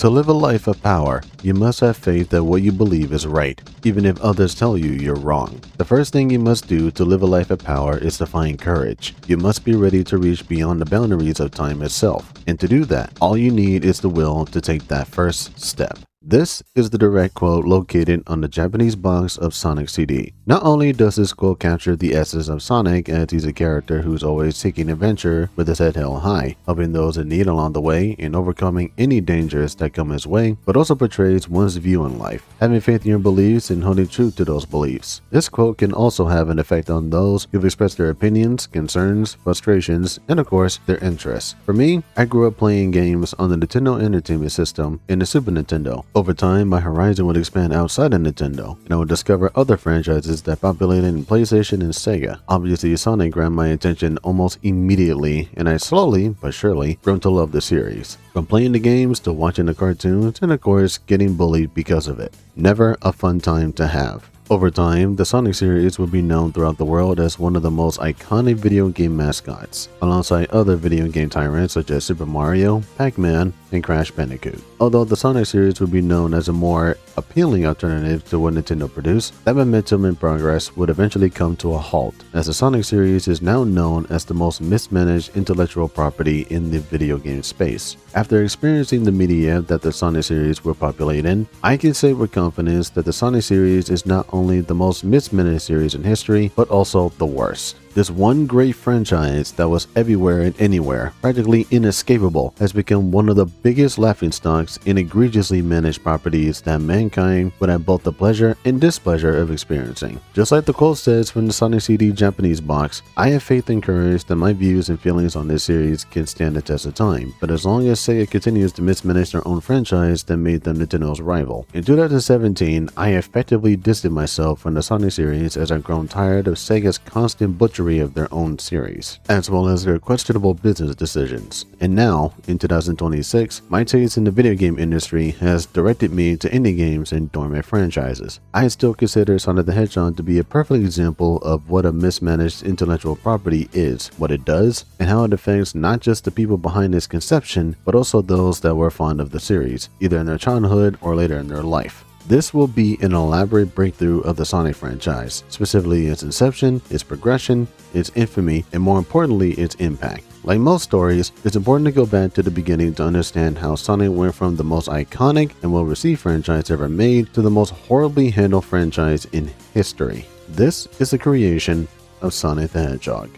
To live a life of power, you must have faith that what you believe is right, even if others tell you you're wrong. The first thing you must do to live a life of power is to find courage. You must be ready to reach beyond the boundaries of time itself. And to do that, all you need is the will to take that first step. This is the direct quote located on the Japanese box of Sonic CD. Not only does this quote capture the essence of Sonic, as he's a character who's always seeking adventure with his head held high, helping those in need along the way and overcoming any dangers that come his way, but also portrays one's view on life, having faith in your beliefs and holding true to those beliefs. This quote can also have an effect on those who've expressed their opinions, concerns, frustrations, and of course, their interests. For me, I grew up playing games on the Nintendo Entertainment System and the Super Nintendo. Over time, my horizon would expand outside of Nintendo, and I would discover other franchises that populated in PlayStation and Sega. Obviously, Sonic grabbed my attention almost immediately, and I slowly, but surely, grown to love the series. From playing the games to watching the cartoons, and of course, getting bullied because of it. Never a fun time to have. Over time, the Sonic series would be known throughout the world as one of the most iconic video game mascots, alongside other video game tyrants such as Super Mario, Pac-Man, and Crash Bandicoot. Although the Sonic series would be known as a more appealing alternative to what Nintendo produced, that momentum and progress would eventually come to a halt, as the Sonic series is now known as the most mismanaged intellectual property in the video game space. After experiencing the media that the Sonic series will populate in, I can say with confidence that the Sonic series is not only the most mismanaged series in history, but also the worst. This one great franchise that was everywhere and anywhere, practically inescapable, has become one of the biggest laughingstocks in egregiously managed properties that mankind would have both the pleasure and displeasure of experiencing. Just like the quote says from the Sonic CD Japanese box, I have faith and courage that my views and feelings on this series can stand the test of time, but as long as Sega continues to mismanage their own franchise that made them Nintendo's rival. In 2017, I effectively distanced myself from the Sonic series as I've grown tired of Sega's constant butchery of their own series, as well as their questionable business decisions. And now, in 2026, my taste in the video game industry has directed me to indie games and dormant franchises. I still consider Sonic the Hedgehog to be a perfect example of what a mismanaged intellectual property is, what it does, and how it affects not just the people behind its conception, but also those that were fond of the series, either in their childhood or later in their life. This will be an elaborate breakthrough of the Sonic franchise, specifically its inception, its progression, its infamy, and more importantly, its impact. Like most stories, it's important to go back to the beginning to understand how Sonic went from the most iconic and well-received franchise ever made to the most horribly handled franchise in history. This is the creation of Sonic the Hedgehog.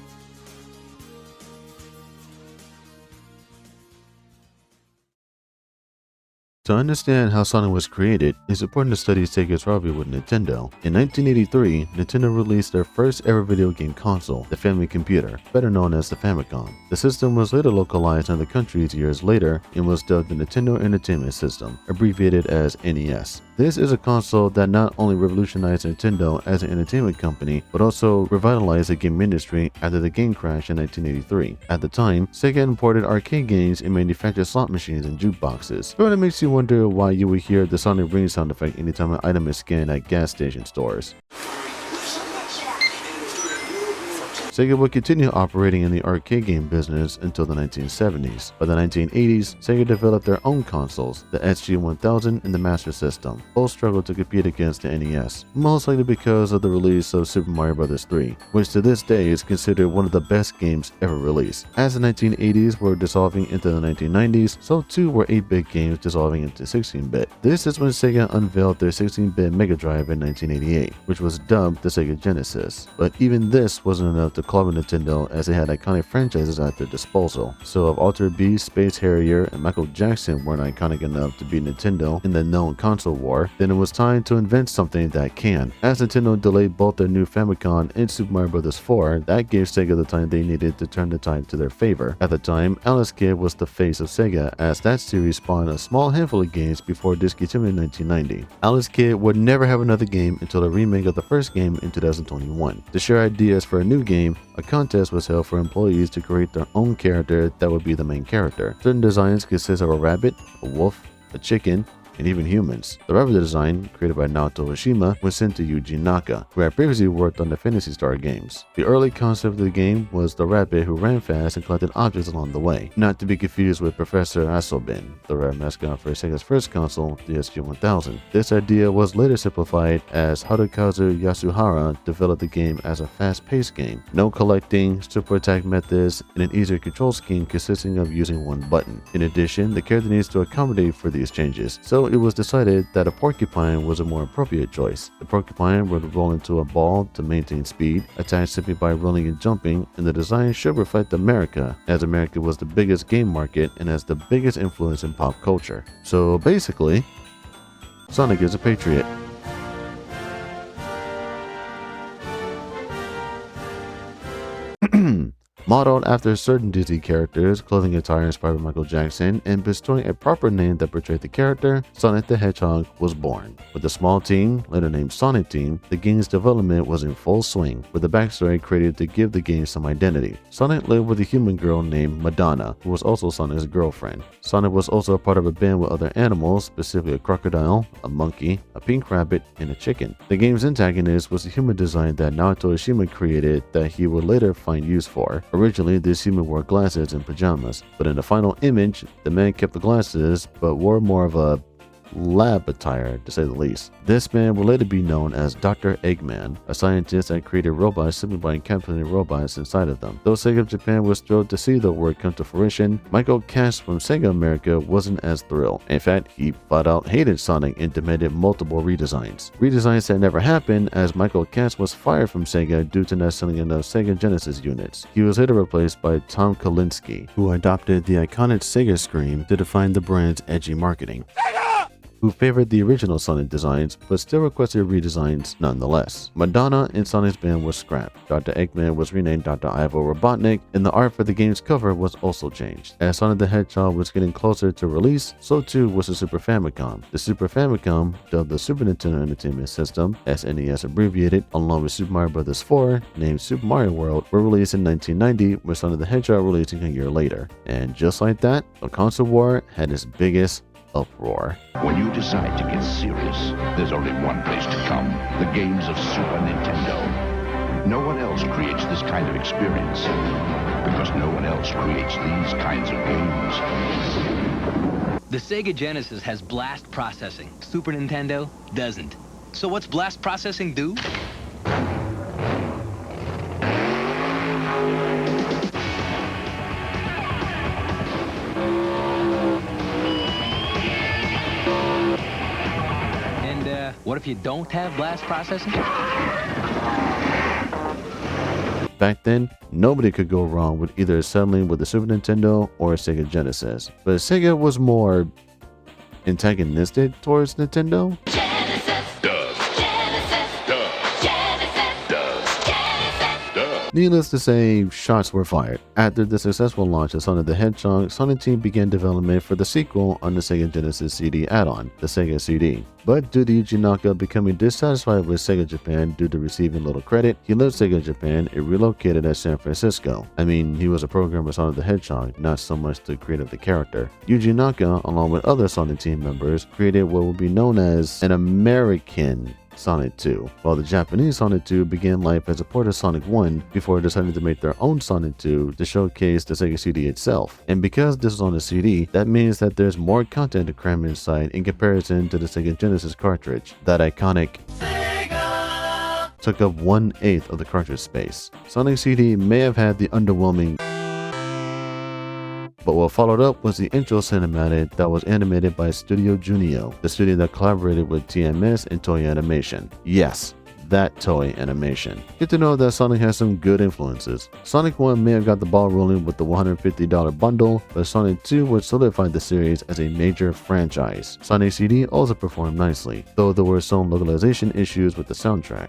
To understand how Sonic was created, it's important to study Sega's rivalry with Nintendo. In 1983, Nintendo released their first ever video game console, the Family Computer, better known as the Famicom. The system was later localized in other countries years later and was dubbed the Nintendo Entertainment System, abbreviated as NES. This is a console that not only revolutionized Nintendo as an entertainment company, but also revitalized the game industry after the game crash in 1983. At the time, Sega imported arcade games and manufactured slot machines and jukeboxes. But it makes you wonder why you would hear the Sonic ring sound effect anytime an item is scanned at gas station stores. Sega would continue operating in the arcade game business until the 1970s. By the 1980s, Sega developed their own consoles, the SG-1000 and the Master System. Both struggled to compete against the NES, most likely because of the release of Super Mario Bros. 3, which to this day is considered one of the best games ever released. As the 1980s were dissolving into the 1990s, so too were 8-bit games dissolving into 16-bit. This is when Sega unveiled their 16-bit Mega Drive in 1988, which was dubbed the Sega Genesis. But even this wasn't enough to club Nintendo, as they had iconic franchises at their disposal. So if Altered Beast, Space Harrier, and Michael Jackson weren't iconic enough to beat Nintendo in the known console war, then it was time to invent something that can. As Nintendo delayed both their new Famicom and Super Mario Bros. 4, that gave Sega the time they needed to turn the tide to their favor. At the time, Alice Kid was the face of Sega, as that series spawned a small handful of games before discontinuing in 1990. Alice Kid would never have another game until the remake of the first game in 2021. To share ideas for a new game, a contest was held for employees to create their own character that would be the main character. Certain designs consist of a rabbit, a wolf, a chicken, and even humans. The rabbit design, created by Naoto Oshima, was sent to Yuji Naka, who had previously worked on the Phantasy Star games. The early concept of the game was the rabbit who ran fast and collected objects along the way, not to be confused with Professor Asobin, the rare mascot for Sega's first console, the SG-1000. This idea was later simplified as Harukazu Yasuhara developed the game as a fast-paced game. No collecting, super attack methods, and an easier control scheme consisting of using one button. In addition, the character needs to accommodate for these changes, so it was decided that a porcupine was a more appropriate choice. The porcupine would roll into a ball to maintain speed, attack simply by rolling and jumping, and the design should reflect America, as America was the biggest game market and has the biggest influence in pop culture. So basically, Sonic is a patriot. Modeled after certain Disney characters, clothing attire inspired by Michael Jackson, and bestowing a proper name that portrayed the character, Sonic the Hedgehog was born. With a small team, later named Sonic Team, the game's development was in full swing, with a backstory created to give the game some identity. Sonic lived with a human girl named Madonna, who was also Sonic's girlfriend. Sonic was also a part of a band with other animals, specifically a crocodile, a monkey, a pink rabbit, and a chicken. The game's antagonist was a human design that Naoto Oshima created that he would later find use for. Originally, this human wore glasses and pajamas, but in the final image, the man kept the glasses but wore more of a lab attire, to say the least. This man will later be known as Dr. Eggman, a scientist that created robots simply by encapsulating robots inside of them. Though Sega of Japan was thrilled to see the work come to fruition, Michael Cash from Sega America wasn't as thrilled. In fact, he flat out hated Sonic and demanded multiple redesigns. Redesigns that never happened, as Michael Cash was fired from Sega due to not selling enough Sega Genesis units. He was later replaced by Tom Kalinske, who adopted the iconic Sega scream to define the brand's edgy marketing, who favored the original Sonic designs but still requested redesigns nonetheless. Madonna and Sonic's band was scrapped. Dr. Eggman was renamed Dr. Ivo Robotnik, and the art for the game's cover was also changed. As Sonic the Hedgehog was getting closer to release, so too was the Super Famicom. The Super Famicom, dubbed the Super Nintendo Entertainment System, SNES abbreviated, along with Super Mario Bros. 4, named Super Mario World, were released in 1990, with Sonic the Hedgehog releasing a year later. And just like that, the console war had its biggest uproar. When you decide to get serious, there's only one place to come: the games of Super Nintendo. No one else creates this kind of experience, because no one else creates these kinds of games. The Sega Genesis has blast processing. Super Nintendo doesn't. So what's blast processing do? What if you don't have blast processing? Back then, nobody could go wrong with either settling with the Super Nintendo or Sega Genesis, but Sega was more antagonistic towards Nintendo. Needless to say, shots were fired. After the successful launch of Sonic the Hedgehog, Sonic Team began development for the sequel on the Sega Genesis CD add-on, the Sega CD. But due to Yuji Naka becoming dissatisfied with Sega Japan due to receiving little credit, he left Sega Japan and relocated to San Francisco. I mean, he was a programmer of Sonic the Hedgehog, not so much the creator of the character. Yuji Naka, along with other Sonic Team members, created what would be known as an American Sonic 2, while the Japanese Sonic 2 began life as a port of Sonic 1 before deciding to make their own Sonic 2 to showcase the Sega CD itself. And because this is on the CD, that means that there's more content to cram inside in comparison to the Sega Genesis cartridge. That iconic Sega took up 1/8 of the cartridge space. Sonic CD may have had the underwhelming, but what followed up was the intro cinematic that was animated by Studio Junio, the studio that collaborated with TMS and Toei Animation. Yes, that Toei Animation. Good to know that Sonic has some good influences. Sonic 1 may have got the ball rolling with the $150 bundle, but Sonic 2 would solidify the series as a major franchise. Sonic CD also performed nicely, though there were some localization issues with the soundtrack.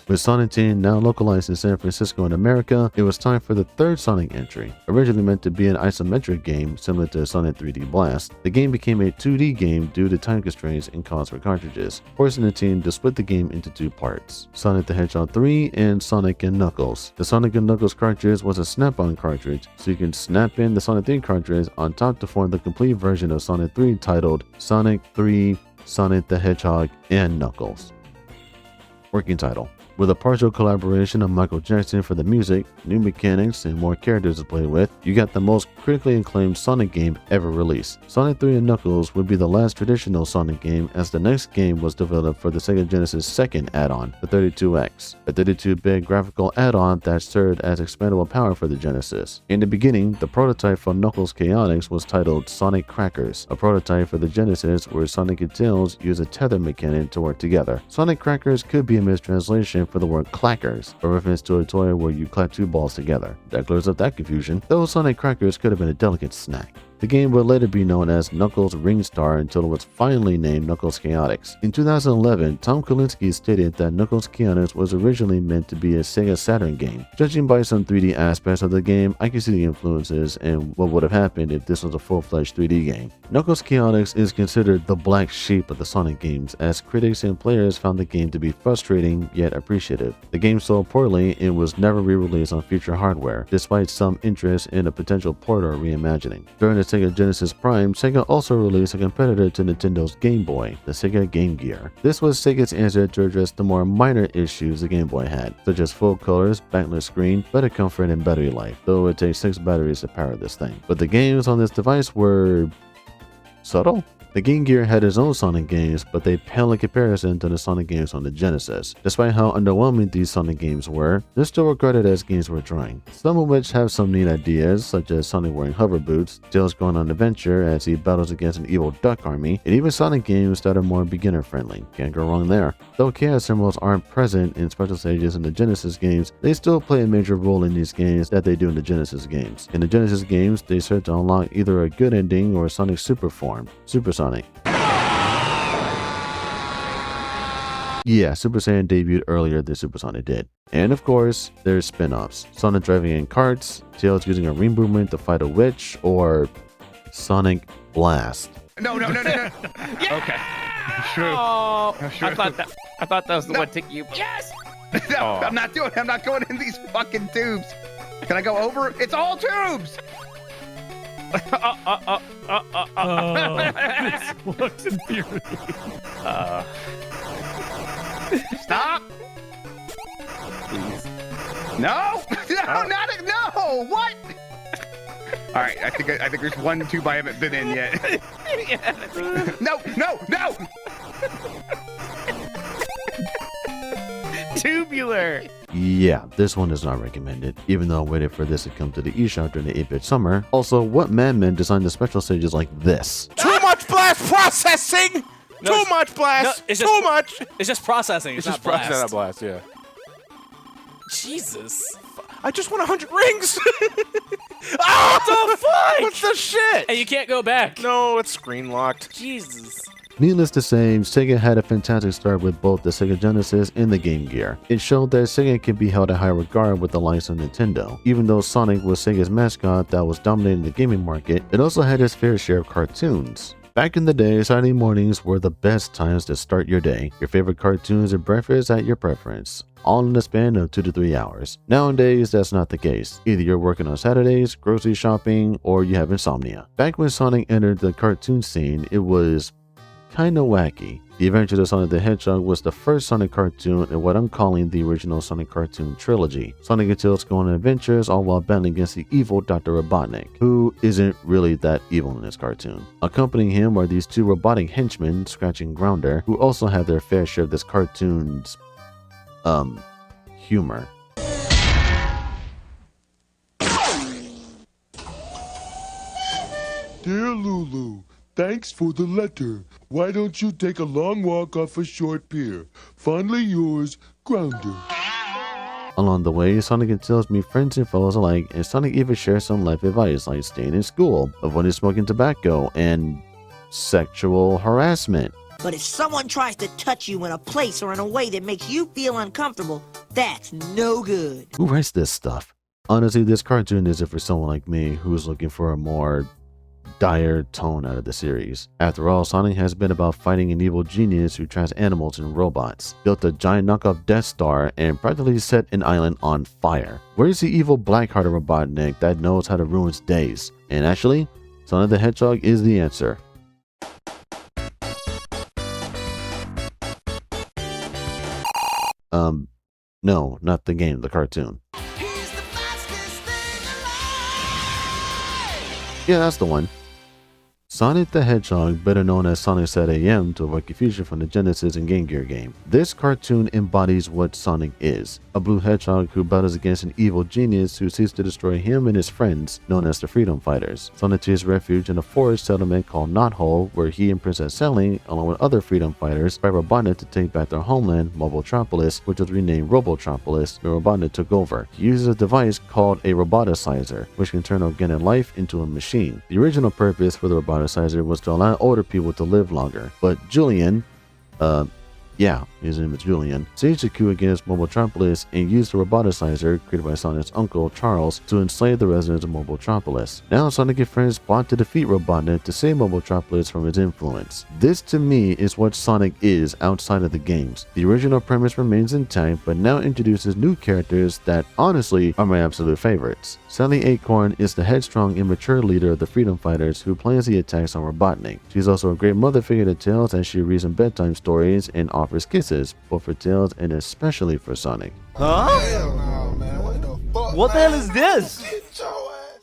With Sonic Team now localized in San Francisco and America, it was time for the third Sonic entry. Originally meant to be an isometric game similar to Sonic 3D Blast, the game became a 2D game due to time constraints and cost for cartridges, forcing the team to split the game into two parts, Sonic the Hedgehog 3 and Sonic & Knuckles. The Sonic & Knuckles cartridge was a snap-on cartridge, so you can snap in the Sonic 3 cartridge on top to form the complete version of Sonic 3 titled Sonic 3, Sonic the Hedgehog, and Knuckles. Working title. With a partial collaboration of Michael Jackson for the music, new mechanics, and more characters to play with, you got the most critically acclaimed Sonic game ever released. Sonic 3 and Knuckles would be the last traditional Sonic game, as the next game was developed for the Sega Genesis' second add-on, the 32X, a 32-bit graphical add-on that served as expandable power for the Genesis. In the beginning, the prototype for Knuckles Chaotix was titled Sonic Crackers, a prototype for the Genesis where Sonic and Tails use a tether mechanic to work together. Sonic Crackers could be a mistranslation for the word clackers, a reference to a toy where you clap two balls together. That clears up that confusion, though Sonic Crackers could have been a delicate snack. The game would later be known as Knuckles Ringstar until it was finally named Knuckles Chaotix. In 2011, Tom Kalinske stated that Knuckles Chaotix was originally meant to be a Sega Saturn game. Judging by some 3D aspects of the game, I can see the influences and what would have happened if this was a full-fledged 3D game. Knuckles Chaotix is considered the black sheep of the Sonic games, as critics and players found the game to be frustrating yet appreciative. The game sold poorly and was never re-released on future hardware, despite some interest in a potential port or reimagining. During the Sega Genesis Prime, Sega also released a competitor to Nintendo's Game Boy, the Sega Game Gear. This was Sega's answer to address the more minor issues the Game Boy had, such as full colors, backlit screen, better comfort, and battery life, though it takes 6 batteries to power this thing. But the games on this device were subtle? The Game Gear had its own Sonic games, but they pale in comparison to the Sonic games on the Genesis. Despite how underwhelming these Sonic games were, they're still regarded as games worth trying. Some of which have some neat ideas, such as Sonic wearing hover boots, Tails going on an adventure as he battles against an evil duck army, and even Sonic games that are more beginner friendly. Can't go wrong there. Though Chaos Emeralds aren't present in special stages in the Genesis games, they still play a major role in these games that they do in the Genesis games. In the Genesis games, they serve to unlock either a good ending or a Sonic super form, Super Sonic. Yeah, Super Saiyan debuted earlier than Super Sonic did. And of course, there's spin-offs. Sonic driving in carts, Tails using a ring boomerang to fight a witch, or Sonic Blast. No. Yeah! Okay. True. Oh, True. I thought that was the one taking you. Yes! No, Oh. I'm not doing it. I'm not going in these fucking tubes. Can I go over? It's all tubes! This looks infuriating. Stop! Please. No! No! What? All right, I think there's one tube I haven't been in yet. No! Tubular. Yeah, this one is not recommended, even though I waited for this to come to the eShop during the 8-bit summer. Also, what madman designed the special stages like this? Too much blast processing! No, Too much blast! no, it's Too just- much! It's just processing. It's, not blast. Not blast, yeah. Jesus. I just want 100 rings! Oh, What the fuck? what's the shit? And you can't go back. No, it's screen locked. Jesus. Needless to say, Sega had a fantastic start with both the Sega Genesis and the Game Gear. It showed that Sega can be held in high regard with the likes of Nintendo. Even though Sonic was Sega's mascot that was dominating the gaming market, it also had its fair share of cartoons. Back in the day, Saturday mornings were the best times to start your day. Your favorite cartoons and breakfast at your preference, all in the span of 2 to 3 hours. Nowadays, that's not the case. Either you're working on Saturdays, grocery shopping, or you have insomnia. Back when Sonic entered the cartoon scene, it was kinda wacky. The Adventures of Sonic the Hedgehog was the first Sonic cartoon in what I'm calling the original Sonic cartoon trilogy. Sonic and Tails go on adventures all while battling against the evil Dr. Robotnik, who isn't really that evil in this cartoon. Accompanying him are these two robotic henchmen, Scratch and Grounder, who also have their fair share of this cartoon's, humor. Dear Lulu, thanks for the letter. Why don't you take a long walk off a short pier? Fondly yours, Grounder. Along the way, Sonic and Tails meet friends and foes alike, and Sonic even shares some life advice like staying in school, avoiding smoking tobacco, and sexual harassment. But if someone tries to touch you in a place or in a way that makes you feel uncomfortable, that's no good. Who writes this stuff? Honestly, this cartoon isn't for someone like me who's looking for a more dire tone out of the series. After all, Sonic has been about fighting an evil genius who traps animals and robots, built a giant knockoff Death Star, and practically set an island on fire. Where's the evil black-hearted Robotnik that knows how to ruin days? And actually, Sonic the Hedgehog is the answer. No, not the game, the cartoon. Yeah, that's the one. Sonic the Hedgehog, better known as Sonic Set AM to avoid confusion from the Genesis and Game Gear game. This cartoon embodies what Sonic is, a blue hedgehog who battles against an evil genius who seeks to destroy him and his friends, known as the Freedom Fighters. Sonic takes refuge in a forest settlement called Knothole, where he and Princess Sally, along with other Freedom Fighters, fight Robotnik to take back their homeland, Mobotropolis, which was renamed Robotropolis when Robotnik took over. He uses a device called a roboticizer, which can turn organic life into a machine. The original purpose for the roboticizer was to allow older people to live longer, but Julian, his name is Julian, staged a coup against Mobotropolis and used the roboticizer created by Sonic's uncle Charles to enslave the residents of Mobotropolis. Now Sonic and friends plot to defeat Robotnik to save Mobotropolis from his influence. This to me is what Sonic is outside of the games. The original premise remains intact, but now introduces new characters that honestly are my absolute favorites. Sally Acorn is the headstrong, immature leader of the Freedom Fighters who plans the attacks on Robotnik. She's also a great mother figure to Tails as she reads him bedtime stories and offers kisses, both for Tails and especially for Sonic. Huh? What the hell is this?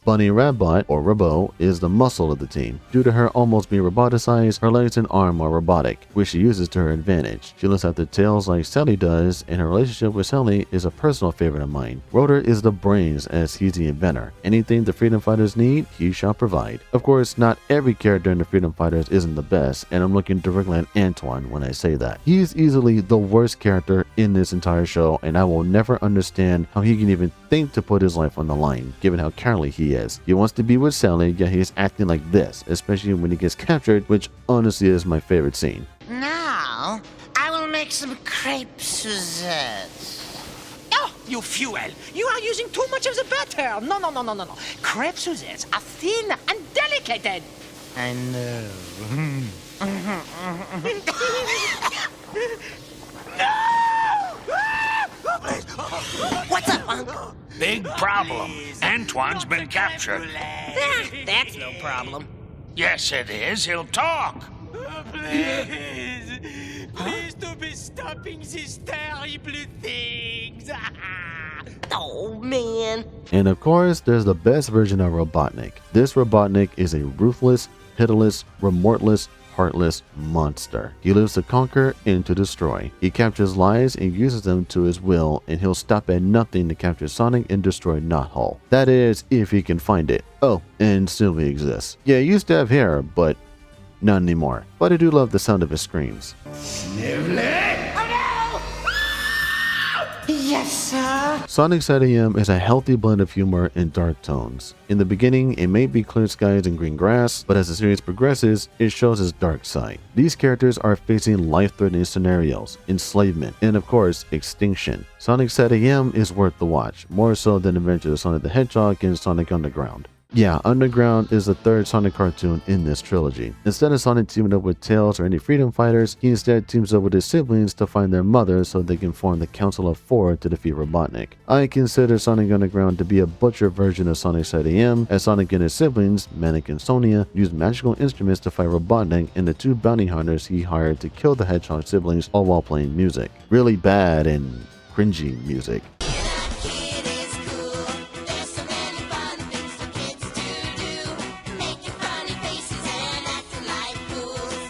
Bunny Rabbot, or Rabo, is the muscle of the team. Due to her almost being roboticized, her legs and arm are robotic, which she uses to her advantage. She looks after Tails like Sally does, and her relationship with Sally is a personal favorite of mine. Rotor is the brains, as he's the inventor. Anything the Freedom Fighters need, he shall provide. Of course, not every character in the Freedom Fighters isn't the best, and I'm looking directly at Antoine when I say that. He is easily the worst character in this entire show, and I will never understand how he can even think to put his life on the line, given how cowardly he is. He wants to be with Sally, yet he's acting like this, especially when he gets captured, which honestly is my favorite scene. Now, I will make some crepe Suzette. Oh, you fuel! You are using too much of the butter! No. Crepe Suzettes are thin and delicate. I know. What's up, Uncle? Big problem. Antoine's been captured. That's no problem. Yes, it is. He'll talk. Please don't be stopping these terrible things. Oh, man. And of course, there's the best version of Robotnik. This Robotnik is a ruthless, pitiless, remorseless, heartless monster. He lives to conquer and to destroy. He captures lives and uses them to his will, and he'll stop at nothing to capture Sonic and destroy Knothole. That is, if he can find it. Oh, and Sylvie exists. Yeah, he used to have hair, but not anymore. But I do love the sound of his screams. Yes, sir. Sonic Set AM is a healthy blend of humor and dark tones. In the beginning, it may be clear skies and green grass, but as the series progresses, it shows its dark side. These characters are facing life-threatening scenarios, enslavement, and of course, extinction. Sonic Set AM is worth the watch, more so than Adventures of Sonic the Hedgehog and Sonic Underground. Yeah, Underground is the third Sonic cartoon in this trilogy. Instead of Sonic teaming up with Tails or any Freedom Fighters, he instead teams up with his siblings to find their mother so they can form the Council of Four to defeat Robotnik. I consider Sonic Underground to be a butcher version of Sonic Set AM, as Sonic and his siblings, Manic and Sonia, use magical instruments to fight Robotnik and the two bounty hunters he hired to kill the Hedgehog siblings, all while playing music. Really bad and cringy music.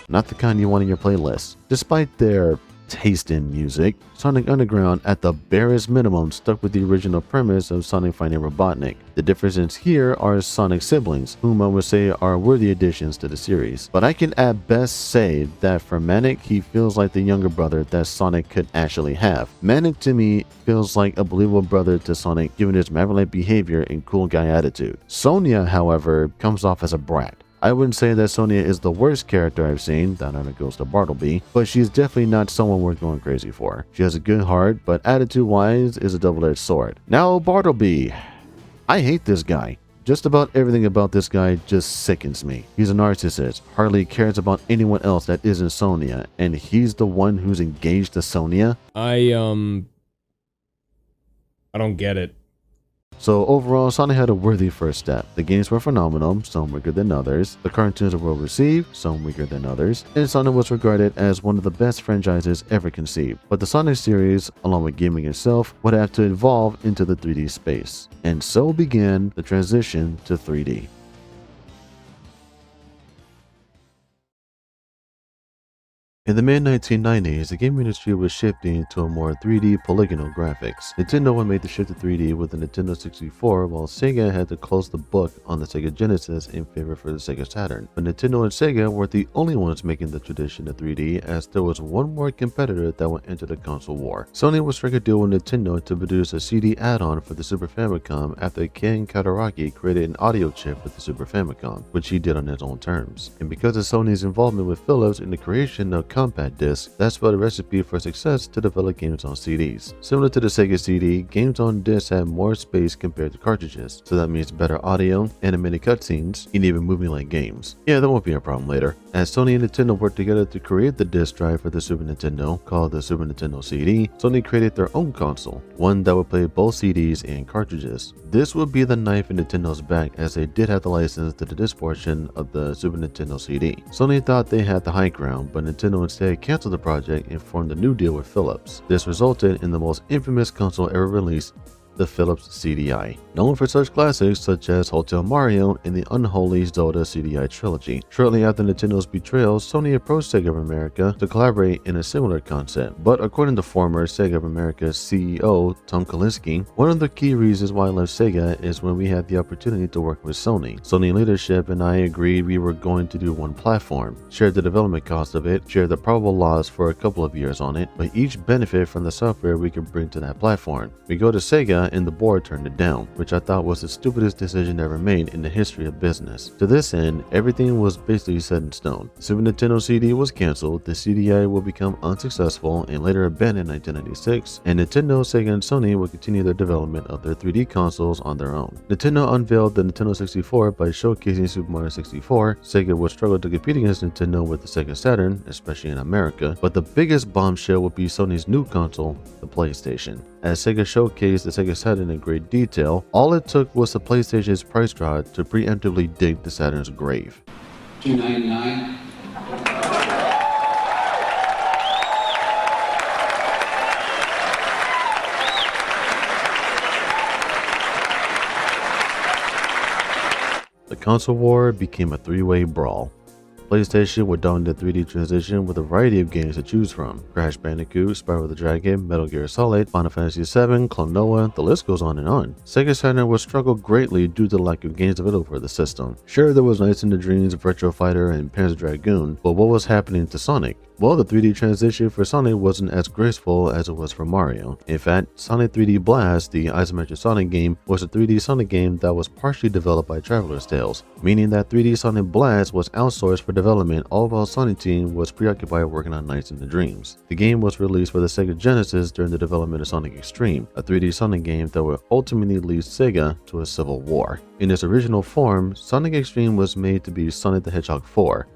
Not the kind you want in your playlist. Despite their taste in music, Sonic Underground at the barest minimum stuck with the original premise of Sonic finding Robotnik. The differences here are Sonic's siblings, whom I would say are worthy additions to the series. But I can at best say that for Manic, he feels like the younger brother that Sonic could actually have. Manic to me feels like a believable brother to Sonic given his maverick behavior and cool guy attitude. Sonia, however, comes off as a brat. I wouldn't say that Sonia is the worst character I've seen, that honor goes to Bartleby, but she's definitely not someone worth going crazy for. She has a good heart, but attitude-wise is a double-edged sword. Now Bartleby. I hate this guy. Just about everything about this guy just sickens me. He's a narcissist, hardly cares about anyone else that isn't Sonia, and he's the one who's engaged to Sonia? I don't get it. So overall, Sonic had a worthy first step. The games were phenomenal, some weaker than others. The cartoons were well received, some weaker than others. And Sonic was regarded as one of the best franchises ever conceived. But the Sonic series, along with gaming itself, would have to evolve into the 3D space. And so began the transition to 3D. In the mid-1990s, the game industry was shifting to a more 3D polygonal graphics. Nintendo had made the shift to 3D with the Nintendo 64, while Sega had to close the book on the Sega Genesis in favor for the Sega Saturn. But Nintendo and Sega weren't the only ones making the transition to 3D, as there was one more competitor that would enter the console war. Sony would strike a deal with Nintendo to produce a CD add-on for the Super Famicom after Ken Kataraki created an audio chip for the Super Famicom, which he did on his own terms. And because of Sony's involvement with Philips in the creation of compact discs, that's what a recipe for success to develop games on CDs. Similar to the Sega CD, games on discs have more space compared to cartridges, so that means better audio, animated cutscenes, and even movie-like games. Yeah, that won't be a problem later. As Sony and Nintendo worked together to create the disc drive for the Super Nintendo, called the Super Nintendo CD, Sony created their own console, one that would play both CDs and cartridges. This would be the knife in Nintendo's back, as they did have the license to the disc portion of the Super Nintendo CD. Sony thought they had the high ground, but Nintendo instead canceled the project and formed a new deal with Philips. This resulted in the most infamous console ever released, the Philips CDI, known for such classics such as Hotel Mario and the unholy Zelda CDI trilogy. Shortly after Nintendo's betrayal, Sony approached Sega of America to collaborate in a similar concept, but according to former Sega of America's CEO Tom Kalinske, one of the key reasons why I left Sega is when we had the opportunity to work with Sony. Sony leadership and I agreed we were going to do one platform, share the development cost of it, share the probable loss for a couple of years on it, but each benefit from the software we could bring to that platform. We go to Sega and the board turned it down, which I thought was the stupidest decision ever made in the history of business. To this end, everything was basically set in stone. The Super Nintendo CD was canceled, the CDI will become unsuccessful and later abandoned in 1996, and Nintendo, Sega, and Sony would continue their development of their 3D consoles on their own. Nintendo unveiled the Nintendo 64 by showcasing Super Mario 64. Sega would struggle to compete against Nintendo with the Sega Saturn, especially in America, but the biggest bombshell would be Sony's new console, the PlayStation. As Sega showcased the Sega Saturn in great detail, all it took was the PlayStation's price drop to preemptively dig the Saturn's grave. $299. The console war became a three-way brawl. PlayStation would dominate the 3D transition with a variety of games to choose from: Crash Bandicoot, Spyro the Dragon, Metal Gear Solid, Final Fantasy VII, Klonoa, the list goes on and on. Sega Saturn would struggle greatly due to the lack of games available for the system. Sure, there was Nights in the Dreams, Virtua Fighter, and Panzer Dragoon, but what was happening to Sonic? Well, the 3D transition for Sonic wasn't as graceful as it was for Mario. In fact, Sonic 3D Blast, the isometric Sonic game, was a 3D Sonic game that was partially developed by Traveler's Tales, meaning that 3D Sonic Blast was outsourced for development, all while Sonic Team was preoccupied working on Nights in the Dreams. The game was released for the Sega Genesis during the development of Sonic Xtreme, a 3D Sonic game that would ultimately lead Sega to a civil war. In its original form, Sonic Xtreme was made to be Sonic the Hedgehog 4.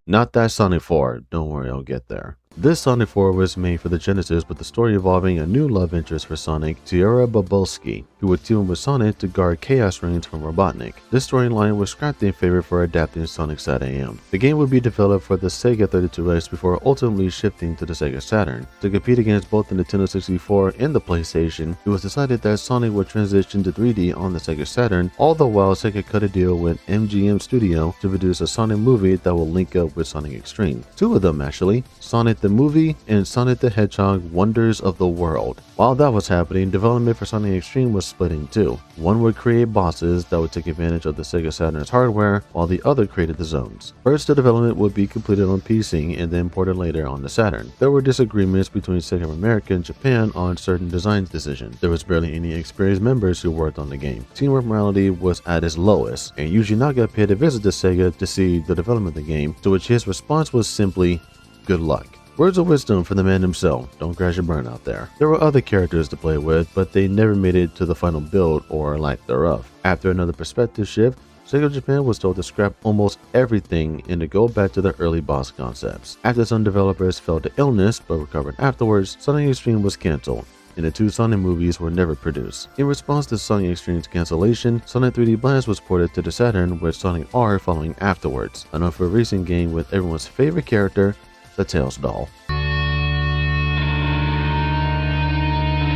Not that Sonic 4, don't worry, I'll get there. This Sonic 4 was made for the Genesis with the story involving a new love interest for Sonic, Sierra Bobulski, who would team with Sonic to guard Chaos Rings from Robotnik. This storyline was scrapped in favor for adapting Sonic Sat AM. The game would be developed for the Sega 32X before ultimately shifting to the Sega Saturn. To compete against both the Nintendo 64 and the PlayStation, it was decided that Sonic would transition to 3D on the Sega Saturn, all the while Sega cut a deal with MGM Studio to produce a Sonic movie that will link up with Sonic Xtreme. Two of them actually, Sonic the Movie and Sonic the Hedgehog Wonders of the World. While that was happening, development for Sonic Xtreme was split in two. One would create bosses that would take advantage of the Sega Saturn's hardware, while the other created the zones. First, the development would be completed on PC and then ported later on the Saturn. There were disagreements between Sega of America and Japan on certain design decisions. There was barely any experienced members who worked on the game. Teamwork morality was at its lowest, and Yuji Naka paid a visit to Sega to see the development of the game, to which his response was simply, "Good luck." Words of wisdom from the man himself. Don't crash and burn out there. There were other characters to play with, but they never made it to the final build or lack thereof. After another perspective shift, Sega Japan was told to scrap almost everything and to go back to the early boss concepts. After some developers fell to illness but recovered afterwards, Sonic Extreme was cancelled, and the two Sonic movies were never produced. In response to Sonic Extreme's cancellation, Sonic 3D Blast was ported to the Saturn, with Sonic R following afterwards, an unfair racing game with everyone's favorite character, the Tails doll.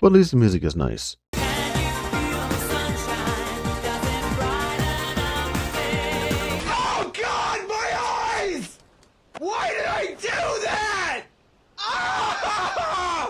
But at least the music is nice. Oh God, my eyes! Why did I do that?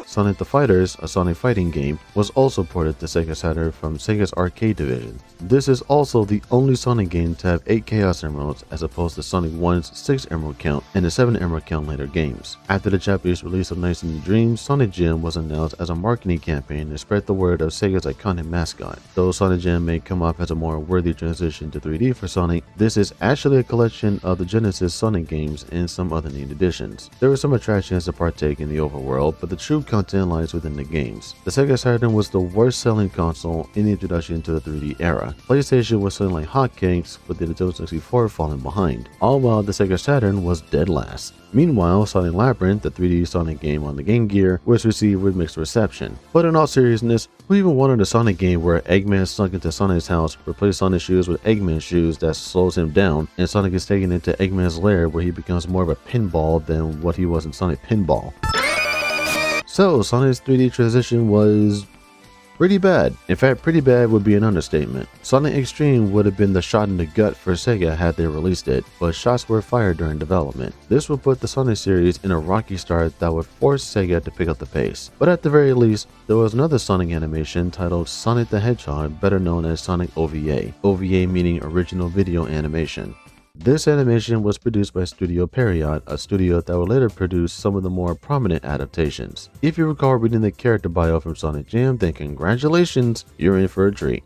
Sonic the Fighters, a Sonic fighting game, was also ported to Sega Saturn from Sega's arcade division. This is also the only Sonic game to have 8 Chaos Emeralds as opposed to Sonic 1's 6 Emerald count and the 7 Emerald count later games. After the Japanese release of Nights in Dreams, Sonic Gym was announced as a marketing campaign to spread the word of Sega's iconic mascot. Though Sonic Gym may come off as a more worthy transition to 3D for Sonic, this is actually a collection of the Genesis Sonic games and some other neat additions. There were some attractions to partake in the overworld, but the true content lies within the games. The Sega Saturn was the worst selling console in the introduction to the 3D era. PlayStation was selling like hotcakes, with the Nintendo 64 falling behind, all while the Sega Saturn was dead last. Meanwhile, Sonic Labyrinth, the 3D Sonic game on the Game Gear, was received with mixed reception. But in all seriousness, who even wanted a Sonic game where Eggman snuck into Sonic's house, replaced Sonic's shoes with Eggman's shoes that slows him down, and Sonic is taken into Eggman's lair where he becomes more of a pinball than what he was in Sonic Pinball? So, Sonic's 3D transition was pretty bad. In fact, pretty bad would be an understatement. Sonic Extreme would have been the shot in the gut for Sega had they released it, but shots were fired during development. This would put the Sonic series in a rocky start that would force Sega to pick up the pace. But at the very least, there was another Sonic animation titled Sonic the Hedgehog, better known as Sonic OVA. OVA meaning Original Video Animation. This animation was produced by Studio Period, a studio that would later produce some of the more prominent adaptations. If you recall reading the character bio from Sonic Jam, then congratulations, you're in for a treat.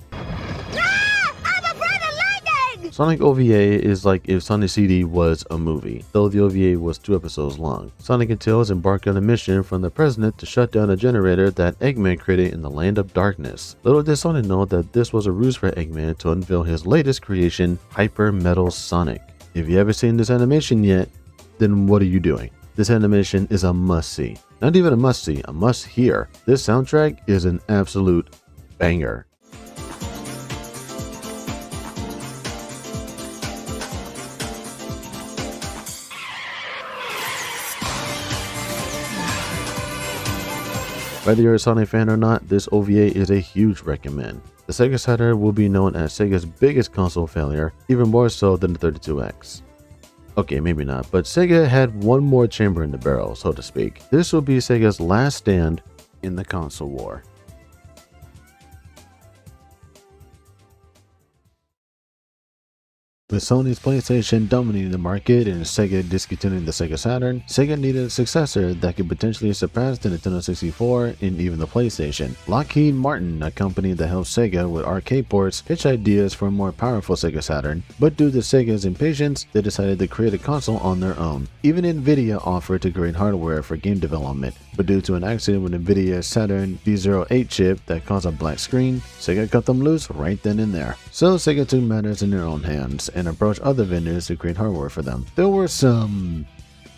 Sonic OVA is like if Sonic CD was a movie, though the OVA was 2 episodes long. Sonic and Tails embark on a mission from the president to shut down a generator that Eggman created in the Land of Darkness. Little did Sonic know that this was a ruse for Eggman to unveil his latest creation, Hyper Metal Sonic. If you haven't seen this animation yet, then what are you doing? This animation is a must-see. Not even a must-see, a must-hear. This soundtrack is an absolute banger. Whether you're a Sonic fan or not, this OVA is a huge recommend. The Sega Saturn will be known as Sega's biggest console failure, even more so than the 32X. Okay, maybe not, but Sega had one more chamber in the barrel, so to speak. This will be Sega's last stand in the console war. With Sony's PlayStation dominating the market and Sega discontinuing the Sega Saturn, Sega needed a successor that could potentially surpass the Nintendo 64 and even the PlayStation. Lockheed Martin, a company that helped Sega with arcade ports, pitched ideas for a more powerful Sega Saturn, but due to Sega's impatience, they decided to create a console on their own. Even Nvidia offered to create hardware for game development, but due to an accident with Nvidia's Saturn D08 chip that caused a black screen, Sega cut them loose right then and there. So Sega took matters in their own hands and approached other vendors to create hardware for them. There were some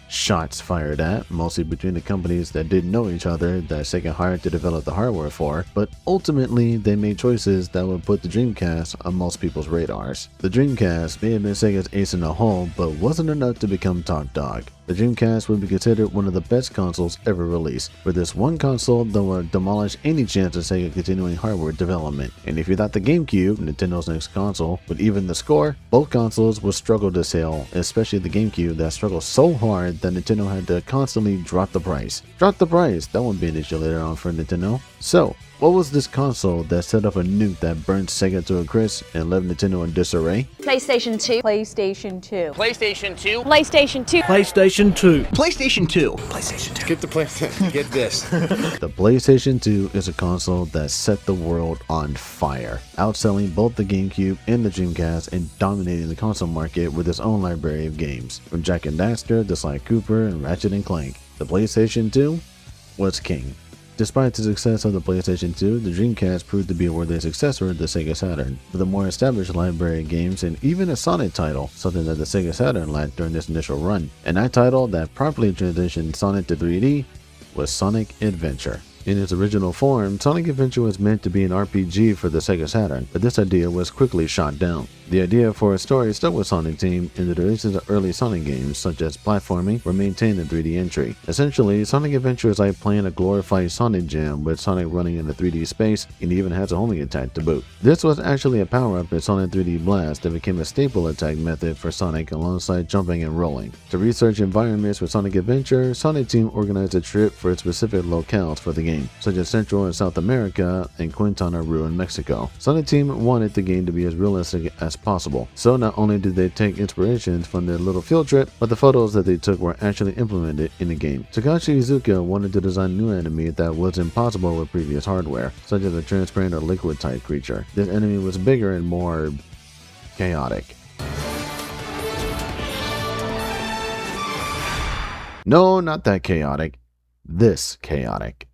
shots fired at, mostly between the companies that didn't know each other that Sega hired to develop the hardware for, but ultimately they made choices that would put the Dreamcast on most people's radars. The Dreamcast may have been Sega's ace in the hole, but wasn't enough to become top dog. The Dreamcast would be considered one of the best consoles ever released, with this one console that would demolish any chance of Sega continuing hardware development. And if you thought the GameCube, Nintendo's next console, would even the score, both consoles would struggle to sell, especially the GameCube that struggled so hard that Nintendo had to constantly drop the price. Drop the price, that won't be an issue later on for Nintendo. So, what was this console that set up a nuke that burnt Sega to a crisp and left Nintendo in disarray? PlayStation 2. PlayStation 2. PlayStation 2. PlayStation 2. PlayStation 2. PlayStation 2. PlayStation 2. Get the PlayStation. Get this. The PlayStation 2 is a console that set the world on fire, outselling both the GameCube and the Dreamcast and dominating the console market with its own library of games, from Jak and Daxter to Sly Cooper and Ratchet and Clank. The PlayStation 2 was king. Despite the success of the PlayStation 2, the Dreamcast proved to be a worthy successor of the Sega Saturn, with a more established library of games and even a Sonic title, something that the Sega Saturn lacked during this initial run. And that title that properly transitioned Sonic to 3D was Sonic Adventure. In its original form, Sonic Adventure was meant to be an RPG for the Sega Saturn, but this idea was quickly shot down. The idea for a story stuck with Sonic Team, and the releases of early Sonic games, such as platforming, were maintained in 3D entry. Essentially, Sonic Adventure is like playing a glorified Sonic Jam with Sonic running in a 3D space, and even has a homing attack to boot. This was actually a power-up in Sonic 3D Blast that became a staple attack method for Sonic alongside jumping and rolling. To research environments with Sonic Adventure, Sonic Team organized a trip for specific locales for the game, such as Central and South America and Quintana Roo in Mexico. Sonic Team wanted the game to be as realistic as possible, so not only did they take inspirations from their little field trip, but the photos that they took were actually implemented in the game. Takashi Iizuka wanted to design a new enemy that was impossible with previous hardware, such as a transparent or liquid type creature. This enemy was bigger and more chaotic. No, not that chaotic. This chaotic.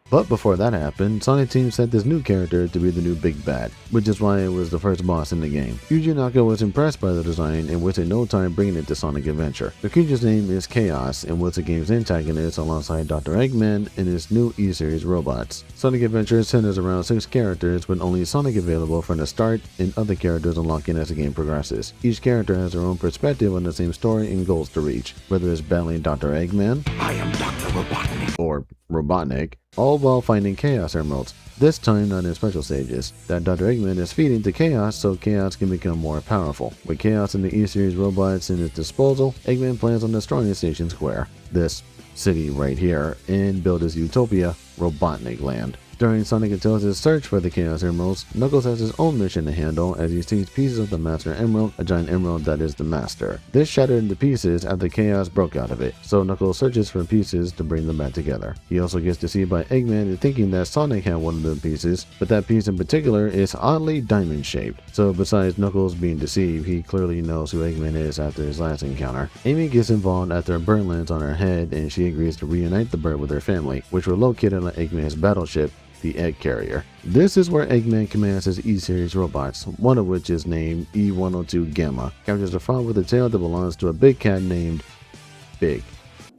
But before that happened, Sonic Team sent this new character to be the new big bad, which is why it was the first boss in the game. Yuji Naka was impressed by the design and wasted no time bringing it to Sonic Adventure. The creature's name is Chaos and was the game's antagonist alongside Dr. Eggman and his new E-Series robots. Sonic Adventure centers around 6 characters with only Sonic available from the start and other characters unlocking as the game progresses. Each character has their own perspective on the same story and goals to reach, whether it's battling Dr. Eggman, I am Dr. Robotnik, or Robotnik, all while finding Chaos Emeralds, this time not in special stages, that Dr. Eggman is feeding to Chaos so Chaos can become more powerful. With Chaos and the E-Series robots in his disposal, Eggman plans on destroying Station Square, this city right here, and build his utopia, Robotnik Land. During Sonic and Tails' search for the Chaos Emeralds, Knuckles has his own mission to handle as he sees pieces of the Master Emerald, a giant emerald that is the Master. This shattered into pieces after Chaos broke out of it, so Knuckles searches for pieces to bring them back together. He also gets deceived by Eggman into thinking that Sonic had one of the pieces, but that piece in particular is oddly diamond-shaped. So besides Knuckles being deceived, he clearly knows who Eggman is after his last encounter. Amy gets involved after a bird lands on her head and she agrees to reunite the bird with her family, which were located on Eggman's battleship, the Egg Carrier. This is where Eggman commands his E-Series robots, one of which is named E-102 Gamma, captures a frog with a tail that belongs to a big cat named Big.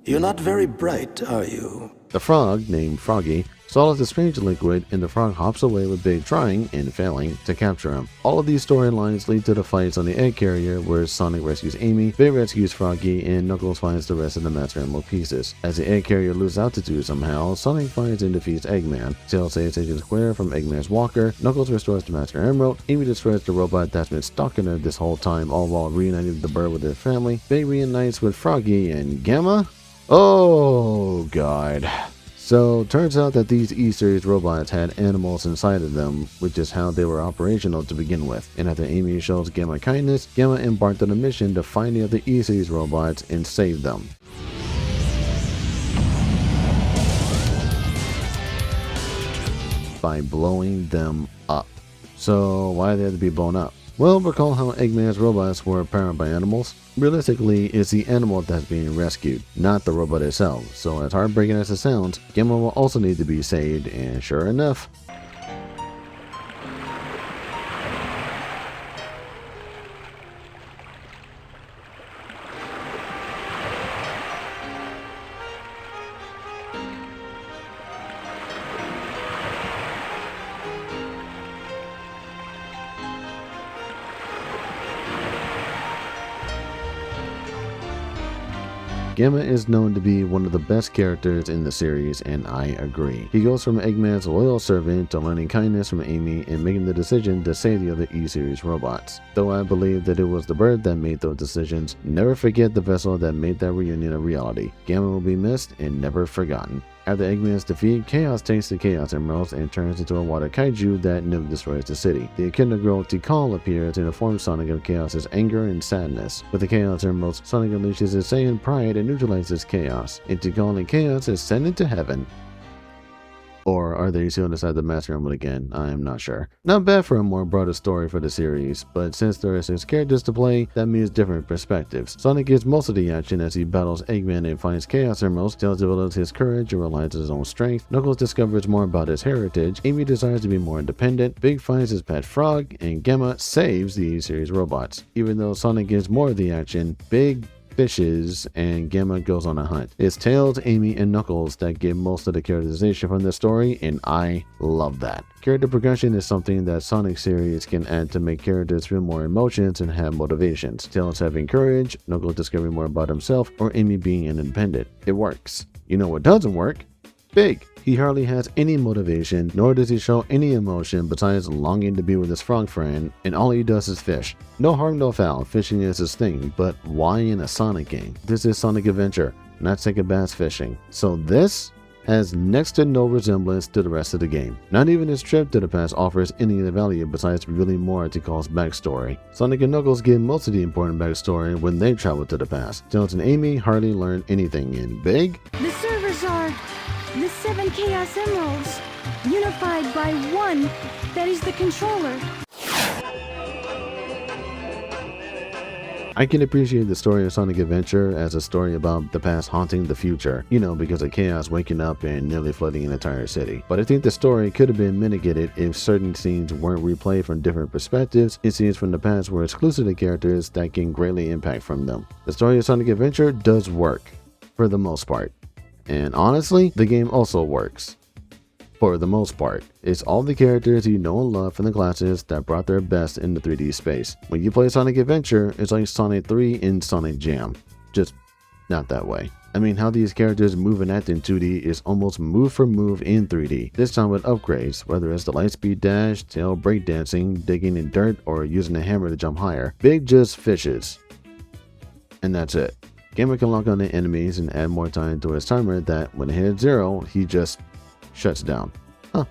You're not very bright, are you? The frog, named Froggy, swallows the strange liquid and the frog hops away with Big trying, and failing, to capture him. All of these storylines lead to the fights on the Egg Carrier where Sonic rescues Amy, Big rescues Froggy, and Knuckles finds the rest of the Master Emerald pieces. As the Egg Carrier loses altitude somehow, Sonic finds and defeats Eggman. Tails saves Station Square from Eggman's walker, Knuckles restores the Master Emerald, Amy destroys the robot that's been stalking her this whole time, all while reuniting the bird with their family. Big reunites with Froggy and Gamma? Oh god. So, turns out that these E-Series robots had animals inside of them, which is how they were operational to begin with. And after Amy shows Gamma kindness, Gamma embarked on a mission to find the other E-Series robots and save them. By blowing them up. So, why did they have to be blown up? Well, recall how Eggman's robots were powered by animals? Realistically, it's the animal that's being rescued, not the robot itself, so as heartbreaking as it sounds, Gamma will also need to be saved, and sure enough, Gamma is known to be one of the best characters in the series, and I agree. He goes from Eggman's loyal servant to learning kindness from Amy and making the decision to save the other E-Series robots. Though I believe that it was the bird that made those decisions, never forget the vessel that made that reunion a reality. Gamma will be missed and never forgotten. After Eggman's defeat, Chaos takes the Chaos Emeralds and turns into a water kaiju that nearly destroys the city. The Echidna girl Tikal appears to inform Sonic of Chaos's anger and sadness. With the Chaos Emeralds, Sonic unleashes his Saiyan pride and neutralizes Chaos. And Tikal and Chaos is sent into heaven. Or are they still inside the Master Emerald again? I'm not sure. Not bad for a more broader story for the series, but since there are 6 characters to play, that means different perspectives. Sonic gets most of the action as he battles Eggman and finds Chaos Emeralds, Tails develops his courage and realizes his own strength, Knuckles discovers more about his heritage, Amy desires to be more independent, Big finds his pet frog, and Gamma saves the E-Series robots. Even though Sonic gets more of the action, Big fishes and Gamma goes on a hunt. It's Tails, Amy, and Knuckles that get most of the characterization from the story, and I love that. Character progression is something that Sonic series can add to make characters feel more emotions and have motivations. Tails having courage, Knuckles discovering more about himself, or Amy being independent. It works. You know what doesn't work? Big. He hardly has any motivation, nor does he show any emotion besides longing to be with his frog friend, and all he does is fish. No harm, no foul, fishing is his thing, but why in a Sonic game? This is Sonic Adventure, not Sega Bass Fishing. So this has next to no resemblance to the rest of the game. Not even his trip to the past offers any value besides revealing more to Tikal's backstory. Sonic and Knuckles get most of the important backstory when they travel to the past. Tails and Amy hardly learn anything in Big. The servers are the 7 Chaos Emeralds, unified by one that is the controller. I can appreciate the story of Sonic Adventure as a story about the past haunting the future, you know, because of Chaos waking up and nearly flooding an entire city. But I think the story could have been mitigated if certain scenes weren't replayed from different perspectives, and scenes from the past were exclusive to characters that can greatly impact from them. The story of Sonic Adventure does work, for the most part. And honestly, the game also works. For the most part, it's all the characters you know and love from the classes that brought their best in the 3D space. When you play Sonic Adventure, it's like Sonic 3 in Sonic Jam. Just not that way. I mean, how these characters move and act in 2D is almost move for move in 3D. This time with upgrades, whether it's the lightspeed dash, tail breakdancing, digging in dirt, or using a hammer to jump higher. Big just fishes. And that's it. Gamma can lock on the enemies and add more time to his timer that when it hits 0, he just shuts down. Huh.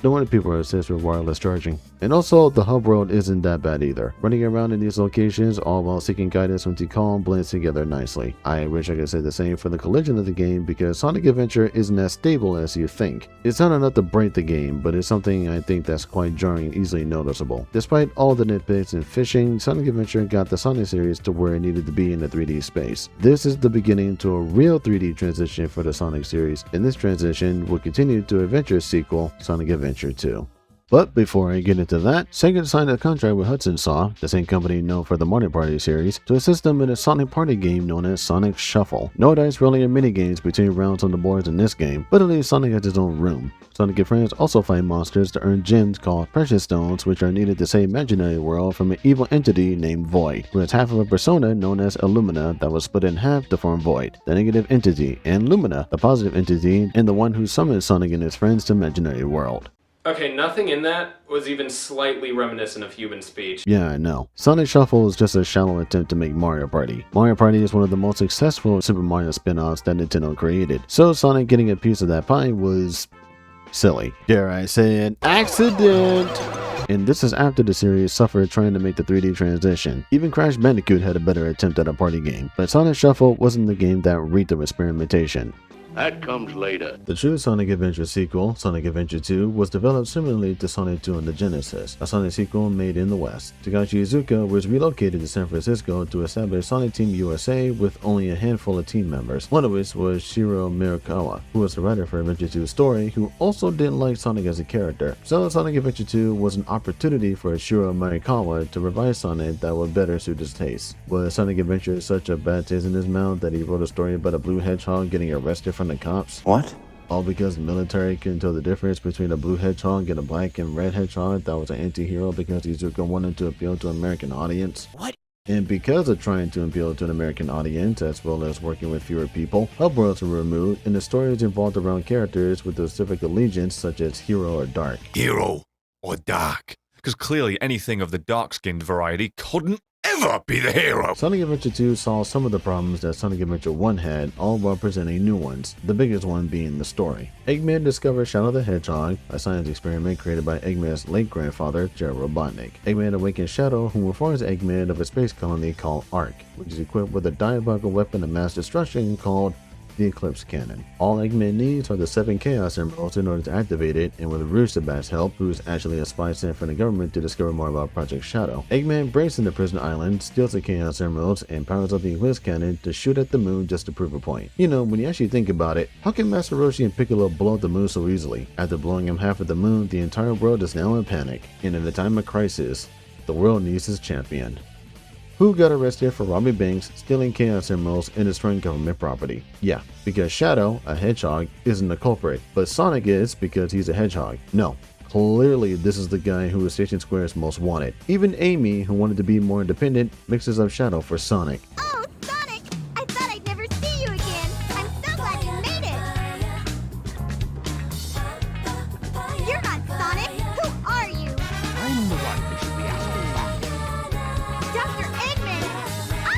No wonder people are obsessed with wireless charging. And also, the hub world isn't that bad either. Running around in these locations, all while seeking guidance from Tikal, blends together nicely. I wish I could say the same for the collision of the game because Sonic Adventure isn't as stable as you think. It's not enough to break the game, but it's something I think that's quite jarring and easily noticeable. Despite all the nitpicks and fishing, Sonic Adventure got the Sonic series to where it needed to be in the 3D space. This is the beginning to a real 3D transition for the Sonic series, and this transition will continue to Adventure's sequel, Sonic Adventure 2. But before I get into that, Sega signed a contract with Hudson Soft, the same company known for the Mario Party series, to assist them in a Sonic Party game known as Sonic Shuffle. No dice rolling or minigames between rounds on the boards in this game, but at least Sonic has his own room. Sonic and friends also fight monsters to earn gems called Precious Stones, which are needed to save Imaginary World from an evil entity named Void, who has half of a persona known as Illumina that was split in half to form Void, the negative entity, and Lumina, the positive entity, and the one who summoned Sonic and his friends to Imaginary World. Okay, nothing in that was even slightly reminiscent of human speech. Yeah, I know. Sonic Shuffle is just a shallow attempt to make Mario Party. Mario Party is one of the most successful Super Mario spin-offs that Nintendo created, so Sonic getting a piece of that pie was silly. Dare I say an accident? And this is after the series suffered trying to make the 3D transition. Even Crash Bandicoot had a better attempt at a party game, but Sonic Shuffle wasn't the game that reeked of experimentation. That comes later. The true Sonic Adventure sequel, Sonic Adventure 2, was developed similarly to Sonic 2 on the Genesis, a Sonic sequel made in the West. Takashi Iizuka was relocated to San Francisco to establish Sonic Team USA with only a handful of team members, one of which was Shiro Mirakawa, who was the writer for Adventure 2's story, who also didn't like Sonic as a character. So Sonic Adventure 2 was an opportunity for Shiro Mirakawa to revise Sonic that would better suit his taste. Was Sonic Adventure such a bad taste in his mouth that he wrote a story about a blue hedgehog getting arrested from the cops? What? All because the military couldn't tell the difference between a blue hedgehog and a black and red hedgehog that was an anti-hero because Iizuka wanted to appeal to an American audience? What? And because of trying to appeal to an American audience as well as working with fewer people, hub worlds were removed and the stories involved around characters with specific allegiance such as hero or dark. Hero or dark? Because clearly anything of the dark-skinned variety couldn't ever be the hero. Sonic Adventure 2 solved some of the problems that Sonic Adventure 1 had, all while presenting new ones, the biggest one being the story. Eggman discovers Shadow the Hedgehog, a science experiment created by Eggman's late grandfather, Gerald Robotnik. Eggman awakens Shadow, who informs Eggman of a space colony called Ark, which is equipped with a diabolical weapon of mass destruction called the Eclipse Cannon. All Eggman needs are the 7 Chaos Emeralds in order to activate it, and with Rouge Sabat's help, who's actually a spy sent from the government to discover more about Project Shadow, Eggman breaks into Prison Island, steals the Chaos Emeralds, and powers up the Eclipse Cannon to shoot at the moon just to prove a point. You know, when you actually think about it, how can Master Roshi and Piccolo blow up the moon so easily? After blowing him half of the moon, the entire world is now in panic, and in a time of crisis, the world needs his champion. Who got arrested for robbing banks, stealing Chaos Emeralds, and destroying government property? Yeah, because Shadow, a hedgehog, isn't the culprit, but Sonic is because he's a hedgehog. No, clearly this is the guy who is Station Square's most wanted. Even Amy, who wanted to be more independent, mixes up Shadow for Sonic. Oh, Sonic! I thought I'd never see you again. I'm so glad you made it. You're not Sonic. Who are you? I'm the one who should be asking that. Dr. Eggman! Ah!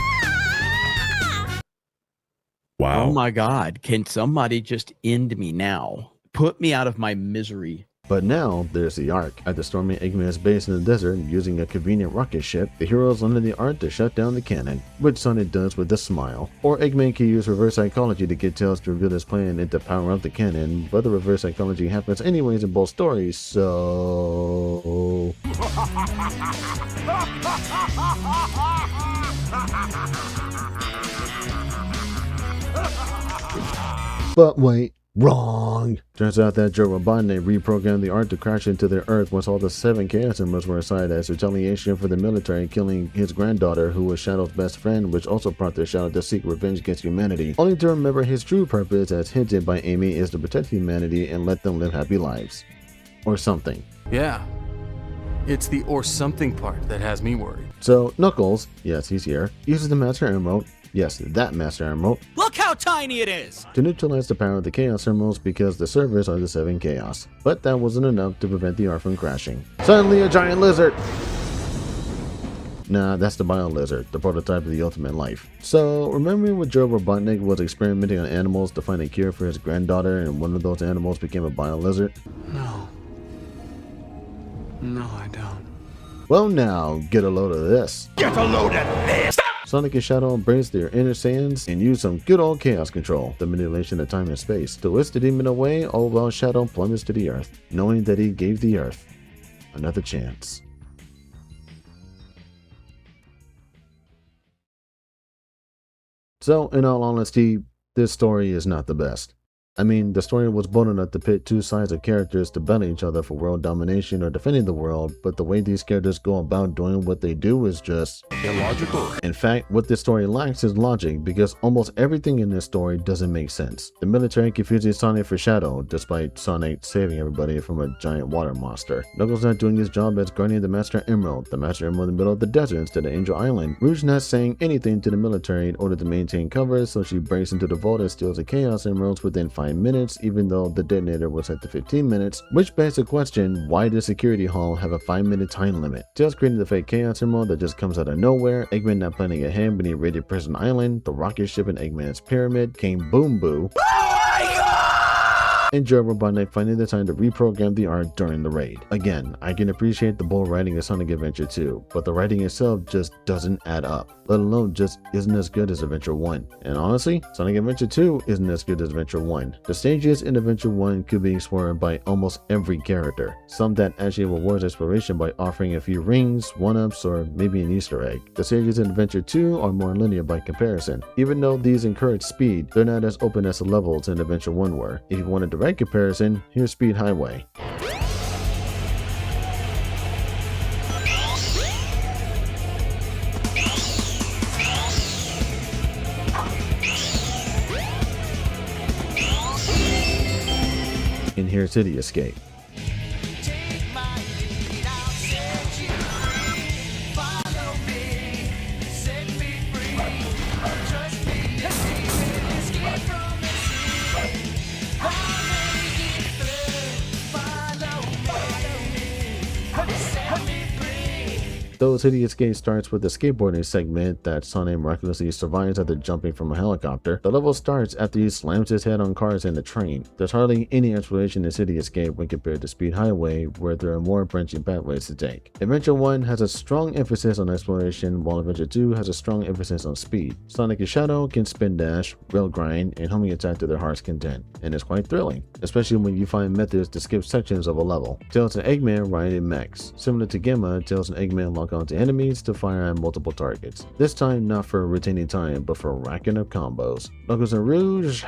Wow. Oh my God. Can somebody just end me now? Put me out of my misery. But now, there's the Ark. After storming Eggman's base in the desert using a convenient rocket ship, the heroes landed the Ark to shut down the cannon, which Sonic does with a smile. Or Eggman can use reverse psychology to get Tails to reveal his plan and to power up the cannon, but the reverse psychology happens anyways in both stories, so... But wait, wrong! Turns out that Joe Robotnik reprogrammed the Ark to crash into the Earth once all the 7 Chaos Emeralds were inside as retaliation for the military killing his granddaughter, who was Shadow's best friend, which also prompted Shadow to seek revenge against humanity, only to remember his true purpose, as hinted by Amy, is to protect humanity and let them live happy lives. Or something. Yeah. It's the or something part that has me worried. So, Knuckles, yes, he's here, uses the Master Emerald, yes, that Master Emerald, Look how tiny it is! to neutralize the power of the Chaos Emeralds because the servers are the 7 Chaos. But that wasn't enough to prevent the Ark from crashing. Suddenly a giant lizard! Nah, that's the Bio Lizard, the prototype of the ultimate life. So, remembering when Joe Robotnik was experimenting on animals to find a cure for his granddaughter and one of those animals became a Bio Lizard? No. No, I don't. Well now, get a load of this. Get a load of this! Sonic and Shadow embrace their inner Saiyans and use some good old chaos control, the manipulation of time and space, to whisk the demon away, all while Shadow plummets to the earth, knowing that he gave the earth another chance. So, in all honesty, this story is not the best. I mean, the story was bold enough to pit 2 sides of characters to battle each other for world domination or defending the world, but the way these characters go about doing what they do is just illogical. In fact, what this story lacks is logic, because almost everything in this story doesn't make sense. The military confusing Sonic for Shadow, despite Sonic saving everybody from a giant water monster. Knuckles not doing his job as guardian of the Master Emerald in the middle of the desert instead of Angel Island. Rouge not saying anything to the military in order to maintain cover, so she breaks into the vault and steals the Chaos Emeralds within 5 minutes, even though the detonator was set to 15 minutes, which begs the question, why does Security Hall have a 5-minute time limit? Tails created the fake Chaos Emerald that just comes out of nowhere, Eggman not planning ahead when he raided Prison Island, the rocket ship in Eggman's pyramid came boom boo, and Joe Robotnik finding the time to reprogram the Ark during the raid. Again, I can appreciate the bold writing of Sonic Adventure 2, but the writing itself just doesn't add up, let alone just isn't as good as Adventure 1. And honestly, Sonic Adventure 2 isn't as good as Adventure 1. The stages in Adventure 1 could be explored by almost every character, some that actually rewards exploration by offering a few rings, 1-ups, or maybe an Easter egg. The stages in Adventure 2 are more linear by comparison. Even though these encourage speed, they're not as open as the levels in Adventure 1 were. If you want a direct comparison, here's Speed Highway. And here's City Escape. Though City Escape starts with a skateboarding segment that Sonic miraculously survives after jumping from a helicopter, the level starts after he slams his head on cars in the train. There's hardly any exploration in City Escape when compared to Speed Highway, where there are more branching pathways to take. Adventure 1 has a strong emphasis on exploration, while Adventure 2 has a strong emphasis on speed. Sonic and Shadow can spin dash, rail grind, and homing attack to their heart's content, and it's quite thrilling, especially when you find methods to skip sections of a level. Tails and Eggman ride in mechs. Similar to Gemma, Tails and Eggman lock onto enemies to fire at multiple targets. This time not for retaining time, but for racking up combos. Knuckles and Rouge...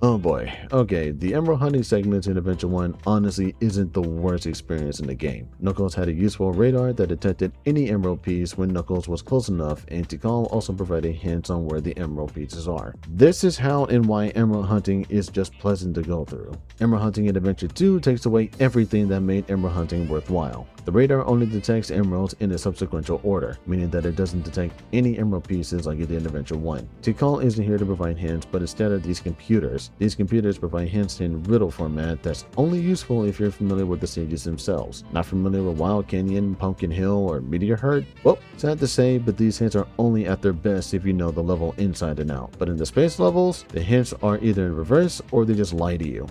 Oh boy. Okay, the Emerald hunting segments in Adventure 1 honestly isn't the worst experience in the game. Knuckles had a useful radar that detected any emerald piece when Knuckles was close enough, and Tikal also provided hints on where the emerald pieces are. This is how and why emerald hunting is just pleasant to go through. Emerald hunting in Adventure 2 takes away everything that made emerald hunting worthwhile. The radar only detects emeralds in a subsequent order, meaning that it doesn't detect any emerald pieces like it did in Adventure 1. Tikal isn't here to provide hints, but instead of these computers. These computers provide hints in riddle format that's only useful if you're familiar with the stages themselves. Not familiar with Wild Canyon, Pumpkin Hill, or Meteor Herd? Well, sad to say, but these hints are only at their best if you know the level inside and out. But in the space levels, the hints are either in reverse or they just lie to you.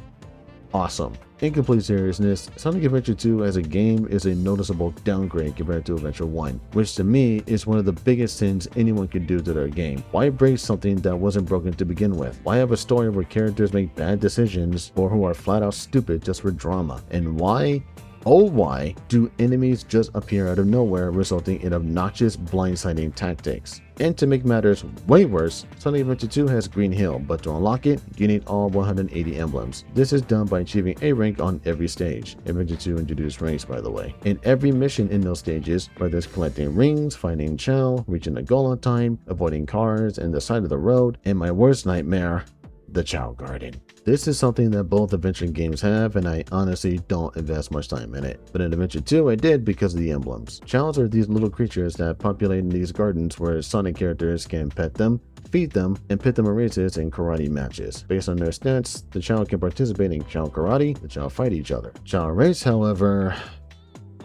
Awesome. In complete seriousness, Sonic Adventure 2 as a game is a noticeable downgrade compared to Adventure 1, which to me is one of the biggest sins anyone can do to their game. Why break something that wasn't broken to begin with? Why have a story where characters make bad decisions or who are flat out stupid just for drama? And why? Oh, why do enemies just appear out of nowhere, resulting in obnoxious blindsiding tactics? And to make matters way worse, Sonic Adventure 2 has Green Hill, but to unlock it, you need all 180 emblems. This is done by achieving a rank on every stage. Adventure 2 introduced ranks, by the way. In every mission in those stages, whether it's collecting rings, finding Chow, reaching the goal on time, avoiding cars and the side of the road, and my worst nightmare, the Chow Garden. This is something that both adventure games have, and I honestly don't invest much time in it. But in Adventure 2 I did because of the emblems. Chows are these little creatures that populate in these gardens where Sonic characters can pet them, feed them, and pit them in races and karate matches. Based on their stats, the Chow can participate in Chow Karate, the Chow fight each other. Chow Race, however,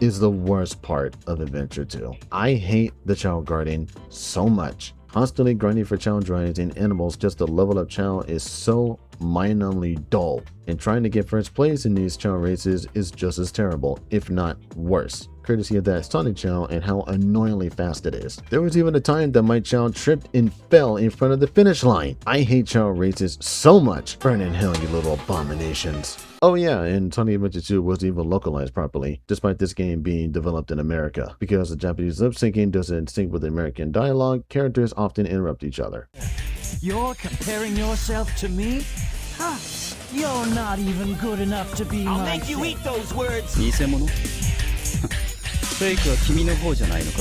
is the worst part of Adventure 2. I hate the Chow Garden so much. Constantly grinding for Chow drives and animals just to level up Chow is so mind-numbingly dull, and trying to get first place in these Chow races is just as terrible, if not worse, courtesy of that Sonic Chow and how annoyingly fast it is. There was even a time that my Chow tripped and fell in front of the finish line. I hate Chow races so much. Burn in hell, you little abominations. Oh yeah, and Sonic Adventure 2 wasn't even localized properly, despite this game being developed in America. Because the Japanese lip syncing doesn't sync with the American dialogue, characters often interrupt each other. You're comparing yourself to me? Huh. You're not even good enough to be I'll my make you eat those words! 偽物フェイクは君の方じゃないのか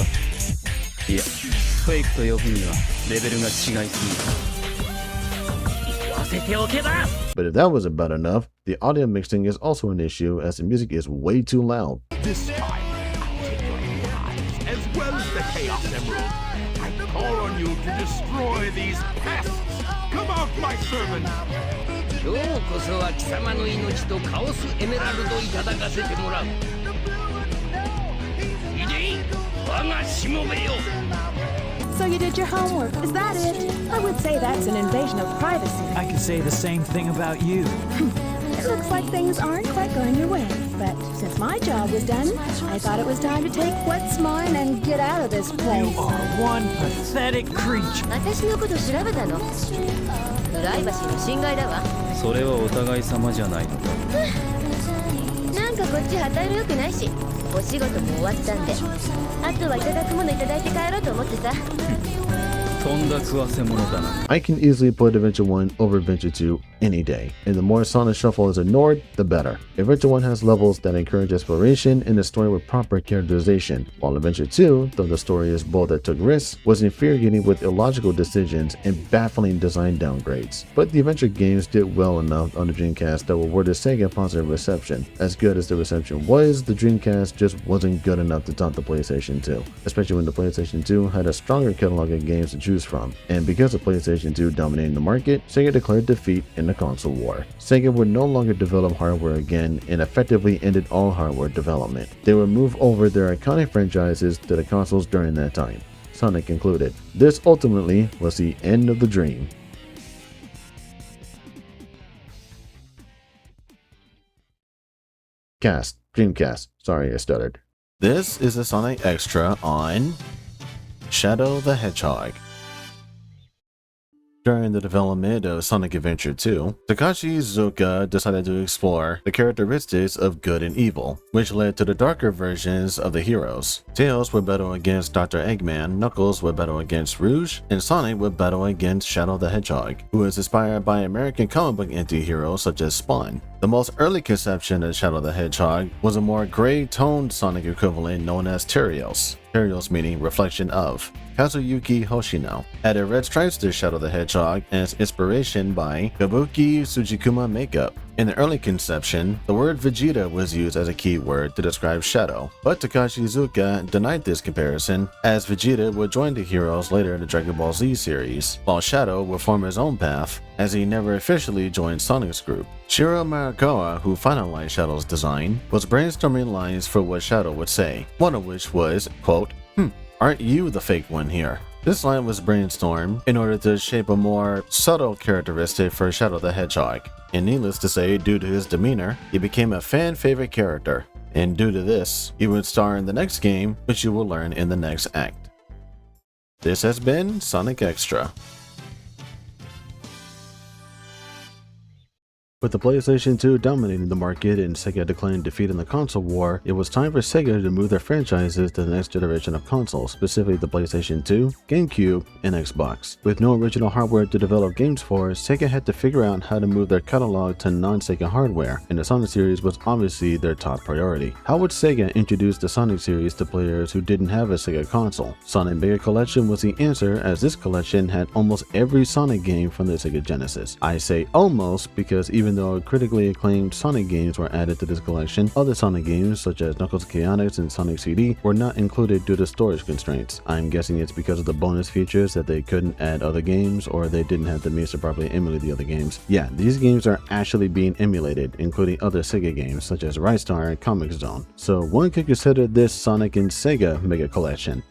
いや、フェイクと呼ぶにはレベルが違いすぎる。But if that wasn't bad enough, the audio mixing is also an issue as the music is way too loud. This time, I'll take your lives as well as the Chaos Emerald. I call on you to destroy these pests. Come out, my servant. 今日こそは貴様の命とカオスエメラルドいただかせてもらう。いでい、我がしもべよ。 So you did your homework, is that it? I would say that's an invasion of privacy. I could say the same thing about you. It looks like things aren't quite going your way, but since my job was done, I thought it was time to take what's mine and get out of this place. You are one pathetic creature. 私のこと調べたの？プライバシーの侵害だわ。それはお互い様じゃないのか。なんかこっち働よくないし、お仕事も終わったんで、あとはいただくものいただいて帰ろうと思ってさ。I can easily put Adventure 1 over Adventure 2 any day, and the more Sonic Shuffle is ignored, the better. Adventure 1 has levels that encourage exploration and a story with proper characterization, while Adventure 2, though the story is bold that took risks, was infuriating with illogical decisions and baffling design downgrades. But the Adventure games did well enough on the Dreamcast that awarded Sega positive reception. As good as the reception was, the Dreamcast just wasn't good enough to top the PlayStation 2, especially when the PlayStation 2 had a stronger catalog of games to choose choose from, and because of PlayStation 2 dominating the market, Sega declared defeat in the console war. Sega would no longer develop hardware again and effectively ended all hardware development. They would move over their iconic franchises to the consoles during that time, Sonic included. This ultimately was the end of the dream. Dreamcast. Sorry, I stuttered. This is a Sonic Xtra on Shadow the Hedgehog. During the development of Sonic Adventure 2, Takashi Iizuka decided to explore the characteristics of good and evil, which led to the darker versions of the heroes. Tails would battle against Dr. Eggman, Knuckles would battle against Rouge, and Sonic would battle against Shadow the Hedgehog, who is inspired by American comic book anti-heroes such as Spawn. The most early conception of Shadow the Hedgehog was a more gray-toned Sonic equivalent known as Terios. Terios meaning reflection of. Kazuyuki Hoshino added red stripes to Shadow the Hedgehog as inspiration by Kabuki Tsujikuma makeup. In the early conception, the word Vegeta was used as a keyword to describe Shadow, but Takashi Iizuka denied this comparison, as Vegeta would join the heroes later in the Dragon Ball Z series, while Shadow would form his own path, as he never officially joined Sonic's group. Shiro Marikawa, who finalized Shadow's design, was brainstorming lines for what Shadow would say, one of which was, quote, "Aren't you the fake one here?" This line was brainstormed in order to shape a more subtle characteristic for Shadow the Hedgehog, and needless to say, due to his demeanor, he became a fan-favorite character, and due to this, he would star in the next game, which you will learn in the next act. This has been Sonic Xtra. With the PlayStation 2 dominating the market and Sega declaring defeat in the console war, it was time for Sega to move their franchises to the next generation of consoles, specifically the PlayStation 2, GameCube, and Xbox. With no original hardware to develop games for, Sega had to figure out how to move their catalog to non-Sega hardware, and the Sonic series was obviously their top priority. How would Sega introduce the Sonic series to players who didn't have a Sega console? Sonic Mega Collection was the answer, as this collection had almost every Sonic game from the Sega Genesis. I say almost because even though critically acclaimed Sonic games were added to this collection, other Sonic games such as Knuckles Chaotix and Sonic CD were not included due to storage constraints. I'm guessing it's because of the bonus features that they couldn't add other games, or they didn't have the means to properly emulate the other games. Yeah, these games are actually being emulated, including other Sega games such as Right Star and Comic Zone. So one could consider this Sonic and Sega Mega Collection.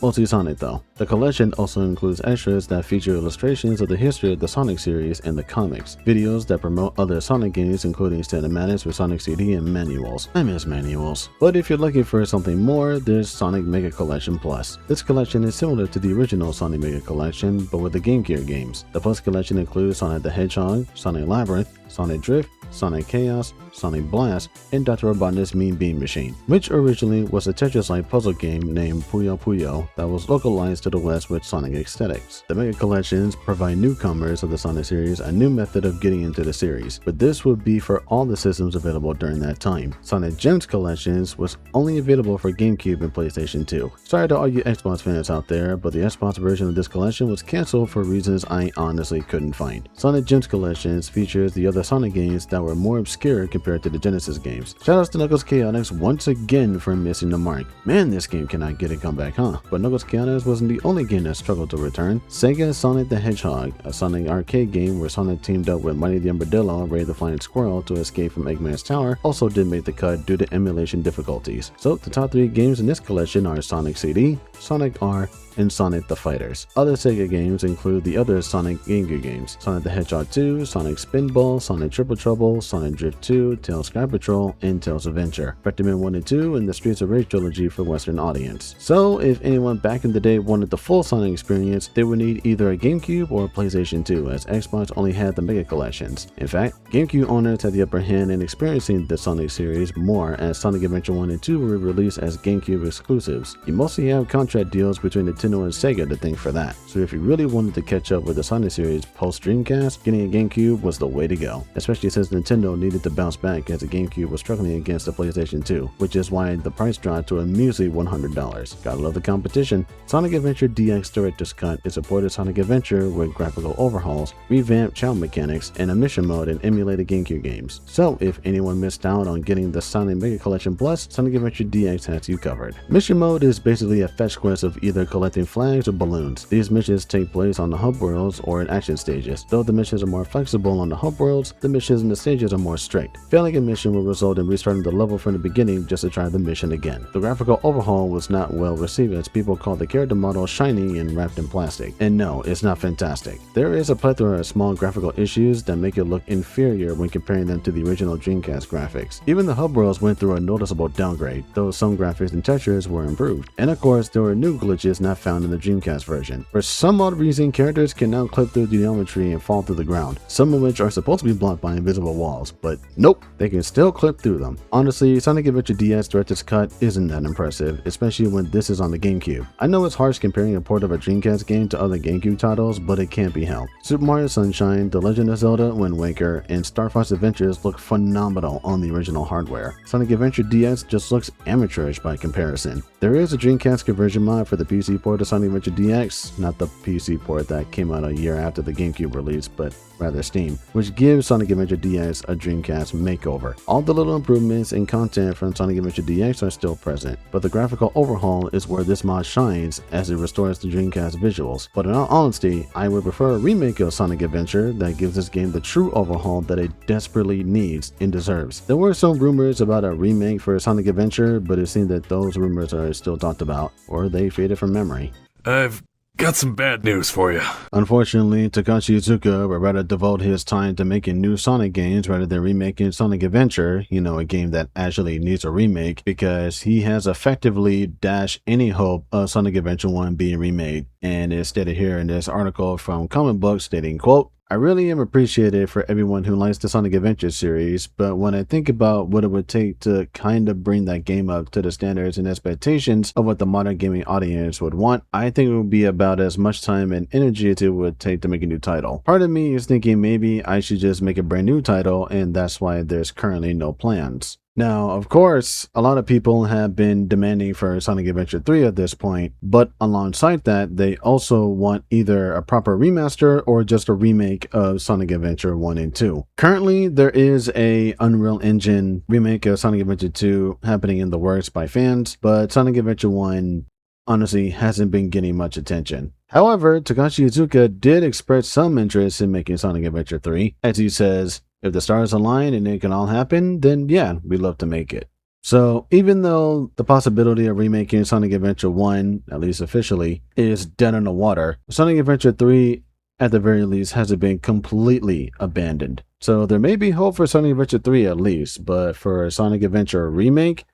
Mostly Sonic though. The collection also includes extras that feature illustrations of the history of the Sonic series and the comics, videos that promote other Sonic games including cinematics for Sonic CD and manuals. I miss manuals. But if you're looking for something more, there's Sonic Mega Collection Plus. This collection is similar to the original Sonic Mega Collection, but with the Game Gear games. The Plus collection includes Sonic the Hedgehog, Sonic Labyrinth, Sonic Drift, Sonic Chaos, Sonic Blast, and Dr. Robotnik's Mean Bean Machine, which originally was a Tetris-like puzzle game named Puyo Puyo that was localized to the West with Sonic aesthetics. The Mega Collections provide newcomers of the Sonic series a new method of getting into the series, but this would be for all the systems available during that time. Sonic Gems Collections was only available for GameCube and PlayStation 2. Sorry to all you Xbox fans out there, but the Xbox version of this collection was cancelled for reasons I honestly couldn't find. Sonic Gems Collections features the other Sonic games that were more obscure compared to the Genesis games. Shoutouts to Knuckles Chaotix once again for missing the mark. Man, this game cannot get a comeback, huh? But Knuckles Chaotix wasn't the only game that struggled to return. Sega Sonic the Hedgehog, a Sonic arcade game where Sonic teamed up with Mighty the Armadillo and Ray the Flying Squirrel to escape from Eggman's tower, also did make the cut due to emulation difficulties. So the top 3 games in this collection are Sonic CD, Sonic R, and Sonic the Fighters. Other Sega games include the other Sonic Game Gear games, Sonic the Hedgehog 2, Sonic Spinball, Sonic Triple Trouble, Sonic Drift 2, Tails Sky Patrol, and Tails Adventure, Vectorman 1 and 2, and the Streets of Rage trilogy for Western audience. So if anyone back in the day wanted the full Sonic experience, they would need either a GameCube or a PlayStation 2, as Xbox only had the Mega Collections. In fact, GameCube owners had the upper hand in experiencing the Sonic series more, as Sonic Adventure 1 and 2 were released as GameCube exclusives. You mostly have contract deals between Nintendo and Sega to thank for that. So if you really wanted to catch up with the Sonic series post Dreamcast, getting a GameCube was the way to go, especially since Nintendo needed to bounce back as the GameCube was struggling against the PlayStation 2, which is why the price dropped to a measly $100. Gotta love the competition. Sonic Adventure DX Director's Cut is supported Sonic Adventure with graphical overhauls, revamped child mechanics, and a mission mode in emulated GameCube games. So if anyone missed out on getting the Sonic Mega Collection Plus, Sonic Adventure DX has you covered. Mission mode is basically a fetch quest of either collecting flags or balloons. These missions take place on the hub worlds or in action stages. Though the missions are more flexible on the hub worlds, the missions in the stages are more strict. Failing a mission will result in restarting the level from the beginning just to try the mission again. The graphical overhaul was not well received as people called the character model shiny and wrapped in plastic. And no, it's not fantastic. There is a plethora of small graphical issues that make it look inferior when comparing them to the original Dreamcast graphics. Even the hub worlds went through a noticeable downgrade, though some graphics and textures were improved. And of course, there were new glitches not found in the Dreamcast version. For some odd reason, characters can now clip through geometry and fall through the ground, some of which are supposed to be blocked by invisible walls, but nope, they can still clip through them. Honestly, Sonic Adventure DS Director's Cut isn't that impressive, especially when this is on the GameCube. I know it's harsh comparing a port of a Dreamcast game to other GameCube titles, but it can't be helped. Super Mario Sunshine, The Legend of Zelda Wind Waker, and Star Fox Adventures look phenomenal on the original hardware. Sonic Adventure DS just looks amateurish by comparison. There is a Dreamcast conversion mod for the PC port of Sonic Adventure DX, not the PC port that came out a year after the GameCube release, but rather Steam, which gives Sonic Adventure DS a Dreamcast makeover. All the little improvements and content from Sonic Adventure DX are still present, but the graphical overhaul is where this mod shines as it restores the Dreamcast visuals. But in all honesty, I would prefer a remake of Sonic Adventure that gives this game the true overhaul that it desperately needs and deserves. There were some rumors about a remake for Sonic Adventure, but it seems that those rumors are still talked about, or they faded from memory. I've got some bad news for you. Unfortunately, Takashi Iizuka would rather devote his time to making new Sonic games rather than remaking Sonic Adventure, a game that actually needs a remake, because he has effectively dashed any hope of Sonic Adventure 1 being remade. And it's stated here in this article from Comic Book stating, quote, I really am appreciative for everyone who likes the Sonic Adventure series, but when I think about what it would take to kind of bring that game up to the standards and expectations of what the modern gaming audience would want, I think it would be about as much time and energy as it would take to make a new title. Part of me is thinking maybe I should just make a brand new title, and that's why there's currently no plans. Now, of course, a lot of people have been demanding for Sonic Adventure 3 at this point, but alongside that, they also want either a proper remaster or just a remake of Sonic Adventure 1 and 2. Currently, there is a Unreal Engine remake of Sonic Adventure 2 happening in the works by fans, but Sonic Adventure 1 honestly hasn't been getting much attention. However, Takashi Iizuka did express some interest in making Sonic Adventure 3, as he says, if the stars align and it can all happen, then yeah, we'd love to make it. So even though the possibility of remaking Sonic Adventure 1, at least officially, is dead in the water, Sonic Adventure 3 at the very least hasn't been completely abandoned. So there may be hope for Sonic Adventure 3 at least, but for a Sonic Adventure remake,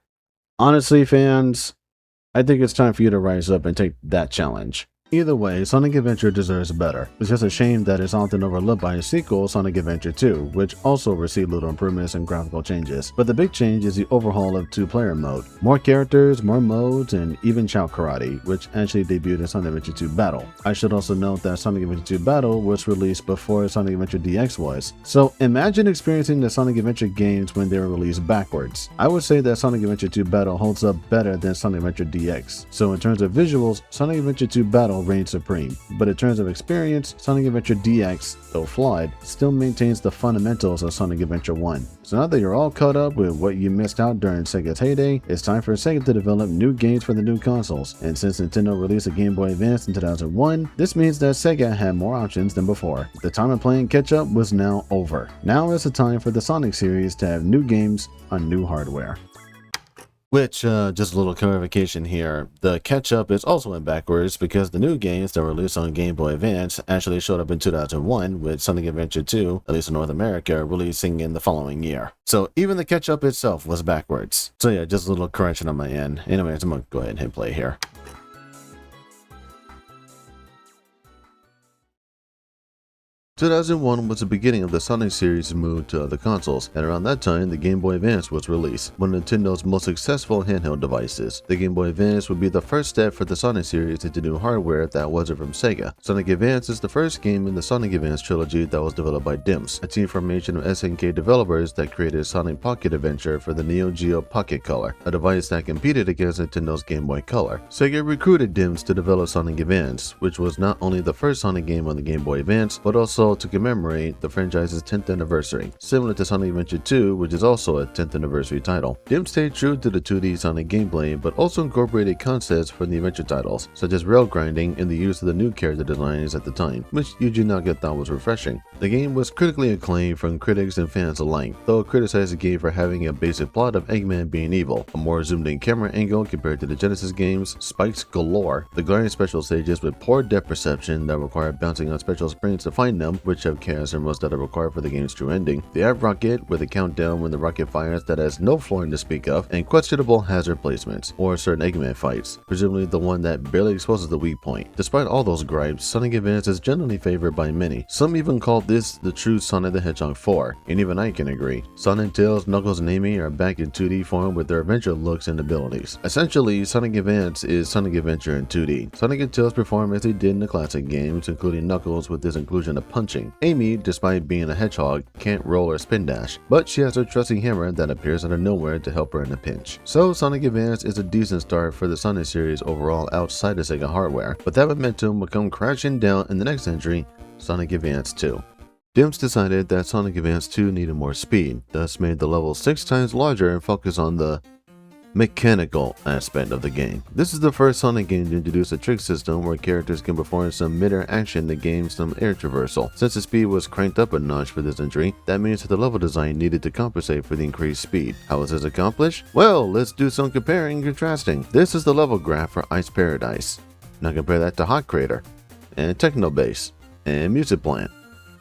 honestly fans, I think it's time for you to rise up and take that challenge. Either way, Sonic Adventure deserves better. It's just a shame that it's often overlooked by a sequel, Sonic Adventure 2, which also received little improvements and graphical changes. But the big change is the overhaul of two-player mode. More characters, more modes, and even Shout Karate, which actually debuted in Sonic Adventure 2 Battle. I should also note that Sonic Adventure 2 Battle was released before Sonic Adventure DX was. So imagine experiencing the Sonic Adventure games when they were released backwards. I would say that Sonic Adventure 2 Battle holds up better than Sonic Adventure DX. So in terms of visuals, Sonic Adventure 2 Battle reigns supreme, but in terms of experience, Sonic Adventure DX, though flawed, still maintains the fundamentals of Sonic Adventure 1. So now that you're all caught up with what you missed out during Sega's heyday, it's time for Sega to develop new games for the new consoles. And since Nintendo released a Game Boy Advance in 2001, this means that Sega had more options than before. The time of playing catch-up was now over. Now is the time for the Sonic series to have new games on new hardware. Which, just a little clarification here, the catch-up is also in backwards because the new games that were released on Game Boy Advance actually showed up in 2001 with Sonic Adventure 2, at least in North America, releasing in the following year. So even the catch-up itself was backwards. So yeah, just a little correction on my end. Anyways, I'm gonna go ahead and hit play here. 2001 was the beginning of the Sonic series' move to other consoles, and around that time, the Game Boy Advance was released, one of Nintendo's most successful handheld devices. The Game Boy Advance would be the first step for the Sonic series into new hardware that wasn't from Sega. Sonic Advance is the first game in the Sonic Advance trilogy that was developed by DIMS, a team formation of SNK developers that created Sonic Pocket Adventure for the Neo Geo Pocket Color, a device that competed against Nintendo's Game Boy Color. Sega recruited DIMS to develop Sonic Advance, which was not only the first Sonic game on the Game Boy Advance, but also also to commemorate the franchise's 10th anniversary, similar to Sonic Adventure 2, which is also a 10th anniversary title. Dim stayed true to the 2D Sonic gameplay, but also incorporated concepts from the adventure titles, such as rail grinding and the use of the new character designs at the time, which Yuji Naka thought was refreshing. The game was critically acclaimed from critics and fans alike, though criticized the game for having a basic plot of Eggman being evil, a more zoomed-in camera angle compared to the Genesis games, spikes galore, the glaring special stages with poor depth perception that require bouncing on special springs to find them, which have chaos emeralds that are required for the game's true ending, the Ab rocket with a countdown when the rocket fires that has no flooring to speak of, and questionable hazard placements, or certain Eggman fights, presumably the one that barely exposes the weak point. Despite all those gripes, Sonic Advance is generally favored by many. Some even call this the true Sonic the Hedgehog 4, and even I can agree. Sonic, Tails, Knuckles, and Amy are back in 2D form with their adventure looks and abilities. Essentially, Sonic Advance is Sonic Adventure in 2D. Sonic and Tails perform as they did in the classic games, including Knuckles with his inclusion of punching. Amy, despite being a hedgehog, can't roll or spin dash, but she has her trusty hammer that appears out of nowhere to help her in a pinch. So Sonic Advance is a decent start for the Sonic series overall outside of Sega hardware, but that momentum will come crashing down in the next entry, Sonic Advance 2. Dims decided that Sonic Advance 2 needed more speed, thus made the level 6 times larger and focused on the mechanical aspect of the game. This is the first Sonic game to introduce a trick system where characters can perform some mid-air action to gain some air traversal. Since the speed was cranked up a notch for this entry, that means that the level design needed to compensate for the increased speed. How was this accomplished? Well, let's do some comparing and contrasting. This is the level graph for Ice Paradise. Now compare that to Hot Crater, and Techno Base, and Music Plant.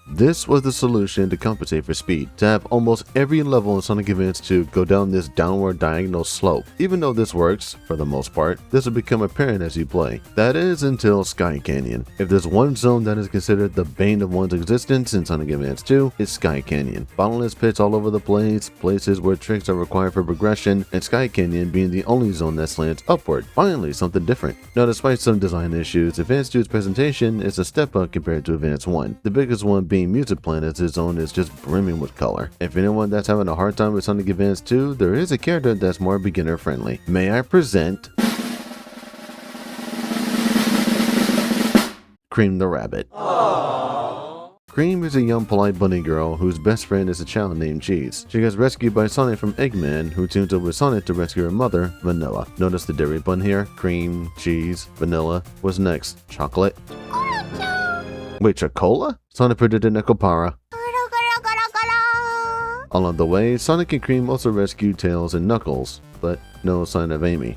This was the solution to compensate for speed, to have almost every level in Sonic Advance 2 go down this downward diagonal slope. Even though this works, for the most part, this will become apparent as you play. That is until Sky Canyon. If there's one zone that is considered the bane of one's existence in Sonic Advance 2, it's Sky Canyon. Bottomless pits all over the place, places where tricks are required for progression, and Sky Canyon being the only zone that slants upward. Finally, something different. Now, despite some design issues, Advance 2's presentation is a step up compared to Advance 1. The biggest one being Music Plant, as his zone is just brimming with color. If anyone that's having a hard time with Sonic Advance 2, there is a character that's more beginner friendly. May I present Cream the Rabbit. Cream is a young polite bunny girl whose best friend is a child named Cheese. She gets rescued by Sonic from Eggman, who teams up with Sonic to rescue her mother, Vanilla. Notice the dairy pun here? Cream, cheese, vanilla. What's next? Chocolate? Wait, Chocola? Sonic predicted Necopara. Along the way, Sonic and Cream also rescue Tails and Knuckles, but no sign of Amy.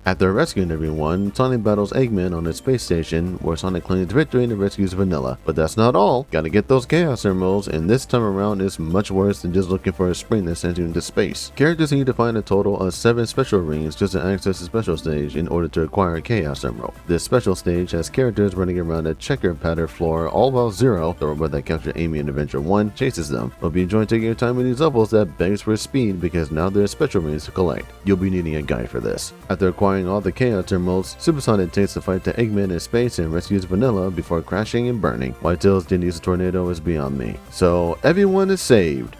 After rescuing everyone, Sonic battles Eggman on his space station, where Sonic claims victory and rescues Vanilla. But that's not all. Gotta get those Chaos Emeralds, and this time around is much worse than just looking for a spring that sends you into space. Characters need to find a total of 7 special rings just to access the special stage in order to acquire a Chaos Emerald. This special stage has characters running around a checker pattern floor, all while Zero, the robot that captured Amy in Adventure 1, chases them. Hope you enjoy taking your time with these levels that begs for speed because now there's special rings to collect. You'll be needing a guide for this. After acquiring all the Chaos Emeralds, Super Sonic takes the fight to Eggman in space and rescues Vanilla before crashing and burning. Why Tails didn't use a tornado is beyond me. So everyone is saved,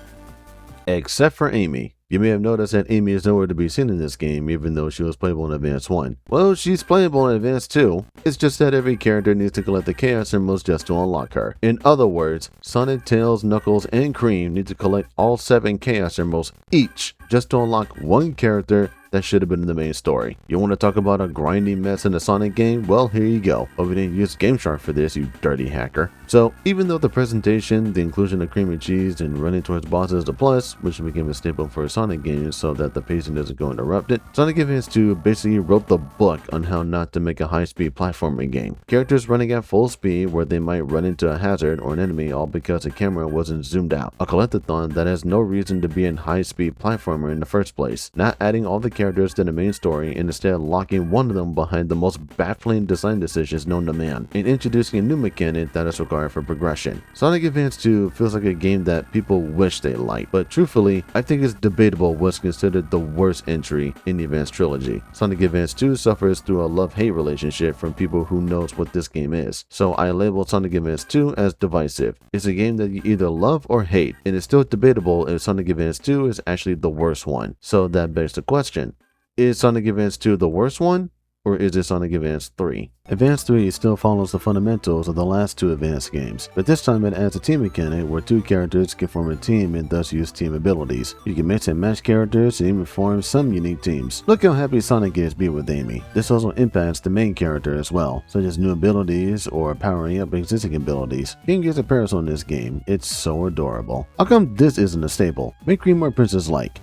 except for Amy. You may have noticed that Amy is nowhere to be seen in this game, even though she was playable in Advance 1. Well, she's playable in Advance 2. It's just that every character needs to collect the Chaos Emeralds just to unlock her. In other words, Sonic, Tails, Knuckles, and Cream need to collect all 7 Chaos Emeralds each just to unlock one character that should have been in the main story. You want to talk about a grinding mess in a Sonic game? Well, here you go. But we didn't use GameShark for this, you dirty hacker. So, even though the presentation, the inclusion of cream and cheese, and running towards bosses is a plus, which became a staple for Sonic games so that the pacing doesn't go interrupted, Sonic Advance 2 basically wrote the book on how not to make a high-speed platforming game. Characters running at full speed where they might run into a hazard or an enemy all because the camera wasn't zoomed out. A collectathon that has no reason to be in high-speed platformer in the first place. Not adding all the characters to the main story and instead locking one of them behind the most baffling design decisions known to man, and introducing a new mechanic that is required for progression. Sonic Advance 2 feels like a game that people wish they liked, but truthfully, I think it's debatable what's considered the worst entry in the Advance trilogy. Sonic Advance 2 suffers through a love-hate relationship from people who knows what this game is, so I label Sonic Advance 2 as divisive. It's a game that you either love or hate, and it's still debatable if Sonic Advance 2 is actually the worst one. So that begs the question, is Sonic Advance 2 the worst one? Or is it Sonic Advance 3? Advance 3 still follows the fundamentals of the last two Advance games, but this time it adds a team mechanic where two characters can form a team and thus use team abilities. You can mix and match characters and even form some unique teams. Look how happy Sonic is being with Amy. This also impacts the main character as well, such as new abilities or powering up existing abilities. Game gets a parasol in this game. It's so adorable. How come this isn't a staple? Make Cream more princess-like.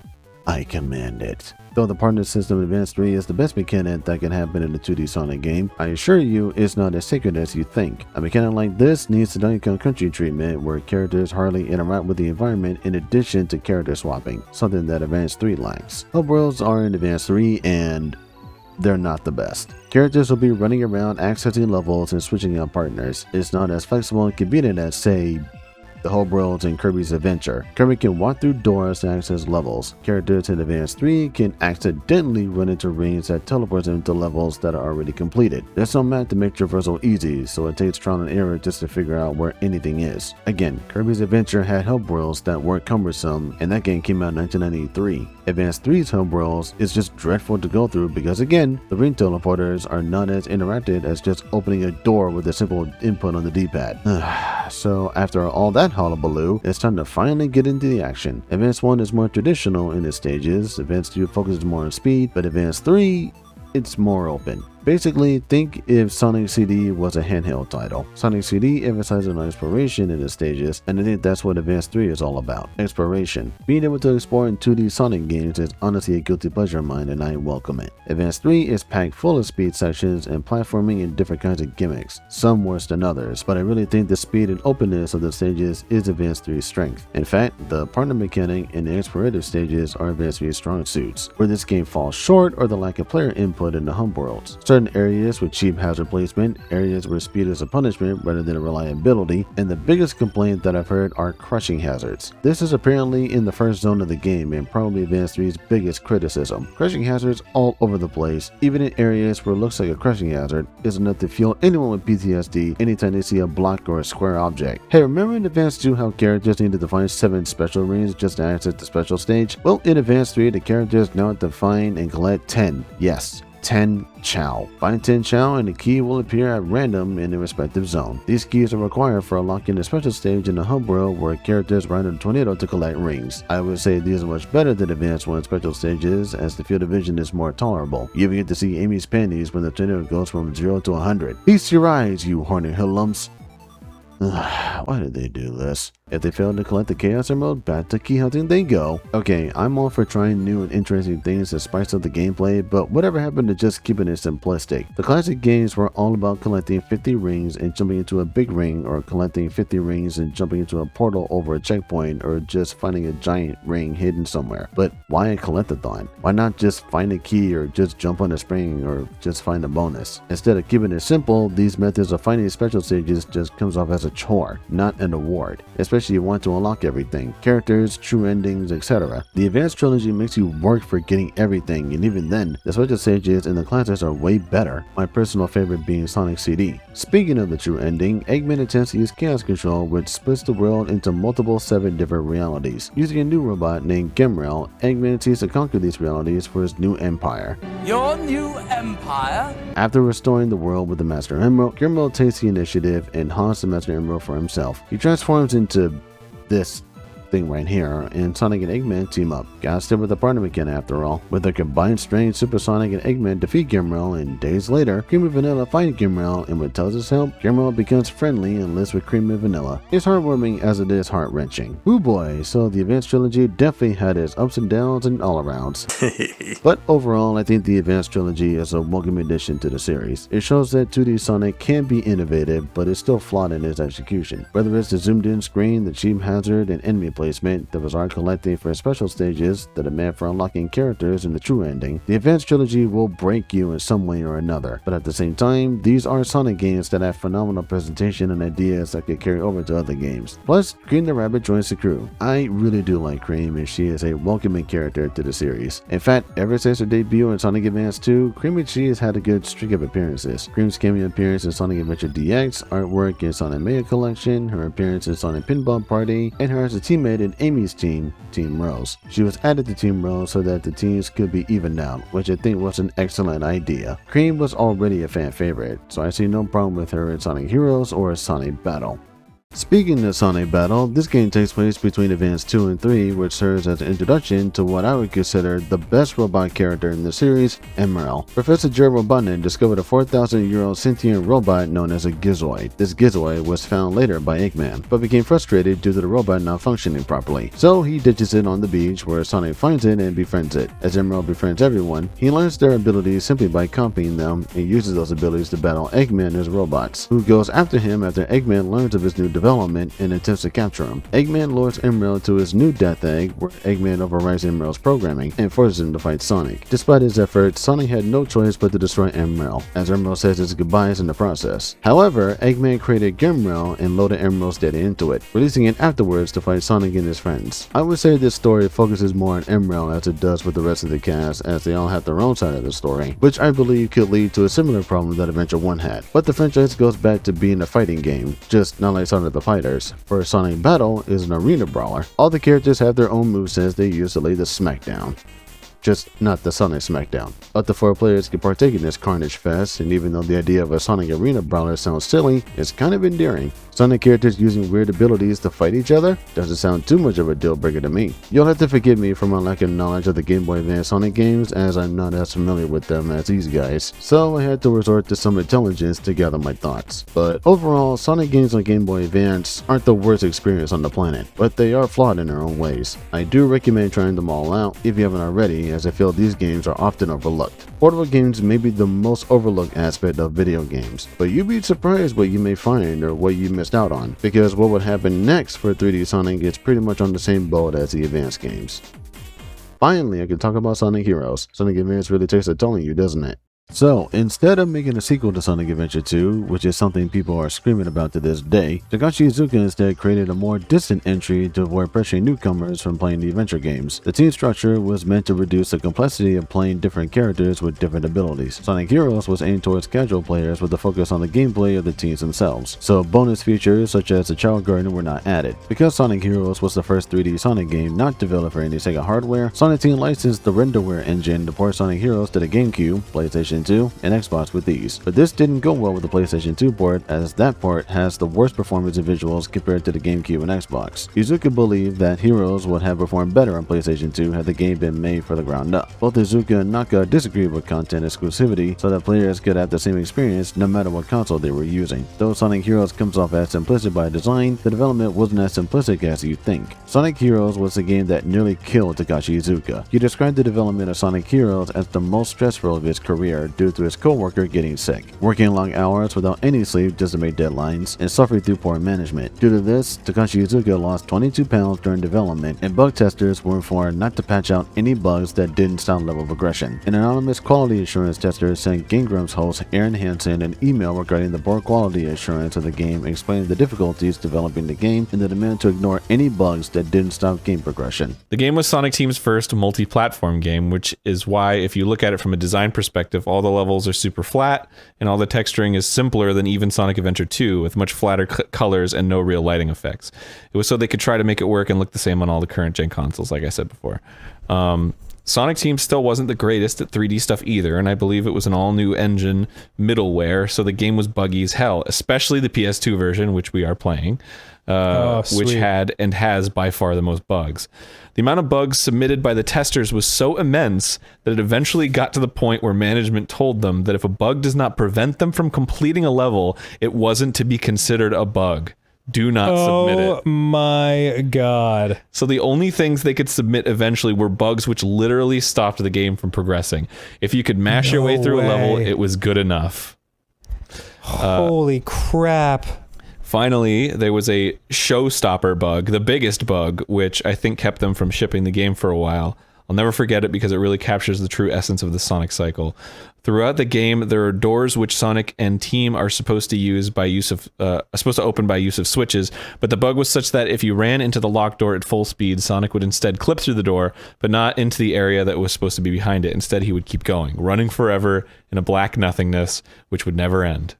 I command it. Though the partner system in Advance 3 is the best mechanic that can happen in a 2D Sonic game, I assure you it's not as sacred as you think. A mechanic like this needs the Donkey Kong Country treatment where characters hardly interact with the environment in addition to character swapping, something that Advance 3 lacks. Hub worlds are in Advance 3 and they're not the best. Characters will be running around accessing levels and switching out partners. It's not as flexible and convenient as, say, the hub worlds in Kirby's Adventure. Kirby can walk through doors to access levels. Characters in Advance 3 can accidentally run into rings that teleports them to levels that are already completed. There's no map to make traversal easy, so it takes trial and error just to figure out where anything is. Again, Kirby's Adventure had hub worlds that weren't cumbersome, and that game came out in 1993. Advance 3's hub worlds is just dreadful to go through because, again, the ring teleporters are not as interactive as just opening a door with a simple input on the D-pad. So after all that hullabaloo, it's time to finally get into the action. Advance 1 is more traditional in its stages, Advance 2 focuses more on speed, but Advance 3, it's more open. Basically, think if Sonic CD was a handheld title. Sonic CD emphasizes on exploration in its stages, and I think that's what Advance 3 is all about. Exploration. Being able to explore in 2D Sonic games is honestly a guilty pleasure of mine, and I welcome it. Advance 3 is packed full of speed sections and platforming and different kinds of gimmicks, some worse than others, but I really think the speed and openness of the stages is Advance 3's strength. In fact, the partner mechanic and the explorative stages are Advance 3's strong suits. Where this game falls short or the lack of player input in the hub worlds. Certain areas with cheap hazard placement, areas where speed is a punishment rather than a reliability, and the biggest complaint that I've heard are crushing hazards. This is apparently in the first zone of the game and probably Advance 3's biggest criticism. Crushing hazards all over the place, even in areas where it looks like a crushing hazard, is enough to fuel anyone with PTSD anytime they see a block or a square object. Hey, remember in Advance 2 how characters needed to find 7 special rings just to access the special stage? Well, in Advance 3 the characters now have to find and collect 10. Yes, 10 Chow. Find 10 Chow and the key will appear at random in the respective zone. These keys are required for unlocking the special stage in the hub world where characters ride on a tornado to collect rings. I would say these are much better than Advance 1 special stages as the field of vision is more tolerable. You even get to see Amy's panties when the tornado goes from 0 to 100. Feast your eyes, you horny hoodlums. Why did they do this? If they fail to collect the Chaos Emerald, back to key hunting they go. Okay, I'm all for trying new and interesting things to spice up the gameplay, but whatever happened to just keeping it simplistic? The classic games were all about collecting 50 rings and jumping into a big ring, or collecting 50 rings and jumping into a portal over a checkpoint, or just finding a giant ring hidden somewhere. But why a collectathon? Why not just find a key, or just jump on a spring, or just find a bonus? Instead of keeping it simple, these methods of finding special stages just comes off as a chore, not an award. Especially if you want to unlock everything, characters, true endings, etc. The Advanced Trilogy makes you work for getting everything, and even then, the special stages in the classics are way better, my personal favorite being Sonic CD. Speaking of the true ending, Eggman attempts to use Chaos Control, which splits the world into multiple 7 different realities. Using a new robot named Gemrel, Eggman seeks to conquer these realities for his new empire. Your new empire? After restoring the world with the Master Emerald, Gemrel takes the initiative and haunts the Master Emerald for himself. He transforms into this thing right here, and Sonic and Eggman team up. Gotta stick with the partner mechanic after all. With their combined strength, Super Sonic and Eggman defeat Gemrel, and days later, Cream and Vanilla fight Gemrel, and with Tails' help, Gemrel becomes friendly and lives with Cream and Vanilla. It's heartwarming as it is heart-wrenching. Ooh boy, so the Advanced Trilogy definitely had its ups and downs and all-arounds. But overall, I think the Advanced Trilogy is a welcome addition to the series. It shows that 2D Sonic can be innovative, but it's still flawed in its execution. Whether it's the zoomed-in screen, the cheap hazard, and enemy placement, the bizarre collecting for special stages, the demand for unlocking characters, and the true ending, the Advanced Trilogy will break you in some way or another. But at the same time, these are Sonic games that have phenomenal presentation and ideas that could carry over to other games. Plus, Cream the Rabbit joins the crew. I really do like Cream, and she is a welcoming character to the series. In fact, ever since her debut in Sonic Advance 2, Cream and she has had a good streak of appearances. Cream's cameo appearance in Sonic Adventure DX, artwork in Sonic Mega Collection, her appearance in Sonic Pinball Party, and her as a team met in Amy's team, Team Rose. She was added to Team Rose so that the teams could be evened out, which I think was an excellent idea. Cream was already a fan favorite, so I see no problem with her in Sonic Heroes or Sonic Battle. Speaking of Sonic Battle, this game takes place between Events 2 and 3, which serves as an introduction to what I would consider the best robot character in the series, Emerald. Professor Joe Robotnik discovered a 4,000-year-old sentient robot known as a Gizoid. This Gizoid was found later by Eggman, but became frustrated due to the robot not functioning properly. So he ditches it on the beach, where Sonic finds it and befriends it. As Emerald befriends everyone, he learns their abilities simply by copying them and uses those abilities to battle Eggman and his robots, who goes after him after Eggman learns of his new development and attempts to capture him. Eggman lures Emerald to his new Death Egg, where Eggman overrides Emerald's programming and forces him to fight Sonic. Despite his efforts, Sonic had no choice but to destroy Emerald, as Emerald says his goodbyes in the process. However, Eggman created Gimrel and loaded Emerald's data into it, releasing it afterwards to fight Sonic and his friends. I would say this story focuses more on Emerald as it does with the rest of the cast, as they all have their own side of the story, which I believe could lead to a similar problem that Adventure 1 had. But the franchise goes back to being a fighting game, just not like Sonic the Fighters, for Sonic Battle is an arena brawler. All the characters have their own movesets they use to lay the smackdown. Just not the Sonic Smackdown. Up to 4 players can partake in this Carnage Fest, and even though the idea of a Sonic Arena Brawler sounds silly, it's kind of endearing. Sonic characters using weird abilities to fight each other doesn't sound too much of a deal breaker to me. You'll have to forgive me for my lack of knowledge of the Game Boy Advance Sonic games, as I'm not as familiar with them as these guys, so I had to resort to some intelligence to gather my thoughts. But overall, Sonic games on Game Boy Advance aren't the worst experience on the planet, but they are flawed in their own ways. I do recommend trying them all out if you haven't already, as I feel these games are often overlooked. Portable games may be the most overlooked aspect of video games, but you'd be surprised what you may find or what you missed out on, because what would happen next for 3D Sonic is pretty much on the same boat as the Advance games. Finally, I can talk about Sonic Heroes. Sonic Advance really takes a toll on you, doesn't it? So, instead of making a sequel to Sonic Adventure 2, which is something people are screaming about to this day, Takashi Iizuka instead created a more distant entry to avoid pressuring newcomers from playing the adventure games. The team structure was meant to reduce the complexity of playing different characters with different abilities. Sonic Heroes was aimed towards casual players with a focus on the gameplay of the teams themselves, so bonus features such as the Child Garden were not added. Because Sonic Heroes was the first 3D Sonic game not developed for any Sega hardware, Sonic Team licensed the renderware engine to port Sonic Heroes to the GameCube, PlayStation 2, and Xbox with these. But this didn't go well with the PlayStation 2 port, as that port has the worst performance and visuals compared to the GameCube and Xbox. Iizuka believed that Heroes would have performed better on PlayStation 2 had the game been made for the ground up. Both Iizuka and Naka disagreed with content exclusivity so that players could have the same experience no matter what console they were using. Though Sonic Heroes comes off as simplistic by design, the development wasn't as simplistic as you think. Sonic Heroes was a game that nearly killed Takashi Iizuka. He described the development of Sonic Heroes as the most stressful of his career due to his co-worker getting sick, working long hours without any sleep just to make deadlines, and suffering through poor management. Due to this, Takashi Iizuka lost 22 pounds during development, and bug testers were informed not to patch out any bugs that didn't stop level progression. An anonymous quality assurance tester sent Game Grumps host Aaron Hansen an email regarding the poor quality assurance of the game, explaining the difficulties developing the game and the demand to ignore any bugs that didn't stop game progression. The game was Sonic Team's first multi-platform game, which is why, if you look at it from a design perspective, all the levels are super flat, and all the texturing is simpler than even Sonic Adventure 2, with much flatter colors and no real lighting effects. It was so they could try to make it work and look the same on all the current gen consoles, like I said before. Sonic Team still wasn't the greatest at 3D stuff either, and I believe it was an all-new engine middleware, so the game was buggy as hell, especially the PS2 version, which we are playing, which had and has by far the most bugs. The amount of bugs submitted by the testers was so immense that it eventually got to the point where management told them that if a bug does not prevent them from completing a level, it wasn't to be considered a bug. Do not submit it. Oh my god. So the only things they could submit eventually were bugs which literally stopped the game from progressing. If you could mash your way through a level, it was good enough. Holy crap. Finally, there was a showstopper bug, the biggest bug, which I think kept them from shipping the game for a while. I'll never forget it because it really captures the true essence of the Sonic cycle. Throughout the game, there are doors which Sonic and Team are supposed to use by use of supposed to open by use of switches, but the bug was such that if you ran into the locked door at full speed, Sonic would instead clip through the door, but not into the area that was supposed to be behind it. Instead, he would keep going, running forever in a black nothingness, which would never end.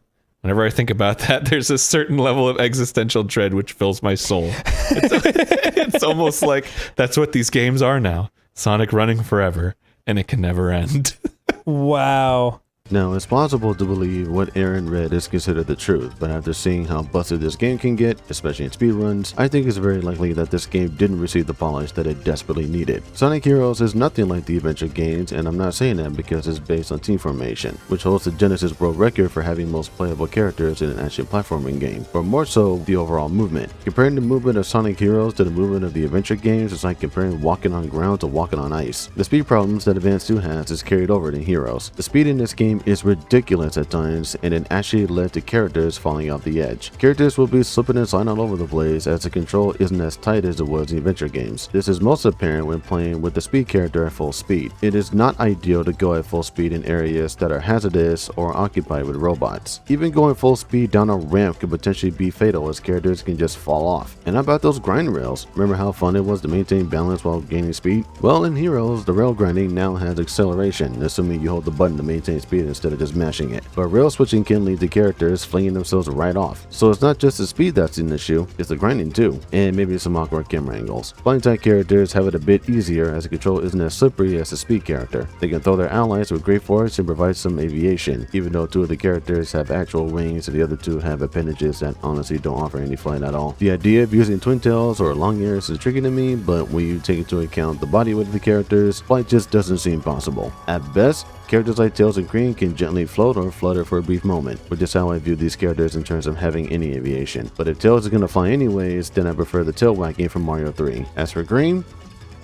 Whenever I think about that, there's a certain level of existential dread which fills my soul. It's almost like that's what these games are now. Sonic running forever, and it can never end. Wow. Now, it's possible to believe what Aaron read is considered the truth, but after seeing how busted this game can get, especially in speedruns, I think it's very likely that this game didn't receive the polish that it desperately needed. Sonic Heroes is nothing like the adventure games, and I'm not saying that because it's based on team formation, which holds the Genesis World Record for having most playable characters in an action platforming game, but more so the overall movement. Comparing the movement of Sonic Heroes to the movement of the adventure games is like comparing walking on ground to walking on ice. The speed problems that Advance 2 has is carried over to Heroes. The speed in this game is ridiculous at times, and it actually led to characters falling off the edge. Characters will be slipping and sliding all over the place as the control isn't as tight as it was in adventure games. This is most apparent when playing with the speed character at full speed. It is not ideal to go at full speed in areas that are hazardous or occupied with robots. Even going full speed down a ramp could potentially be fatal as characters can just fall off. And how about those grind rails? Remember how fun it was to maintain balance while gaining speed? Well, in Heroes, the rail grinding now has acceleration, assuming you hold the button to maintain speed instead of just mashing it. But rail switching can lead to characters flinging themselves right off. So it's not just the speed that's an issue, it's the grinding too, and maybe some awkward camera angles. Flying type characters have it a bit easier as the control isn't as slippery as the speed character. They can throw their allies with great force and provide some aviation, even though two of the characters have actual wings and the other two have appendages that honestly don't offer any flight at all. The idea of using twin tails or long ears is tricky to me, but when you take into account the body weight of the characters, flight just doesn't seem possible. At best, characters like Tails and Green can gently float or flutter for a brief moment, which is how I view these characters in terms of having any aviation. But if Tails is gonna fly anyways, then I prefer the tail wagging from Mario 3. As for Green,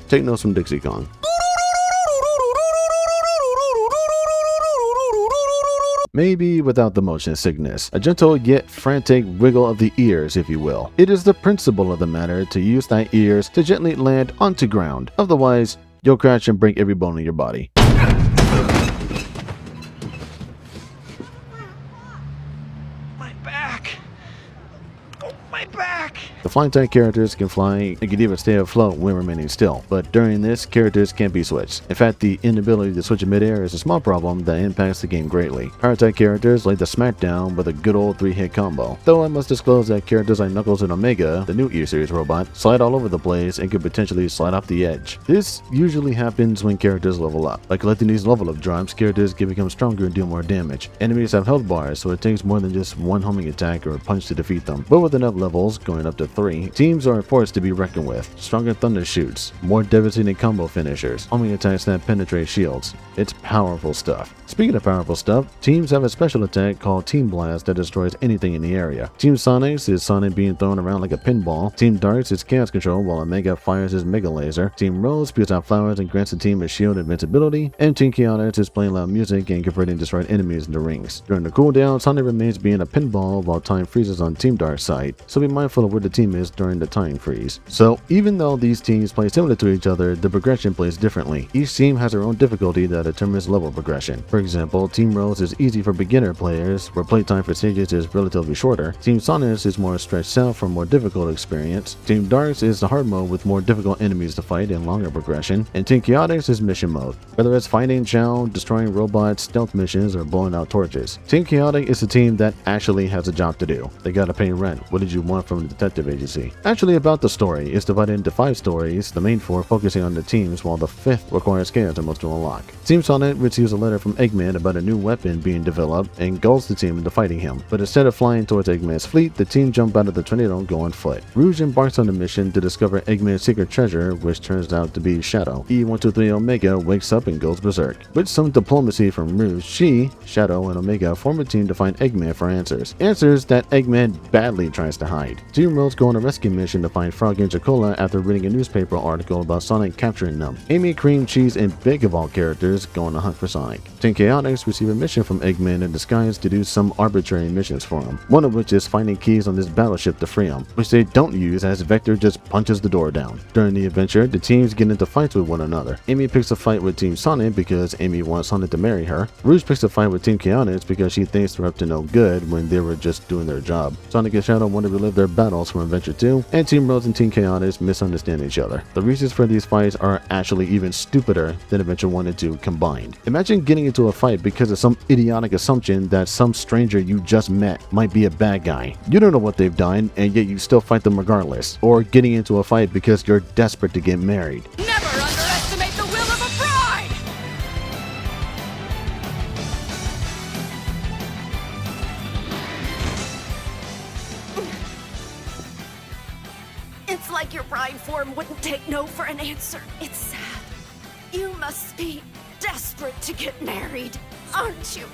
take notes from Dixie Kong. Maybe without the motion sickness, a gentle yet frantic wiggle of the ears, if you will. It is the principle of the matter to use thy ears to gently land onto ground, otherwise you'll crash and break every bone in your body. The flying type characters can fly and can even stay afloat when remaining still, but during this, characters can't be switched. In fact, the inability to switch in midair is a small problem that impacts the game greatly. Power type characters like the Smackdown with a good old 3-hit combo, though I must disclose that characters like Knuckles and Omega, the new E-Series robot, slide all over the place and could potentially slide off the edge. This usually happens when characters level up. By collecting these level up drops, characters can become stronger and deal more damage. Enemies have health bars, so it takes more than just one homing attack or a punch to defeat them, but with enough levels, going up to 3, teams are a force to be reckoned with. Stronger thunder shoots, more devastating combo finishers, homing attacks that penetrate shields. It's powerful stuff. Speaking of powerful stuff, teams have a special attack called Team Blast that destroys anything in the area. Team Sonics is Sonic being thrown around like a pinball. Team Darks is chaos control while Omega fires his mega laser. Team Rose spews out flowers and grants the team a shield invincibility. And Team Chaotix is playing loud music and converting destroyed enemies into rings. During the cooldown, Sonic remains being a pinball while time freezes on Team Dark's side, so be mindful of where the team is during the time freeze. So even though these teams play similar to each other, the progression plays differently. Each team has their own difficulty that determines level progression. For example, Team Rose is easy for beginner players, where playtime for stages is relatively shorter. Team Sonics is more stretched out for more difficult experience. Team Darks is the hard mode with more difficult enemies to fight and longer progression. And Team Chaotix is mission mode, whether it's fighting Chow, destroying robots, stealth missions, or blowing out torches. Team Chaotix is a team that actually has a job to do. They gotta pay rent. What did you want from the detective agency? Actually, about the story, it's divided into 5 stories, the main 4 focusing on the teams, while the 5th requires chaos emeralds to unlock. Team Sonic receives a letter from Eggman about a new weapon being developed and goads the team into fighting him. But instead of flying towards Eggman's fleet, the team jump out of the tornado and go on foot. Rouge embarks on a mission to discover Eggman's secret treasure, which turns out to be Shadow. E123 Omega wakes up and goes berserk. With some diplomacy from Rouge, she, Shadow, and Omega form a team to find Eggman for answers. Answers that Eggman badly tries to hide. Team Rose go on a rescue mission to find Frog and Jacola after reading a newspaper article about Sonic capturing them. Amy, Cream, Cheese, and Big of all characters go on a hunt for Sonic. Team Chaotix receive a mission from Eggman in disguise to do some arbitrary missions for him, one of which is finding keys on this battleship to free him, which they don't use as Vector just punches the door down. During the adventure, the teams get into fights with one another. Amy picks a fight with Team Sonic because Amy wants Sonic to marry her. Rouge picks a fight with Team Chaotix because she thinks they're up to no good when they were just doing their job. Sonic and Shadow want to relive their battles from a Adventure 2, and Team Rose and Team Chaotix misunderstand each other. The reasons for these fights are actually even stupider than Adventure 1 and 2 combined. Imagine getting into a fight because of some idiotic assumption that some stranger you just met might be a bad guy. You don't know what they've done, and yet you still fight them regardless. Or getting into a fight because you're desperate to get married. Never underestimate the will of a bride! It's like your bride form wouldn't take no for an answer. It's sad. You must be desperate to get married, aren't you?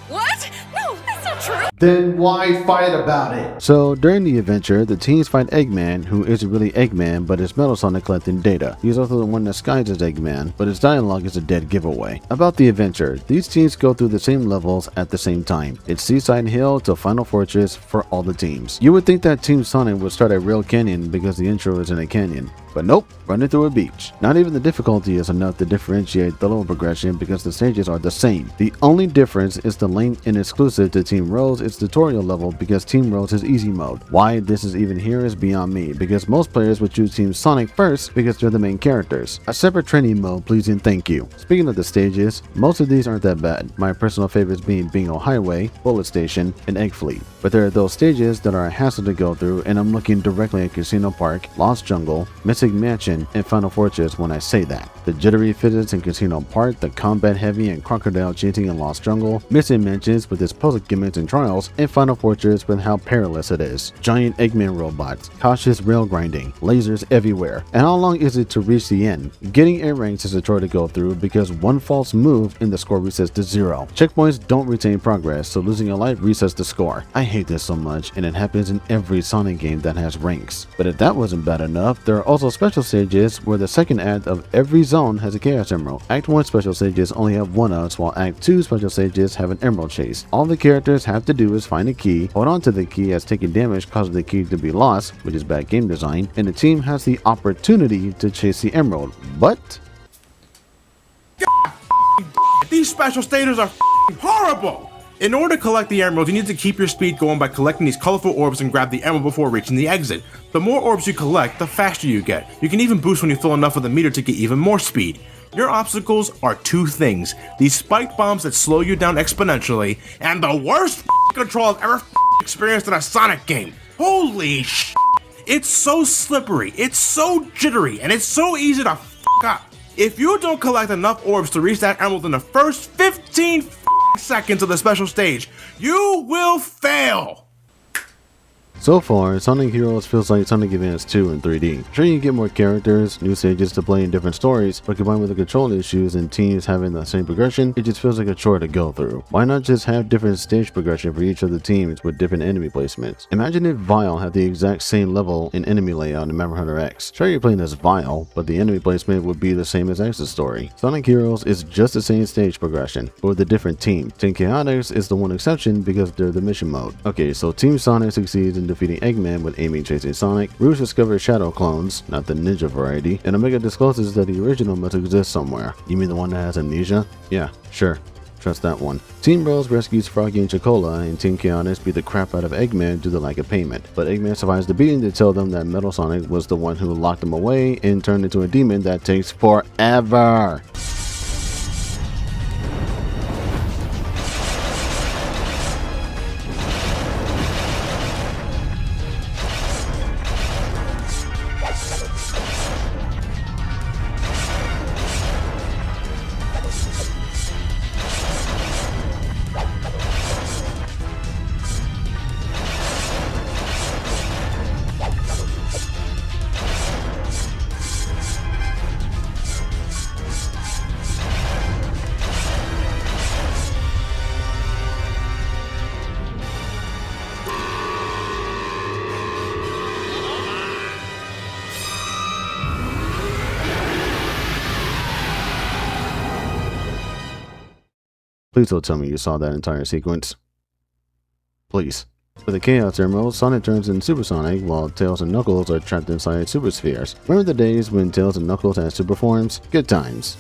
What? No, that's not true! Then why fight about it? So during the adventure, the teens fight Eggman, who isn't really Eggman, but is Metal Sonic collecting data. He's also the one disguised as Eggman, but his dialogue is a dead giveaway. About the adventure, these teams go through the same levels at the same time. It's Seaside Hill to Final Fortress for all the teams. You would think that Team Sonic would start at Rail Canyon because the intro is in a canyon. But nope, running through a beach. Not even the difficulty is enough to differentiate the level progression because the stages are the same. The only difference is the length, and exclusive to Team Rose its tutorial level because Team Rose is easy mode. Why this is even here is beyond me, because most players would choose Team Sonic first because they're the main characters. A separate training mode, please and thank you. Speaking of the stages, most of these aren't that bad. My personal favorites being Bingo Highway, Bullet Station, and Egg Fleet. But there are those stages that are a hassle to go through, and I'm looking directly at Casino Park, Lost Jungle, Mystic Mansion, and Final Fortress when I say that. The jittery physics in Casino Park, the combat heavy and crocodile cheating in Lost Jungle, Mystic Mansions with its puzzle gimmicks and trials, and Final Fortress with how perilous it is. Giant Eggman robots, cautious rail grinding, lasers everywhere. And how long is it to reach the end? Getting A ranks is a chore to go through because one false move and the score resets to 0. Checkpoints don't retain progress, so losing a life resets the score. I hate this so much, and it happens in every Sonic game that has ranks. But if that wasn't bad enough, there are also special stages where the second act of every zone has a Chaos Emerald. Act 1 special stages only have 1-ups, while Act 2 special stages have an Emerald chase. All the characters have to do is find a key, hold on to the key as taking damage causes the key to be lost, which is bad game design, and the team has the opportunity to chase the Emerald. But these special stages are horrible! In order to collect the emeralds, you need to keep your speed going by collecting these colorful orbs and grab the emerald before reaching the exit. The more orbs you collect, the faster you get. You can even boost when you fill enough of the meter to get even more speed. Your obstacles are two things: these spike bombs that slow you down exponentially, and the worst control I've ever experienced in a Sonic game. Holy sh**. It's so slippery, it's so jittery, and it's so easy to f*** up. If you don't collect enough orbs to reach that emerald in the first 15 seconds of the special stage, you will fail. so far, Sonic Heroes feels like Sonic Advance 2 in 3D. Sure, you get more characters, new stages to play in different stories, but combined with the control issues and teams having the same progression, it just feels like a chore to go through. Why not just have different stage progression for each of the teams with different enemy placements? Imagine if Vile had the exact same level and enemy layout in Maverick Hunter X. Sure, you're playing as Vile, but the enemy placement would be the same as X's story. Sonic Heroes is just the same stage progression, but with a different team. Team Chaotix is the one exception because they're the mission mode. Okay, so Team Sonic succeeds in defeating Eggman with aiming chasing Sonic. Rouge discovers shadow clones, not the ninja variety, and Omega discloses that the original must exist somewhere. You mean the one that has amnesia? Yeah, sure. Trust that one. Team Rose rescues Froggy and Chocola, and Team Chaotix beat the crap out of Eggman due to the lack of payment. But Eggman survives the beating to tell them that Metal Sonic was the one who locked him away and turned into a demon that takes forever. Please don't tell me you saw that entire sequence. Please. For the Chaos Emerald, Sonic turns into Super Sonic, while Tails and Knuckles are trapped inside Super Spheres. Remember the days when Tails and Knuckles had super forms? Good times.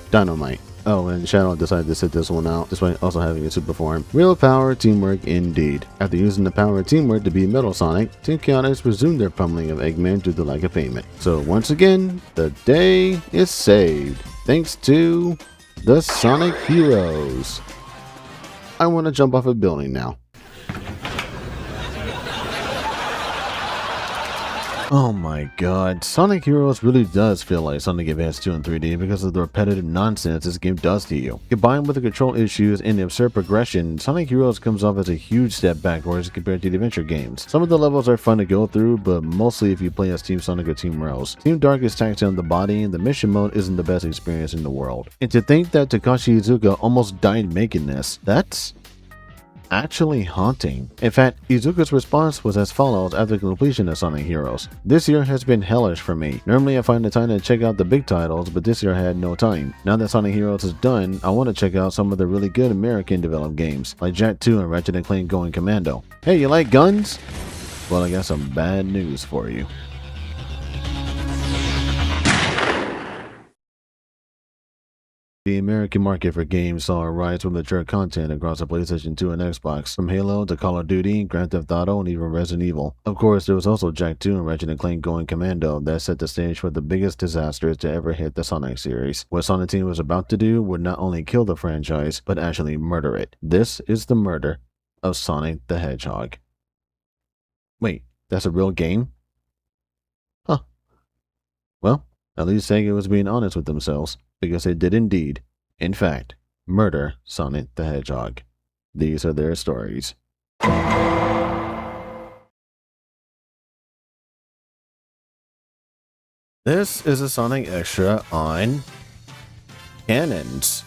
Dynamite. Oh, and Shadow decided to sit this one out, despite also having a super form. Real power, teamwork indeed. After using the power of teamwork to beat Metal Sonic, Team Chaotix resumed their pummeling of Eggman due to lack of payment. So once again, the day is saved, thanks to the Sonic Heroes. I want to jump off a building now. Oh my god, Sonic Heroes really does feel like Sonic Advance 2 in 3D because of the repetitive nonsense this game does to you. Combined with the control issues and the absurd progression, Sonic Heroes comes off as a huge step backwards compared to the adventure games. Some of the levels are fun to go through, but mostly if you play as Team Sonic or Team Rose. Team Dark is taxing on the body, and the mission mode isn't the best experience in the world. And to think that Takashi Iizuka almost died making this, that's actually haunting. In fact, Izuka's response was as follows after completion of Sonic Heroes. This year has been hellish for me. Normally I find the time to check out the big titles, but this year I had no time. Now that Sonic Heroes is done, I want to check out some of the really good American developed games, like Jak 2 and Ratchet & Clank Going Commando. Hey, you like guns? Well, I got some bad news for you. The American market for games saw a rise from mature content across the PlayStation 2 and Xbox, from Halo to Call of Duty, Grand Theft Auto, and even Resident Evil. Of course, there was also Jak 2 and Ratchet & Clank Going Commando that set the stage for the biggest disasters to ever hit the Sonic series. What Sonic Team was about to do would not only kill the franchise, but actually murder it. This is the murder of Sonic the Hedgehog. Wait, that's a real game? Huh. Well, at least Sega was being honest with themselves, because they did indeed, in fact, murder Sonic the Hedgehog. These are their stories. This is a Sonic Xtra on cannons.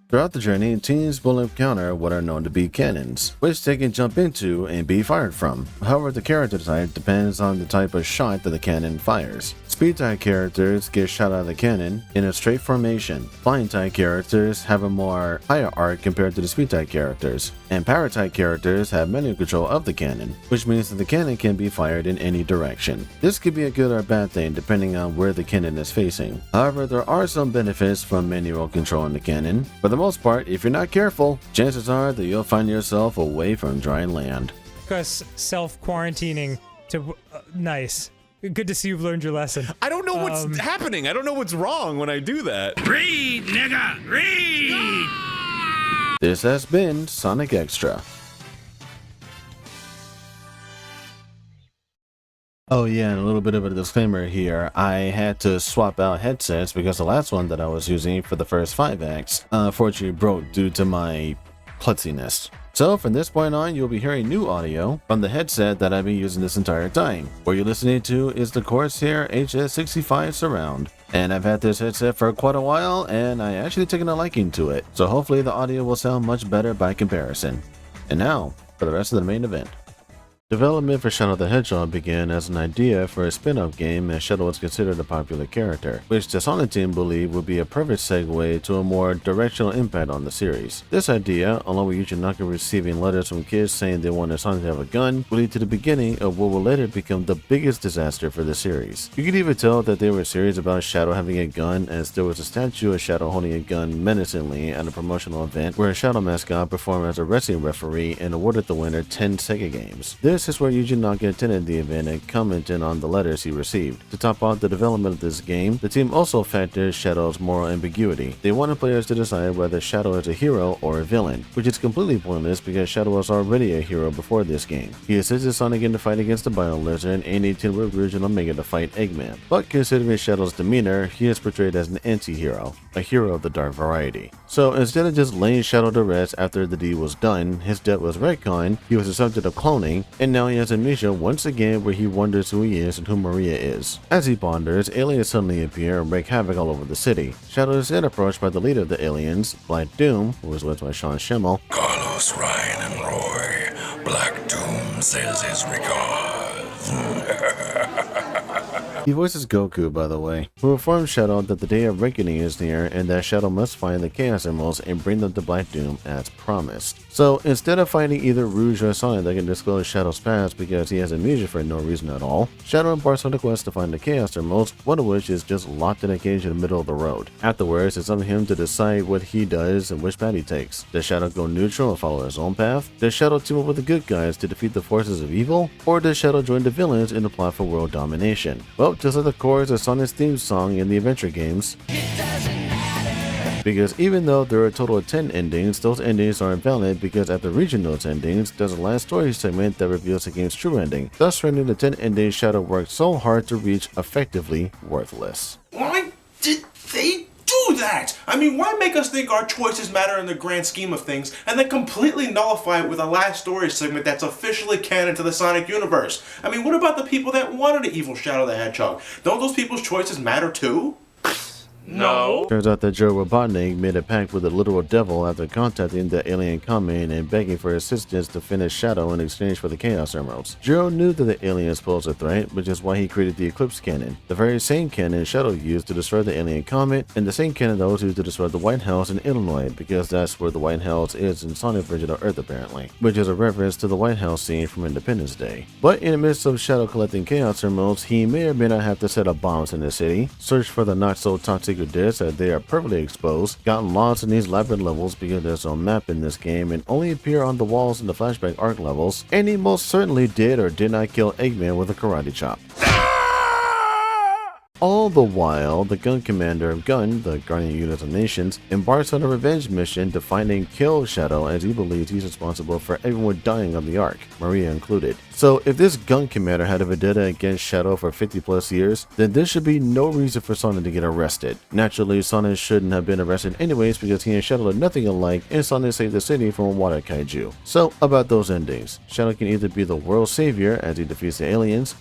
Throughout the journey, teams will encounter what are known to be cannons, which they can jump into and be fired from. However, the character type depends on the type of shot that the cannon fires. Speed type characters get shot out of the cannon in a straight formation. Flying type characters have a more higher arc compared to the speed type characters. And power type characters have manual control of the cannon, which means that the cannon can be fired in any direction. This could be a good or bad thing depending on where the cannon is facing. However, there are some benefits from manual control in the cannon. For the most part, if you're not careful, chances are that you'll find yourself away from dry land. Because self-quarantining to... nice. Good to see you've learned your lesson. I don't know what's happening. I don't know what's wrong when I do that. Read, nigga, read! This has been Sonic Xtra. Oh yeah, and a little bit of a disclaimer here. I had to swap out headsets because the last one that I was using for the first 5 acts unfortunately broke due to my klutziness. So from this point on, you'll be hearing new audio from the headset that I've been using this entire time. What you're listening to is the Corsair HS65 Surround. And I've had this headset for quite a while, and I actually taken a liking to it. So hopefully the audio will sound much better by comparison. And now, for the rest of the main event. Development for Shadow the Hedgehog began as an idea for a spin-off game, as Shadow was considered a popular character, which the Sonic team believed would be a perfect segue to a more directional impact on the series. This idea, along with Yuji Naka receiving letters from kids saying they wanted Sonic to have a gun, would lead to the beginning of what will later become the biggest disaster for the series. You could even tell that they were serious about Shadow having a gun, as there was a statue of Shadow holding a gun menacingly at a promotional event where a Shadow mascot performed as a wrestling referee and awarded the winner 10 Sega games. This is where Yuji Naka attended the event and commented on the letters he received. To top off the development of this game, the team also factored Shadow's moral ambiguity. They wanted players to decide whether Shadow is a hero or a villain, which is completely pointless because Shadow was already a hero before this game. He assisted Sonic in the fight against the Bio Lizard and he teamed with Rouge and Omega to fight Eggman. But considering Shadow's demeanor, he is portrayed as an anti-hero, a hero of the dark variety. So instead of just laying Shadow to rest after the deed was done, his death was retconned, he was the subject of cloning, and now he has amnesia once again where he wonders who he is and who Maria is. As he ponders, aliens suddenly appear and wreak havoc all over the city. Shadow is then approached by the leader of the aliens, Black Doom, who was led by Sean Schemmel. Carlos, Ryan, and Roy. Black Doom says his regards. He voices Goku, by the way, who informs Shadow that the Day of Reckoning is near and that Shadow must find the Chaos Emeralds and bring them to Black Doom as promised. So instead of fighting either Rouge or Sonic that can disclose Shadow's past because he has amnesia for no reason at all, Shadow embarks on the quest to find the Chaos Emeralds, one of which is just locked in a cage in the middle of the road. Afterwards, it's up to him to decide what he does and which path he takes. Does Shadow go neutral and follow his own path? Does Shadow team up with the good guys to defeat the forces of evil? Or does Shadow join the villains in the plot for world domination? Well, just like the chorus of Sonic's theme song in the adventure games. Because even though there are a total of 10 endings, those endings are invalid because after reaching those endings, there's a last story segment that reveals the game's true ending, thus rendering the 10 endings Shadow worked so hard to reach effectively worthless. Why did they do that? I mean, why make us think our choices matter in the grand scheme of things and then completely nullify it with a last story segment that's officially canon to the Sonic universe? I mean, what about the people that wanted an evil Shadow the Hedgehog? Don't those people's choices matter too? No. Turns out that Joe Robotnik made a pact with the literal devil after contacting the alien commune and begging for assistance to finish Shadow in exchange for the Chaos Emeralds. Joe knew that the aliens posed a threat, which is why he created the Eclipse Cannon, the very same cannon Shadow used to destroy the alien comet, and the same cannon that was used to destroy the White House in Illinois, because that's where the White House is in Sonic version of Earth apparently, which is a reference to the White House scene from Independence Day. But in the midst of Shadow collecting Chaos Emeralds, he may or may not have to set up bombs in the city, search for the not so top secret discs as they are perfectly exposed, gotten lost in these labyrinth levels because there's no map in this game and only appear on the walls in the flashback arc levels, and he most certainly did or did not kill Eggman with a karate chop. All the while, the Gun Commander of Gun, the Guardian Unit of Nations, embarks on a revenge mission to find and kill Shadow as he believes he's responsible for everyone dying on the Ark, Maria included. So if this Gun Commander had a vendetta against Shadow for 50 plus years, then there should be no reason for Sonic to get arrested. Naturally, Sonic shouldn't have been arrested anyways because he and Shadow are nothing alike and Sonic saved the city from a water kaiju. So about those endings, Shadow can either be the world savior as he defeats the aliens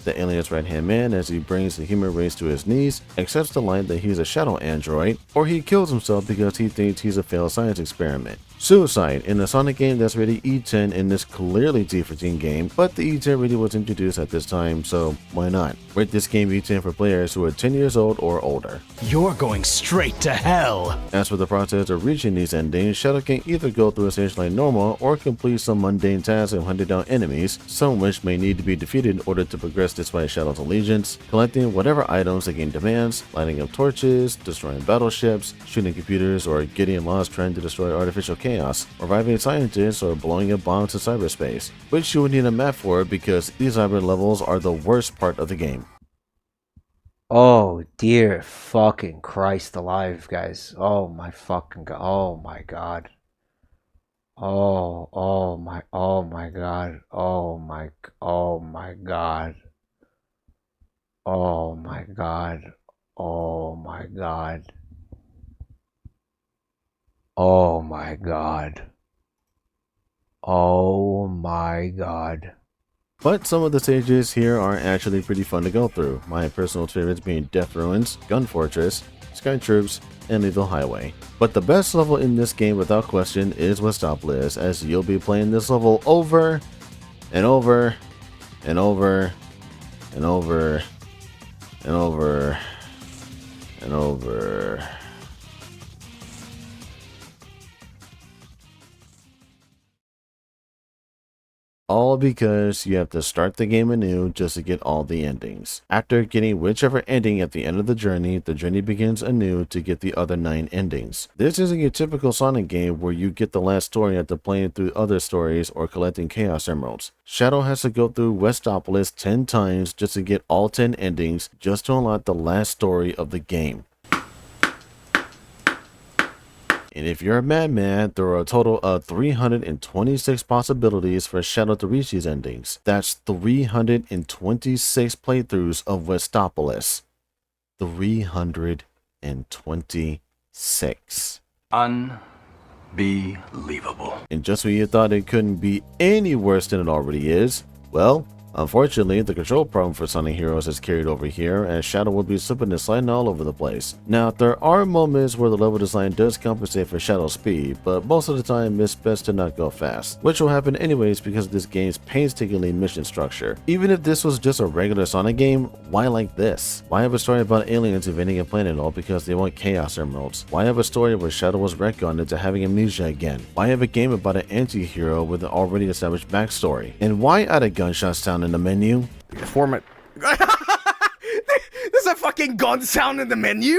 right hand man as he brings the human race to his knees, accepts the line that he's a Shadow android, or he kills himself because he thinks he's a failed science experiment. Suicide in a Sonic game that's rated E10 in this clearly T14 game, but the E10 really was introduced at this time, so why not? Rate this game E10 for players who are 10 years old or older. You're going straight to hell! As for the process of reaching these endings, Shadow can either go through a stage like normal or complete some mundane tasks of hunting down enemies, some of which may need to be defeated in order to progress despite Shadow's allegiance, collecting whatever items the game demands, lighting up torches, destroying battleships, shooting computers, or getting lost trying to destroy artificial chaos, reviving scientists, or blowing up bombs in cyberspace, which you would need a map for because these hybrid levels are the worst part of the game. Oh dear fucking Christ alive, guys. Oh my fucking god. Oh my god. Oh my god. Oh my god. Oh my god. Oh my god. Oh my god. Oh my god. Oh my god. But some of the stages here are actually pretty fun to go through, my personal favorites being Death Ruins, Gun Fortress, Sky Troops, and Lethal Highway. But the best level in this game without question is Westopolis, as you'll be playing this level over and over and over and over and over and over. All because you have to start the game anew just to get all the endings. After getting whichever ending at the end of the journey begins anew to get the other 9 endings. This isn't your typical Sonic game where you get the last story after playing through other stories or collecting Chaos Emeralds. Shadow has to go through Westopolis 10 times just to get all 10 endings just to unlock the last story of the game. And if you're a madman, there are a total of 326 possibilities for Shadow to reach these endings. That's 326 playthroughs of Westopolis. 326. Unbelievable. And just when you thought it couldn't be any worse than it already is, well, Unfortunately, the control problem for Sonic Heroes is carried over here, as Shadow will be slipping and sliding all over the place. Now, there are moments where the level design does compensate for Shadow's speed, but most of the time it's best to not go fast, which will happen anyways because of this game's painstakingly mission structure. Even if this was just a regular Sonic game, why like this? Why have a story about aliens invading a planet all because they want Chaos Emeralds? Why have a story where Shadow was retconned into having amnesia again? Why have a game about an anti-hero with an already established backstory? And why add a gunshot sound in the menu? Format. There's a fucking gun sound in the menu?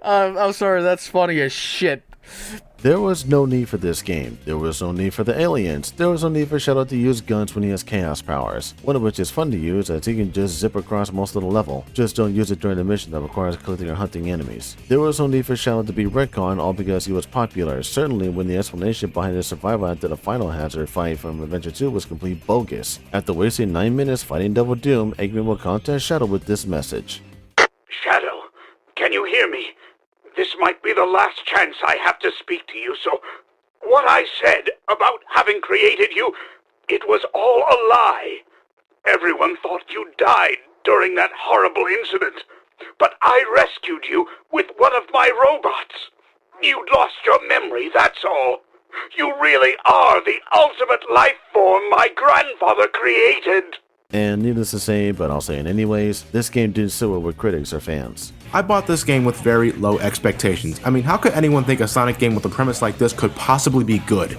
I'm sorry, that's funny as shit. There was no need for this game. There was no need for the aliens. There was no need for Shadow to use guns when he has chaos powers, one of which is fun to use as he can just zip across most of the level. Just don't use it during the mission that requires collecting or hunting enemies. There was no need for Shadow to be retconned all because he was popular, certainly when the explanation behind his survival after the final hazard fight from Adventure 2 was complete bogus. After wasting 9 minutes fighting Devil Doom, Eggman will contact Shadow with this message. Shadow, can you hear me? This might be the last chance I have to speak to you, so what I said about having created you, it was all a lie. Everyone thought you died during that horrible incident, but I rescued you with one of my robots. You'd lost your memory, that's all. You really are the ultimate life form my grandfather created. And needless to say, but I'll say it anyways, this game didn't sit well with critics or fans. I bought this game with very low expectations. I mean, how could anyone think a Sonic game with a premise like this could possibly be good?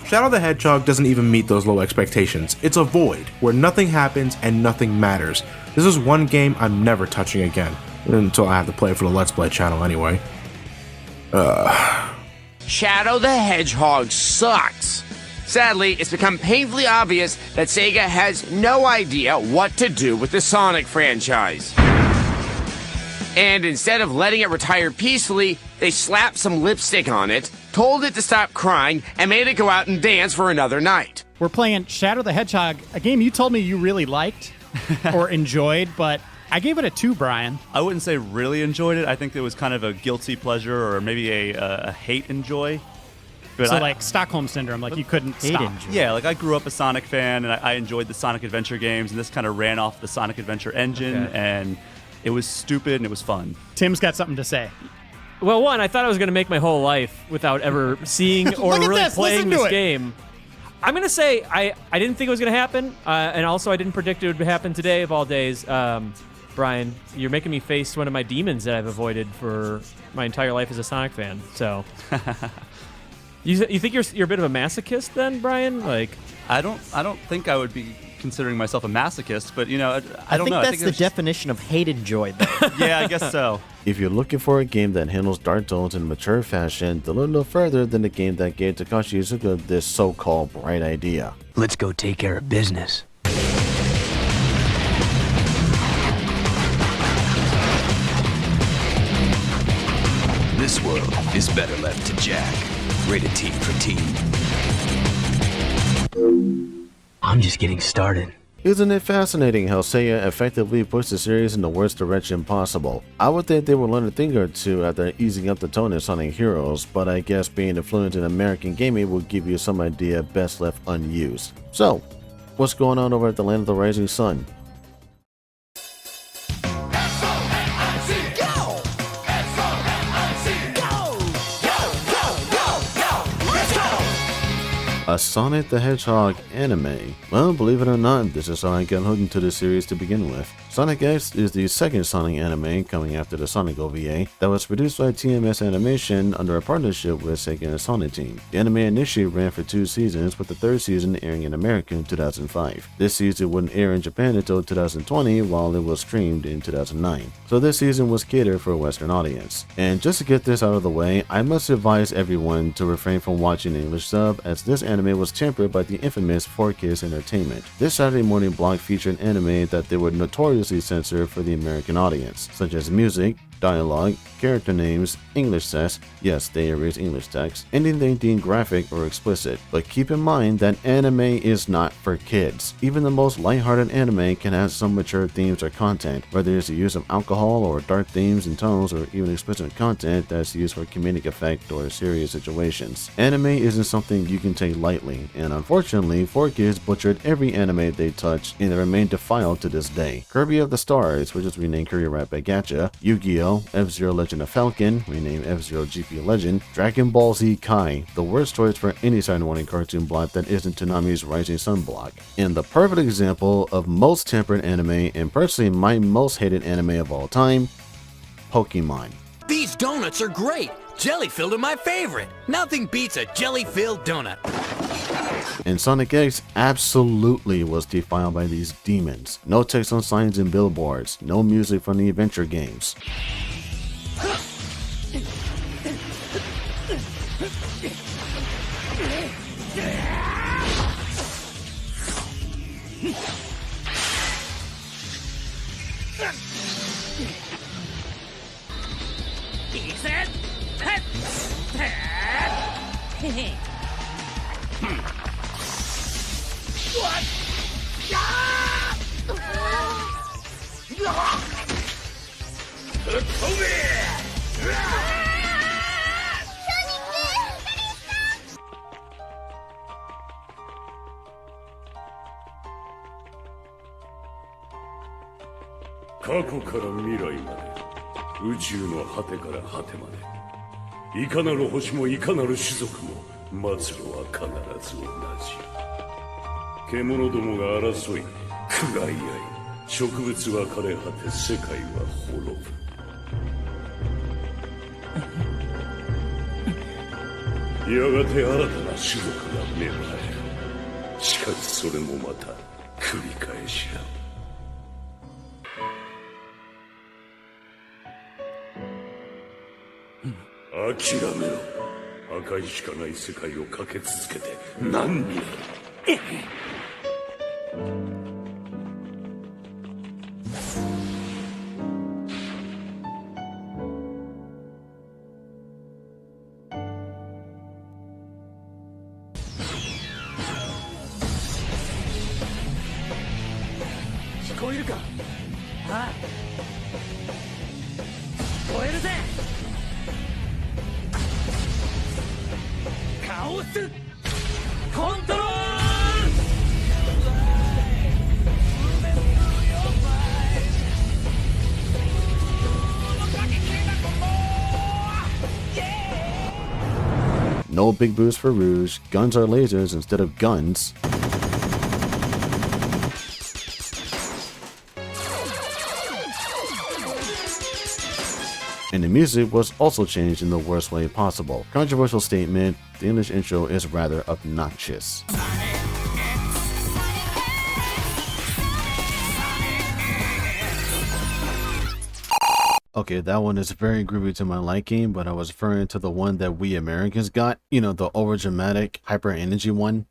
Shadow the Hedgehog doesn't even meet those low expectations. It's a void, where nothing happens and nothing matters. This is one game I'm never touching again, until I have to play it for the Let's Play channel anyway. Shadow the Hedgehog sucks. Sadly, it's become painfully obvious that Sega has no idea what to do with the Sonic franchise. And instead of letting it retire peacefully, they slapped some lipstick on it, told it to stop crying, and made it go out and dance for another night. We're playing Shadow the Hedgehog, a game you told me you really liked or enjoyed, but I gave it a 2, Brian. I wouldn't say really enjoyed it. I think it was kind of a guilty pleasure or maybe a hate enjoy. But so like Stockholm Syndrome, like you couldn't stop. Yeah, like I grew up a Sonic fan, and I enjoyed the Sonic Adventure games, and this kind of ran off the Sonic Adventure engine, and it was stupid and it was fun. Tim's got something to say. Well, one, I thought I was going to make my whole life without ever seeing or really playing this game. I'm going to say I didn't think it was going to happen, and also I didn't predict it would happen today of all days. Brian, you're making me face one of my demons that I've avoided for my entire life as a Sonic fan, so... You think you're a bit of a masochist then, Brian? Like, I don't think I would be considering myself a masochist, but I don't know. I think that's the definition of hate enjoy, though. Yeah, I guess so. If you're looking for a game that handles dark tones in a mature fashion, then look no further than the game that gave Takashi Iizuka this so-called bright idea. Let's go take care of business. This world is better left to Jack. Rated T for Teen. I'm just getting started. Isn't it fascinating how Sega effectively pushed the series in the worst direction possible? I would think they would learn a thing or two after easing up the tone in Sonic Heroes, but I guess being influenced in American gaming will give you some idea best left unused. So, what's going on over at the Land of the Rising Sun? A Sonic the Hedgehog anime? Well, believe it or not, this is how I got hooked into the series to begin with. Sonic X is the second Sonic anime coming after the Sonic OVA that was produced by TMS Animation under a partnership with Sega and Sonic Team. The anime initially ran for 2 seasons, with the 3rd season airing in America in 2005. This season wouldn't air in Japan until 2020, while it was streamed in 2009. So this season was catered for a Western audience. And just to get this out of the way, I must advise everyone to refrain from watching English sub, as this anime was tempered by the infamous 4Kids Entertainment. This Saturday morning blog featured anime that they would notoriously censor for the American audience, such as music, dialogue, character names, English text, yes, they erase English text, anything deemed graphic or explicit. But keep in mind that anime is not for kids. Even the most lighthearted anime can have some mature themes or content, whether it's the use of alcohol or dark themes and tones, or even explicit content that's used for comedic effect or serious situations. Anime isn't something you can take lightly, and unfortunately, 4Kids butchered every anime they touched, and they remain defiled to this day. Kirby of the Stars, which is renamed Kirby Rat by Gacha, Yu-Gi-Oh!, F-Zero Legend of Falcon, renamed F-Zero GP Legend, Dragon Ball Z Kai, the worst choice for any Saturday morning cartoon block that isn't Toonami's Rising Sun block. And the perfect example of most tempered anime, and personally my most hated anime of all time, Pokemon. These donuts are great! Jelly-filled are my favorite! Nothing beats a jelly-filled donut. And Sonic X absolutely was defiled by these demons. No text on signs and billboards, no music from the adventure games. No big boost for Rouge, guns are lasers instead of guns. And the music was also changed in the worst way possible. Controversial statement, the English intro is rather obnoxious. Okay, that one is very groovy to my liking, but I was referring to the one that we Americans got. You know, the overdramatic, hyper energy one.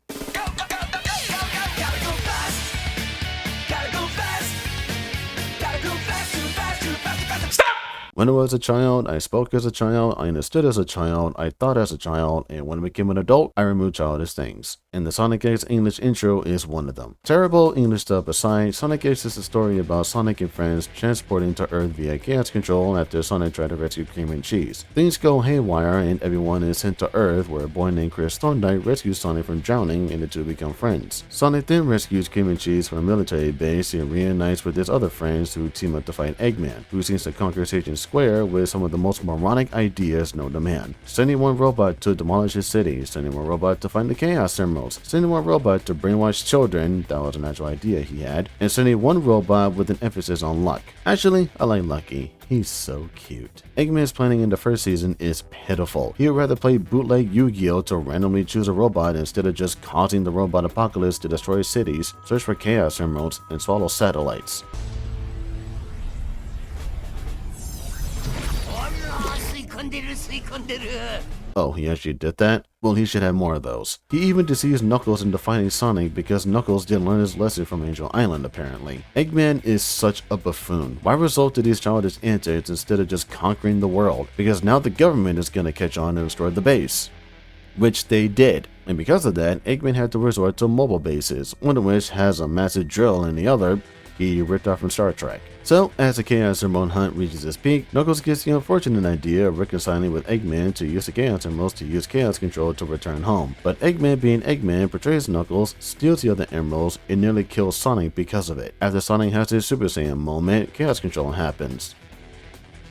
When I was a child, I spoke as a child, I understood as a child, I thought as a child, and when I became an adult, I removed childish things. And the Sonic X English intro is one of them. Terrible English stuff aside, Sonic X is a story about Sonic and friends transporting to Earth via Chaos Control after Sonic tried to rescue Cream and Cheese. Things go haywire and everyone is sent to Earth, where a boy named Chris Thorndyke rescues Sonic from drowning and the two become friends. Sonic then rescues Cream and Cheese from a military base and reunites with his other friends who team up to fight Eggman, who seems to conquer Station Square with some of the most moronic ideas known to man. Sending one robot to demolish his city, sending one robot to find the Chaos Emeralds, sending one robot to brainwash children, that was an actual idea he had, and sending one robot with an emphasis on luck. Actually, I like Lucky. He's so cute. Eggman's planning in the first season is pitiful. He would rather play bootleg Yu-Gi-Oh! To randomly choose a robot instead of just causing the robot apocalypse to destroy cities, search for Chaos Emeralds, and swallow satellites. Oh, he actually did that? Well, he should have more of those. He even deceives Knuckles into fighting Sonic because Knuckles didn't learn his lesson from Angel Island, apparently. Eggman is such a buffoon. Why resort to these childish antics instead of just conquering the world? Because now the government is gonna catch on and destroy the base. Which they did. And because of that, Eggman had to resort to mobile bases, one of which has a massive drill and the other he ripped off from Star Trek. So, as the Chaos Emerald hunt reaches its peak, Knuckles gets the unfortunate idea of reconciling with Eggman to use the Chaos Emeralds to use Chaos Control to return home. But Eggman, being Eggman, betrays Knuckles, steals the other emeralds, and nearly kills Sonic because of it. After Sonic has his Super Saiyan moment, Chaos Control happens.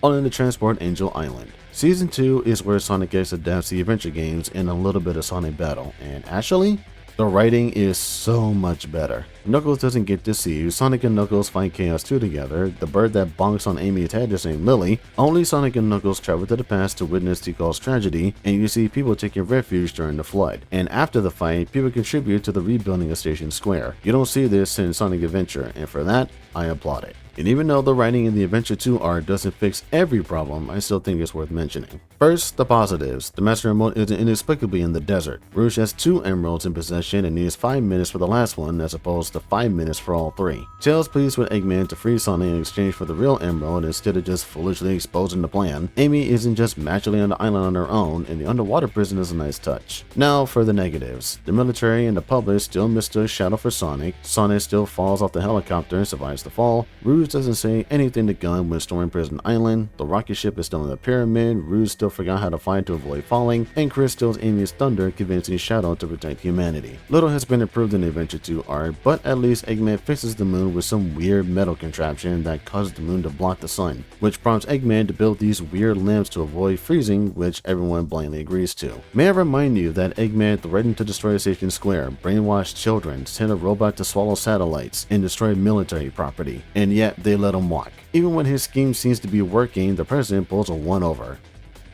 On the Transport Angel Island. Season 2 is where Sonic X adapts the adventure games and a little bit of Sonic Battle, and actually, the writing is so much better. Knuckles doesn't get deceived, Sonic and Knuckles fight Chaos 2 together, the bird that bonks on Amy's head is named Lily, only Sonic and Knuckles travel to the past to witness Tikal's tragedy, and you see people taking refuge during the flood. And after the fight, people contribute to the rebuilding of Station Square. You don't see this in Sonic Adventure, and for that, I applaud it. And even though the writing in the Adventure 2 art doesn't fix every problem, I still think it's worth mentioning. First, the positives. The Master Emerald isn't inexplicably in the desert. Rouge has 2 emeralds in possession and needs 5 minutes for the last one as opposed to 5 minutes for all 3. Tails pleads with Eggman to free Sonic in exchange for the real emerald instead of just foolishly exposing the plan. Amy isn't just magically on the island on her own, and the underwater prison is a nice touch. Now for the negatives. The military and the public still mistook Shadow for Sonic. Sonic still falls off the helicopter and survives the fall. Rouge doesn't say anything to Gun when storming Prison Island. The rocket ship is still in the pyramid. Rouge still forgot how to fly to avoid falling, and Chris steals Amy's thunder, convincing Shadow to protect humanity. Little has been improved in the Adventure 2 art, but at least Eggman fixes the moon with some weird metal contraption that causes the moon to block the sun, which prompts Eggman to build these weird lamps to avoid freezing, which everyone blindly agrees to. May I remind you that Eggman threatened to destroy Station Square, brainwash children, send a robot to swallow satellites, and destroy military property, and yet they let him walk. Even when his scheme seems to be working, the president pulls a one-over.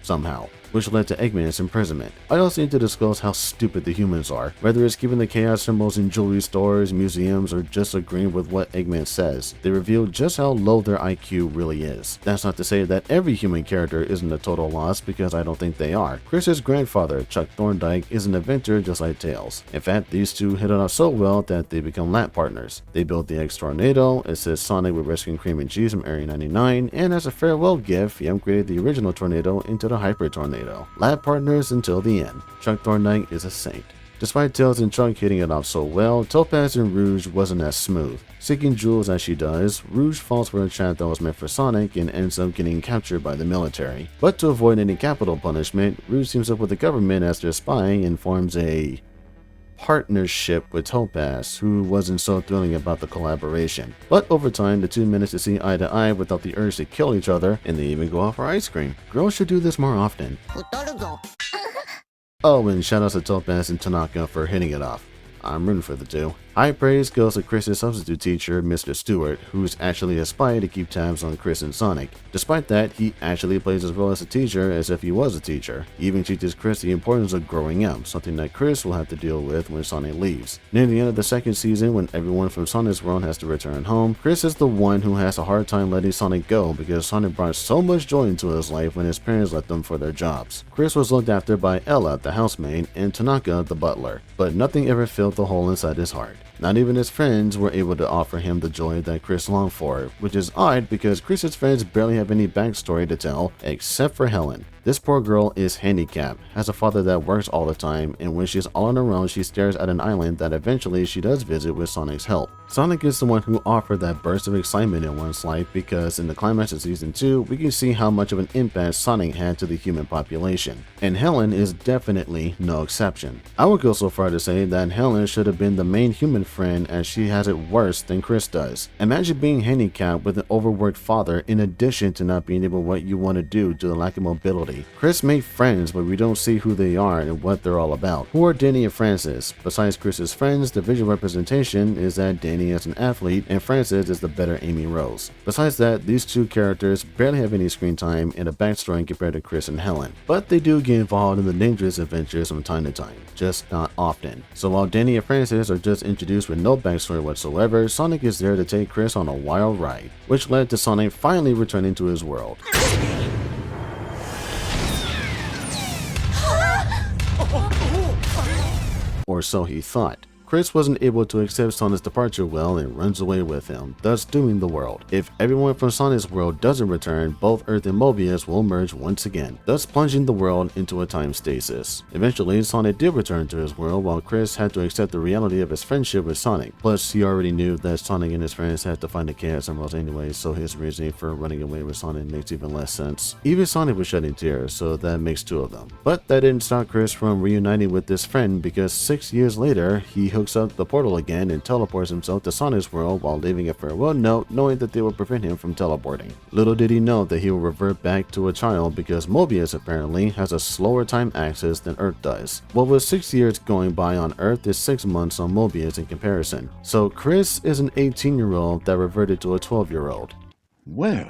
Somehow. Which led to Eggman's imprisonment. I also need to discuss how stupid the humans are, whether it's keeping the Chaos symbols in jewelry stores, museums, or just agreeing with what Eggman says. They reveal just how low their IQ really is. That's not to say that every human character isn't a total loss, because I don't think they are. Chris's grandfather, Chuck Thorndike, is an inventor just like Tails. In fact, these two hit it off so well that they become lab partners. They built the X Tornado, assists Sonic with rescuing Cream and Cheese from Area 99, and as a farewell gift, he upgraded the original Tornado into the Hyper Tornado. Lab partners until the end. Chuck Thorndike is a saint. Despite Tails and Chuck hitting it off so well, Topaz and Rouge wasn't as smooth. Seeking jewels as she does, Rouge falls for a trap that was meant for Sonic and ends up getting captured by the military. But to avoid any capital punishment, Rouge teams up with the government as their spy and forms a partnership with Topaz, who wasn't so thrilling about the collaboration. But over time, the two managed to see eye to eye without the urge to kill each other, and they even go out for ice cream. Girls should do this more often. Oh, and shout out to Topaz and Tanaka for hitting it off. I'm rooting for the two. High praise goes to Chris's substitute teacher, Mr. Stewart, who's actually a spy to keep tabs on Chris and Sonic. Despite that, he actually plays his role as a teacher as if he was a teacher. He even teaches Chris the importance of growing up, something that Chris will have to deal with when Sonic leaves. Near the end of the second season, when everyone from Sonic's world has to return home, Chris is the one who has a hard time letting Sonic go because Sonic brought so much joy into his life when his parents left them for their jobs. Chris was looked after by Ella, the housemaid, and Tanaka, the butler, but nothing ever filled the hole inside his heart. Not even his friends were able to offer him the joy that Chris longed for, which is odd because Chris's friends barely have any backstory to tell except for Helen. This poor girl is handicapped, has a father that works all the time, and when she's all on her own, she stares at an island that eventually she does visit with Sonic's help. Sonic is the one who offered that burst of excitement in one's life because in the climax of Season 2, we can see how much of an impact Sonic had to the human population. And Helen is definitely no exception. I would go so far to say that Helen should have been the main human friend as she has it worse than Chris does. Imagine being handicapped with an overworked father in addition to not being able to what you want to do due to lack of mobility. Chris made friends, but we don't see who they are and what they're all about. Who are Danny and Francis? Besides Chris's friends, the visual representation is that Danny is an athlete and Francis is the better Amy Rose. Besides that, these two characters barely have any screen time and a backstory compared to Chris and Helen. But they do get involved in the dangerous adventures from time to time, just not often. So while Danny and Francis are just introduced with no backstory whatsoever, Sonic is there to take Chris on a wild ride, which led to Sonic finally returning to his world. or so he thought. Chris wasn't able to accept Sonic's departure well and runs away with him, thus dooming the world. If everyone from Sonic's world doesn't return, both Earth and Mobius will merge once again, thus plunging the world into a time stasis. Eventually, Sonic did return to his world, while Chris had to accept the reality of his friendship with Sonic. Plus, he already knew that Sonic and his friends had to find the Chaos Emeralds anyway, so his reasoning for running away with Sonic makes even less sense. Even Sonic was shedding tears, so that makes two of them. But that didn't stop Chris from reuniting with this friend, because 6 years later, he hooks up the portal again and teleports himself to Sonic's world while leaving a farewell note, knowing that they will prevent him from teleporting. Little did he know that he will revert back to a child, because Mobius apparently has a slower time axis than Earth does. What was 6 years going by on Earth is 6 months on Mobius in comparison. So Chris is an 18-year-old that reverted to a 12-year-old. Well,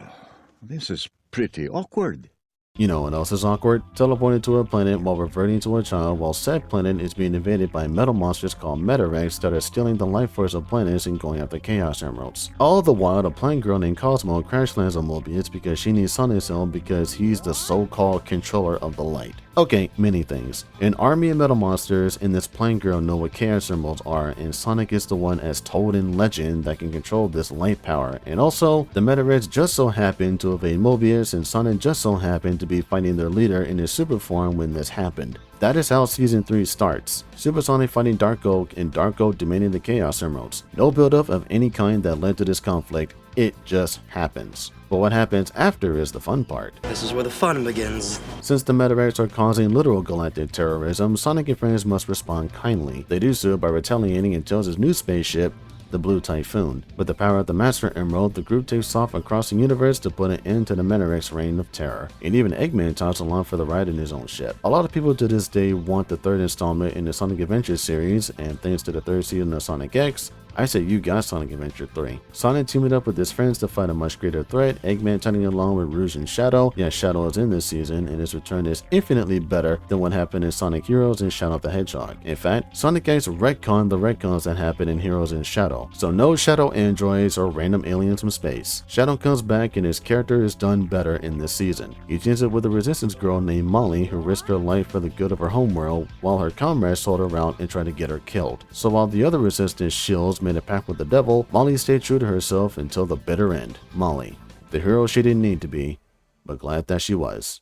this is pretty awkward. You know what else is awkward? Teleporting to a planet while reverting to a child, while said planet is being invaded by metal monsters called Metarex that are stealing the life force of planets and going after Chaos Emeralds. All the while, a plain girl named Cosmo crash lands on Mobius because she needs Sonic's help because he's the so-called controller of the light. Okay, many things. An army of metal monsters and this plain girl know what Chaos Emeralds are, and Sonic is the one as told in legend that can control this light power. And also, the Metarex just so happened to evade Mobius, and Sonic just so happened to be fighting their leader in his super form when this happened. That is how Season 3 starts. Super Sonic fighting Dark Oak and Dark Oak demanding the Chaos Emeralds. No buildup of any kind that led to this conflict, it just happens. But what happens after is the fun part. This is where the fun begins. Since the Metarex are causing literal galactic terrorism, Sonic and friends must respond kindly. They do so by retaliating and tells his new spaceship, the Blue Typhoon. With the power of the Master Emerald, the group takes off across the universe to put an end to the Metarex reign of terror. And even Eggman tags along for the ride in his own ship. A lot of people to this day want the third installment in the Sonic Adventure series, and thanks to the third season of Sonic X, I said you got Sonic Adventure 3. Sonic teaming up with his friends to fight a much greater threat, Eggman tagging along with Rouge and Shadow. Yeah, Shadow is in this season, and his return is infinitely better than what happened in Sonic Heroes and Shadow the Hedgehog. In fact, Sonic X retconned the retcons that happened in Heroes and Shadow. So no Shadow androids or random aliens from space. Shadow comes back and his character is done better in this season. He teams up with a resistance girl named Molly who risked her life for the good of her homeworld, while her comrades sold her out and tried to get her killed. So while the other resistance shields made a pact with the devil, Molly stayed true to herself until the bitter end. Molly, the hero she didn't need to be, but glad that she was.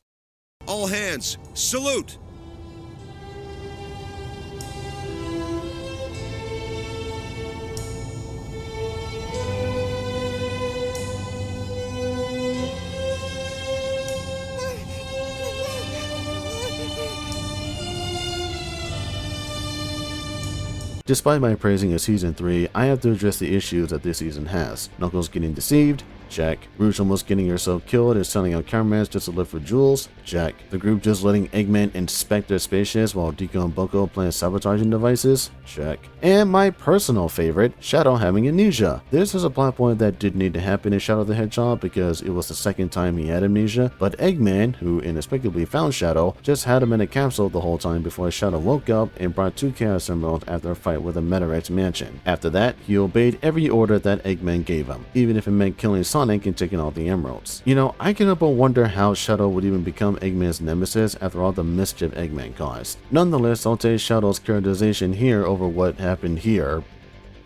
All hands, salute! Despite my praising of Season 3, I have to address the issues that this season has. Knuckles getting deceived? Check. Rouge almost getting herself killed and selling out cameras just to look for jewels? Check. The group just letting Eggman inspect their spaceships while Deco and Bunko plant sabotaging devices? Check. And my personal favorite, Shadow having amnesia. This is a plot point that didn't need to happen in Shadow the Hedgehog because it was the second time he had amnesia, but Eggman, who inexplicably found Shadow, just had him in a capsule the whole time before Shadow woke up and brought 2 Chaos Emeralds after a fight with a Metarex mansion. After that, he obeyed every order that Eggman gave him, even if it meant killing Sonic and taking all the emeralds. You know, I can help but wonder how Shadow would even become Eggman's nemesis after all the mischief Eggman caused. Nonetheless, I'll take Shadow's characterization here over what happened here,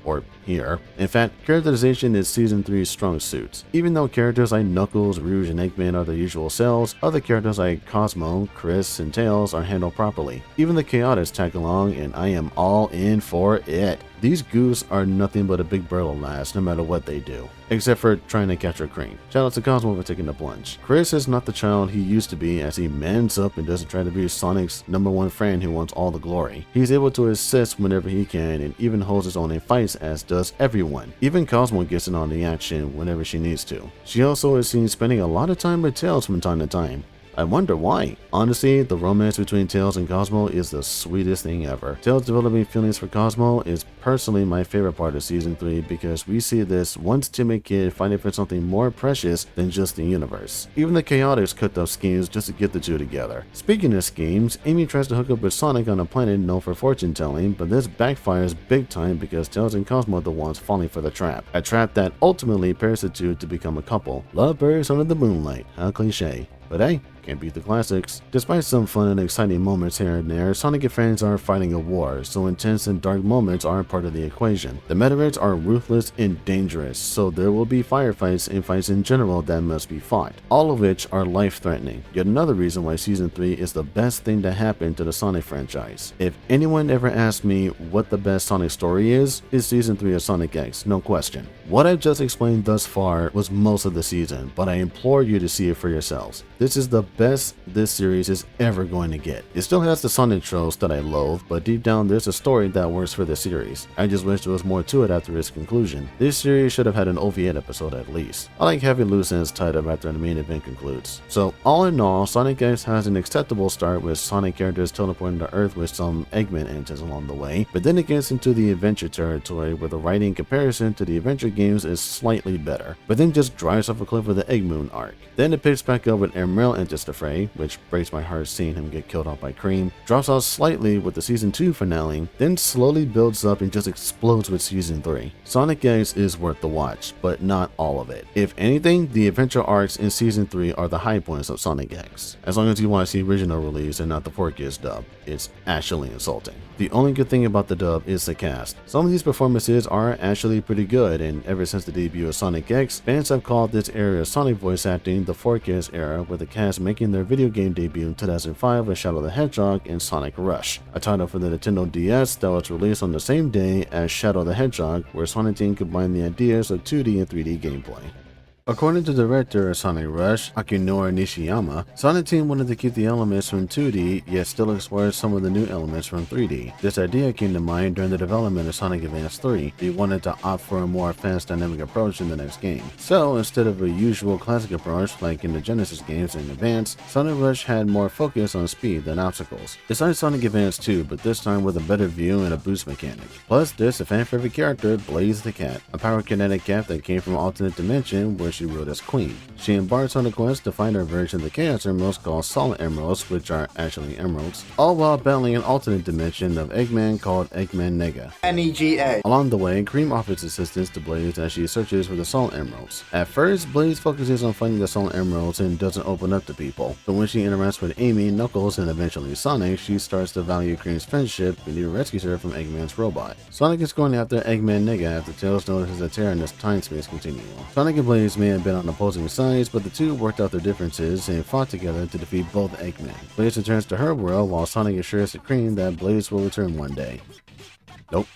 or here. In fact, characterization is Season 3's strong suit. Even though characters like Knuckles, Rouge, and Eggman are the usual selves, other characters like Cosmo, Chris, and Tails are handled properly. Even the Chaotix tag along, and I am all in for it. These goofs are nothing but a big burl of laughs no matter what they do, except for trying to catch a crane. Shout out to Cosmo for taking the plunge. Chris is not the child he used to be as he mans up and doesn't try to be Sonic's #1 friend who wants all the glory. He's able to assist whenever he can and even holds his own in fights as does everyone. Even Cosmo gets in on the action whenever she needs to. She also is seen spending a lot of time with Tails from time to time. I wonder why. Honestly, the romance between Tails and Cosmo is the sweetest thing ever. Tails developing feelings for Cosmo is personally my favorite part of Season 3 because we see this once timid kid fighting for something more precious than just the universe. Even the Chaotix cooked up schemes just to get the two together. Speaking of schemes, Amy tries to hook up with Sonic on a planet known for fortune telling, but this backfires big time because Tails and Cosmo are the ones falling for the trap. A trap that ultimately pairs the two to become a couple. Lovebirds under the moonlight, how cliche. But hey, Can't beat the classics. Despite some fun and exciting moments here and there, Sonic fans are fighting a war, so intense and dark moments are part of the equation. The Meteorites are ruthless and dangerous, so there will be firefights and fights in general that must be fought, all of which are life-threatening. Yet another reason why Season 3 is the best thing that happened to the Sonic franchise. If anyone ever asked me what the best Sonic story is, it's Season 3 of Sonic X, no question. What I've just explained thus far was most of the season, but I implore you to see it for yourselves. This is the best this series is ever going to get. It still has the Sonic tropes that I loathe, but deep down there's a story that works for the series. I just wish there was more to it after its conclusion. This series should have had an OVA episode at least. I like having loose ends tied up after the main event concludes. So all in all, Sonic X has an acceptable start with Sonic characters teleporting to Earth with some Eggman engines along the way, but then it gets into the adventure territory where the writing in comparison to the adventure games is slightly better, but then just drives off a cliff with the Egg Moon arc. Then it picks back up with Emerald enters the fray, which breaks my heart seeing him get killed off by Cream, drops off slightly with the Season 2 finale, then slowly builds up and just explodes with Season 3. Sonic X is worth the watch, but not all of it. If anything, the adventure arcs in Season 3 are the high points of Sonic X. As long as you watch the original release and not the 4K dub, it's actually insulting. The only good thing about the dub is the cast. Some of these performances are actually pretty good, and ever since the debut of Sonic X, fans have called this era of Sonic voice acting the 4K era, with the cast making their video game debut in 2005 with Shadow the Hedgehog and Sonic Rush, a title for the Nintendo DS that was released on the same day as Shadow the Hedgehog, where Sonic Team combined the ideas of 2D and 3D gameplay. According to director of Sonic Rush, Akinori Nishiyama, Sonic Team wanted to keep the elements from 2D, yet still explore some of the new elements from 3D. This idea came to mind during the development of Sonic Advance 3. They wanted to opt for a more fast dynamic approach in the next game. So, instead of a usual classic approach like in the Genesis games in Advance, Sonic Rush had more focus on speed than obstacles. It's like Sonic Advance 2, but this time with a better view and a boost mechanic. Plus, there's a fan favorite character, Blaze the Cat, a pyrokinetic cat that came from an alternate dimension where she ruled as queen. She embarks on a quest to find her version of the Chaos Emeralds called Solid Emeralds, which are actually emeralds, all while battling an alternate dimension of Eggman called Eggman Nega. NEGA. Along the way, Cream offers assistance to Blaze as she searches for the Solid Emeralds. At first, Blaze focuses on finding the Solid Emeralds and doesn't open up to people, but when she interacts with Amy, Knuckles, and eventually Sonic, she starts to value Cream's friendship and even rescues her from Eggman's robot. Sonic is going after Eggman Nega after Tails notices a tear in this time-space continuum. Sonic and Blaze may have been on opposing sides, but the two worked out their differences and fought together to defeat both Eggmen. Blaze returns to her world while Sonic assures the Cream that Blaze will return one day. Nope.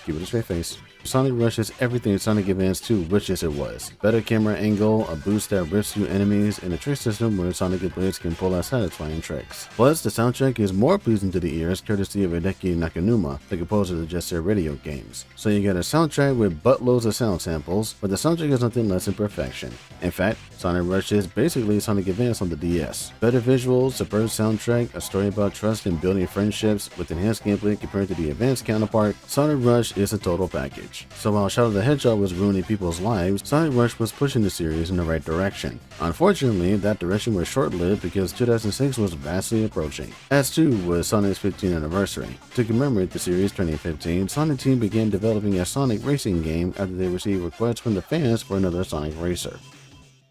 Keep it a straight face. Sonic Rush is everything Sonic Advance 2 wishes it was. Better camera angle, a boost that rips through enemies, and a trick system where Sonic and Blaze can pull out satisfying tricks. Plus, the soundtrack is more pleasing to the ears courtesy of Hideki Nakanuma, the composer of the Jet Set Radio games. So you get a soundtrack with buttloads of sound samples, but the soundtrack is nothing less than perfection. In fact, Sonic Rush is basically Sonic Advance on the DS. Better visuals, superb soundtrack, a story about trust and building friendships with enhanced gameplay compared to the Advance counterpart, Sonic Rush is a total package. So while Shadow the Hedgehog was ruining people's lives, Sonic Rush was pushing the series in the right direction. Unfortunately, that direction was short-lived because 2006 was vastly approaching, as too was Sonic's 15th anniversary. To commemorate the series turning 15, Sonic Team began developing a Sonic racing game after they received requests from the fans for another Sonic racer.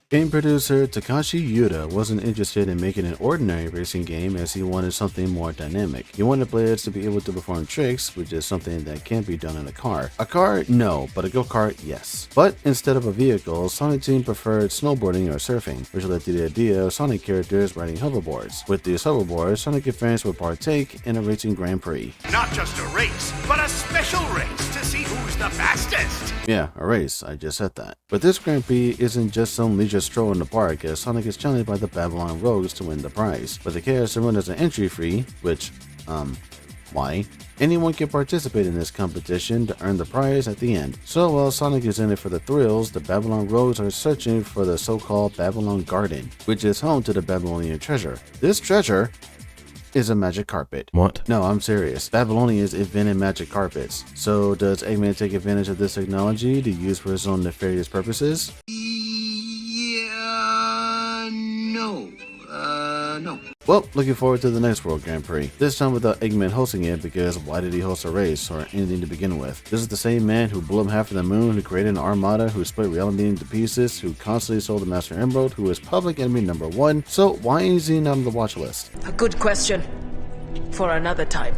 Game producer Takashi Yuta wasn't interested in making an ordinary racing game as he wanted something more dynamic. He wanted players to be able to perform tricks, which is something that can't be done in a car. A car, no, but a go-kart, yes. But instead of a vehicle, Sonic Team preferred snowboarding or surfing, which led to the idea of Sonic characters riding hoverboards. With these hoverboards, Sonic and fans would partake in a racing Grand Prix. Not just a race, but a special race to see who's the fastest. Yeah, a race, I just said that. But this Grand Prix isn't just some leisure stroll in the park, as Sonic is challenged by the Babylon Rogues to win the prize. But the chaos run as an entry fee, which, why? Anyone can participate in this competition to earn the prize at the end. So while Sonic is in it for the thrills, the Babylon Rogues are searching for the so-called Babylon Garden, which is home to the Babylonian treasure. This treasure is a magic carpet. What? No, I'm serious. Babylonians invented magic carpets. So does Eggman take advantage of this technology to use for his own nefarious purposes? No. Well, looking forward to the next World Grand Prix. This time without Eggman hosting it, because why did he host a race or anything to begin with? This is the same man who blew up half of the moon, who created an armada, who split reality into pieces, who constantly sold the Master Emerald, who is public enemy number 1. So why is he not on the watch list? A good question. For another time.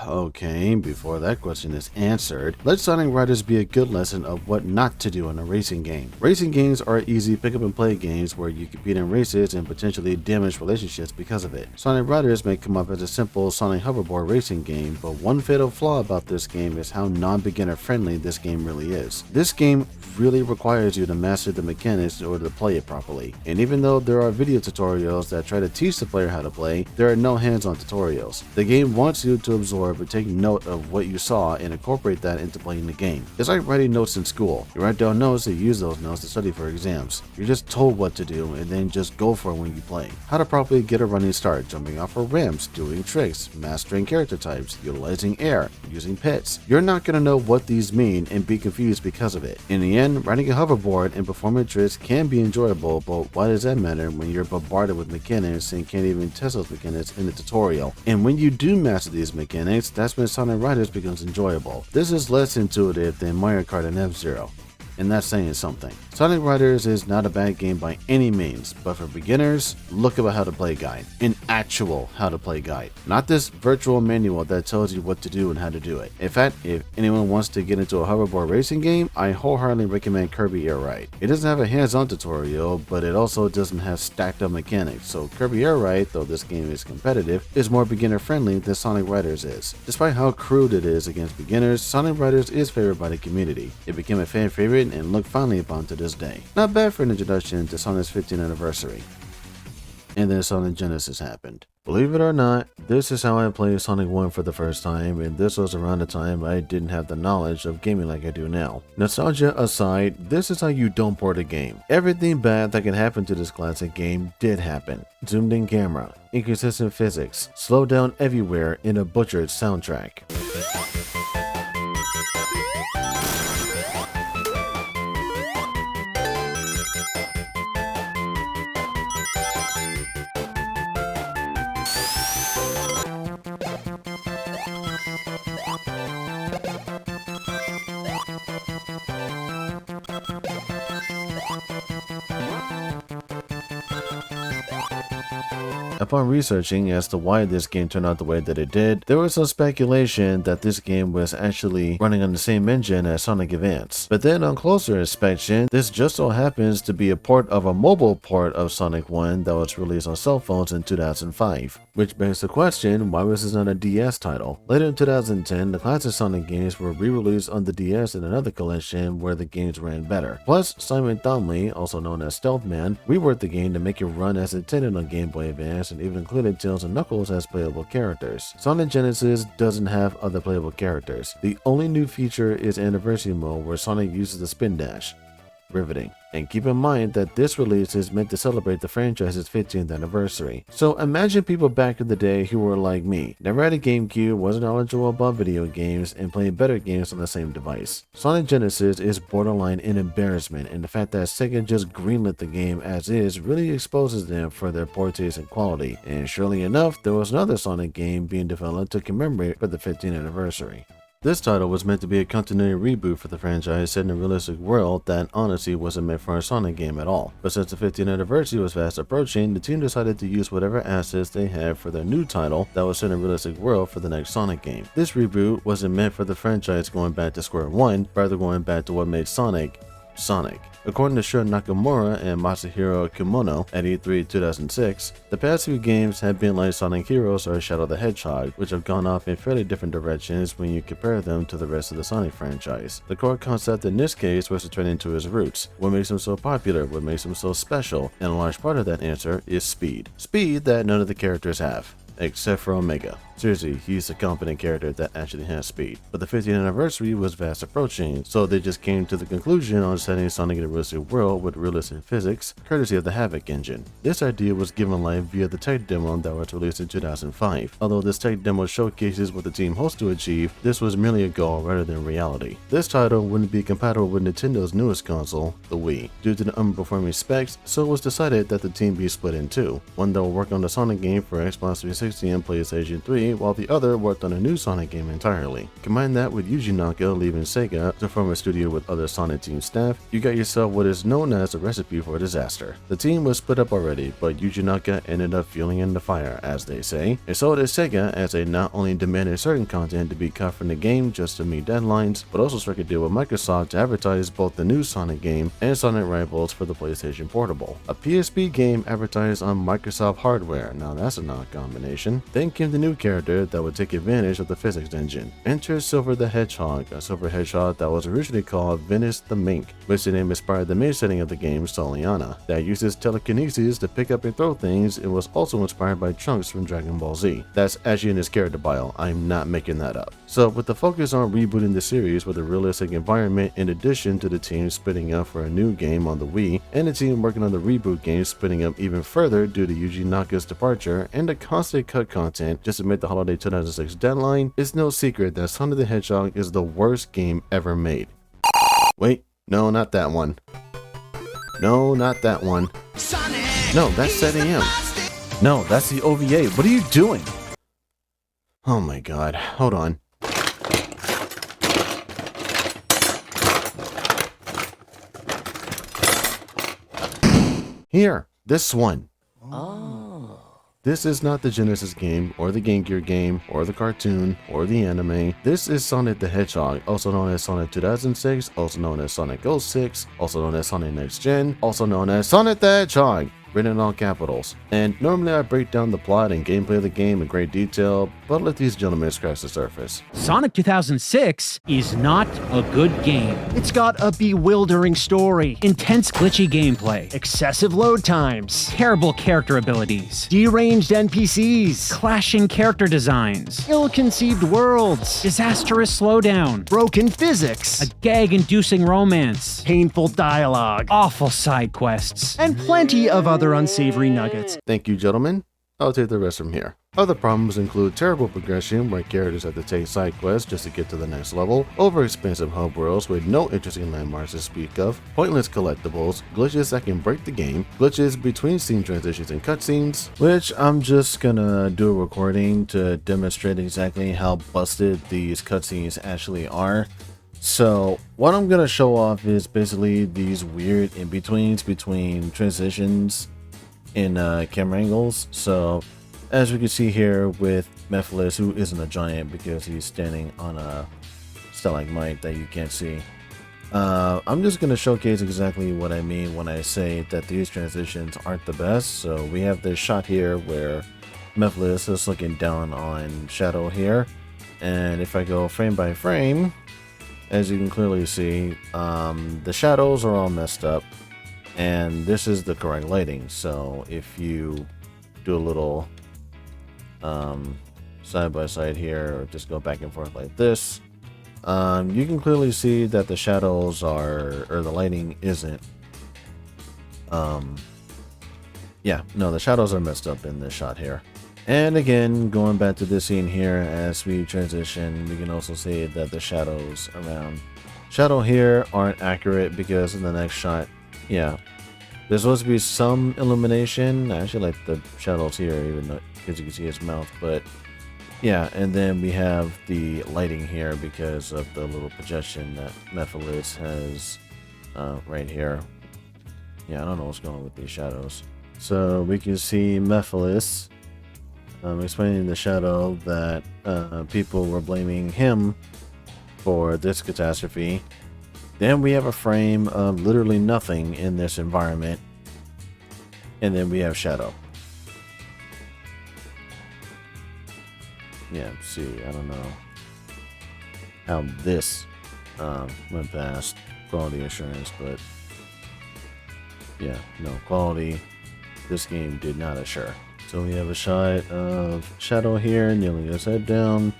Okay, before that question is answered, let Sonic Riders be a good lesson of what not to do in a racing game. Racing games are easy pick up and play games where you compete in races and potentially damage relationships because of it. Sonic Riders may come up as a simple Sonic hoverboard racing game, but one fatal flaw about this game is how non-beginner friendly this game really is. This game really requires you to master the mechanics in order to play it properly, and even though there are video tutorials that try to teach the player how to play, there are no hands-on tutorials. The game wants you to absorb or take note of what you saw and incorporate that into playing the game. It's like writing notes in school. You write down notes and use those notes to study for exams. You're just told what to do and then just go for it when you play. How to properly get a running start, jumping off of ramps, doing tricks, mastering character types, utilizing air, using pets. You're not going to know what these mean and be confused because of it. In the end, riding a hoverboard and performing tricks can be enjoyable, but why does that matter when you're bombarded with mechanics and can't even test those mechanics in the tutorial? And when you do master these mechanics, that's when Sonic Riders becomes enjoyable. This is less intuitive than Mario Kart and F-Zero, and that's saying something. Sonic Riders is not a bad game by any means, but for beginners, look up a how to play guide. An actual how to play guide. Not this virtual manual that tells you what to do and how to do it. In fact, if anyone wants to get into a hoverboard racing game, I wholeheartedly recommend Kirby Air Ride. It doesn't have a hands-on tutorial, but it also doesn't have stacked up mechanics, so Kirby Air Ride, though this game is competitive, is more beginner friendly than Sonic Riders is. Despite how crude it is against beginners, Sonic Riders is favored by the community. It became a fan favorite and looked fondly upon to this day. Not bad for an introduction to Sonic's 15th anniversary. And then Sonic Genesis happened. Believe it or not, this is how I played Sonic 1 for the first time, and this was around the time I didn't have the knowledge of gaming like I do now. Nostalgia aside, this is how you don't port a game. Everything bad that could happen to this classic game did happen. Zoomed in camera, inconsistent physics, slowed down everywhere, in a butchered soundtrack. Upon researching as to why this game turned out the way that it did, there was some speculation that this game was actually running on the same engine as Sonic Advance. But then on closer inspection, this just so happens to be a port of a mobile port of Sonic 1 that was released on cell phones in 2005. Which begs the question, why was this not a DS title? Later in 2010, the classic Sonic games were re-released on the DS in another collection where the games ran better. Plus, Simon Thomley, also known as Stealth Man, reworked the game to make it run as intended on Game Boy Advance and even included Tails and Knuckles as playable characters. Sonic Genesis doesn't have other playable characters. The only new feature is Anniversary Mode where Sonic uses the spin dash. Riveting. And keep in mind that this release is meant to celebrate the franchise's 15th anniversary. So imagine people back in the day who were like me, never had a GameCube, wasn't knowledgeable about video games, and playing better games on the same device. Sonic Genesis is borderline an embarrassment, and the fact that Sega just greenlit the game as is really exposes them for their poor taste and quality. And surely enough, there was another Sonic game being developed to commemorate for the 15th anniversary. This title was meant to be a continuity reboot for the franchise set in a realistic world that honestly wasn't meant for a Sonic game at all. But since the 15th anniversary was fast approaching, the team decided to use whatever assets they had for their new title that was set in a realistic world for the next Sonic game. This reboot wasn't meant for the franchise going back to square one, rather going back to what made Sonic, Sonic. According to Shun Nakamura and Masahiro Kimono at E3 2006, the past few games have been like Sonic Heroes or Shadow the Hedgehog, which have gone off in fairly different directions when you compare them to the rest of the Sonic franchise. The core concept in this case was returning to his roots. What makes him so popular, what makes him so special, and a large part of that answer is speed. Speed that none of the characters have, except for Omega. Seriously, he's a competent character that actually has speed. But the 50th anniversary was fast approaching, so they just came to the conclusion on setting Sonic University World with realistic physics, courtesy of the Havoc engine. This idea was given life via the tech demo that was released in 2005. Although this tech demo showcases what the team hopes to achieve, this was merely a goal rather than reality. This title wouldn't be compatible with Nintendo's newest console, the Wii. Due to the underperforming specs, so it was decided that the team be split in two. One that will work on the Sonic game for Xbox 360 and PlayStation 3, while the other worked on a new Sonic game entirely. Combine that with Yuji Naka leaving Sega to form a studio with other Sonic team staff, you got yourself what is known as a recipe for disaster. The team was split up already, but Yuji Naka ended up fueling in the fire, as they say, and so did Sega, as they not only demanded certain content to be cut from the game just to meet deadlines, but also struck a deal with Microsoft to advertise both the new Sonic game and Sonic Rivals for the PlayStation Portable. A PSP game advertised on Microsoft hardware, now that's a odd combination. Then came the new character that would take advantage of the physics engine. Enter Silver the Hedgehog, a silver hedgehog that was originally called Venice the Mink, which the name inspired the main setting of the game, Soliana, that uses telekinesis to pick up and throw things. It was also inspired by Trunks from Dragon Ball Z. That's actually in his character bio, I'm not making that up. So with the focus on rebooting the series with a realistic environment, in addition to the team splitting up for a new game on the Wii, and the team working on the reboot game splitting up even further due to Yuji Naka's departure, and the constant cut content just to make the holiday 2006 deadline, it's no secret that Sonic the Hedgehog is the worst game ever made. Wait, no, not that one. No, not that one. Sonic, no, that's 7 AM. No, that's the OVA. What are you doing? Oh my god, hold on. Here, this one. This is not the Genesis game, or the Game Gear game, or the cartoon, or the anime. This is Sonic the Hedgehog, also known as Sonic 2006, also known as Sonic 06, also known as Sonic Next Gen, also known as Sonic the Hedgehog, written in all capitals. And normally I break down the plot and gameplay of the game in great detail, but let these gentlemen scratch the surface. Sonic 2006 is not a good game. It's got a bewildering story, intense glitchy gameplay, excessive load times, terrible character abilities, deranged NPCs, clashing character designs, ill-conceived worlds, disastrous slowdown, broken physics, a gag-inducing romance, painful dialogue, awful side quests, and plenty of other unsavory nuggets. Thank you, gentlemen. I'll take the rest from here. Other problems include terrible progression where characters have to take side quests just to get to the next level, overexpensive hub worlds with no interesting landmarks to speak of, pointless collectibles, glitches that can break the game, glitches between scene transitions and cutscenes, which I'm just gonna do a recording to demonstrate exactly how busted these cutscenes actually are. So what I'm gonna show off is basically these weird in-betweens between transitions in camera angles. So as we can see here with Mephiles, who isn't a giant because he's standing on a stalagmite that you can't see. I'm just gonna showcase exactly what I mean when I say that these transitions aren't the best. So we have this shot here where Mephiles is looking down on Shadow here, and if I go frame by frame, as you can clearly see, the shadows are all messed up, and this is the correct lighting. So if you do a little side by side here, or just go back and forth like this, you can clearly see that the shadows are, or the lighting isn't, yeah, no, the shadows are messed up in this shot here. And again, going back to this scene here, as we transition, we can also see that the shadows around Shadow here aren't accurate, because in the next shot, yeah, there's supposed to be some illumination. I actually like the shadows here, even though, because you can see his mouth, but yeah, and then we have the lighting here because of the little projection that Mephiles has right here. Yeah, I don't know what's going on with these shadows. So we can see Mephiles explaining the Shadow that people were blaming him for this catastrophe. Then we have a frame of literally nothing in this environment, and then we have Shadow. Yeah, see, I don't know how this went past quality assurance, but yeah, no, quality, this game did not assure. So we have a shot of Shadow here, kneeling his head down.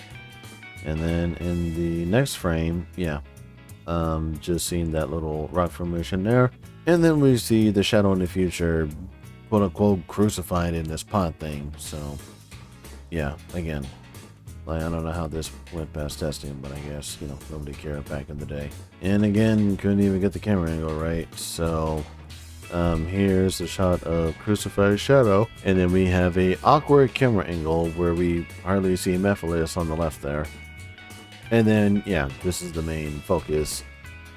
And then in the next frame, yeah, just seeing that little rock formation there. And then we see the Shadow in the future, quote unquote, crucified in this pot thing. So, yeah, again, like, I don't know how this went past testing, but I guess, you know, nobody cared back in the day. And again, couldn't even get the camera angle right. So, here's the shot of crucified Shadow. And then we have a awkward camera angle where we hardly see Mephiles on the left there. And then, yeah, this is the main focus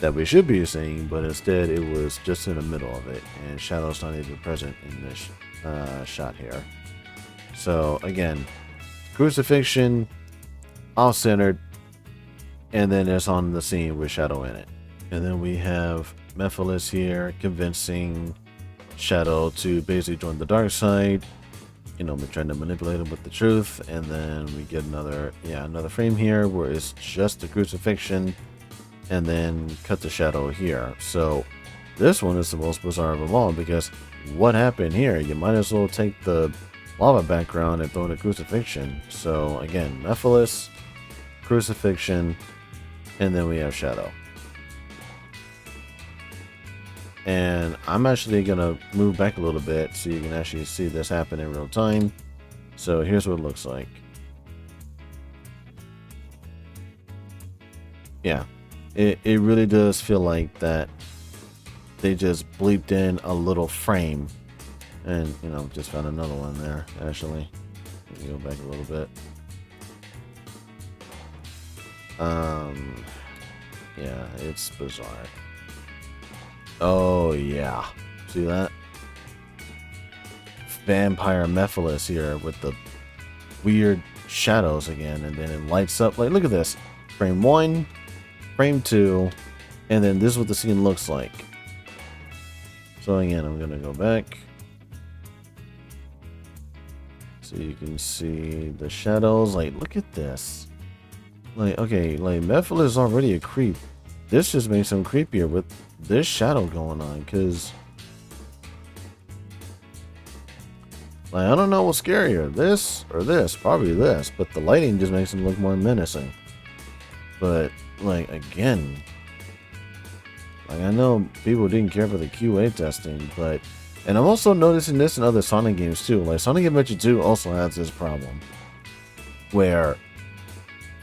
that we should be seeing, but instead it was just in the middle of it, and Shadow's not even present in this shot here. So again, crucifixion, off-centered, and then it's on the scene with Shadow in it. And then we have Mephiles here convincing Shadow to basically join the dark side. You know, we're trying to manipulate him with the truth, and then we get another frame here where it's just the crucifixion, and then cut the Shadow here. So this one is the most bizarre of them all, because what happened here? You might as well take the lava background and throw in a crucifixion. So again, Mephiles, crucifixion, and then we have Shadow. And I'm actually gonna move back a little bit so you can actually see this happen in real time. So here's what it looks like. Yeah, it really does feel like that they just bleeped in a little frame. And, you know, just found another one there, actually. Let me go back a little bit. Yeah, it's bizarre. Oh, yeah. See that? Vampire Mephiles here with the weird shadows again, and then it lights up. Like, look at this. Frame 1, frame 2, and then this is what the scene looks like. So again, I'm gonna go back. So you can see the shadows. Like, look at this. Like, okay, like Mephiles is already a creep. This just makes him creepier with this shadow going on, because like, I don't know what's scarier, this or this. Probably this, but the lighting just makes him look more menacing. But like, again, like, I know people didn't care for the QA testing, but, and I'm also noticing this in other Sonic games too. Like Sonic Adventure 2 also has this problem where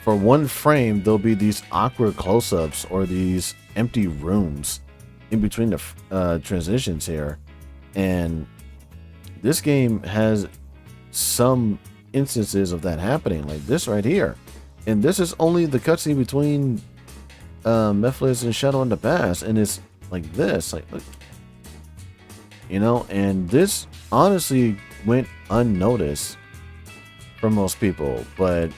for one frame there'll be these awkward close-ups or these empty rooms in between the transitions here, and this game has some instances of that happening, like this right here. And this is only the cutscene between Mephiles and Shadow in the past, and it's like this, like, look, you know. And this honestly went unnoticed for most people, but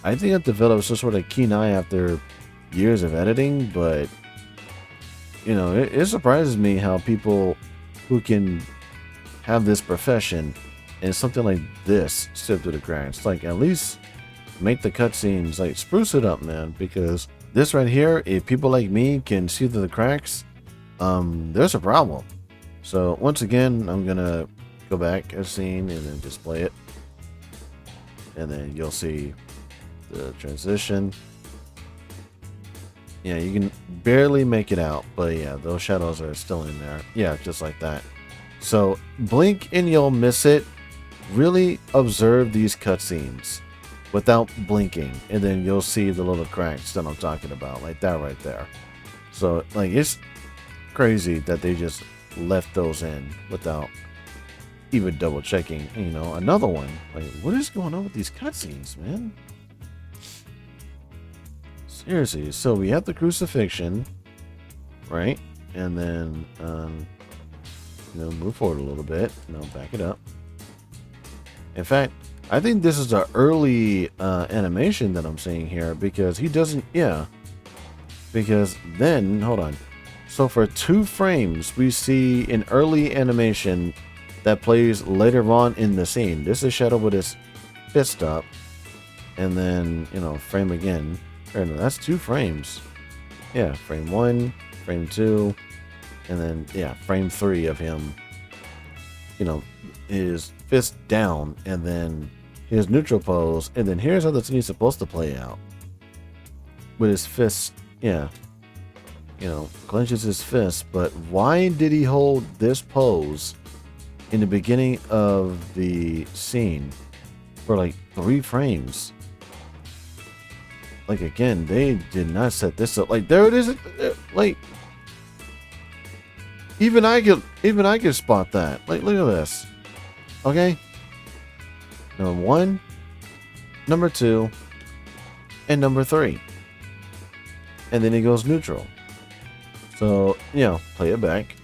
I think it developed some sort of keen eye after years of editing. But you know, it surprises me how people who can have this profession and something like this slip through the cracks. Like, at least make the cutscenes, like, spruce it up, man, because this right here, if people like me can see through the cracks, there's a problem. So once again, I'm gonna go back a scene and then display it, and then you'll see the transition. Yeah, you can barely make it out, but yeah, those shadows are still in there. Yeah, just like that. So blink and you'll miss it. Really observe these cutscenes without blinking, and then you'll see the little cracks that I'm talking about, like that right there. So like, it's crazy that they just left those in without even double checking. You know, another one, like, what is going on with these cutscenes, man? Seriously. So we have the crucifixion, right? And then you know, move forward a little bit. No, back it up. In fact, I think this is an early animation that I'm seeing here, because he doesn't, yeah, because then, hold on. So for 2 frames, we see an early animation that plays later on in the scene. This is Shadow with his fist up, and then, you know, frame again. Or no, that's 2 frames. Yeah, frame 1, frame 2, and then, yeah, frame 3 of him his fist down, and then his neutral pose, and then here's how the scene's supposed to play out. With his fist, clenches his fist, but why did he hold this pose in the beginning of the scene for like 3 frames? Like, again, they did not set this up. Like, there it is. Like, even I could spot that. Like, look at this. Okay. Number 1, number 2, and number 3. And then he goes neutral. So, play it back.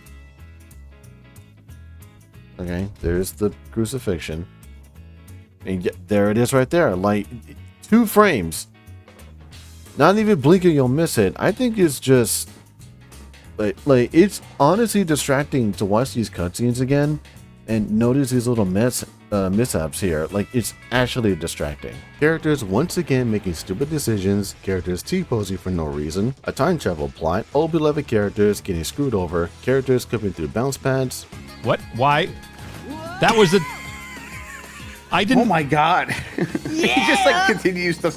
Okay, there's the crucifixion. And there it is right there. Like, 2 frames. Not even blinking, you'll miss it. I think it's just like it's honestly distracting to watch these cutscenes again and notice these little mishaps here. Like, it's actually distracting. Characters once again making stupid decisions, characters T-posing for no reason, a time travel plot, old beloved characters getting screwed over, characters coming through bounce pads. What? Why? That was a... I didn't... Oh my god. He just like continues to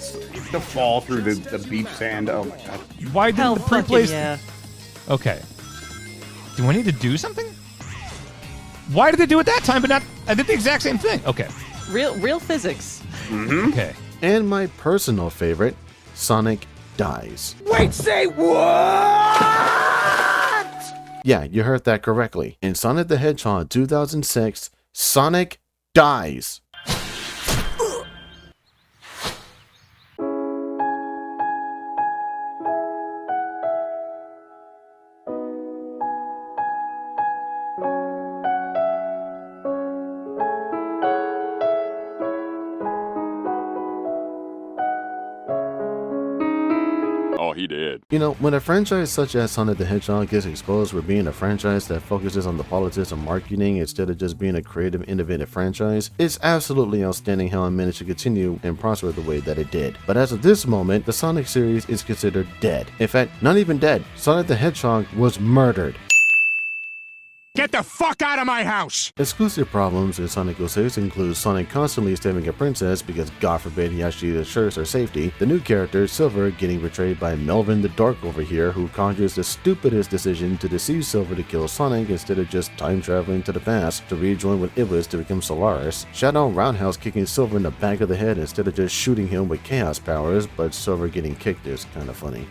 fall through the beach sand. Oh my god. Why didn't the pre-play... Yeah. Okay. Do I need to do something? Why did they do it that time, but not... I did the exact same thing. Okay. Real physics. Mm-hmm. Okay. And my personal favorite, Sonic dies. Wait, say what? Yeah, you heard that correctly. In Sonic the Hedgehog 2006, Sonic dies. He did. When a franchise such as Sonic the Hedgehog gets exposed for being a franchise that focuses on the politics of marketing instead of just being a creative, innovative franchise, it's absolutely outstanding how it managed to continue and prosper the way that it did. But as of this moment, the Sonic series is considered dead. In fact, not even dead. Sonic the Hedgehog was murdered. Get the fuck out of my house! Exclusive problems in Sonic 06 include Sonic constantly saving a princess because God forbid he actually assures her safety, the new character Silver getting betrayed by Melvin the Dark over here, who conjures the stupidest decision to deceive Silver to kill Sonic instead of just time traveling to the past to rejoin with Iblis to become Solaris, Shadow Roundhouse kicking Silver in the back of the head instead of just shooting him with chaos powers, but Silver getting kicked is kinda funny.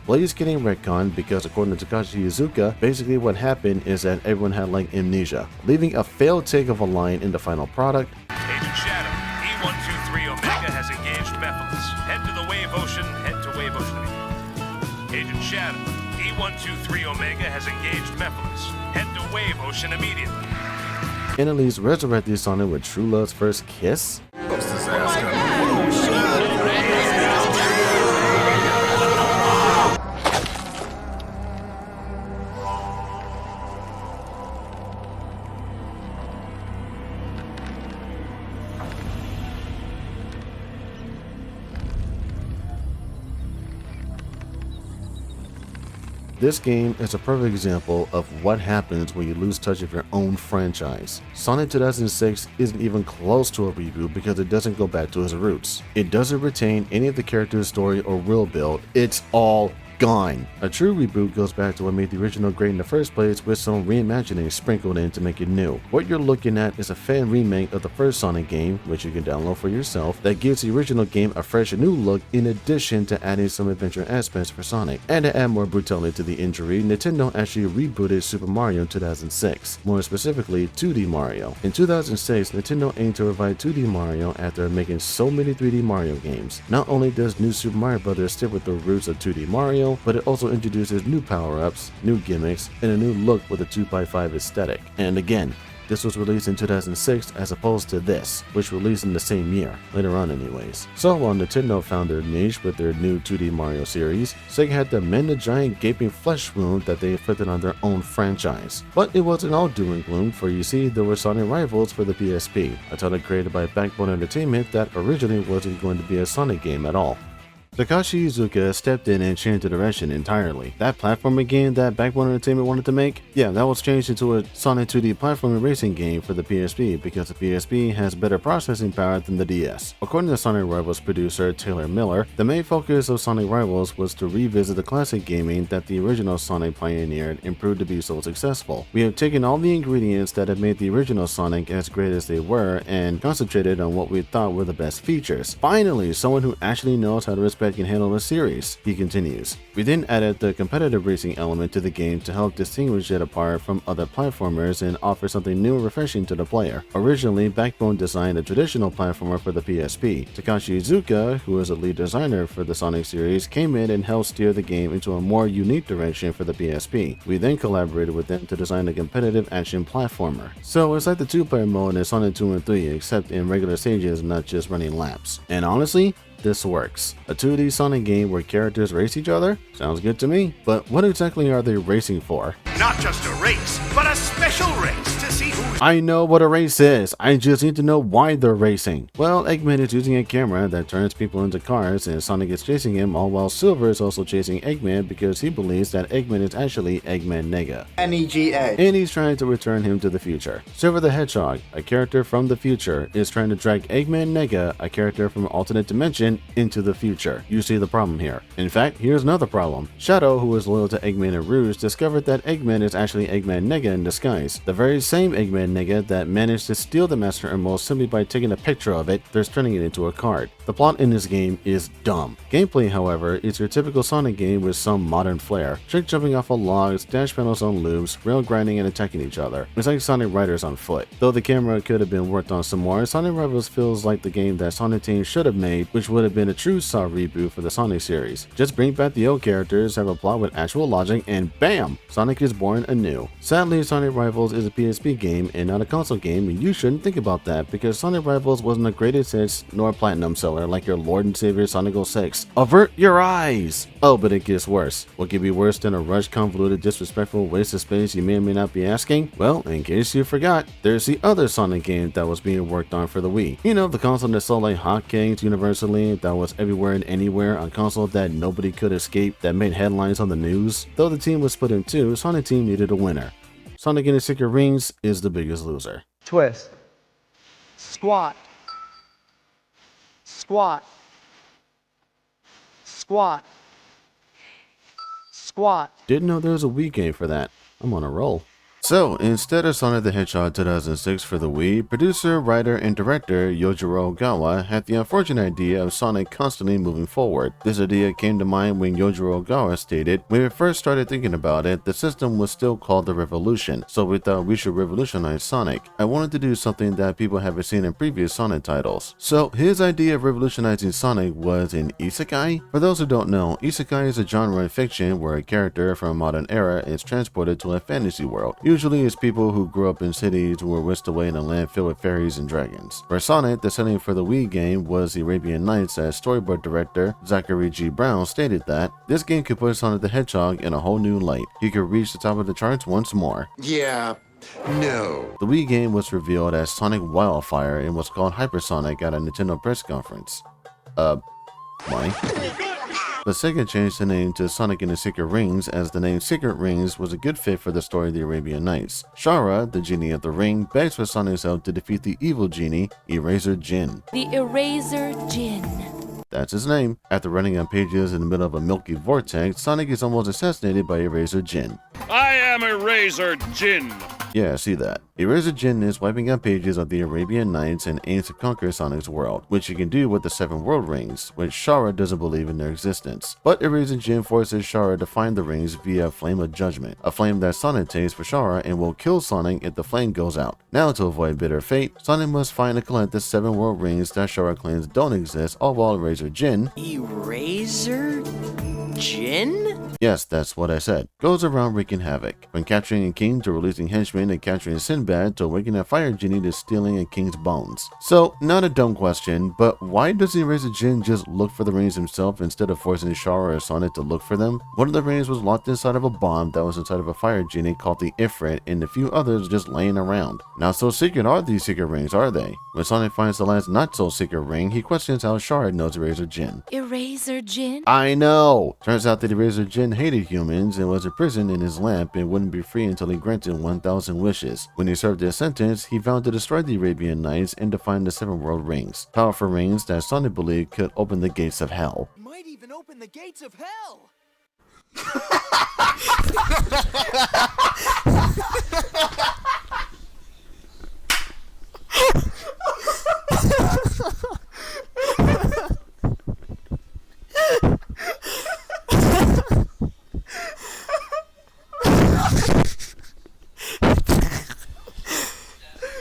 Blaze getting retconned because according to Takashi Iizuka, basically what happened is that everyone had like amnesia, leaving a failed take of a line in the final product. Agent Shadow, E123 Omega has engaged Mephiles. Head to the Wave Ocean, head to Wave Ocean. Agent Shadow, E123 Omega has engaged Mephiles. Head to Wave Ocean immediately. Annalise resurrected Sonic with True Love's first kiss. This game is a perfect example of what happens when you lose touch of your own franchise. Sonic 2006 isn't even close to a reboot because it doesn't go back to its roots. It doesn't retain any of the character's story or world build. It's all gone. A true reboot goes back to what made the original great in the first place with some reimagining sprinkled in to make it new. What you're looking at is a fan remake of the first Sonic game, which you can download for yourself, that gives the original game a fresh and new look in addition to adding some adventure aspects for Sonic. And to add more brutality to the injury, Nintendo actually rebooted Super Mario in 2006, more specifically 2D Mario. In 2006, Nintendo aimed to revive 2D Mario after making so many 3D Mario games. Not only does New Super Mario Bros. Stick with the roots of 2D Mario, but it also introduces new power-ups, new gimmicks, and a new look with a 2x5 aesthetic. And again, this was released in 2006 as opposed to this, which released in the same year, later on anyways. So while Nintendo found their niche with their new 2D Mario series, Sega had to mend the giant gaping flesh wound that they inflicted on their own franchise. But it wasn't all doom and gloom, for you see, there were Sonic Rivals for the PSP, a title created by Backbone Entertainment that originally wasn't going to be a Sonic game at all. Takashi Iizuka stepped in and changed the direction entirely. That platforming game that Backbone Entertainment wanted to make, yeah, that was changed into a Sonic 2D platforming racing game for the PSP because the PSP has better processing power than the DS. According to Sonic Rivals producer Taylor Miller, the main focus of Sonic Rivals was to revisit the classic gaming that the original Sonic pioneered and proved to be so successful. We have taken all the ingredients that have made the original Sonic as great as they were and concentrated on what we thought were the best features. Finally, someone who actually knows how to respect and handle a series, he continues. We then added the competitive racing element to the game to help distinguish it apart from other platformers and offer something new and refreshing to the player. Originally, Backbone designed a traditional platformer for the PSP. Takashi Iizuka, who is a lead designer for the Sonic series, came in and helped steer the game into a more unique direction for the PSP. We then collaborated with them to design a competitive action platformer. So it's like the two-player mode in Sonic 2 and 3, except in regular stages, not just running laps. And honestly, this works. A 2D Sonic game where characters race each other? Sounds good to me. But what exactly are they racing for? Not just a race, but a special race to see who... I know what a race is. I just need to know why they're racing. Well, Eggman is using a camera that turns people into cars and Sonic is chasing him, all while Silver is also chasing Eggman because he believes that Eggman is actually Eggman Nega. NEGA. And he's trying to return him to the future. Silver the Hedgehog, a character from the future, is trying to drag Eggman Nega, a character from an alternate dimension, into the future. You see the problem here. In fact, here's another problem. Shadow, who is loyal to Eggman and Rouge, discovered that Eggman is actually Eggman Nega in disguise. The very same Eggman Nega that managed to steal the Master Emerald simply by taking a picture of it, thus turning it into a card. The plot in this game is dumb. Gameplay, however, is your typical Sonic game with some modern flair. Trick jumping off of logs, dash panels on loops, rail grinding and attacking each other. It's like Sonic Riders on foot. Though the camera could have been worked on some more, Sonic Rivals feels like the game that Sonic Team should have made, which would have been a true Saw reboot for the Sonic series. Just bring back the old characters, have a plot with actual logic, and bam! Sonic is born anew. Sadly, Sonic Rivals is a PSP game and not a console game, and you shouldn't think about that because Sonic Rivals wasn't a greatest hits nor platinum seller like your Lord and Savior Sonic 06. Avert your eyes! Oh, but it gets worse. What could be worse than a rushed, convoluted, disrespectful waste of space, you may or may not be asking? Well, in case you forgot, there's the other Sonic game that was being worked on for the Wii. You know, the console that sold like hotcakes universally, that was everywhere and anywhere, a console that nobody could escape, that made headlines on the news. Though the team was split in two, Sonic Team needed a winner. Sonic and the Secret Rings is the biggest loser. Twist. Squat. Squat. Squat. Squat. Didn't know there was a Wii game for that. I'm on a roll. So, instead of Sonic the Hedgehog 2006 for the Wii, producer, writer, and director Yojiro Ogawa had the unfortunate idea of Sonic constantly moving forward. This idea came to mind when Yojiro Ogawa stated, "When we first started thinking about it, the system was still called the Revolution, so we thought we should revolutionize Sonic. I wanted to do something that people haven't seen in previous Sonic titles." So, his idea of revolutionizing Sonic was an isekai? For those who don't know, isekai is a genre in fiction where a character from a modern era is transported to a fantasy world. Usually it's people who grew up in cities who were whisked away in a land filled with fairies and dragons. For Sonic, the setting for the Wii game was the Arabian Nights, as storyboard director Zachary G. Brown stated that this game could put Sonic the Hedgehog in a whole new light. He could reach the top of the charts once more. Yeah. No. The Wii game was revealed as Sonic Wildfire and was called Hypersonic at a Nintendo press conference. Why? The Sega changed the name to Sonic and the Secret Rings, as the name Secret Rings was a good fit for the story of the Arabian Nights. Shara, the genie of the ring, begs for Sonic's help to defeat the evil genie, Eraser Jin. The Eraser Jin. That's his name. After running on pages in the middle of a milky vortex, Sonic is almost assassinated by Eraser Jin. I am Eraser Jin. Yeah, I see that. Eraser Jin is wiping out pages of the Arabian Nights and aims to conquer Sonic's world, which he can do with the 7 world rings, which Shara doesn't believe in their existence. But Eraser Jin forces Shara to find the rings via a Flame of Judgment, a flame that Sonic takes for Shara and will kill Sonic if the flame goes out. Now, to avoid bitter fate, Sonic must find and collect the 7 world rings that Shara claims don't exist, all while Eraser Jin... Eraser Jin? Yes, that's what I said. Goes around wreaking havoc. From capturing a king to releasing henchmen and capturing Sinbad to waking a fire genie to stealing a king's bones. So, not a dumb question, but why doesn't Eraser Jin just look for the rings himself instead of forcing Shara or Sonic to look for them? One of the rings was locked inside of a bomb that was inside of a fire genie called the Ifrit, and a few others just laying around. Not so secret are these secret rings, are they? When Sonic finds the last not so secret ring, he questions how Shara knows Eraser Jin. Eraser Jin? I know! Turns out that Eraser Jin hated humans and was imprisoned in his lamp and wouldn't be free until he granted 1,000 wishes. When he served his sentence, he vowed to destroy the Arabian Nights and to find the 7 world rings. Powerful rings that Sonic believed could open the gates of hell. Might even open the gates of hell.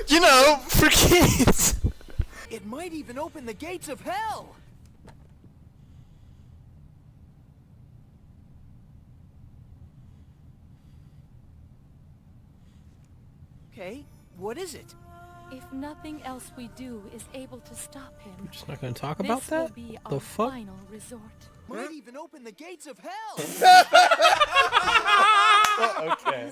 You know, for kids. It might even open the gates of hell. Okay, what is it? If nothing else we do is able to stop him, Just not gonna talk about this will that? be The our fuck? final resort. Might even open the gates of hell. Okay.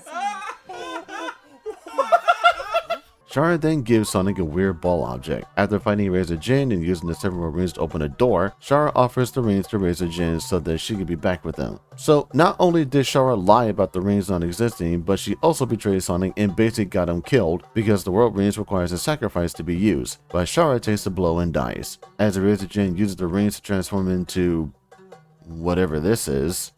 Shara then gives Sonic a weird ball object. After fighting Eraser Jin and using the 7 world rings to open a door, Shara offers the rings to Eraser Jin so that she can be back with them. So not only did Shara lie about the rings not existing, but she also betrayed Sonic and basically got him killed because the world rings requires a sacrifice to be used. But Shara takes the blow and dies. As Eraser Jin uses the rings to transform into whatever this is.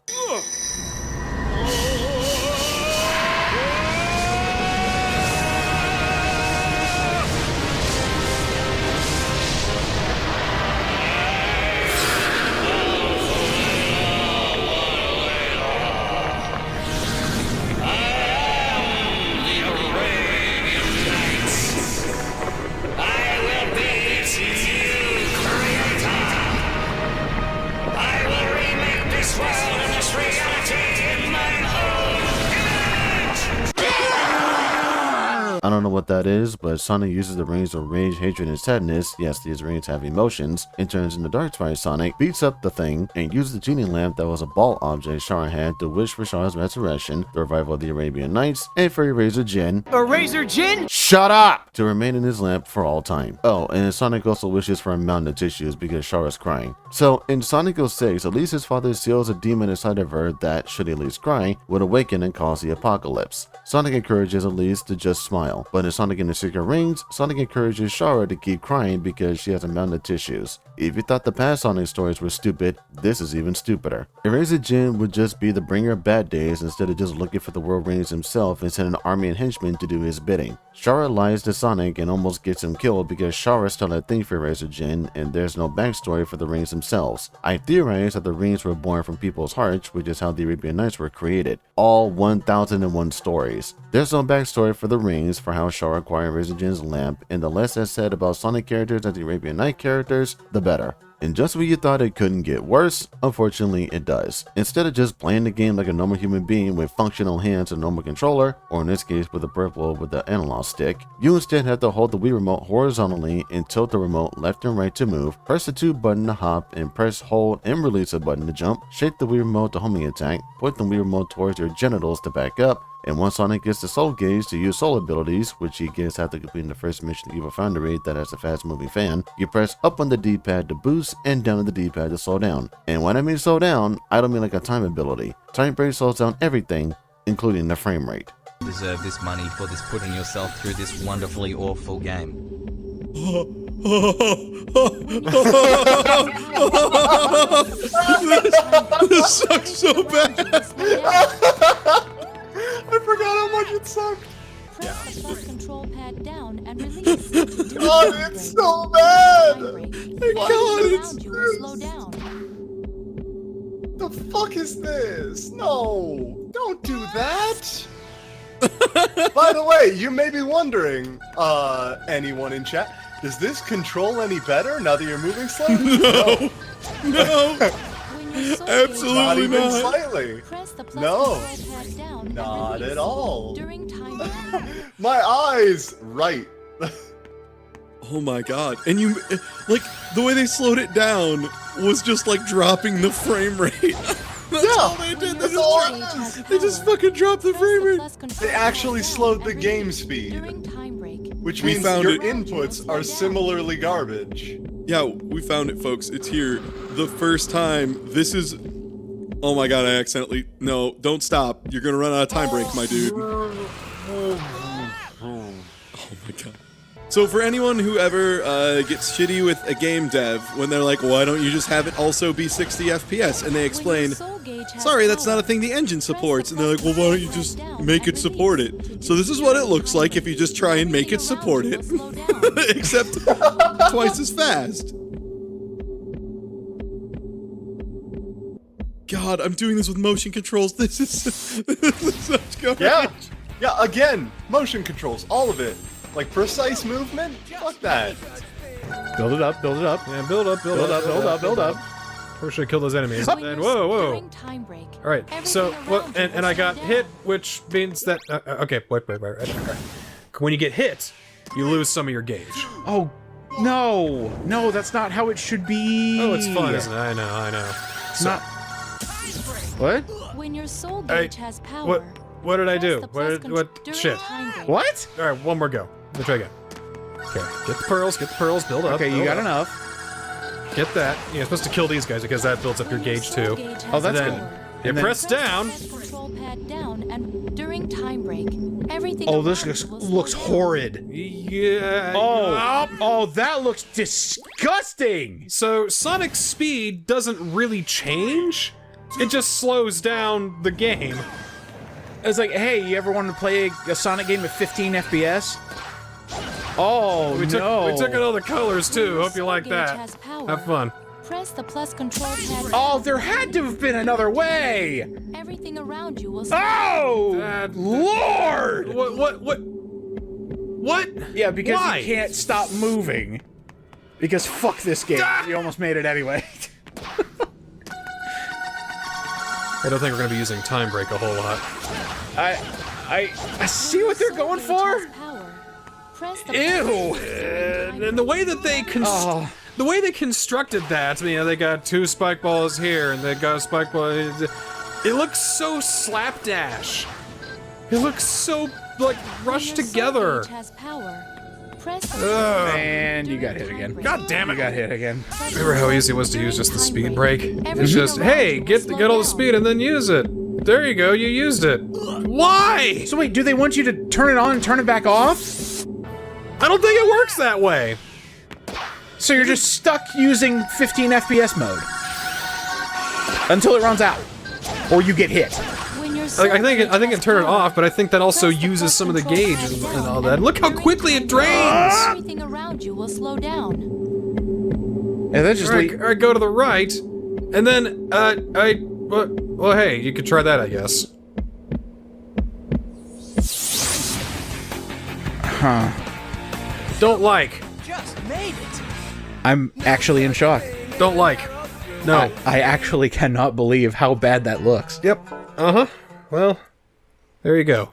I don't know what that is, but Sonic uses the rings of rage, hatred, and sadness, yes, these rings have emotions, and turns into Dark Fire Sonic, beats up the thing, and uses the genie lamp that was a ball object Shara had to wish for Shara's resurrection, the revival of the Arabian Nights, and for Eraser Jin. Eraser Jin? Shut up! To remain in his lamp for all time. Oh, and Sonic also wishes for a mountain of tissues because Shara's crying. So, in Sonic 06, at least his father seals a demon inside of her that, should he at least cry, would awaken and cause the apocalypse. Sonic encourages Elise to just smile, but in Sonic and the Secret Rings, Sonic encourages Shara to keep crying because she has a mountain of tissues. If you thought the past Sonic stories were stupid, this is even stupider. Eraser Jin would just be the bringer of bad days instead of just looking for the world rings himself and send an army of henchmen to do his bidding. Shara lies to Sonic and almost gets him killed because Shara still had a thing for Eraser Jin and there's no backstory for the rings themselves. I theorize that the rings were born from people's hearts, which is how the Arabian Nights were created. All 1001 stories. There's no backstory for the rings, for how Shara acquired Eraser Jin's lamp, and the less that's said about Sonic characters as the Arabian Night characters, the better. And just when you thought it couldn't get worse, unfortunately it does. Instead of just playing the game like a normal human being with functional hands and a normal controller, or in this case with a purple with the analog stick, you instead have to hold the Wii remote horizontally and tilt the remote left and right to move, press the 2 button to hop, and press hold and release a button to jump, shake the Wii remote to homing attack, point the Wii remote towards your genitals to back up, and once Sonic gets the Soul Gauge to use Soul abilities, which he gets after completing the first mission of Evil Foundry that has a fast moving fan, you press up on the D-pad to boost and down on the D-pad to slow down. And when I mean slow down, I don't mean like a time ability. Time break slows down everything, including the frame rate. Deserve this money for this putting yourself through this wonderfully awful game. This sucks so bad. I forgot how much it sucked. Press the plus control pad down and release. God, it's so bad. God, Around you will slow down. The fuck is this? No, don't do that. By the way, you may be wondering, anyone in chat, does this control any better now that you're moving slow? No. When Absolutely not. Even slightly. Press the plus No. control pad down and Not release at all. During time. My eyes! Right. Oh my god. And you, like, the way they slowed it down was just like dropping the frame rate. That's all they did. They just fucking dropped the frame rate. They actually slowed the game speed. Which means your inputs are similarly garbage. Yeah, we found it, folks. It's here. The first time. This is... Oh my god, I accidentally... No, don't stop. You're gonna run out of time break, my dude. Oh my god. So for anyone who ever gets shitty with a game dev, when they're like, why don't you just have it also be 60 FPS? And they explain, sorry, that's not a thing the engine supports. And they're like, well, why don't you just make it support it? So this is what it looks like if you just try and make it support it. Except twice as fast. God, I'm doing this with motion controls. This is such garbage. Yeah, again, motion controls, all of it. Like precise movement? Fuck that. Build it up, build it up. Yeah, build up. First should kill those enemies. And whoa. Alright, so, what, and I got hit, which means that, okay, wait. When you get hit, you lose some of your gauge. Oh, no, that's not how it should be. Oh, it's fun, isn't it? I know. It's not. What? When your soul gauge has power. What did I do? What? Shit. What? Alright, one more go. Let me try again. Okay, get the pearls, build up. Okay, you got enough. Get that. You're supposed to kill these guys because that builds up your gauge too. Oh, that's good. You press down. Control pad down, and during time break, everything. Oh, this looks horrid. Yeah. Oh, that looks disgusting. So Sonic's speed doesn't really change. It just slows down the game. It's like, hey, you ever wanted to play a Sonic game at 15 FPS? Oh, we took out all the colors too. Hope you like that. Have fun. Press the plus control pad. Oh, there had to have been another way. Everything around you will. Oh, Lord! What? Yeah, because Why? you can't stop moving. Because fuck this game. You almost made it anyway. I don't think we're gonna be using time break a whole lot. I see what they're going for. Ew! And the way that they the way they constructed that, you know, they got two spike balls here, and they got a spike ball. It looks so slapdash. It looks so like rushed together. And you got hit again. God damn it! You got hit again. Remember how easy it was to use just the speed break? It's just, hey, get all the speed and then use it. There you go, you used it. Why? So wait, do they want you to turn it on and turn it back off? I don't think it works that way. So you're just stuck using 15 FPS mode until it runs out, or you get hit. I think it can turn it off, but I think that also uses some of the gauge and all that. Look how quickly it drains. Everything around you will slow down. Yeah, that's just I go to the right, and then well, hey, you could try that, I guess. Huh. Don't like. Just made it. I'm actually in shock. Don't like. No. I actually cannot believe how bad that looks. Yep. Uh-huh. Well, there you go.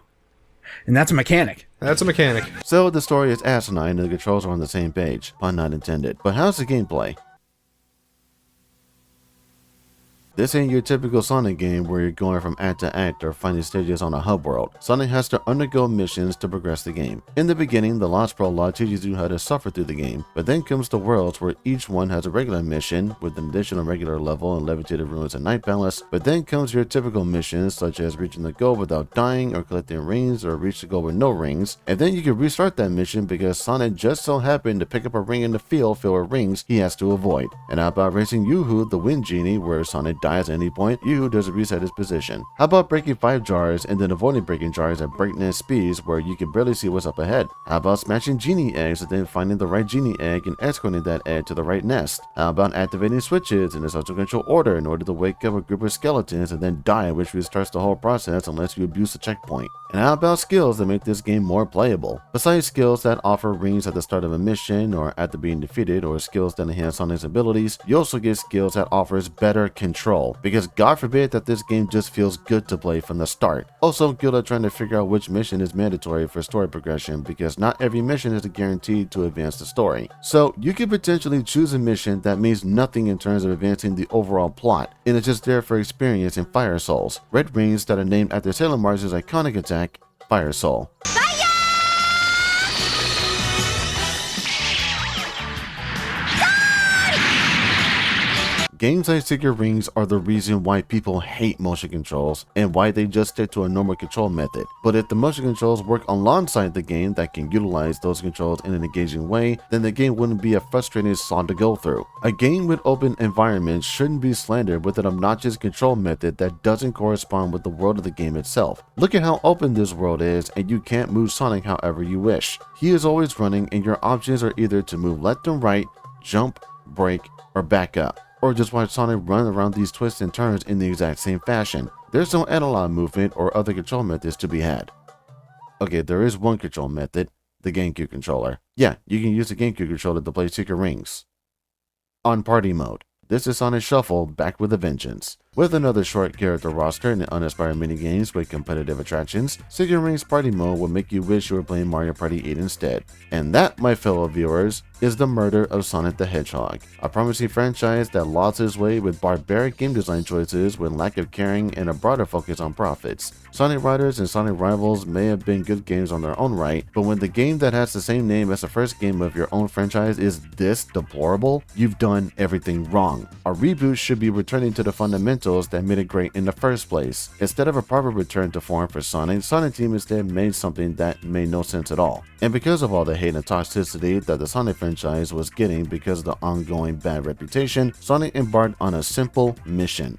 And that's a mechanic. That's a mechanic. So the story is asinine and the controls are on the same page. Pun not intended. But how's the gameplay? This ain't your typical Sonic game where you're going from act to act or finding stages on a hub world. Sonic has to undergo missions to progress the game. In the beginning, the Lost Prologue teaches you how to suffer through the game, but then comes the worlds where each one has a regular mission with an additional regular level and levitated ruins and night palace, but then comes your typical missions such as reaching the goal without dying or collecting rings or reach the goal with no rings, and then you can restart that mission because Sonic just so happened to pick up a ring in the field filled with rings he has to avoid. And how about racing Yoo-Hoo, the Wind Genie, where Sonic dies at any point, Yoo-Hoo doesn't reset his position. How about breaking 5 jars and then avoiding breaking jars at breakneck speeds where you can barely see what's up ahead? How about smashing genie eggs and then finding the right genie egg and escorting that egg to the right nest? How about activating switches in a sequential order in order to wake up a group of skeletons and then die, which restarts the whole process unless you abuse the checkpoint? And how about skills that make this game more playable? Besides skills that offer rings at the start of a mission or after being defeated, or skills that enhance Sonic's abilities, you also get skills that offers better control control, because God forbid that this game just feels good to play from the start. Also, good at trying to figure out which mission is mandatory for story progression, because not every mission is guaranteed to advance the story. So you could potentially choose a mission that means nothing in terms of advancing the overall plot, and it's just there for experience in Fire Souls, red rings that are named after Sailor Mars's iconic attack, Fire Soul. Games like Secret Rings are the reason why people hate motion controls and why they just stick to a normal control method. But if the motion controls work alongside the game that can utilize those controls in an engaging way, then the game wouldn't be a frustrating slog to go through. A game with open environments shouldn't be slandered with an obnoxious control method that doesn't correspond with the world of the game itself. Look at how open this world is, and you can't move Sonic however you wish. He is always running, and your options are either to move left and right, jump, brake, or back up, or just watch Sonic run around these twists and turns in the exact same fashion. There's no analog movement or other control methods to be had. Okay, there is one control method, the GameCube controller. Yeah, you can use the GameCube controller to play Secret Rings. On Party Mode, this is Sonic Shuffle back with a vengeance. With another short character roster and uninspired minigames with competitive attractions, Secret Rings Party Mode will make you wish you were playing Mario Party 8 instead. And that, my fellow viewers, is the murder of Sonic the Hedgehog, a promising franchise that lost its way with barbaric game design choices with lack of caring and a broader focus on profits. Sonic Riders and Sonic Rivals may have been good games on their own right, but when the game that has the same name as the first game of your own franchise is this deplorable, you've done everything wrong. A reboot should be returning to the fundamentals that made it great in the first place. Instead of a proper return to form for Sonic, Sonic Team instead made something that made no sense at all. And because of all the hate and toxicity that the Sonic franchise was getting because of the ongoing bad reputation, Sonic embarked on a simple mission.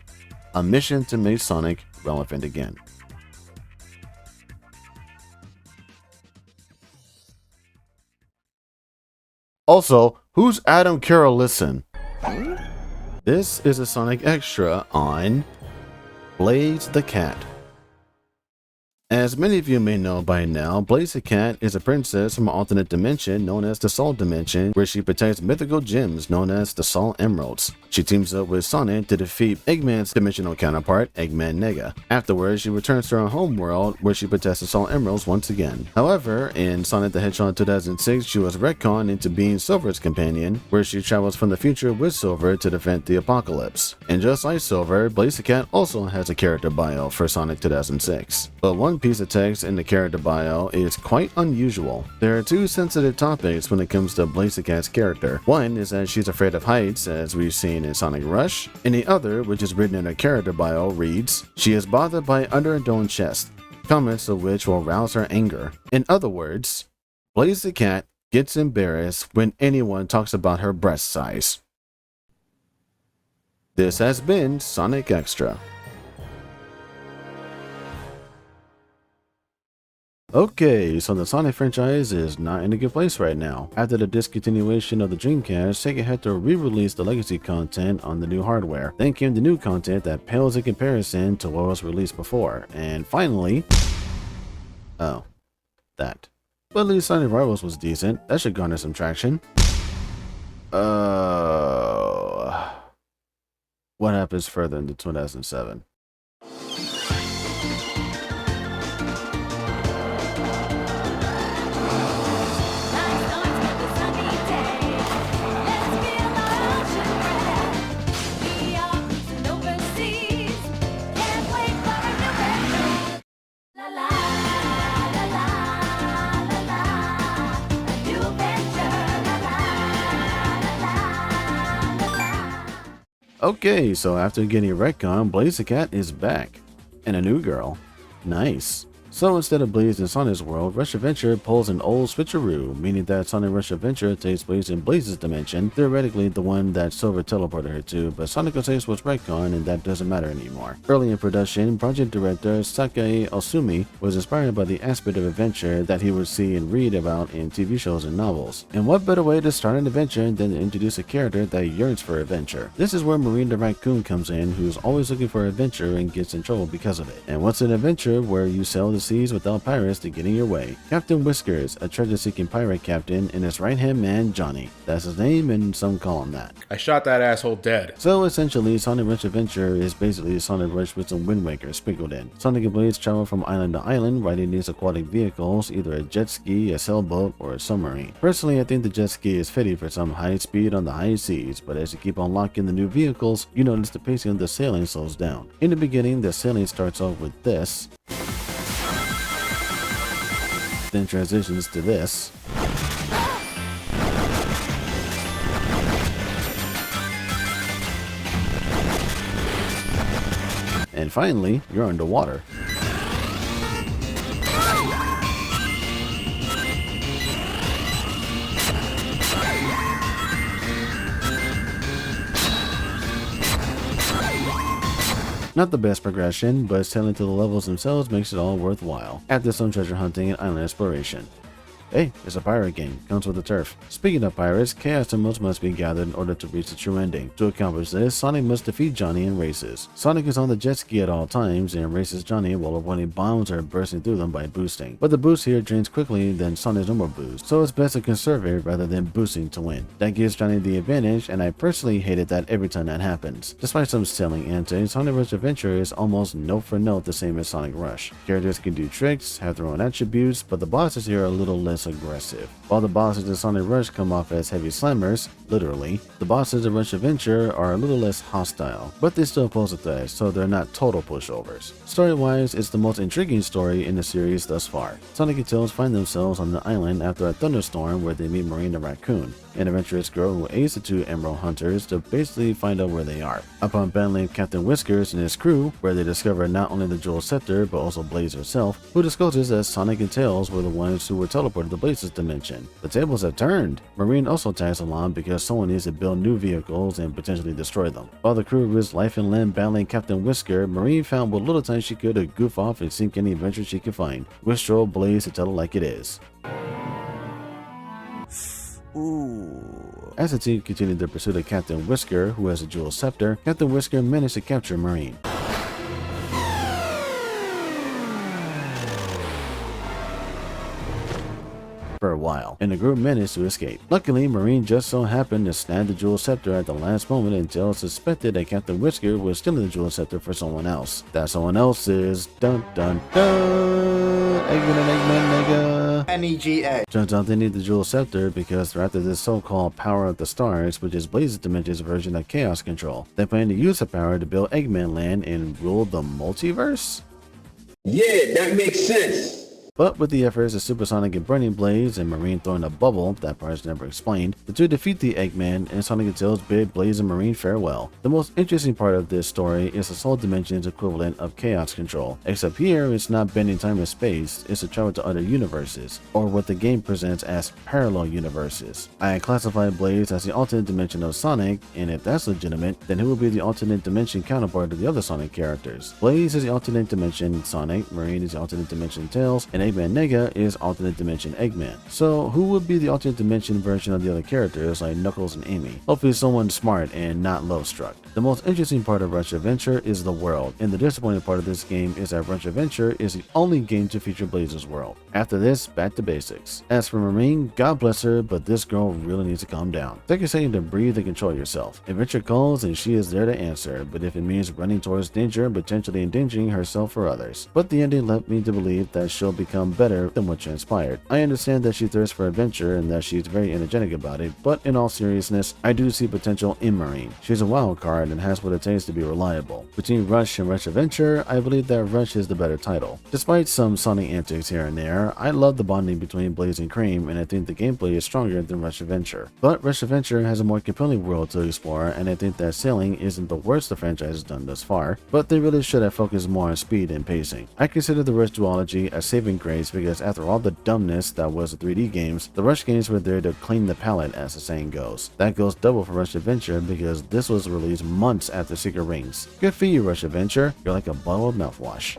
A mission to make Sonic relevant again. Also, who's Adam Carrollison? This is a Sonic Xtra on Blaze the Cat. As many of you may know by now, Blaze the Cat is a princess from an alternate dimension known as the Soul Dimension, where she protects mythical gems known as the Soul Emeralds. She teams up with Sonic to defeat Eggman's dimensional counterpart, Eggman Nega. Afterwards, she returns to her home world, where she protects the Soul Emeralds once again. However, in Sonic the Hedgehog 2006, she was retconned into being Silver's companion, where she travels from the future with Silver to defend the apocalypse. And just like Silver, Blaze the Cat also has a character bio for Sonic 2006. But one piece of text in the character bio is quite unusual. There are two sensitive topics when it comes to Blaze the Cat's character. One is that she's afraid of heights, as we've seen in Sonic Rush, and the other, which is written in her character bio, reads, "She is bothered by under-adorned chest, comments of which will rouse her anger." In other words, Blaze the Cat gets embarrassed when anyone talks about her breast size. This has been Sonic Xtra. Okay, so the Sonic franchise is not in a good place right now. After the discontinuation of the Dreamcast, Sega had to re-release the legacy content on the new hardware. Then came the new content that pales in comparison to what was released before. And finally... oh, that. But at least Sonic Rivals was decent. That should garner some traction. What happens further into 2007? Okay, so after getting retcon, Blaze the Cat is back. And a new girl. Nice. So instead of Blaze in Sonic's world, Rush Adventure pulls an old switcheroo, meaning that Sonic Rush Adventure takes place in Blaze's dimension, theoretically the one that Silver teleported her to, but Sonic 06 was retcon and that doesn't matter anymore. Early in production, project director Sakae Osumi was inspired by the aspect of adventure that he would see and read about in TV shows and novels. And what better way to start an adventure than to introduce a character that yearns for adventure? This is where Marine the Raccoon comes in, who's always looking for adventure and gets in trouble because of it. And what's an adventure where you sail the seas without pirates to get in your way. Captain Whiskers, a treasure-seeking pirate captain, and his right-hand man, Johnny. That's his name, and some call him that. I shot that asshole dead. So essentially, Sonic Rush Adventure is basically Sonic Rush with some Wind Waker sprinkled in. Sonic and Blaze travel from island to island, riding these aquatic vehicles, either a jet ski, a sailboat, or a submarine. Personally, I think the jet ski is fitting for some high speed on the high seas, but as you keep unlocking the new vehicles, you notice the pacing of the sailing slows down. In the beginning, the sailing starts off with this, then transitions to this, and finally, you're underwater. Not the best progression, but sailing to the levels themselves makes it all worthwhile, after some treasure hunting and island exploration. Hey, it's a pirate game, comes with the turf. Speaking of pirates, Chaos Emeralds must be gathered in order to reach the true ending. To accomplish this, Sonic must defeat Johnny in races. Sonic is on the jet ski at all times and races Johnny while avoiding bombs or bursting through them by boosting. But the boost here drains quickly than Sonic's normal boost, so it's best to conserve it rather than boosting to win. That gives Johnny the advantage, and I personally hated that every time that happens. Despite some sailing antics, Sonic Rush Adventure is almost note for note the same as Sonic Rush. Characters can do tricks, have their own attributes, but the bosses here are a little less aggressive. While the bosses in Sonic Rush come off as heavy slammers, literally, the bosses in Rush Adventure are a little less hostile, but they still pose a threat, so they're not total pushovers. Story-wise, it's the most intriguing story in the series thus far. Sonic and Tails find themselves on the island after a thunderstorm where they meet Marine the Raccoon, an adventurous girl who aids the two Emerald Hunters to basically find out where they are. Upon battling Captain Whiskers and his crew, where they discover not only the Jewel Scepter but also Blaze herself, who discloses that Sonic and Tails were the ones who were teleported to Blaze's dimension. The tables have turned. Marine also tags along because someone needs to build new vehicles and potentially destroy them. While the crew risked life and limb battling Captain Whisker, Marine found what little time she could to goof off and sink any adventure she could find, which drove Blaze to tell it like it is. As the team continued their pursuit of Captain Whisker, who has a Jewel Scepter, Captain Whisker managed to capture Marine. For a while, and the group managed to escape. Luckily, Marine just so happened to snag the Jewel Scepter at the last moment until suspected that Captain Whisker was stealing the Jewel Scepter for someone else. That someone else is dun dun dun Eggman nigga. NEGA. Turns out they need the Jewel Scepter because they're after this so-called Power of the Stars, which is Blaze's Dimension's version of Chaos Control. They plan to use the power to build Eggman Land and rule the multiverse? Yeah, that makes sense. But with the efforts of Supersonic and Burning Blaze and Marine throwing a bubble, that part is never explained, the two defeat the Eggman and Sonic and Tails bid Blaze and Marine farewell. The most interesting part of this story is the Soul Dimension's equivalent of Chaos Control, except here it's not bending time and space, it's to travel to other universes, or what the game presents as parallel universes. I classify Blaze as the alternate dimension of Sonic, and if that's legitimate, then who will be the alternate dimension counterpart of the other Sonic characters? Blaze is the alternate dimension Sonic, Marine is the alternate dimension Tails, and Eggman Nega is alternate dimension Eggman. So who would be the alternate dimension version of the other characters like Knuckles and Amy? Hopefully someone smart and not low-struck. The most interesting part of Rush Adventure is the world, and the disappointing part of this game is that Rush Adventure is the only game to feature Blaze's world. After this, back to basics. As for Marine, God bless her, but this girl really needs to calm down. Take a second to breathe and control yourself. Adventure calls and she is there to answer, but if it means running towards danger and potentially endangering herself or others. But the ending led me to believe that she'll become better than what transpired. I understand that she thirsts for adventure and that she's very energetic about it, but in all seriousness, I do see potential in Marine. She's a wild card and has what it takes to be reliable. Between Rush and Rush Adventure, I believe that Rush is the better title. Despite some Sonic antics here and there, I love the bonding between Blaze and Cream, and I think the gameplay is stronger than Rush Adventure. But Rush Adventure has a more compelling world to explore, and I think that sailing isn't the worst the franchise has done thus far, but they really should have focused more on speed and pacing. I consider the Rush duology a saving grades because after all the dumbness that was the 3D games, the Rush games were there to clean the palette, as the saying goes. That goes double for Rush Adventure because this was released months after Secret Rings. Good for you, Rush Adventure. You're like a bottle of mouthwash.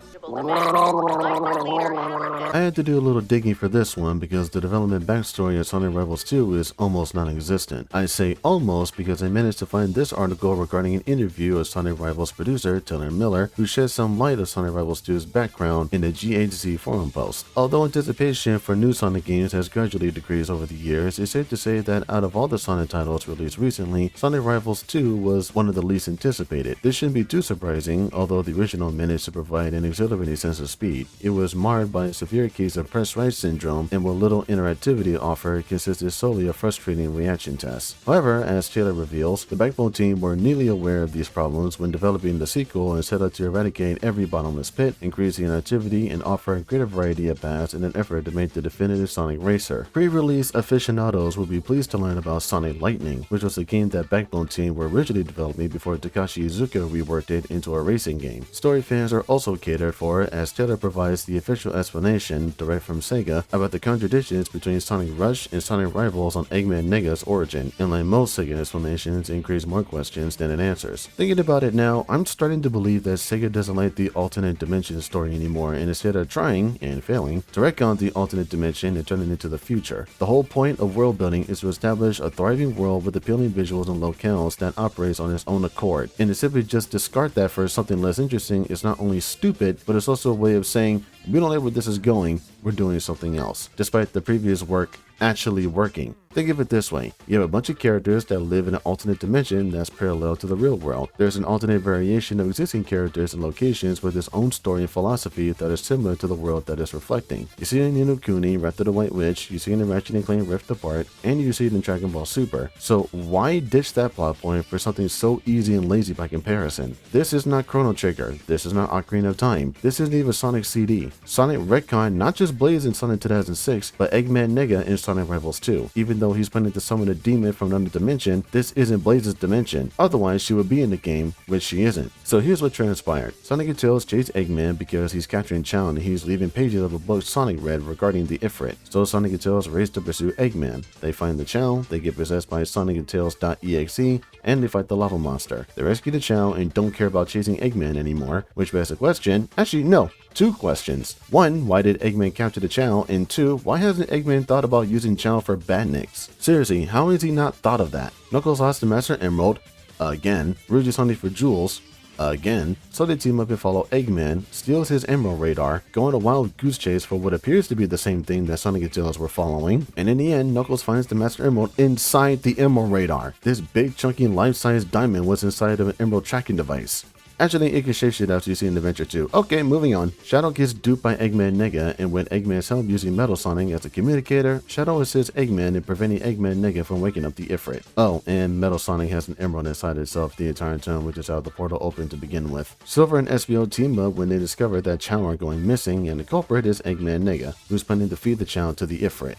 I had to do a little digging for this one because the development backstory of Sonic Rivals 2 is almost non-existent. I say almost because I managed to find this article regarding an interview of Sonic Rivals producer Taylor Miller, who shed some light on Sonic Rivals 2's background in a GHC forum post. Although anticipation for new Sonic games has gradually decreased over the years, it's safe to say that out of all the Sonic titles released recently, Sonic Rivals 2 was one of the least anticipated. This shouldn't be too surprising, although the original managed to provide an exhilarating sense of speed. It was marred by a severe case of press right syndrome, and what little interactivity offered consisted solely of frustrating reaction tests. However, as Taylor reveals, the Backbone team were neatly aware of these problems when developing the sequel and set out to eradicate every bottomless pit, increase the interactivity, and offer a greater variety of paths in an effort to make the definitive Sonic racer. Pre-release aficionados will be pleased to learn about Sonic Lightning, which was a game that Backbone team were originally developing before Takashi Iizuka reworked it into a racing game. Story fans are also catered for, as Taylor provides the official explanation direct from Sega about the contradictions between Sonic Rush and Sonic Rivals on Eggman Nega's origin, and like most Sega explanations, increase more questions than it answers. Thinking about it now, I'm starting to believe that Sega doesn't like the alternate dimension story anymore, and instead of trying, and failing, to retcon the alternate dimension and turn it into the future. The whole point of world building is to establish a thriving world with appealing visuals and locales that operates on its own accord, and to simply just discard that for something less interesting is not only stupid, but it's also a way of saying, we don't like where this is going, we're doing something else, despite the previous work actually working. Think of it this way. You have a bunch of characters that live in an alternate dimension that's parallel to the real world. There's an alternate variation of existing characters and locations with its own story and philosophy that is similar to the world that it's reflecting. You see it in Ni no Kuni, Wrath of the White Witch, you see it in Ratchet & Clank Rift Apart, and you see it in Dragon Ball Super. So why ditch that plot point for something so easy and lazy by comparison? This is not Chrono Trigger, this is not Ocarina of Time, this isn't even Sonic CD. Sonic retcon not just Blaze in Sonic 2006, but Eggman Nega in Sonic Rivals 2. Even though he's planning to summon a demon from another dimension, this isn't Blaze's dimension. Otherwise, she would be in the game, which she isn't. So here's what transpired. Sonic and Tails chase Eggman because he's capturing Chao and he's leaving pages of a book Sonic read regarding the Ifrit. So Sonic and Tails race to pursue Eggman. They find the Chao, they get possessed by Sonic and Tails.exe, and they fight the lava monster. They rescue the Chao and don't care about chasing Eggman anymore, which begs the question, actually no, two questions. One, why did Eggman capture the Chao? And two, why hasn't Eggman thought about using Chao for badniks? Seriously, how has he not thought of that? Knuckles lost the Master Emerald, again. Rouge is hunting for jewels, again. So they team up and follow Eggman, steals his Emerald Radar, go on a wild goose chase for what appears to be the same thing that Sonic and Tails were following, and in the end, Knuckles finds the Master Emerald inside the Emerald Radar. This big chunky life-size diamond was inside of an Emerald tracking device. Actually, it can shapeshift after you see in Adventure 2. Okay, moving on. Shadow gets duped by Eggman Nega, and with Eggman's help using Metal Sonic as a communicator, Shadow assists Eggman in preventing Eggman Nega from waking up the Ifrit. Oh, and Metal Sonic has an emerald inside itself the entire time, which is how the portal opened to begin with. Silver and SBO team up when they discover that Chao are going missing, and the culprit is Eggman Nega, who's planning to feed the Chao to the Ifrit.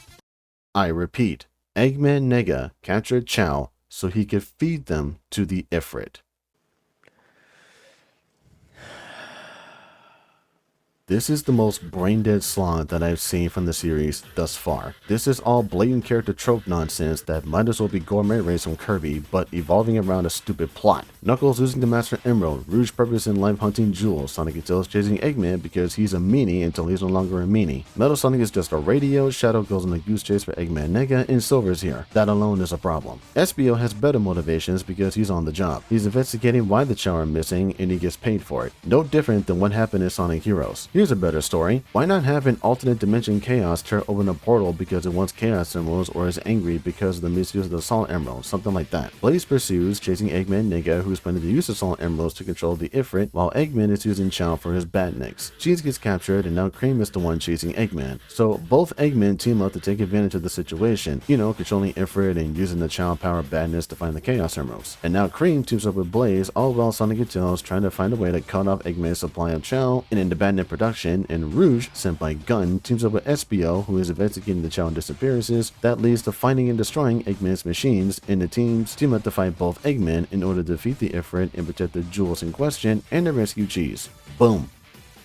I repeat, Eggman Nega captured Chao so he could feed them to the Ifrit. This is the most brain-dead slog that I've seen from the series thus far. This is all blatant character trope nonsense that might as well be Gourmet Race from Kirby, but evolving around a stupid plot. Knuckles losing the Master Emerald, Rouge purpose in life hunting jewels, Sonic and Tails chasing Eggman because he's a meanie until he's no longer a meanie. Metal Sonic is just a radio, Shadow goes on a goose chase for Eggman Nega, and Silver's here. That alone is a problem. SBO has better motivations because he's on the job. He's investigating why the Chao are missing, and he gets paid for it. No different than what happened in Sonic Heroes. Here's a better story. Why not have an alternate dimension Chaos tear open a portal because it wants Chaos Emeralds or is angry because of the misuse of the Salt Emerald, something like that. Blaze pursues, chasing Eggman Nega, who's planning to use the Salt Emeralds to control the Ifrit, while Eggman is using Chao for his badniks. Cheese gets captured, and now Cream is the one chasing Eggman. So both Eggmen team up to take advantage of the situation, you know, controlling Ifrit and using the Chao power badness to find the Chaos Emeralds. And now Cream teams up with Blaze, all while Sonic and Tails trying to find a way to cut off Eggman's supply of Chao, and in the badnik production, and Rouge, sent by Gun, teams up with SBO, who is investigating the Chao disappearances. That leads to finding and destroying Eggman's machines, and the teams team up to fight both Eggmen in order to defeat the Ifrit and protect the jewels in question and to rescue Cheese. Boom.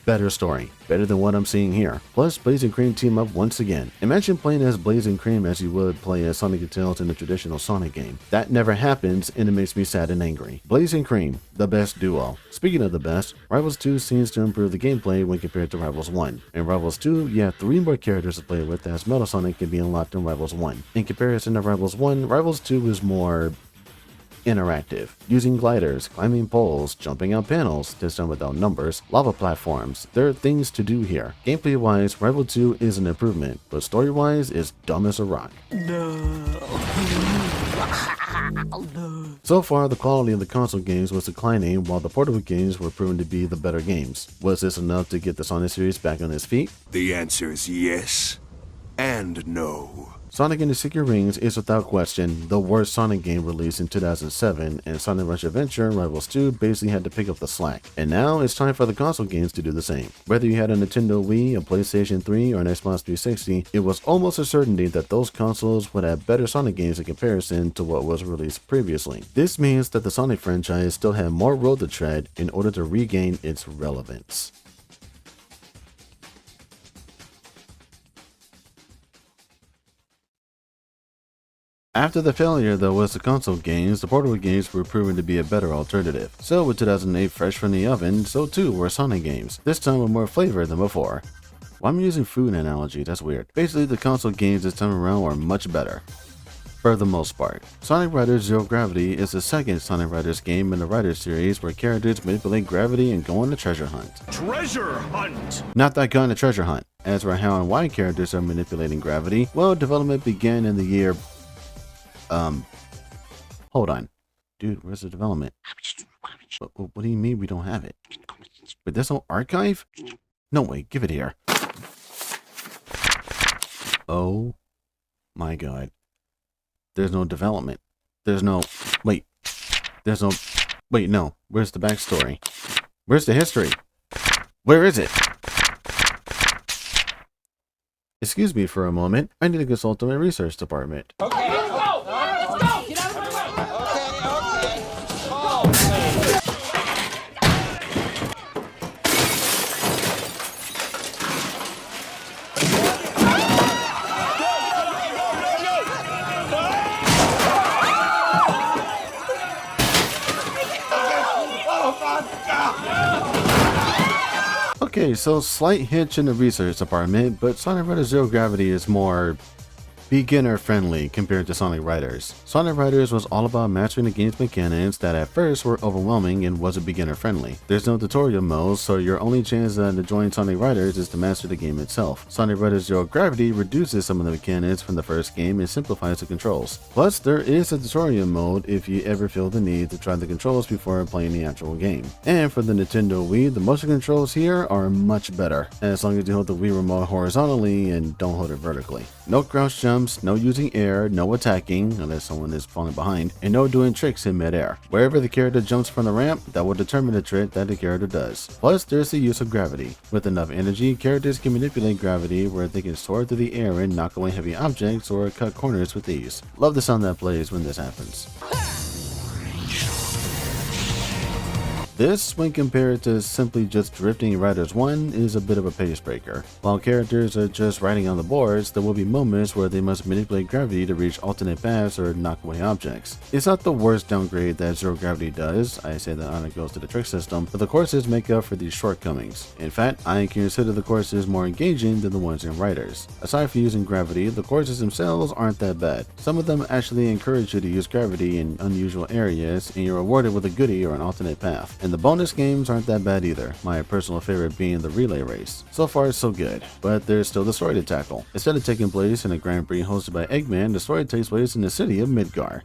better story, better than what I'm seeing here. Plus, Blaze and Cream team up once again. Imagine playing as Blaze and Cream as you would play as Sonic and Tails in the traditional Sonic game. That never happens, and it makes me sad and angry. Blaze and Cream, the best duo. Speaking of the best, Rivals 2 seems to improve the gameplay when compared to Rivals 1. In Rivals 2, you have 3 more characters to play with, as Metal Sonic can be unlocked in Rivals 1. In comparison to Rivals 1, Rivals 2 is more interactive, using gliders, climbing poles, jumping out panels, this time without numbers, lava platforms. There are things to do here. Gameplay wise, Rival 2 is an improvement, but story wise is dumb as a rock. So far, the quality of the console games was declining, while the portable games were proven to be the better games. Was this enough to get the Sonic series back on its feet? The answer is yes and no. Sonic and the Secret Rings is without question the worst Sonic game released in 2007, and Sonic Rush Adventure and Rivals 2 basically had to pick up the slack. And now it's time for the console games to do the same. Whether you had a Nintendo Wii, a PlayStation 3, or an Xbox 360, it was almost a certainty that those consoles would have better Sonic games in comparison to what was released previously. This means that the Sonic franchise still had more road to tread in order to regain its relevance. After the failure that was the console games, the portable games were proven to be a better alternative. So with 2008 fresh from the oven, so too were Sonic games, this time with more flavor than before. Why am I using food analogy? That's weird. Basically, the console games this time around were much better. For the most part. Sonic Riders Zero Gravity is the second Sonic Riders game in the Riders series where characters manipulate gravity and go on a treasure hunt. Treasure hunt! Not that kind of treasure hunt. As for how and why characters are manipulating gravity, well, development began in the year hold on. Dude, where's the development? What do you mean we don't have it? Wait, there's no archive? No way, give it here. Oh my god. There's no development. There's no, wait. There's no, wait, no. Where's the backstory? Where's the history? Where is it? Excuse me for a moment. I need to consult my research department. Okay, let's go! Let's go! Get out of my way! Okay, so slight hitch in the research department, but Sonic Riders Zero Gravity is more beginner friendly compared to Sonic Riders. Sonic Riders was all about mastering the game's mechanics that at first were overwhelming and wasn't beginner friendly. There's no tutorial mode, so your only chance to join Sonic Riders is to master the game itself. Sonic Riders Zero Gravity reduces some of the mechanics from the first game and simplifies the controls. Plus, there is a tutorial mode if you ever feel the need to try the controls before playing the actual game. And for the Nintendo Wii, the motion controls here are much better, as long as you hold the Wii remote horizontally and don't hold it vertically. No crouch jumps, no using air, no attacking unless someone is falling behind, and no doing tricks in midair. Wherever the character jumps from the ramp, that will determine the trick that the character does. Plus, there's the use of gravity. With enough energy, characters can manipulate gravity where they can soar through the air and knock away heavy objects or cut corners with ease. Love the sound that plays when this happens. This, when compared to simply just drifting in Riders 1, is a bit of a pace breaker. While characters are just riding on the boards, there will be moments where they must manipulate gravity to reach alternate paths or knock away objects. It's not the worst downgrade that Zero Gravity does, I say that honor goes to the trick system, but the courses make up for these shortcomings. In fact, I consider the courses more engaging than the ones in Riders. Aside from using gravity, the courses themselves aren't that bad. Some of them actually encourage you to use gravity in unusual areas, and you're rewarded with a goodie or an alternate path. And the bonus games aren't that bad either, my personal favorite being the relay race. So far so good, but there's still the story to tackle. Instead of taking place in a Grand Prix hosted by Eggman, the story takes place in the city of Midgar.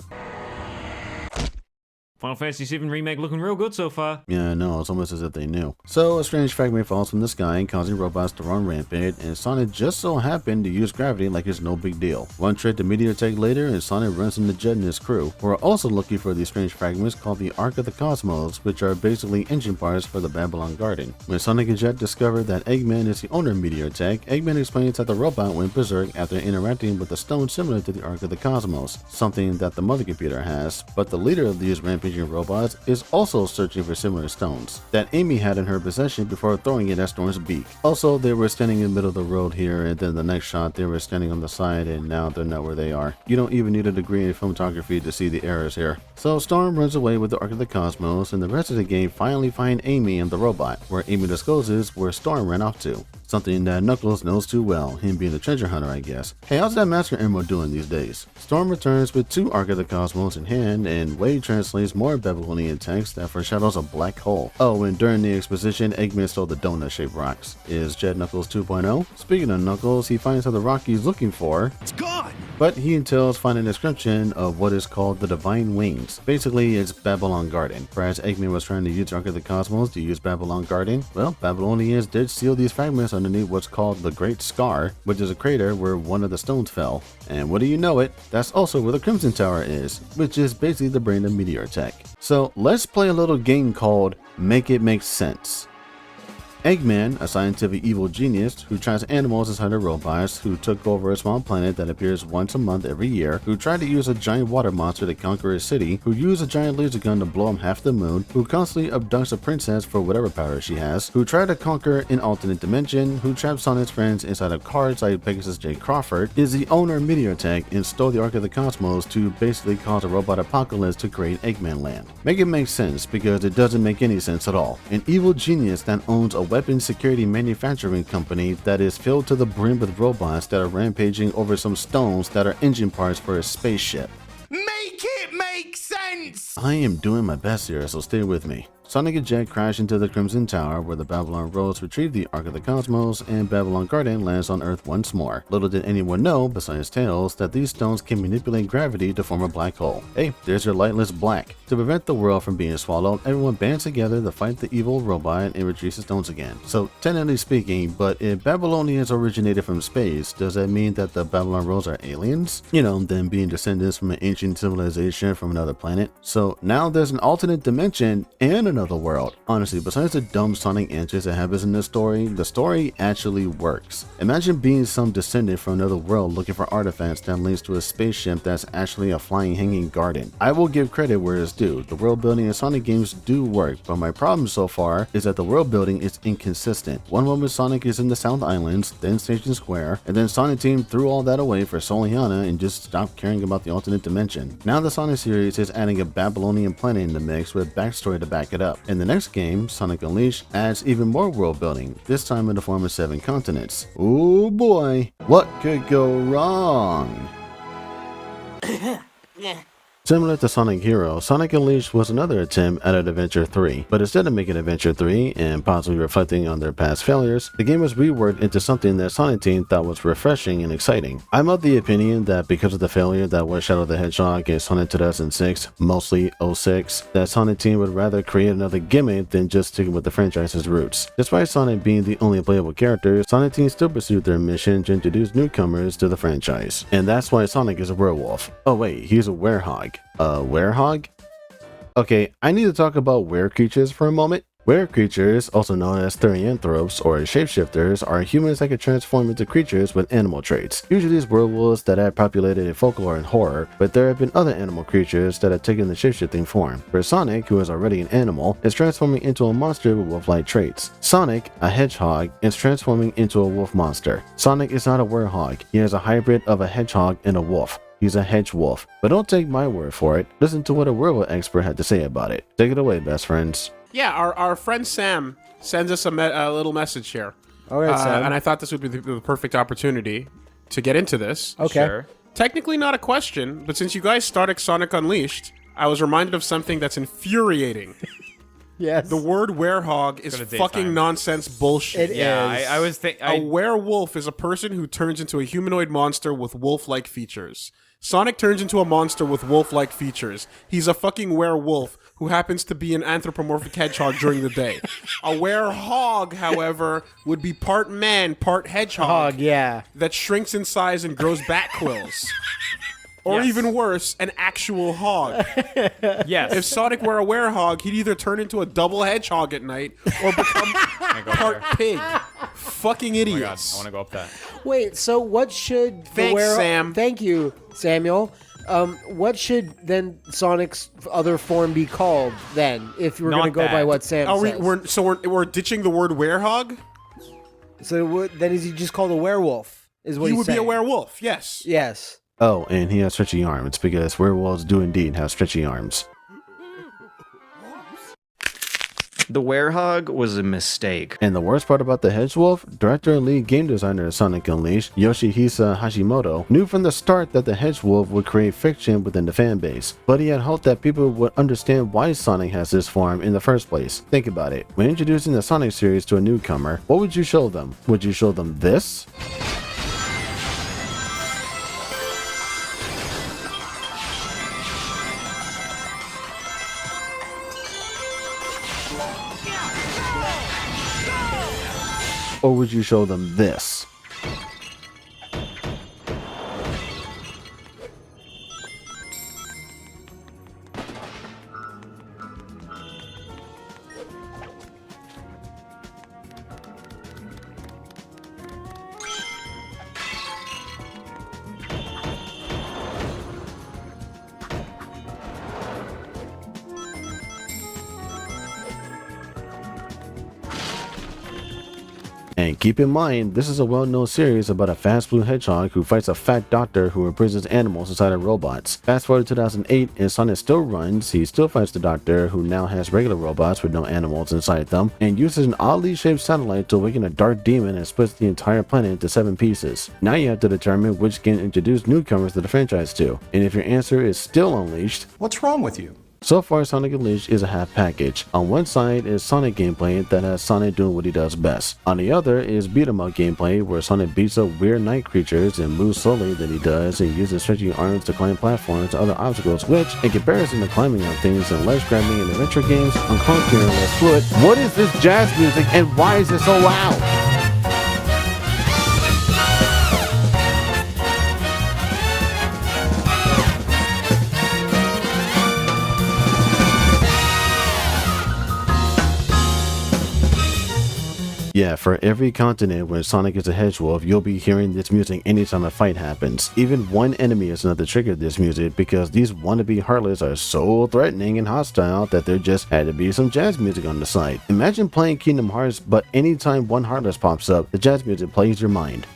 Final Fantasy VII Remake looking real good so far. Yeah, I know, it's almost as if they knew. So, a strange fragment falls from the sky, causing robots to run rampant, and Sonic just so happened to use gravity like it's no big deal. One trip to Meteor take later, and Sonic runs into Jet and his crew, who are also looking for these strange fragments called the Ark of the Cosmos, which are basically engine parts for the Babylon Garden. When Sonic and Jet discover that Eggman is the owner of Meteor Tech, Eggman explains that the robot went berserk after interacting with a stone similar to the Ark of the Cosmos, something that the mother computer has, but the leader of these rampaging rampaging robots, is also searching for similar stones that Amy had in her possession before throwing it at Storm's beak. Also, they were standing in the middle of the road here, and then the next shot they were standing on the side, and now they're not where they are. You don't even need a degree in photography to see the errors here. So Storm runs away with the Ark of the Cosmos, and the rest of the game finally find Amy and the robot, where Amy discloses where Storm ran off to. Something that Knuckles knows too well, him being a treasure hunter, I guess. Hey, how's that Master Emerald doing these days? Storm returns with 2 Ark of the Cosmos in hand, and Wade translates more Babylonian text that foreshadows a black hole. Oh, and during the exposition, Eggman stole the donut-shaped rocks. Is Jet Knuckles 2.0? Speaking of Knuckles, he finds out the rock he's looking for. It's gone! But he entails finding a description of what is called the Divine Wings. Basically, it's Babylon Garden. Whereas Eggman was trying to use Ark of the Cosmos to use Babylon Garden, well, Babylonians did seal these fragments underneath what's called the Great Scar, which is a crater where one of the stones fell. And what do you know it, that's also where the Crimson Tower is, which is basically the brain of Meteor Tech. So let's play a little game called Make It Make Sense. Eggman, a scientific evil genius who tries animals as hunter robots, who took over a small planet that appears once a month every year, who tried to use a giant water monster to conquer a city, who used a giant laser gun to blow up half the moon, who constantly abducts a princess for whatever power she has, who tried to conquer an alternate dimension, who trapped Sonic's friends inside of cards like Pegasus J. Crawford, is the owner of Meteor Tech and stole the Ark of the Cosmos to basically cause a robot apocalypse to create Eggman Land. Make it make sense because it doesn't make any sense at all. An evil genius that owns a weapons security manufacturing company that is filled to the brim with robots that are rampaging over some stones that are engine parts for a spaceship. Make it make sense! I am doing my best here, so stay with me. Sonic and Jet crash into the Crimson Tower where the Babylon Rose retrieve the Ark of the Cosmos and Babylon Garden lands on Earth once more. Little did anyone know, besides Tails, that these stones can manipulate gravity to form a black hole. Hey, there's your lightless black. To prevent the world from being swallowed, everyone bands together to fight the evil robot and retrieve the stones again. So, technically speaking, but if Babylonians originated from space, does that mean that the Babylon Rose are aliens? You know, them being descendants from an ancient civilization from another planet. So now there's an alternate dimension and another world. Honestly, besides the dumb Sonic answers that happens in this story, the story actually works. Imagine being some descendant from another world looking for artifacts that leads to a spaceship that's actually a flying hanging garden. I will give credit where it's due. The world building in Sonic games do work, but my problem so far is that the world building is inconsistent. One moment Sonic is in the South Islands, then Station Square, and then Sonic Team threw all that away for Soliana and just stopped caring about the alternate dimension. Now the Sonic series is adding a Babylonian planet in the mix with backstory to back it up. In the next game, Sonic Unleashed adds even more world building, this time in the form of 7 continents. Ooh boy, what could go wrong? Similar to Sonic Hero, Sonic Unleashed was another attempt at an Adventure 3, but instead of making Adventure 3 and possibly reflecting on their past failures, the game was reworked into something that Sonic Team thought was refreshing and exciting. I'm of the opinion that because of the failure that was Shadow the Hedgehog in Sonic 2006, mostly 06, that Sonic Team would rather create another gimmick than just sticking with the franchise's roots. Despite Sonic being the only playable character, Sonic Team still pursued their mission to introduce newcomers to the franchise. And that's why Sonic is a werewolf. Oh wait, he's a werehog. A werehog? Okay, I need to talk about were creatures for a moment. Were creatures, also known as therianthropes or shapeshifters, are humans that can transform into creatures with animal traits. Usually these werewolves that have populated in folklore and horror, but there have been other animal creatures that have taken the shapeshifting form. For Sonic, who is already an animal, is transforming into a monster with wolf-like traits. Sonic, a hedgehog, is transforming into a wolf monster. Sonic is not a werehog, he is a hybrid of a hedgehog and a wolf. He's a hedge wolf. But don't take my word for it. Listen to what a werewolf expert had to say about it. Take it away, best friends. Yeah, our friend Sam sends us a little message here. All right, Sam. And I thought this would be the perfect opportunity to get into this. Okay. Sure. Technically not a question, but since you guys started Sonic Unleashed, I was reminded of something that's infuriating. Yes. The word werehog is fucking nonsense bullshit. It is. I was thinking... A werewolf is a person who turns into a humanoid monster with wolf-like features. Sonic turns into a monster with wolf-like features. He's a fucking werewolf who happens to be an anthropomorphic hedgehog during the day. A werehog, however, would be part man, part hedgehog. That shrinks in size and grows bat quills. Or even worse, an actual hog. Yes. If Sonic were a werehog, he'd either turn into a double hedgehog at night or become part pig. Fucking idiots. Oh my God, I want to go up that. Wait, so what should Thanks, Sam. Thank you, Samuel. What should then Sonic's other form be called then? If we're going to go by what Sam says. We're ditching the word werehog? So then is he just called a werewolf? Is what he he's would saying. be a werewolf, yes. Yes. Oh, and he has stretchy arms because werewolves do indeed have stretchy arms. The werehog was a mistake. And the worst part about the Hedgewolf, director and lead game designer of Sonic Unleashed, Yoshihisa Hashimoto, knew from the start that the Hedgewolf would create friction within the fan base, but he had hoped that people would understand why Sonic has this form in the first place. Think about it. When introducing the Sonic series to a newcomer, what would you show them? Would you show them this? Or would you show them this? And keep in mind, this is a well-known series about a fast blue hedgehog who fights a fat doctor who imprisons animals inside of robots. Fast forward to 2008 and Sonic still runs, he still fights the doctor who now has regular robots with no animals inside them, and uses an oddly shaped satellite to awaken a dark demon and splits the entire planet into 7 pieces. Now you have to determine which game to introduce newcomers to the franchise to, and if your answer is still Unleashed, what's wrong with you? So far, Sonic Unleashed is a half package. On one side is Sonic gameplay that has Sonic doing what he does best. On the other is beat 'em up gameplay where Sonic beats up weird night creatures and moves slowly than he does and uses stretchy arms to climb platforms and other obstacles, which, in comparison to climbing on things and ledge grabbing in adventure games, are clunkier and less fluid. What is this jazz music and why is it so loud? Yeah, for every continent where Sonic is a hedgehog, you'll be hearing this music anytime a fight happens. Even one enemy is enough to trigger this music because these wannabe Heartless are so threatening and hostile that there just had to be some jazz music on the side. Imagine playing Kingdom Hearts, but anytime one Heartless pops up, the jazz music plays your mind.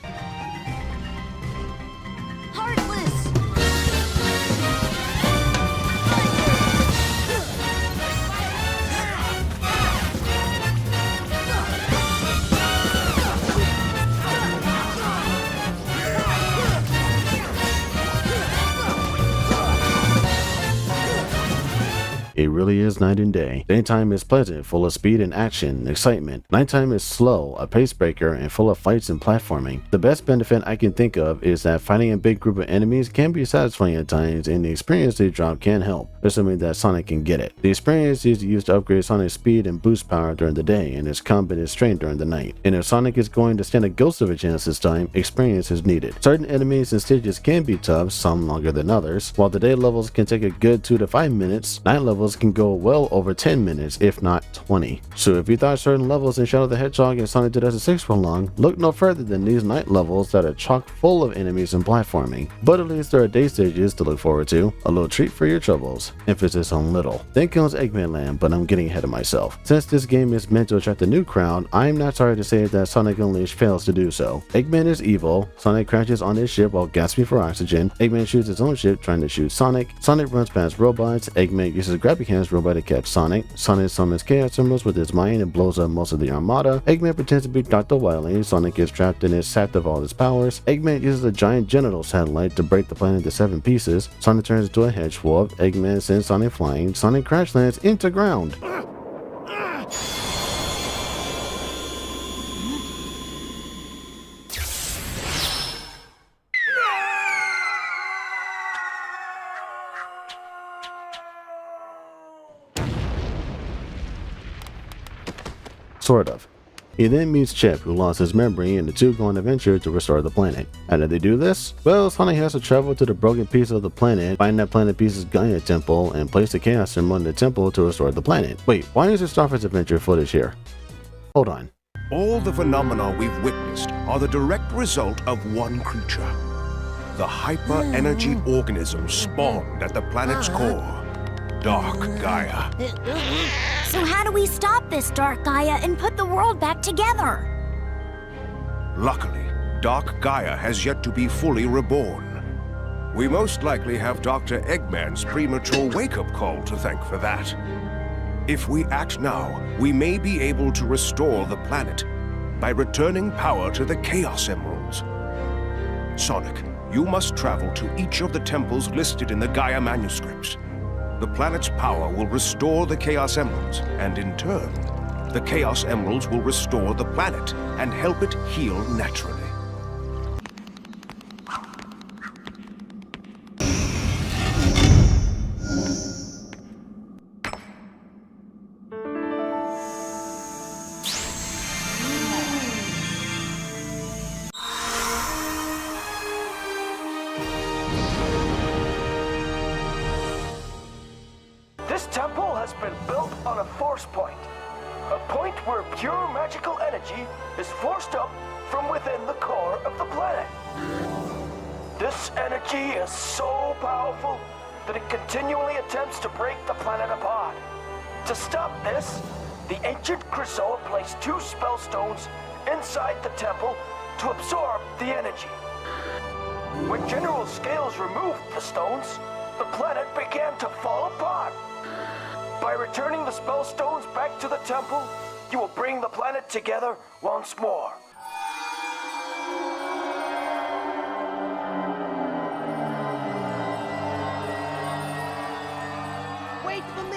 It really is night and day. Daytime is pleasant, full of speed and action and excitement. Nighttime is slow, a pace breaker, and full of fights and platforming. The best benefit I can think of is that fighting a big group of enemies can be satisfying at times, and the experience they drop can help, assuming that Sonic can get it. The experience is used to upgrade Sonic's speed and boost power during the day, and his combat is strength during the night. And if Sonic is going to stand a ghost of a chance this time, experience is needed. Certain enemies and stages can be tough, some longer than others. While the day levels can take a good 2 to 5 minutes, night levels can go well over 10 minutes, if not 20. So if you thought certain levels in Shadow the Hedgehog and Sonic 2006 were long, look no further than these night levels that are chock full of enemies and platforming. But at least there are day stages to look forward to, a little treat for your troubles. Emphasis on little. Then comes Eggman Land, but I'm getting ahead of myself. Since this game is meant to attract a new crowd, I'm not sorry to say that Sonic Unleashed fails to do so. Eggman is evil, Sonic crashes on his ship while gasping for oxygen, Eggman shoots his own ship trying to shoot Sonic, Sonic runs past robots, Eggman uses Grabby Hands robot to catch Sonic, Sonic summons Chaos Emeralds with his mind and blows up most of the Armada, Eggman pretends to be Dr. Wily, Sonic gets trapped and is sapped of all his powers, Eggman uses a giant genital satellite to break the planet into 7 pieces, Sonic turns into a hedgehog, Eggman sends Sonic flying, Sonic crash lands into ground. Sort of. He then meets Chip, who lost his memory, and the two go on an adventure to restore the planet. How did they do this? Well, Sonic has to travel to the broken piece of the planet, find that planet piece's Gaia temple, and place the Chaos Emerald in the temple to restore the planet. Wait, why is there Starfighter's adventure footage here? Hold on. All the phenomena we've witnessed are the direct result of one creature. the hyper-energy organism spawned at the planet's core, Dark Gaia. So how do we stop this Dark Gaia and put the world back together? Luckily, Dark Gaia has yet to be fully reborn. We most likely have Dr. Eggman's premature wake-up call to thank for that. If we act now, we may be able to restore the planet by returning power to the Chaos Emeralds. Sonic, you must travel to each of the temples listed in the Gaia manuscripts. The planet's power will restore the Chaos Emeralds, and in turn, the Chaos Emeralds will restore the planet and help it heal naturally. This temple has been built on a force point. A point where pure magical energy is forced up from within the core of the planet. This energy is so powerful that it continually attempts to break the planet apart. To stop this, the ancient Krasoa placed 2 spell stones inside the temple to absorb the energy. When General Scales removed the stones, the planet began to fall apart. By returning the spell stones back to the temple, you will bring the planet together once more. Wait for me!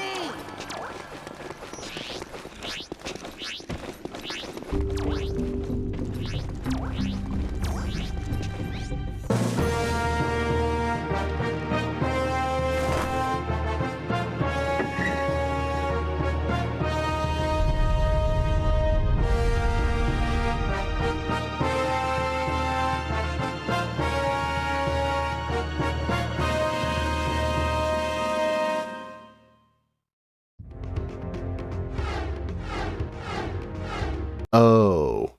Oh,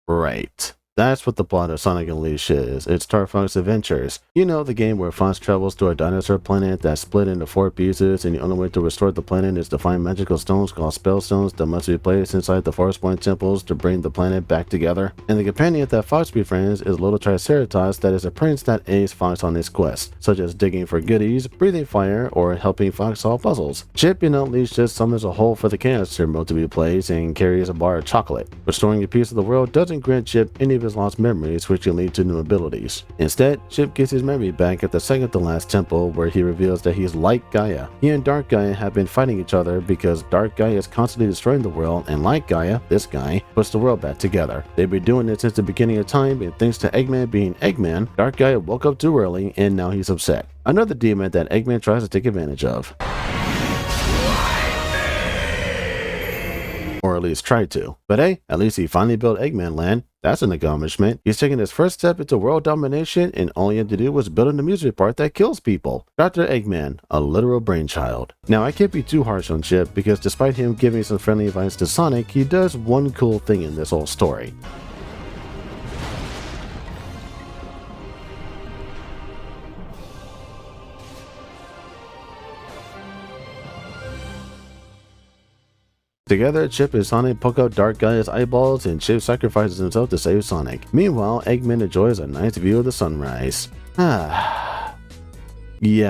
right. That's what the plot of Sonic Unleashed is. It's Star Fox Adventures. You know, the game where Fox travels to a dinosaur planet that's split into 4 pieces, and the only way to restore the planet is to find magical stones called spell stones that must be placed inside the Force Point temples to bring the planet back together. And the companion that Fox befriends is Little Triceratops, that is a prince that aids Fox on his quest, such as digging for goodies, breathing fire, or helping Fox solve puzzles. Chip in Unleashed just summons a hole for the Chaos Emerald to be placed and carries a bar of chocolate. Restoring a piece of the world doesn't grant Chip any of his lost memories, which can lead to new abilities. Instead, Chip gets his memory back at the second to last temple, where he reveals that he's Light Gaia. He and Dark Gaia have been fighting each other because Dark Gaia is constantly destroying the world, and Light Gaia, this guy, puts the world back together. They've been doing it since the beginning of time, and thanks to Eggman being Eggman, Dark Gaia woke up too early, and now he's upset. Another demon that Eggman tries to take advantage of. Or at least tried to. But hey, at least he finally built Eggman Land. That's an accomplishment. He's taking his first step into world domination, and all he had to do was build an amusement park that kills people. Dr. Eggman, a literal brainchild. Now, I can't be too harsh on Chip, because despite him giving some friendly advice to Sonic, he does one cool thing in this whole story. Together, Chip and Sonic poke out Dark Gaia's eyeballs, and Chip sacrifices himself to save Sonic. Meanwhile, Eggman enjoys a nice view of the sunrise. Yeah,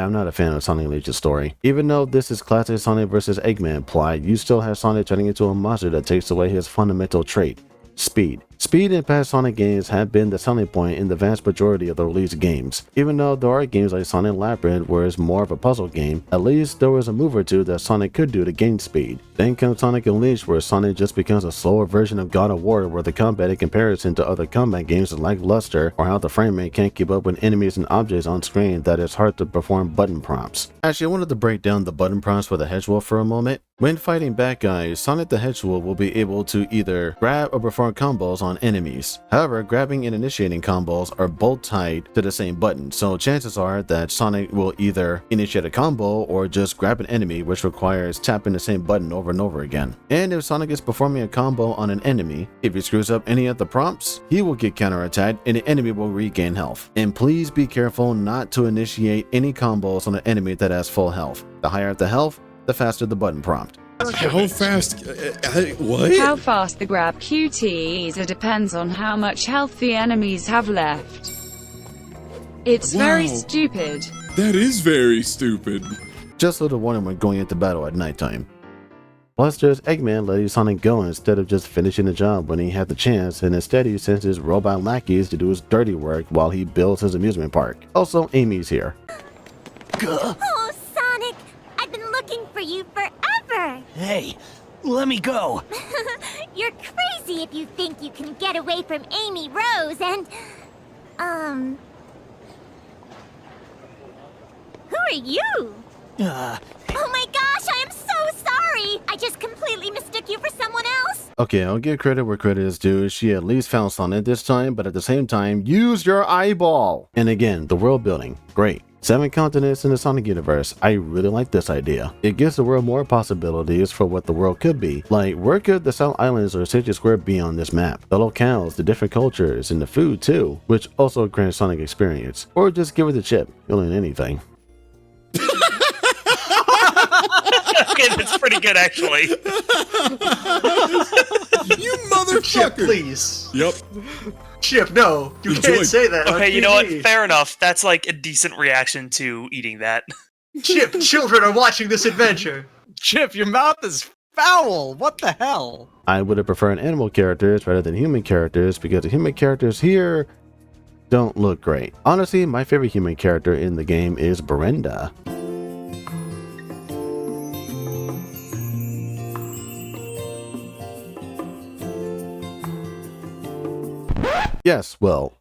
I'm not a fan of Sonic Unleashed's story. Even though this is classic Sonic vs. Eggman plot, you still have Sonic turning into a monster that takes away his fundamental trait: speed. Speed in past Sonic games have been the selling point in the vast majority of the released games. Even though there are games like Sonic Labyrinth where it's more of a puzzle game, at least there was a move or two that Sonic could do to gain speed. Then comes Sonic Unleashed, where Sonic just becomes a slower version of God of War, where the combat in comparison to other combat games is lackluster, or how the frame rate can't keep up with enemies and objects on screen that it's hard to perform button prompts. Actually, I wanted to break down the button prompts for the Hedgehog for a moment. When fighting bad guys, Sonic the Hedgehog will be able to either grab or perform combos on enemies. However, grabbing and initiating combos are both tied to the same button, so chances are that Sonic will either initiate a combo or just grab an enemy, which requires tapping the same button over and over again. And if Sonic is performing a combo on an enemy, if he screws up any of the prompts, he will get counterattacked and the enemy will regain health. And please be careful not to initiate any combos on an enemy that has full health. The higher the health, the faster the button prompt. How fast? What? How fast the grab QTE is depends on how much health the enemies have left. It's very stupid. That is very stupid. Just a little warning when going into battle at nighttime. Plus, there's Eggman letting Sonic go instead of just finishing the job when he had the chance, and instead he sends his robot lackeys to do his dirty work while he builds his amusement park. Also, Amy's here. Oh, Sonic! I've been looking for you forever! Hey, let me go. You're crazy if you think you can get away from Amy Rose and... Who are you? Oh my gosh, I am so sorry! I just completely mistook you for someone else! Okay, I'll give credit where credit is due. She at least found Sonic this time, but at the same time, use your eyeball! And again, the world building. Great. 7 continents in the Sonic universe. I really like this idea. It gives the world more possibilities for what the world could be. Like, where could the South Islands or City Square be on this map? The locales, the different cultures, and the food too, which also grants Sonic experience. Or just give it the chip. You'll learn anything. Okay, that's pretty good, actually. You motherfucker! Chip, please. Yep. Chip, no. You can't say that. on Okay, you know what? TV. Fair enough. That's like a decent reaction to eating that. Chip, children are watching this adventure. Chip, your mouth is foul. What the hell? I would have preferred animal characters rather than human characters because the human characters here don't look great. Honestly, my favorite human character in the game is Brenda. Yes, well,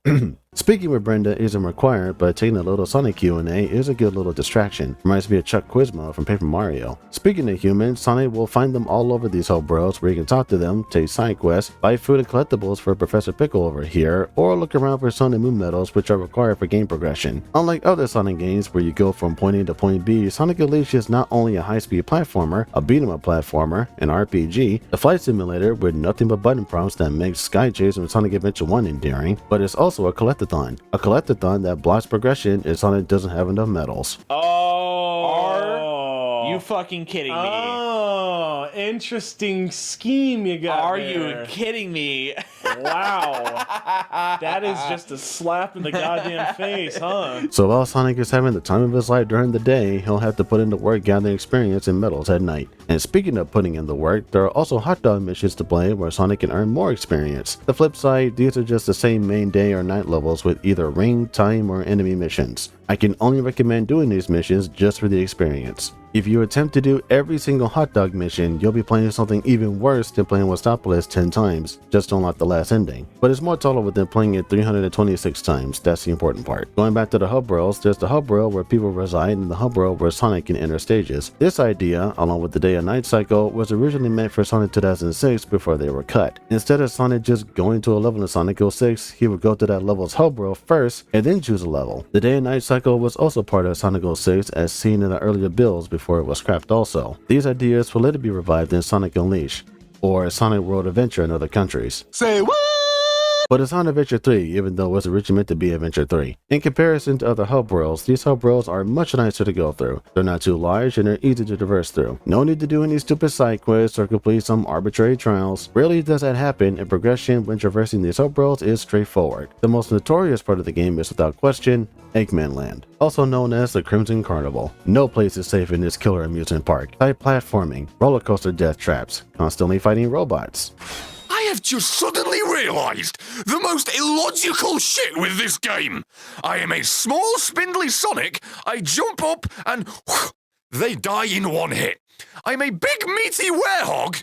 speaking with Brenda isn't required, but taking a little Sonic Q&A is a good little distraction. Reminds me of Chuck Quizmo from Paper Mario. Speaking of humans, Sonic will find them all over these homeworlds where you can talk to them, take side quests, buy food and collectibles for Professor Pickle over here, or look around for Sun and Moon medals which are required for game progression. Unlike other Sonic games where you go from point A to point B, Sonic Unleashed is not only a high-speed platformer, a beat-em-up platformer, an RPG, a flight simulator with nothing but button prompts that makes Sky Chase and Sonic Adventure 1 endearing, but it's also a collectathon. A collectathon that blocks progression if Sonic doesn't have enough medals. Are you fucking kidding me? Oh, interesting scheme you got. Are there. you kidding me? Wow. That is just a slap in the goddamn face, huh? So while Sonic is having the time of his life during the day, he'll have to put in the work gathering experience and medals at night. And speaking of putting in the work, there are also hot dog missions to play where Sonic can earn more experience. The flip side, these are just the same main day or night levels with either ring, time, or enemy missions. I can only recommend doing these missions just for the experience. If you attempt to do every single hot dog mission, you'll be playing something even worse than playing Westopolis 10 times, just to unlock the last ending. But it's more tolerable than playing it 326 times, that's the important part. Going back to the hub worlds, there's the hub world where people reside and the hub world where Sonic can enter stages. This idea, along with the day and night cycle, was originally meant for Sonic 2006 before they were cut. Instead of Sonic just going to a level in Sonic 06, he would go to that level's hub world first and then choose a level. The day and night cycle was also part of Sonic 06 as seen in the earlier builds before it was scrapped also. These ideas will later be revived in Sonic Unleashed, or Sonic World Adventure in other countries. Say what? But it's on Adventure 3, even though it was originally meant to be Adventure 3. In comparison to other hub worlds, these hub worlds are much nicer to go through. They're not too large and they're easy to traverse through. No need to do any stupid side quests or complete some arbitrary trials. Rarely does that happen, and progression when traversing these hub worlds is straightforward. The most notorious part of the game is without question Eggman Land, also known as the Crimson Carnival. No place is safe in this killer amusement park. Tight platforming, roller coaster death traps, constantly fighting robots. I have just suddenly realized the most illogical shit with this game. I am a small, spindly Sonic. I jump up and they die in one hit. I'm a big, meaty werehog.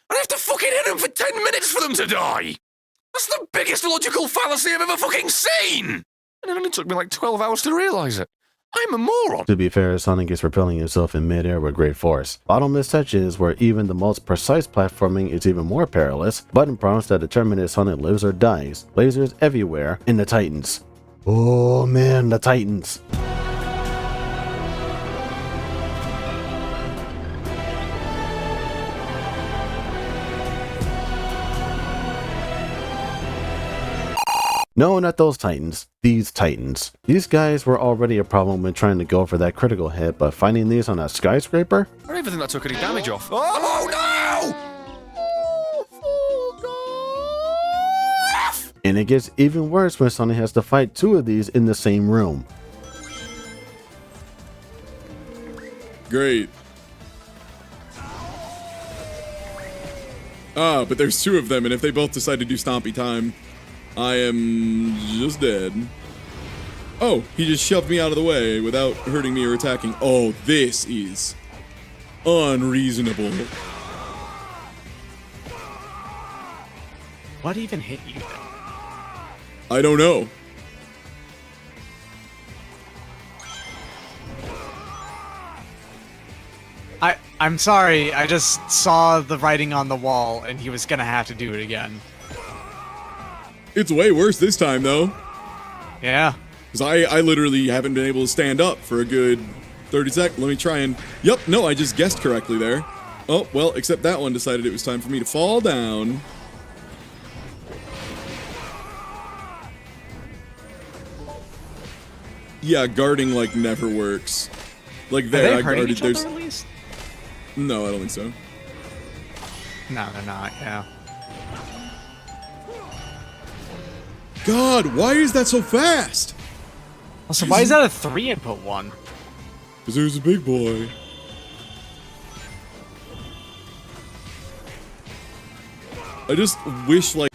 I have to fucking hit them for 10 minutes for them to die. That's the biggest logical fallacy I've ever fucking seen. And it only took me like 12 hours to realize it. I'm a moron. To be fair, Sonic is propelling himself in midair with great force. Bottomless touches, where even the most precise platforming is even more perilous. Button prompts that determine if Sonic lives or dies. Lasers everywhere, and the Titans. Oh man, the Titans. No, not those Titans. These Titans. These guys were already a problem when trying to go for that critical hit, but finding these on a skyscraper? I don't even think that took any damage off. Oh no! And it gets even worse when Sonic has to fight two of these in the same room. Great. Ah, but there's two of them, and if they both decide to do stompy time, I am just dead. Oh, he just shoved me out of the way without hurting me or attacking. Oh, this is unreasonable. What even hit you? I don't know. I'm sorry, I just saw the writing on the wall and he was gonna have to do it again. It's way worse this time, though. Yeah. Because I literally haven't been able to stand up for a good 30 seconds. Let me try and... Yep, no, I just guessed correctly there. Oh, well, except that one decided it was time for me to fall down. Yeah, guarding, like, never works. Like, there, I guarded... There's... At least? No, I don't think so. No, they're not, yeah. God, why is that so fast? Also, why is that a 3-input one? Because there's a big boy. I just wish, like...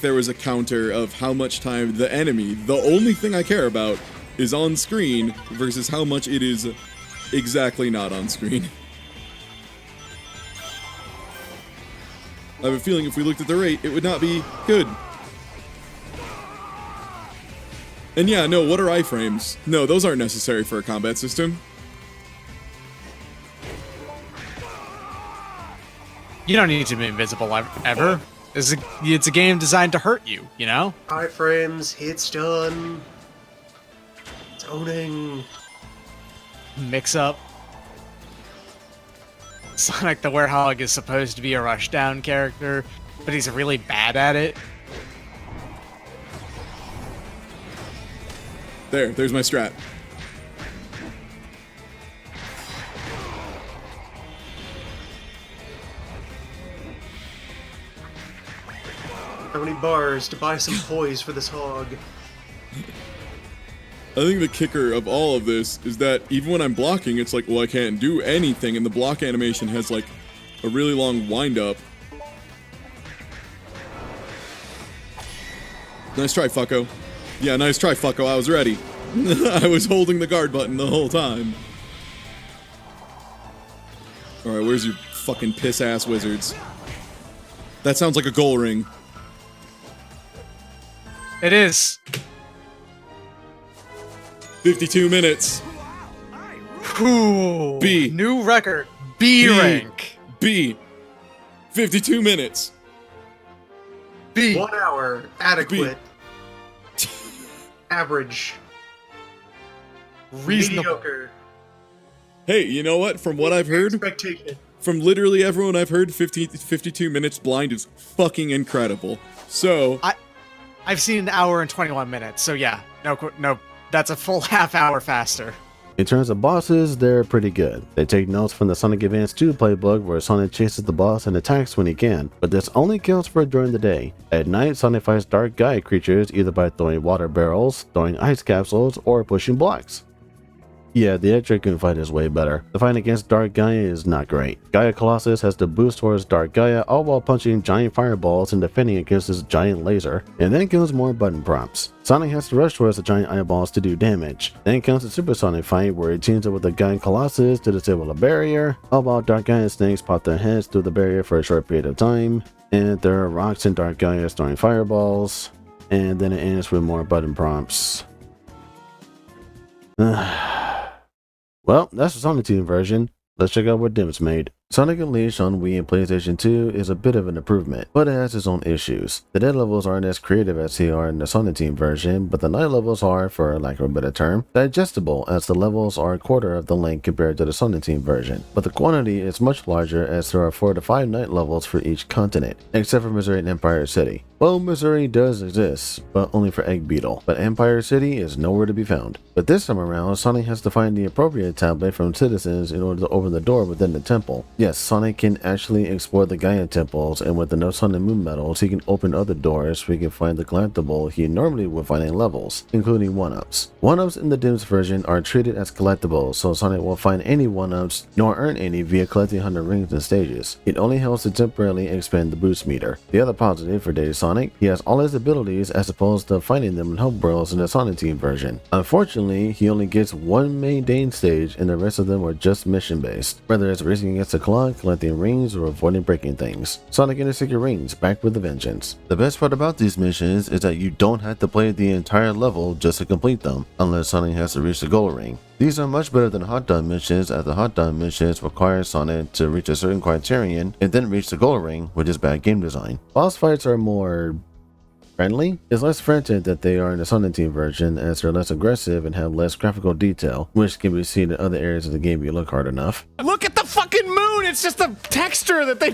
there was a counter of how much time the enemy, the only thing I care about, is on screen versus how much it is exactly not on screen. I have a feeling if we looked at the rate, it would not be good. And yeah, no, what are iframes? No, those aren't necessary for a combat system. You don't need to be invisible ever. It's a game designed to hurt you, you know? Iframes, hit stun, toning. Mix up. Sonic the Werehog is supposed to be a rushdown character, but he's really bad at it. There's my strat. How many bars to buy some toys for this hog? I think the kicker of all of this is that even when I'm blocking, it's like, well, I can't do anything, and the block animation has, like, a really long wind-up. Nice try, fucko. Yeah, nice try, fucko. I was ready. I was holding the guard button the whole time. Alright, where's your fucking piss-ass wizards? That sounds like a goal ring. It is. 52 minutes. Ooh, B. New record. B rank. B. 52 minutes. B. 1 hour. Adequate. Average. Reasonable. Mediocre. Hey, you know what? From what I've heard, from literally everyone I've heard, 52 minutes blind is fucking incredible. So... I've seen an hour and 21 minutes, so yeah. No, that's a full half hour faster. In terms of bosses, they're pretty good. They take notes from the Sonic Advance 2 playbook where Sonic chases the boss and attacks when he can, but this only counts for during the day. At night, Sonic fights Dark Gaia creatures either by throwing water barrels, throwing ice capsules, or pushing blocks. Yeah, the Xtra can fight is way better. The fight against Dark Gaia is not great. Gaia Colossus has to boost towards Dark Gaia all while punching giant fireballs and defending against his giant laser, and then kills more button prompts. Sonic has to rush towards the giant eyeballs to do damage. Then comes the Super Sonic fight where he teams up with the Gaia Colossus to disable a barrier, all while Dark Gaia snakes pop their heads through the barrier for a short period of time, and there are rocks in Dark Gaia throwing fireballs. And then it ends with more button prompts. Well, that's the Sonic Team version. Let's check out what Dim's made. Sonic Unleashed on Wii and PlayStation 2 is a bit of an improvement, but it has its own issues. The dead levels aren't as creative as they are in the Sonic Team version, but the night levels are, for lack of a better term, digestible, as the levels are a quarter of the length compared to the Sonic Team version. But the quantity is much larger, as there are 4 to 5 night levels for each continent, except for Missouri and Empire City. Well, Missouri does exist, but only for Egg Beetle, but Empire City is nowhere to be found. But this time around, Sonic has to find the appropriate tablet from citizens in order to open the door within the temple. Yes, Sonic can actually explore the Gaia temples, and with the no Sun and Moon medals, he can open other doors where he can find the collectible he normally would find in levels, including 1-ups. 1-ups in the Dims version are treated as collectibles, so Sonic won't find any 1-ups nor earn any via collecting 100 rings and stages. It only helps to temporarily expand the boost meter. The other positive for Day Sonic, he has all his abilities as opposed to finding them in Hope Worlds in the Sonic Team version. Unfortunately, he only gets one main Dane stage and the rest of them are just mission based, whether it's racing against the clock, collecting rings, or avoiding breaking things. Sonic and the Secret Rings, back with a vengeance. The best part about these missions is that you don't have to play the entire level just to complete them, unless Sonic has to reach the gold ring. These are much better than Hot Dog missions, as the Hot Dog missions require Sonic to reach a certain criterion and then reach the gold ring, which is bad game design. Boss fights are more friendly. It's less frantic that they are in the Sonic Team version, as they're less aggressive and have less graphical detail, which can be seen in other areas of the game if you look hard enough. Look at the fucking moon! It's just a texture that they...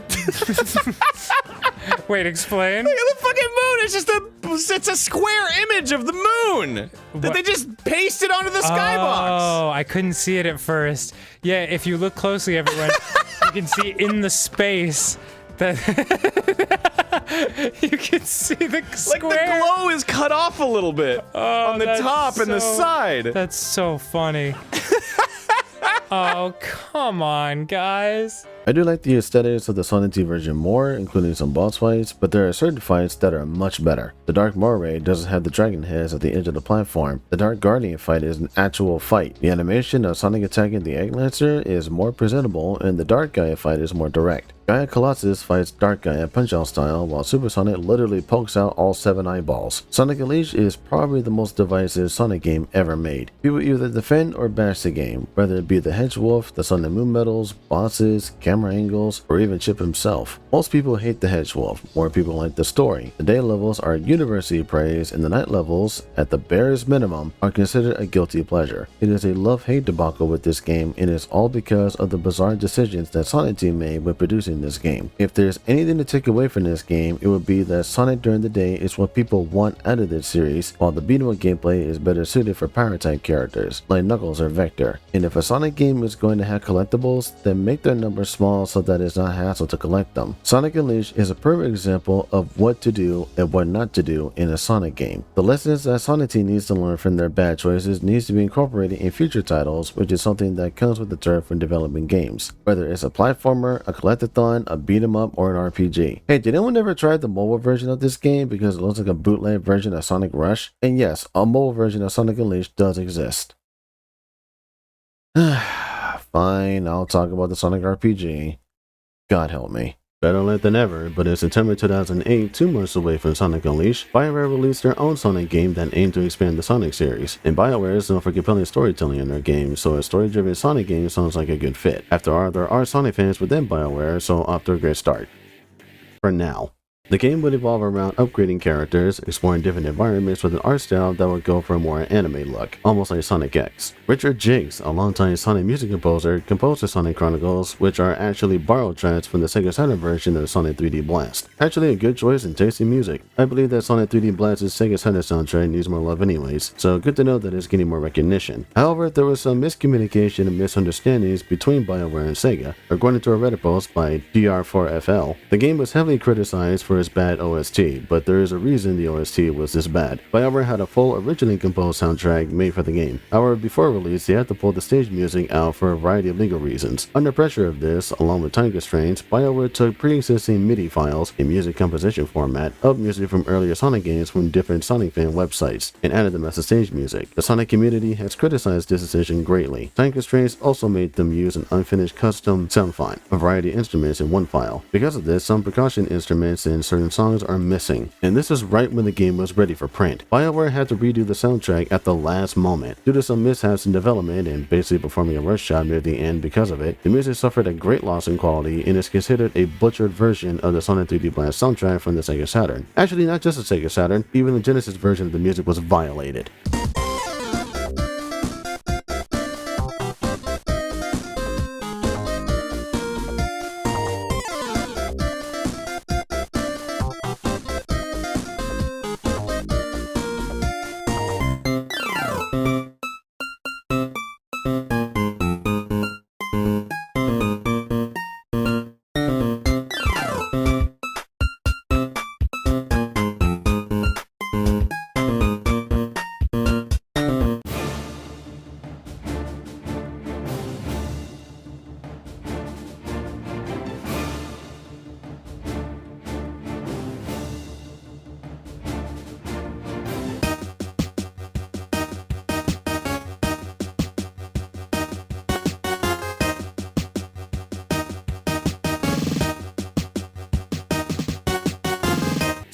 Wait, explain? Look at the fucking moon! It's a square image of the moon! That they just pasted onto the skybox! Oh, I couldn't see it at first. Yeah, if you look closely, everyone, you can see in the space that... you can see the square. Like the glow is cut off a little bit on the top and the side. That's so funny. Oh, come on, guys. I do like the aesthetics of the Sonic Team version more, including some boss fights, but there are certain fights that are much better. The Dark Moray doesn't have the dragon heads at the edge of the platform. The Dark Guardian fight is an actual fight. The animation of Sonic attacking the Egg Lancer is more presentable, and the Dark Gaia fight is more direct. Gaia Colossus fights Dark Gaia Punch-Out style, while Super Sonic literally pokes out all 7 eyeballs. Sonic Unleashed is probably the most divisive Sonic game ever made. People either defend or bash the game, whether it be the Hedgehog, the Sun and Moon medals, bosses, camera angles, or even Chip himself. Most people hate the Hedgehog, more people like the story. The day levels are universally praised, and the night levels, at the barest minimum, are considered a guilty pleasure. It is a love-hate debacle with this game, and it's all because of the bizarre decisions that Sonic Team made when producing this game. If there's anything to take away from this game, it would be that Sonic during the day is what people want out of this series, while the beat-em-up gameplay is better suited for power-type characters, like Knuckles or Vector. And if a Sonic game is going to have collectibles, then make their numbers small so that it's not hassle to collect them. Sonic Unleashed is a perfect example of what to do and what not to do in a Sonic game. The lessons that Sonic Team needs to learn from their bad choices needs to be incorporated in future titles, which is something that comes with the turf when developing games. Whether it's a platformer, a collectathon, a beat 'em up, or an RPG. Hey, did anyone ever try the mobile version of this game because it looks like a bootleg version of Sonic Rush? And yes, a mobile version of Sonic Unleashed does exist. Fine, I'll talk about the Sonic RPG. God help me. Better late than ever, but in September 2008, 2 months away from Sonic Unleashed, BioWare released their own Sonic game that aimed to expand the Sonic series. And BioWare is known for compelling storytelling in their games, so a story-driven Sonic game sounds like a good fit. After all, there are Sonic fans within BioWare, so off to a great start. For now. The game would evolve around upgrading characters, exploring different environments with an art style that would go for a more anime look, almost like Sonic X. Richard Jiggs, a longtime Sonic music composer, composed the Sonic Chronicles, which are actually borrowed tracks from the Sega Saturn version of Sonic 3D Blast. Actually a good choice in tasty music. I believe that Sonic 3D Blast's Sega Saturn soundtrack needs more love anyways, so good to know that it's getting more recognition. However, there was some miscommunication and misunderstandings between BioWare and Sega. According to a Reddit post by DR4FL, the game was heavily criticized for its bad OST, but there is a reason the OST was this bad. BioWare had a full originally composed soundtrack made for the game. However, before release, they had to pull the stage music out for a variety of legal reasons. Under pressure of this, along with time constraints, BioWare took pre-existing MIDI files in music composition format of music from earlier Sonic games from different Sonic fan websites and added them as the stage music. The Sonic community has criticized this decision greatly. Time constraints also made them use an unfinished custom sound font, a variety of instruments in one file. Because of this, some percussion instruments and certain songs are missing, and this is right when the game was ready for print. BioWare had to redo the soundtrack at the last moment. Due to some mishaps in development and basically performing a rush job near the end because of it, the music suffered a great loss in quality and is considered a butchered version of the Sonic 3D Blast soundtrack from the Sega Saturn. Actually, not just the Sega Saturn, even the Genesis version of the music was violated.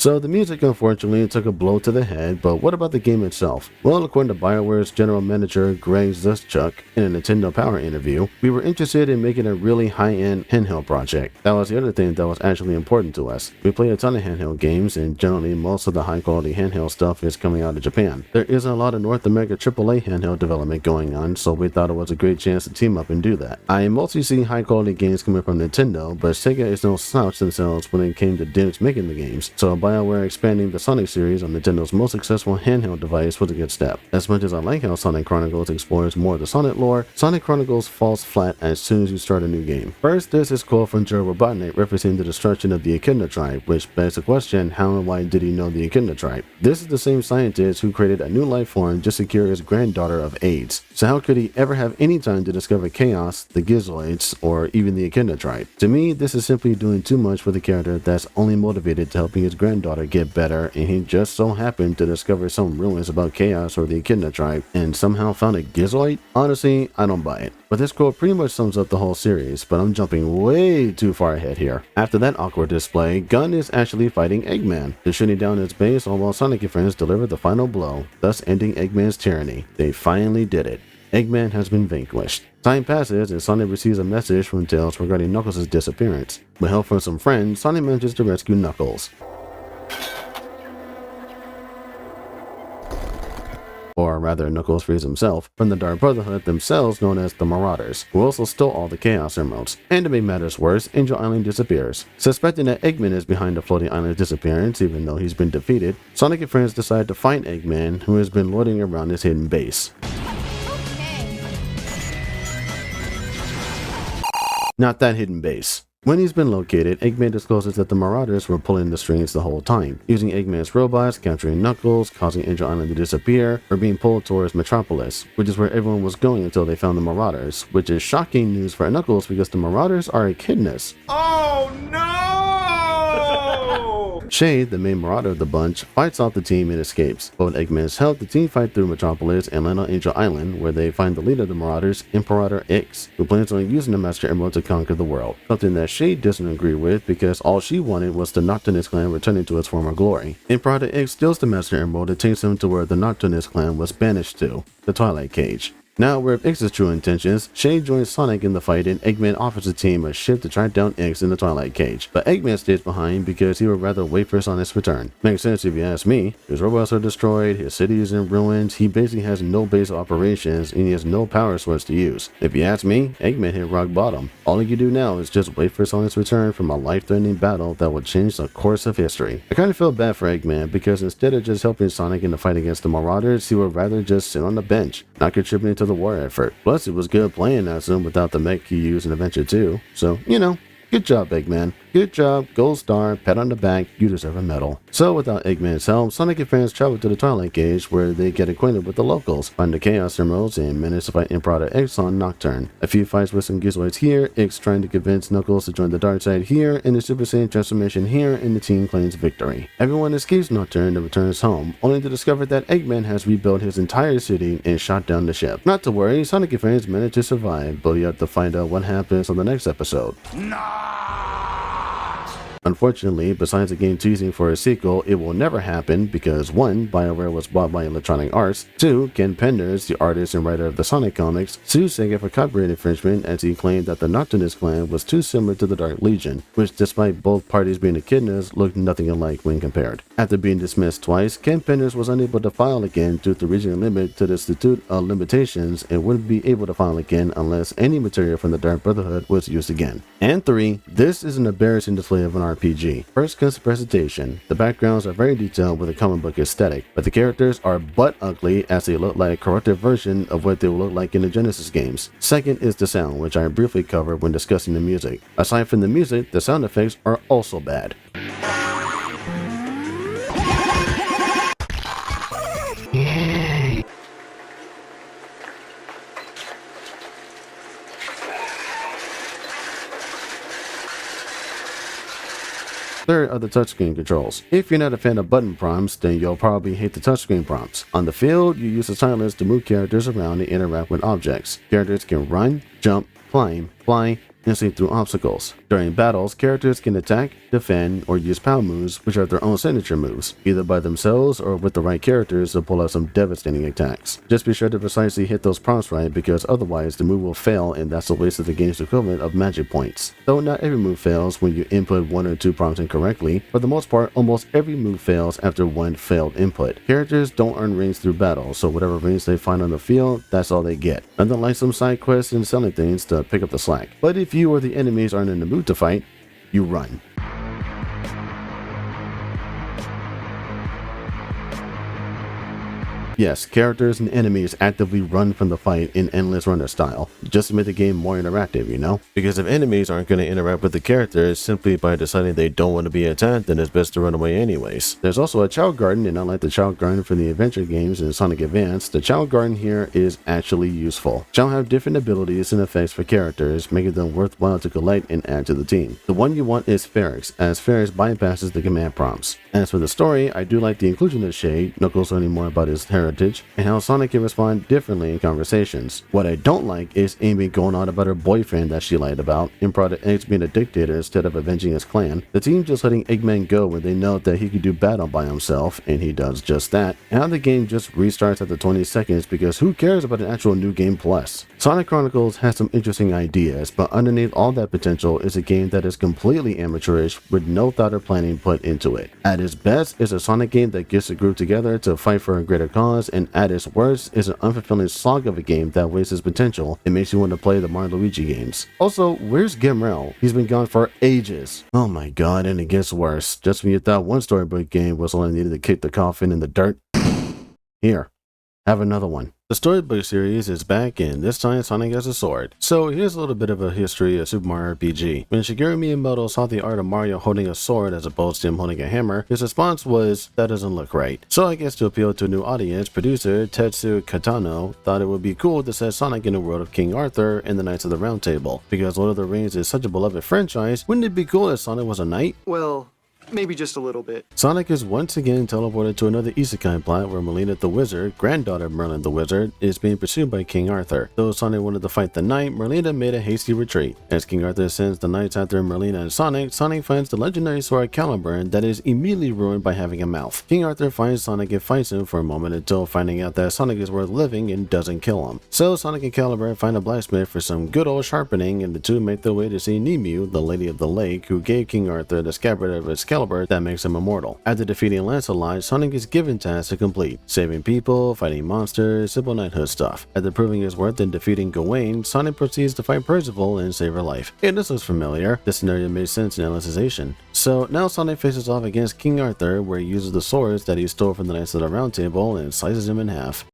So the music unfortunately took a blow to the head, but what about the game itself? Well, according to BioWare's general manager Greg Zuschuk in a Nintendo Power interview, we were interested in making a really high-end handheld project. That was the other thing that was actually important to us. We play a ton of handheld games, and generally most of the high-quality handheld stuff is coming out of Japan. There isn't a lot of North America AAA handheld development going on, so we thought it was a great chance to team up and do that. I mostly see high-quality games coming from Nintendo, but Sega is no slouch themselves when it came to dudes making the games, so BioWare expanding the Sonic series on Nintendo's most successful handheld device was a good step. As much as I like how Sonic Chronicles explores more of the Sonic lore, Sonic Chronicles falls flat as soon as you start a new game. First, there's this quote from Joe Robotnik referencing the destruction of the Echidna tribe, which begs the question, how and why did he know the Echidna tribe? This is the same scientist who created a new life form just to cure his granddaughter of AIDS. So how could he ever have any time to discover Chaos, the Gizoids, or even the Echidna tribe? To me, this is simply doing too much for the character that's only motivated to helping his granddaughter get better, and he just so happened to discover some rumors about Chaos or the Echidna tribe and somehow found a Gizoid? Honestly, I don't buy it. But this quote pretty much sums up the whole series, but I'm jumping way too far ahead here. After that awkward display, Gun is actually fighting Eggman. They're shooting down his base while Sonic and friends deliver the final blow, thus ending Eggman's tyranny. They finally did it. Eggman has been vanquished. Time passes and Sonic receives a message from Tails regarding Knuckles' disappearance. With help from some friends, Sonic manages to rescue Knuckles. Or rather, Knuckles frees himself from the Dark Brotherhood themselves, known as the Marauders, who also stole all the Chaos Emeralds. And to make matters worse, Angel Island disappears. Suspecting that Eggman is behind the floating island's disappearance, even though he's been defeated, Sonic and friends decide to find Eggman, who has been lording around his hidden base. Not that hidden base. When he's been located, Eggman discloses that the Marauders were pulling the strings the whole time, using Eggman's robots, capturing Knuckles, causing Angel Island to disappear, or being pulled towards Metropolis, which is where everyone was going until they found the Marauders, which is shocking news for Knuckles because the Marauders are echidnas. Oh no! Shade, the main marauder of the bunch, fights off the team and escapes. But with Eggman's help, the team fight through Metropolis and land on Angel Island, where they find the leader of the Marauders, Imperator X, who plans on using the Master Emerald to conquer the world. Something that Shade doesn't agree with because all she wanted was the Nocturnus clan returning to its former glory. Imperator X steals the Master Emerald and takes him to where the Nocturnus clan was banished to, the Twilight Cage. Now, aware of X's true intentions, Shade joins Sonic in the fight and Eggman offers the team a ship to track down X in the Twilight Cage. But Eggman stays behind because he would rather wait for Sonic's return. Makes sense if you ask me. His robots are destroyed, his city is in ruins, he basically has no base of operations, and he has no power source to use. If you ask me, Eggman hit rock bottom. All he can do now is just wait for Sonic's return from a life-threatening battle that would change the course of history. I kind of feel bad for Eggman because instead of just helping Sonic in the fight against the Marauders, he would rather just sit on the bench, not contributing to the war effort. Plus, it was good playing as him without the mech he used in Adventure 2. So, you know, good job, Eggman. Good job, gold star, pat on the back, you deserve a medal. So without Eggman's help, Sonic and friends travel to the Twilight Cage where they get acquainted with the locals, find the Chaos Emeralds, and manage to fight Imperator X on Nocturne. A few fights with some Gizoids here, X trying to convince Knuckles to join the dark side here, and the Super Saiyan transformation here, and the team claims victory. Everyone escapes Nocturne and returns home, only to discover that Eggman has rebuilt his entire city and shot down the ship. Not to worry, Sonic and friends manage to survive, but you have to find out what happens on the next episode. Unfortunately, besides the game teasing for a sequel, it will never happen because 1. BioWare was bought by Electronic Arts, 2. Ken Penders, the artist and writer of the Sonic comics, sued Sega for copyright infringement as he claimed that the Nocturnus clan was too similar to the Dark Legion, which despite both parties being echidnas, looked nothing alike when compared. After being dismissed twice, Ken Penders was unable to file again due to reaching a limit to the Statute of Limitations and wouldn't be able to file again unless any material from the Dark Brotherhood was used again. And 3. This is an embarrassing display of an RPG. First comes the presentation. The backgrounds are very detailed with a comic book aesthetic, but the characters are butt ugly as they look like a corrupted version of what they will look like in the Genesis games. Second is the sound, which I briefly covered when discussing the music. Aside from the music, the sound effects are also bad. Third are the touchscreen controls. If you're not a fan of button prompts, then you'll probably hate the touchscreen prompts. On the field, you use the stylus to move characters around and interact with objects. Characters can run, jump, climb, fly, and see through obstacles. During battles, characters can attack, defend, or use power moves, which are their own signature moves, either by themselves or with the right characters to pull out some devastating attacks. Just be sure to precisely hit those prompts right, because otherwise the move will fail and that's a waste of the game's equivalent of magic points. Though not every move fails when you input 1 or 2 prompts incorrectly, for the most part, almost every move fails after 1 failed input. Characters don't earn rings through battle, so whatever rings they find on the field, that's all they get. Unlike some side quests and selling things to pick up the slack. But if you or the enemies aren't in the mood to fight, you run. Yes, characters and enemies actively run from the fight in endless runner style, just to make the game more interactive, you know? Because if enemies aren't going to interact with the characters simply by deciding they don't want to be attacked, then it's best to run away anyways. There's also a Child Garden, and unlike the Child Garden from the adventure games in Sonic Advance, the Child Garden here is actually useful. Child have different abilities and effects for characters, making them worthwhile to collect and add to the team. The one you want is Ferrex, as Ferrex bypasses the command prompts. As for the story, I do like the inclusion of Shade, Knuckles learning more about his heritage, and how Sonic can respond differently in conversations. What I don't like is Amy going on about her boyfriend that she lied about, and Project X being a dictator instead of avenging his clan, the team just letting Eggman go when they know that he could do battle by himself, and he does just that, and how the game just restarts after 20 seconds because who cares about an actual new game plus? Sonic Chronicles has some interesting ideas, but underneath all that potential is a game that is completely amateurish with no thought or planning put into it. At its best, it's a Sonic game that gets a group together to fight for a greater cause, and at its worst, it's an unfulfilling slog of a game that wastes its potential and makes you want to play the Mario Luigi games. Also, where's Gimrel? He's been gone for ages. Oh my god, and it gets worse. Just when you thought one storybook game was all I needed to kick the coffin in the dirt, here, have another one. The storybook series is back, and this time Sonic has a sword. So here's a little bit of a history of Super Mario RPG. When Shigeru Miyamoto saw the art of Mario holding a sword as opposed to him holding a hammer, his response was, that doesn't look right. So I guess to appeal to a new audience, producer Tetsu Katano thought it would be cool to set Sonic in the world of King Arthur and the Knights of the Round Table. Because Lord of the Rings is such a beloved franchise, wouldn't it be cool if Sonic was a knight? Well, maybe just a little bit. Sonic is once again teleported to another isekai plot where Melina the Wizard, granddaughter of Merlin the Wizard, is being pursued by King Arthur. Though Sonic wanted to fight the knight, Merlina made a hasty retreat. As King Arthur sends the knights after Merlina and Sonic, Sonic finds the legendary sword Caliburn that is immediately ruined by having a mouth. King Arthur finds Sonic and fights him for a moment until finding out that Sonic is worth living and doesn't kill him. So Sonic and Caliburn find a blacksmith for some good old sharpening, and the two make their way to see Nemu, the Lady of the Lake, who gave King Arthur the scabbard of Excalibur that makes him immortal. After defeating Lancelot, Sonic is given tasks to complete: saving people, fighting monsters, simple knighthood stuff. After proving his worth and defeating Gawain, Sonic proceeds to fight Percival and save her life. Hey, this looks familiar. This scenario made sense in Alicization. So now Sonic faces off against King Arthur, where he uses the swords that he stole from the Knights of the Round Table and slices him in half.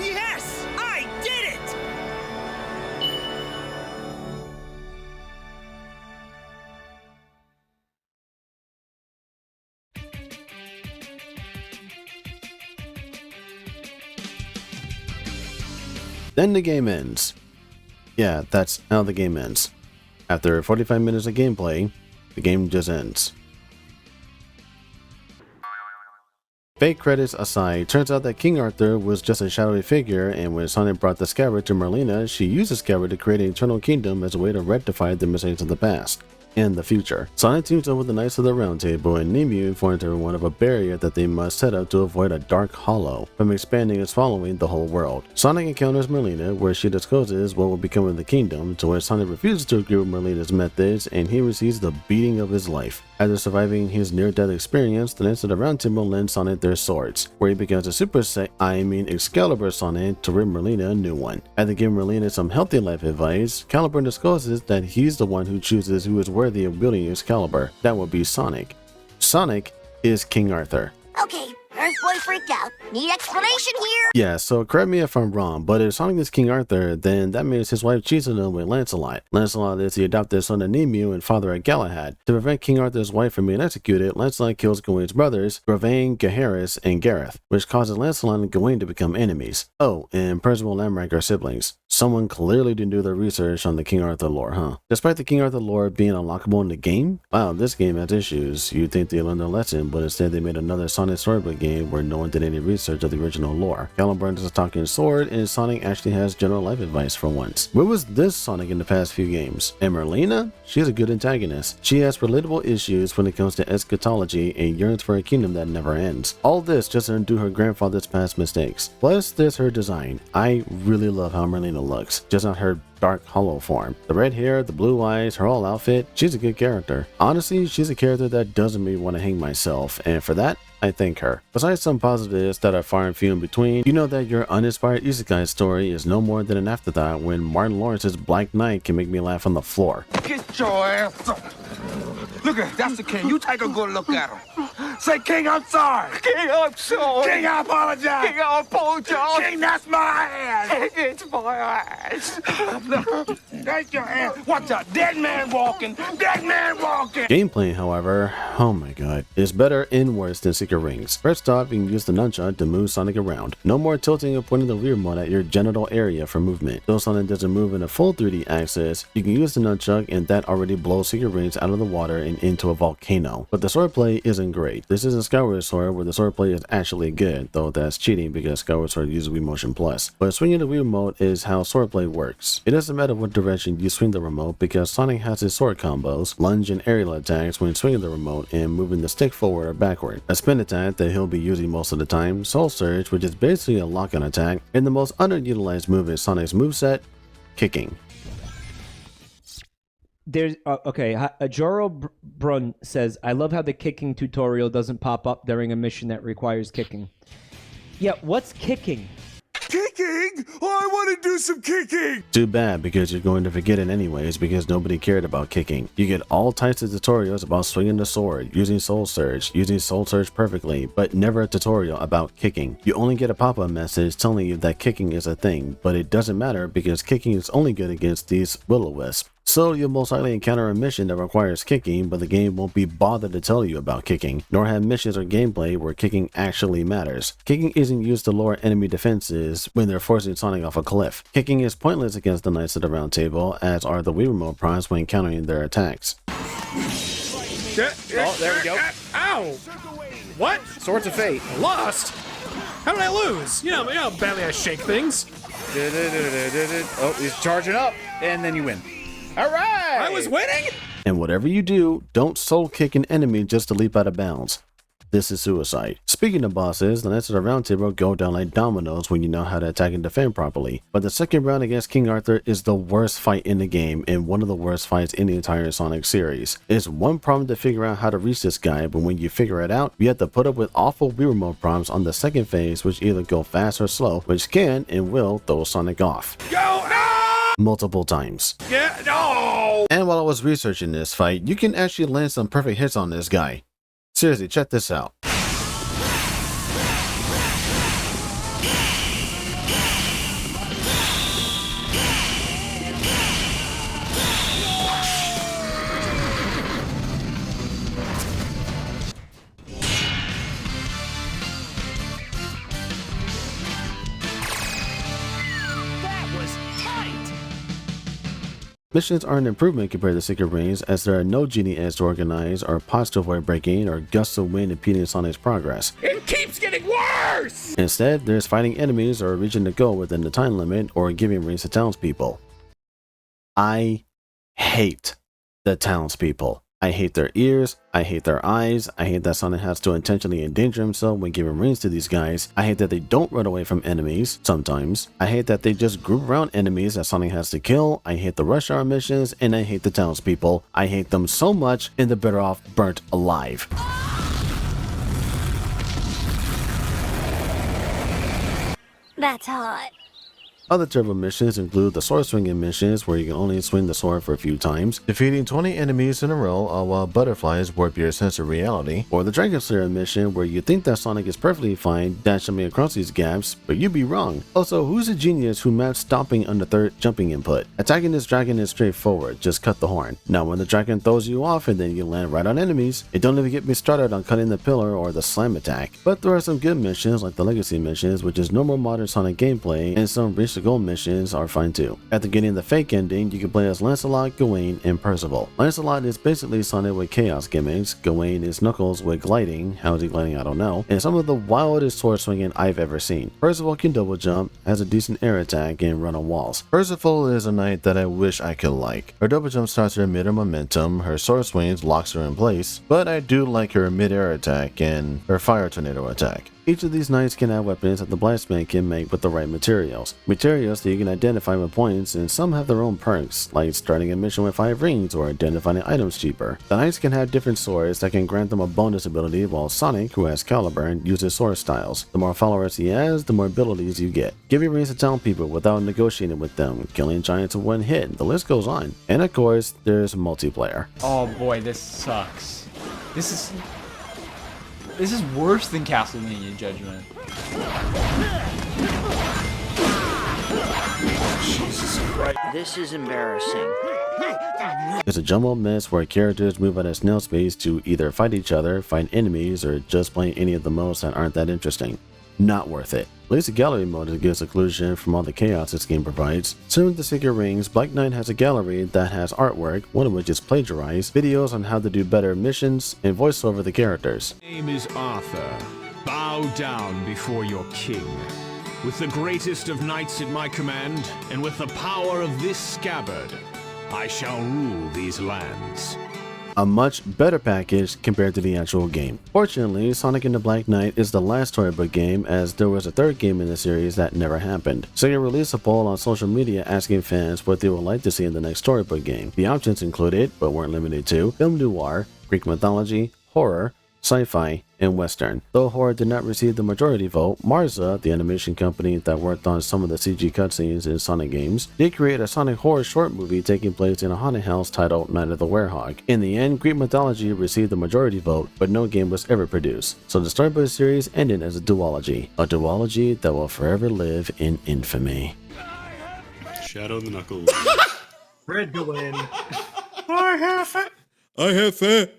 Yes! I did it! Then the game ends. Yeah, that's how the game ends. After 45 minutes of gameplay, the game just ends. Fake credits aside, turns out that King Arthur was just a shadowy figure, and when Sonic brought the scabbard to Merlina, she used the scabbard to create an eternal kingdom as a way to rectify the mistakes of the past and the future. Sonic teams up with the Knights of the Round Table, and Nemu informs everyone of a barrier that they must set up to avoid a dark hollow from expanding and swallowing the whole world. Sonic encounters Merlina, where she discloses what will become of the kingdom, to where Sonic refuses to agree with Merlina's methods, and he receives the beating of his life. After surviving his near-death experience, the Knights of the Round Table lend Sonic their swords, where he becomes a Excalibur Sonic to rip Merlina a new one. After giving Merlina some healthy life advice, Calibur discloses that he's the one who chooses who is worthy of wielding Excalibur. That would be Sonic. Sonic is King Arthur. Okay, Earth Boy freaked out. Need explanation here? Yeah, so correct me if I'm wrong, but if Sonic is King Arthur, then that means his wife cheats on him with Lancelot. Lancelot is the adopted son of Nemu and father of Galahad. To prevent King Arthur's wife from being executed, Lancelot kills Gawain's brothers, Gravane, Gaheris, and Gareth, which causes Lancelot and Gawain to become enemies. Oh, and Percival and Lamorak are siblings. Someone clearly didn't do their research on the King Arthur lore, huh? Despite the King Arthur lore being unlockable in the game, wow, this game has issues. You'd think they learned their lesson, but instead they made another Sonic Storybook game where no one did any research of the original lore. Calibur is a talking sword, and Sonic actually has general life advice for once. Where was this Sonic in the past few games? And Merlina? She's a good antagonist. She has relatable issues when it comes to eschatology and yearns for a kingdom that never ends. All this just to undo her grandfather's past mistakes. Plus, there's her design. I really love how Merlina looks, just not her dark hollow form. The red hair, the blue eyes, her whole outfit, she's a good character. Honestly, she's a character that doesn't make me want to hang myself, and for that, I thank her. Besides some positives that are far and few in between, you know that your uninspired isekai story is no more than an afterthought when Martin Lawrence's Black Knight can make me laugh on the floor. Get your ass up. Look at that's the king. You take a good look at him. Say, King, I'm sorry. King, I'm sorry. King, I apologize. King, I apologize. King, that's my ass. It's my ass. That's your ass. Watch out. Dead man walking. Dead man walking. Gameplay, however, oh my god, is better and worse than Secret Rings. First off, you can use the nunchuck to move Sonic around. No more tilting or pointing the rear remote at your genital area for movement. Though Sonic doesn't move in a full 3D axis, you can use the nunchuck and that already blows Secret Rings out of the water and into a volcano. But the swordplay isn't great. This isn't Skyward Sword where the swordplay is actually good, though that's cheating because Skyward Sword uses Wii Motion Plus. But swinging the Wii remote is how swordplay works. It doesn't matter what direction you swing the remote because Sonic has his sword combos, lunge and aerial attacks when swinging the remote and moving the stick forward or backward. A spin attack that he'll be using most of the time, Soul Surge, which is basically a lock-on attack, and the most underutilized move in Sonic's moveset, kicking. There's okay. Joro Brun says, "I love how the kicking tutorial doesn't pop up during a mission that requires kicking." Yeah, what's kicking? Kicking? Oh, I want to do some kicking. Too bad, because you're going to forget it anyways because nobody cared about kicking. You get all types of tutorials about swinging the sword, using Soul Surge perfectly, but never a tutorial about kicking. You only get a pop-up message telling you that kicking is a thing, but it doesn't matter because kicking is only good against these will-o-wisps. So you'll most likely encounter a mission that requires kicking, but the game won't be bothered to tell you about kicking, nor have missions or gameplay where kicking actually matters. Kicking isn't used to lower enemy defenses when they're forcing Sonic off a cliff. Kicking is pointless against the Knights of the Round Table, as are the Wii Remote prompts when countering their attacks. Oh, there we go. Ow! What? Swords of Fate. Lost? How did I lose? You know how badly I shake things. Oh, he's charging up, and then you win. All right! I was winning? And whatever you do, don't soul kick an enemy just to leap out of bounds. This is suicide. Speaking of bosses, the Knights of the Round Table go down like dominoes when you know how to attack and defend properly. But the second round against King Arthur is the worst fight in the game and one of the worst fights in the entire Sonic series. It's one problem to figure out how to reach this guy, but when you figure it out, you have to put up with awful Wii Remote prompts on the second phase, which either go fast or slow, which can and will throw Sonic off. Multiple times. Yeah, no! And while I was researching this fight, you can actually land some perfect hits on this guy. Seriously, check this out. Missions are an improvement compared to Secret Rings, as there are no genie eggs to organize, or pots to avoid breaking, or gusts of wind impeding Sonic's progress. It keeps getting worse! Instead, there's fighting enemies or reaching the goal within the time limit, or giving rings to townspeople. I hate the townspeople. I hate their ears, I hate their eyes, I hate that Sonic has to intentionally endanger himself when giving rings to these guys, I hate that they don't run away from enemies, sometimes, I hate that they just group around enemies that Sonic has to kill, I hate the rush hour missions, and I hate the townspeople. I hate them so much, and they're better off burnt alive. That's hot. Other turbo missions include the sword swinging missions, where you can only swing the sword for a few times, defeating 20 enemies in a row while butterflies warp your sense of reality, or the Dragon Slayer mission, where you think that Sonic is perfectly fine dashing across these gaps, but you'd be wrong. Also, who's a genius who mapped stopping on the third jumping input? Attacking this dragon is straightforward, just cut the horn. Now when the dragon throws you off and then you land right on enemies, it don't even get me started on cutting the pillar or the slam attack. But there are some good missions like the Legacy missions, which is normal modern Sonic gameplay, and some reach the goal missions are fine too. After getting the fake ending, you can play as Lancelot, Gawain, and Percival. Lancelot is basically Sonic with chaos gimmicks, Gawain is Knuckles with gliding, how is he gliding I don't know, and some of the wildest sword swinging I've ever seen. Percival can double jump, has a decent air attack, and run on walls. Percival is a knight that I wish I could like. Her double jump starts her mid-air momentum, her sword swings locks her in place, but I do like her mid-air attack and her fire tornado attack. Each of these knights can have weapons that the blacksmith can make with the right materials. Materials that you can identify with points, and some have their own perks, like starting a mission with 5 rings or identifying items cheaper. The knights can have different swords that can grant them a bonus ability, while Sonic, who has Caliburn, uses sword styles. The more followers he has, the more abilities you get. Giving rings to town people without negotiating with them, killing giants with one hit, the list goes on. And of course, there's multiplayer. Oh boy, this sucks. This is worse than Castlevania Judgment. Jesus Christ. This is embarrassing. It's a jumbled mess where characters move at a snail pace to either fight each other, fight enemies, or just play any of the modes that aren't that interesting. Not worth it. At least the gallery mode is a good seclusion from all the chaos this game provides. Similar to Secret Rings, Black Knight has a gallery that has artwork, one of which is plagiarized, videos on how to do better missions, and voice over the characters. My name is Arthur. Bow down before your king. With the greatest of knights at my command, and with the power of this scabbard, I shall rule these lands. A much better package compared to the actual game. Fortunately, Sonic and the Black Knight is the last storybook game, as there was a third game in the series that never happened. Sega released a poll on social media asking fans what they would like to see in the next storybook game. The options included, but weren't limited to, film noir, Greek mythology, horror, sci-fi, and western. Though horror did not receive the majority vote, Marza, the animation company that worked on some of the CG cutscenes in Sonic games, did create a Sonic horror short movie taking place in a haunted house titled Night of the Werehog. In the end, Greek mythology received the majority vote, but no game was ever produced. So the storybook series ended as a duology that will forever live in infamy. Shadow the Knuckles. Red go in. I have faith. I have faith.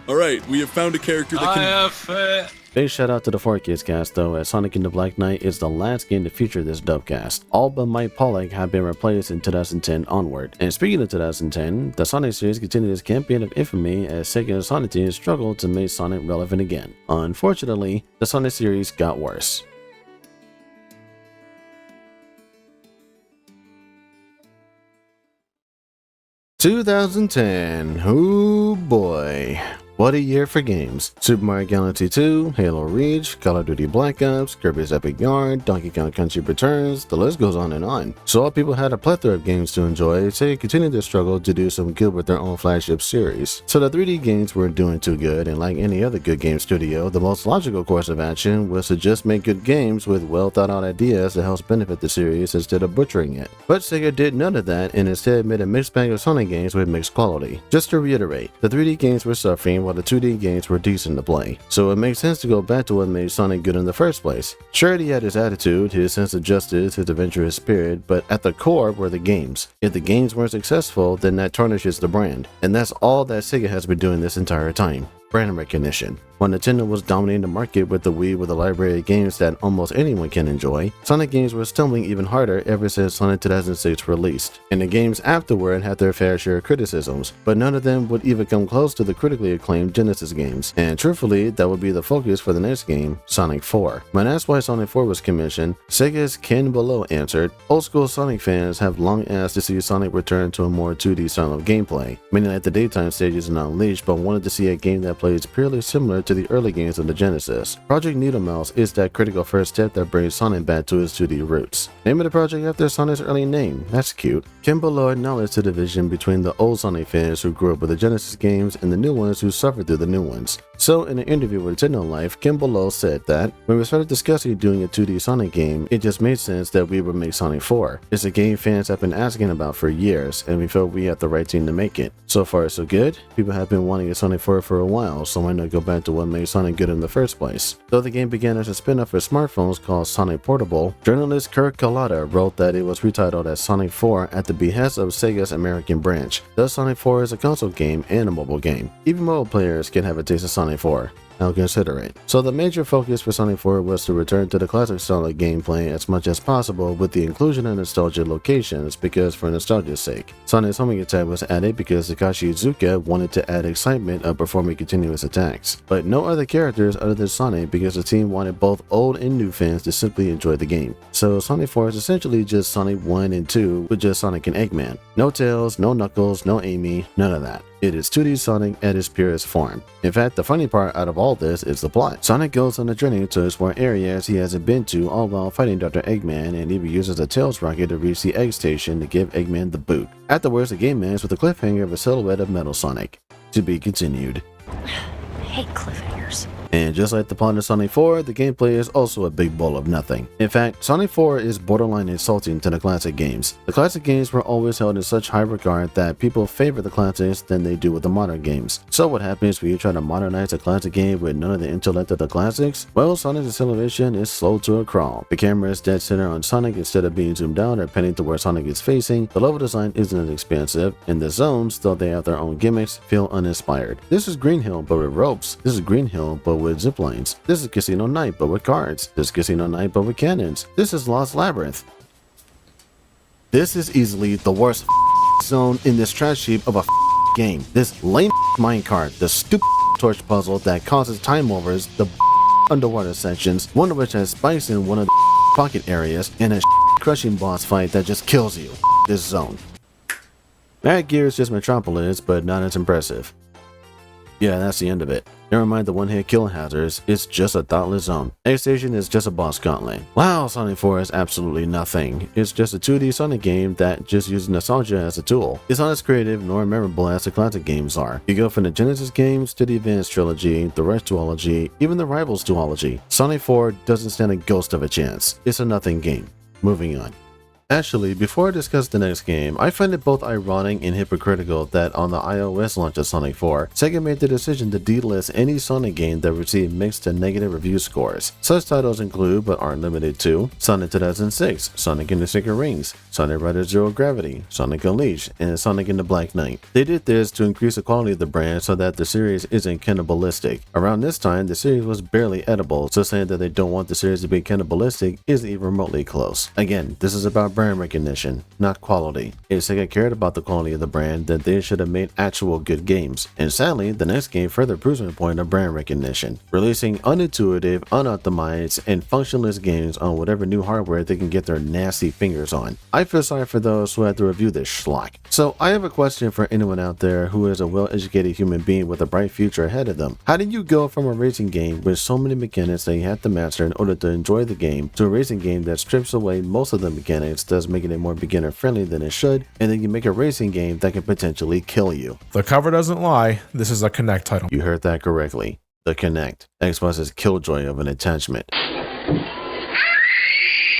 All right, we have found a character that can... Big shout out to the 4Kids cast though, as Sonic and the Black Knight is the last game to feature this dubcast. All but Mike Pollock have been replaced in 2010 onward. And speaking of 2010, the Sonic series continued its campaign of infamy as Sega and Sonic teams struggled to make Sonic relevant again. Unfortunately, the Sonic series got worse. "2010, oh boy. What a year for games. Super Mario Galaxy 2, Halo Reach, Call of Duty Black Ops, Kirby's Epic Yarn, Donkey Kong Country Returns, the list goes on and on. So while people had a plethora of games to enjoy, Sega continued their struggle to do some good with their own flagship series. So the 3D games weren't doing too good, and like any other good game studio, the most logical course of action was to just make good games with well thought out ideas that helps benefit the series instead of butchering it. But Sega did none of that and instead made a mixed bag of Sonic games with mixed quality. Just to reiterate, the 3D games were suffering while the 2D games were decent to play, so it makes sense to go back to what made Sonic good in the first place. Sure, he had his attitude, his sense of justice, his adventurous spirit, but at the core were the games. If the games weren't successful, then that tarnishes the brand, and that's all that Sega has been doing this entire time. Brand recognition. While Nintendo was dominating the market with the Wii with a library of games that almost anyone can enjoy, Sonic games were stumbling even harder ever since Sonic 2006 released, and the games afterward had their fair share of criticisms, but none of them would even come close to the critically acclaimed Genesis games, and truthfully, that would be the focus for the next game, Sonic 4. When asked why Sonic 4 was commissioned, Sega's Ken Below answered, "Old school Sonic fans have long asked to see Sonic return to a more 2D style of gameplay, meaning like the daytime stages in Unleashed, but wanted to see a game that plays purely similar to the early games of the Genesis. Project Needle Mouse is that critical first step that brings Sonic back to his 2D roots. Name of the project after Sonic's early name, that's cute." Ken Below acknowledged the division between the old Sonic fans who grew up with the Genesis games and the new ones who suffered through the new ones. So in an interview with Nintendo Life, Ken Below said that, "When we started discussing doing a 2D Sonic game, it just made sense that we would make Sonic 4. It's a game fans have been asking about for years, and we felt we had the right team to make it. So far so good. People have been wanting a Sonic 4 for a while, so why not go back to what made Sonic good in the first place?" Though the game began as a spin-off for smartphones called Sonic Portable, journalist Kirk Kalata wrote that it was retitled as Sonic 4 at the behest of Sega's American branch. Thus Sonic 4 is a console game and a mobile game. Even mobile players can have a taste of Sonic 4. I'll consider it. So the major focus for Sonic 4 was to return to the classic style of gameplay as much as possible with the inclusion of nostalgia locations because for nostalgia's sake. Sonic's homing attack was added because Takashi Iizuka wanted to add excitement of performing continuous attacks, but no other characters other than Sonic because the team wanted both old and new fans to simply enjoy the game. So Sonic 4 is essentially just Sonic 1 and 2 with just Sonic and Eggman. No Tails, no Knuckles, no Amy, none of that. It is 2D Sonic at its purest form. In fact, the funny part out of all this is the plot. Sonic goes on a journey to explore areas he hasn't been to, all while fighting Dr. Eggman, and even uses a Tails rocket to reach the Egg Station to give Eggman the boot. Afterwards, the game ends with a cliffhanger of a silhouette of Metal Sonic. To be continued. I hate cliffhangers. And just like the plot of Sonic 4, the gameplay is also a big bowl of nothing. In fact, Sonic 4 is borderline insulting to the classic games. The classic games were always held in such high regard that people favor the classics than they do with the modern games. So what happens when you try to modernize a classic game with none of the intellect of the classics? Well, Sonic's acceleration is slow to a crawl. The camera is dead center on Sonic instead of being zoomed out or panning to where Sonic is facing. The level design isn't as expansive, and the zones, though they have their own gimmicks, feel uninspired. This is Green Hill but with ropes. This is Green Hill but with zip lines. This is Casino Night but with cards. This is Casino Night but with cannons. This is Lost Labyrinth. This is easily the worst zone in this trash heap of a game. This lame minecart, the stupid torch puzzle that causes time overs, the underwater sections, one of which has spikes in one of the pocket areas, and a crushing boss fight that just kills you. This zone. Mad Gear is just Metropolis, but not as impressive. Yeah, that's the end of it. Never mind the one-hit kill hazards, it's just a thoughtless zone. Egg Station is just a boss gauntlet. Wow, Sonic 4 is absolutely nothing. It's just a 2D Sonic game that just uses nostalgia as a tool. It's not as creative nor memorable as the classic games are. You go from the Genesis games to the Advanced Trilogy, the Rush Duology, even the Rivals Duology. Sonic 4 doesn't stand a ghost of a chance. It's a nothing game. Moving on. Actually, before I discuss the next game, I find it both ironic and hypocritical that on the iOS launch of Sonic 4, Sega made the decision to delist any Sonic game that received mixed to negative review scores. Such titles include, but aren't limited to, Sonic 2006, Sonic and the Secret Rings, Sonic Rider Zero Gravity, Sonic Unleashed, and Sonic and the Black Knight. They did this to increase the quality of the brand so that the series isn't cannibalistic. Around this time, the series was barely edible, so saying that they don't want the series to be cannibalistic isn't even remotely close. Again, this is about brand recognition, not quality. If Sega cared about the quality of the brand, then they should have made actual good games. And sadly, the next game further proves my point of brand recognition, releasing unintuitive, unoptimized, and functionless games on whatever new hardware they can get their nasty fingers on. I feel sorry for those who had to review this schlock. So I have a question for anyone out there who is a well-educated human being with a bright future ahead of them. How do you go from a racing game with so many mechanics that you have to master in order to enjoy the game to a racing game that strips away most of the mechanics, thus making it more beginner friendly than it should, and then you make a racing game that can potentially kill you? The cover doesn't lie. This is a Kinect title. You heard that correctly. The Kinect. Xbox's killjoy of an attachment.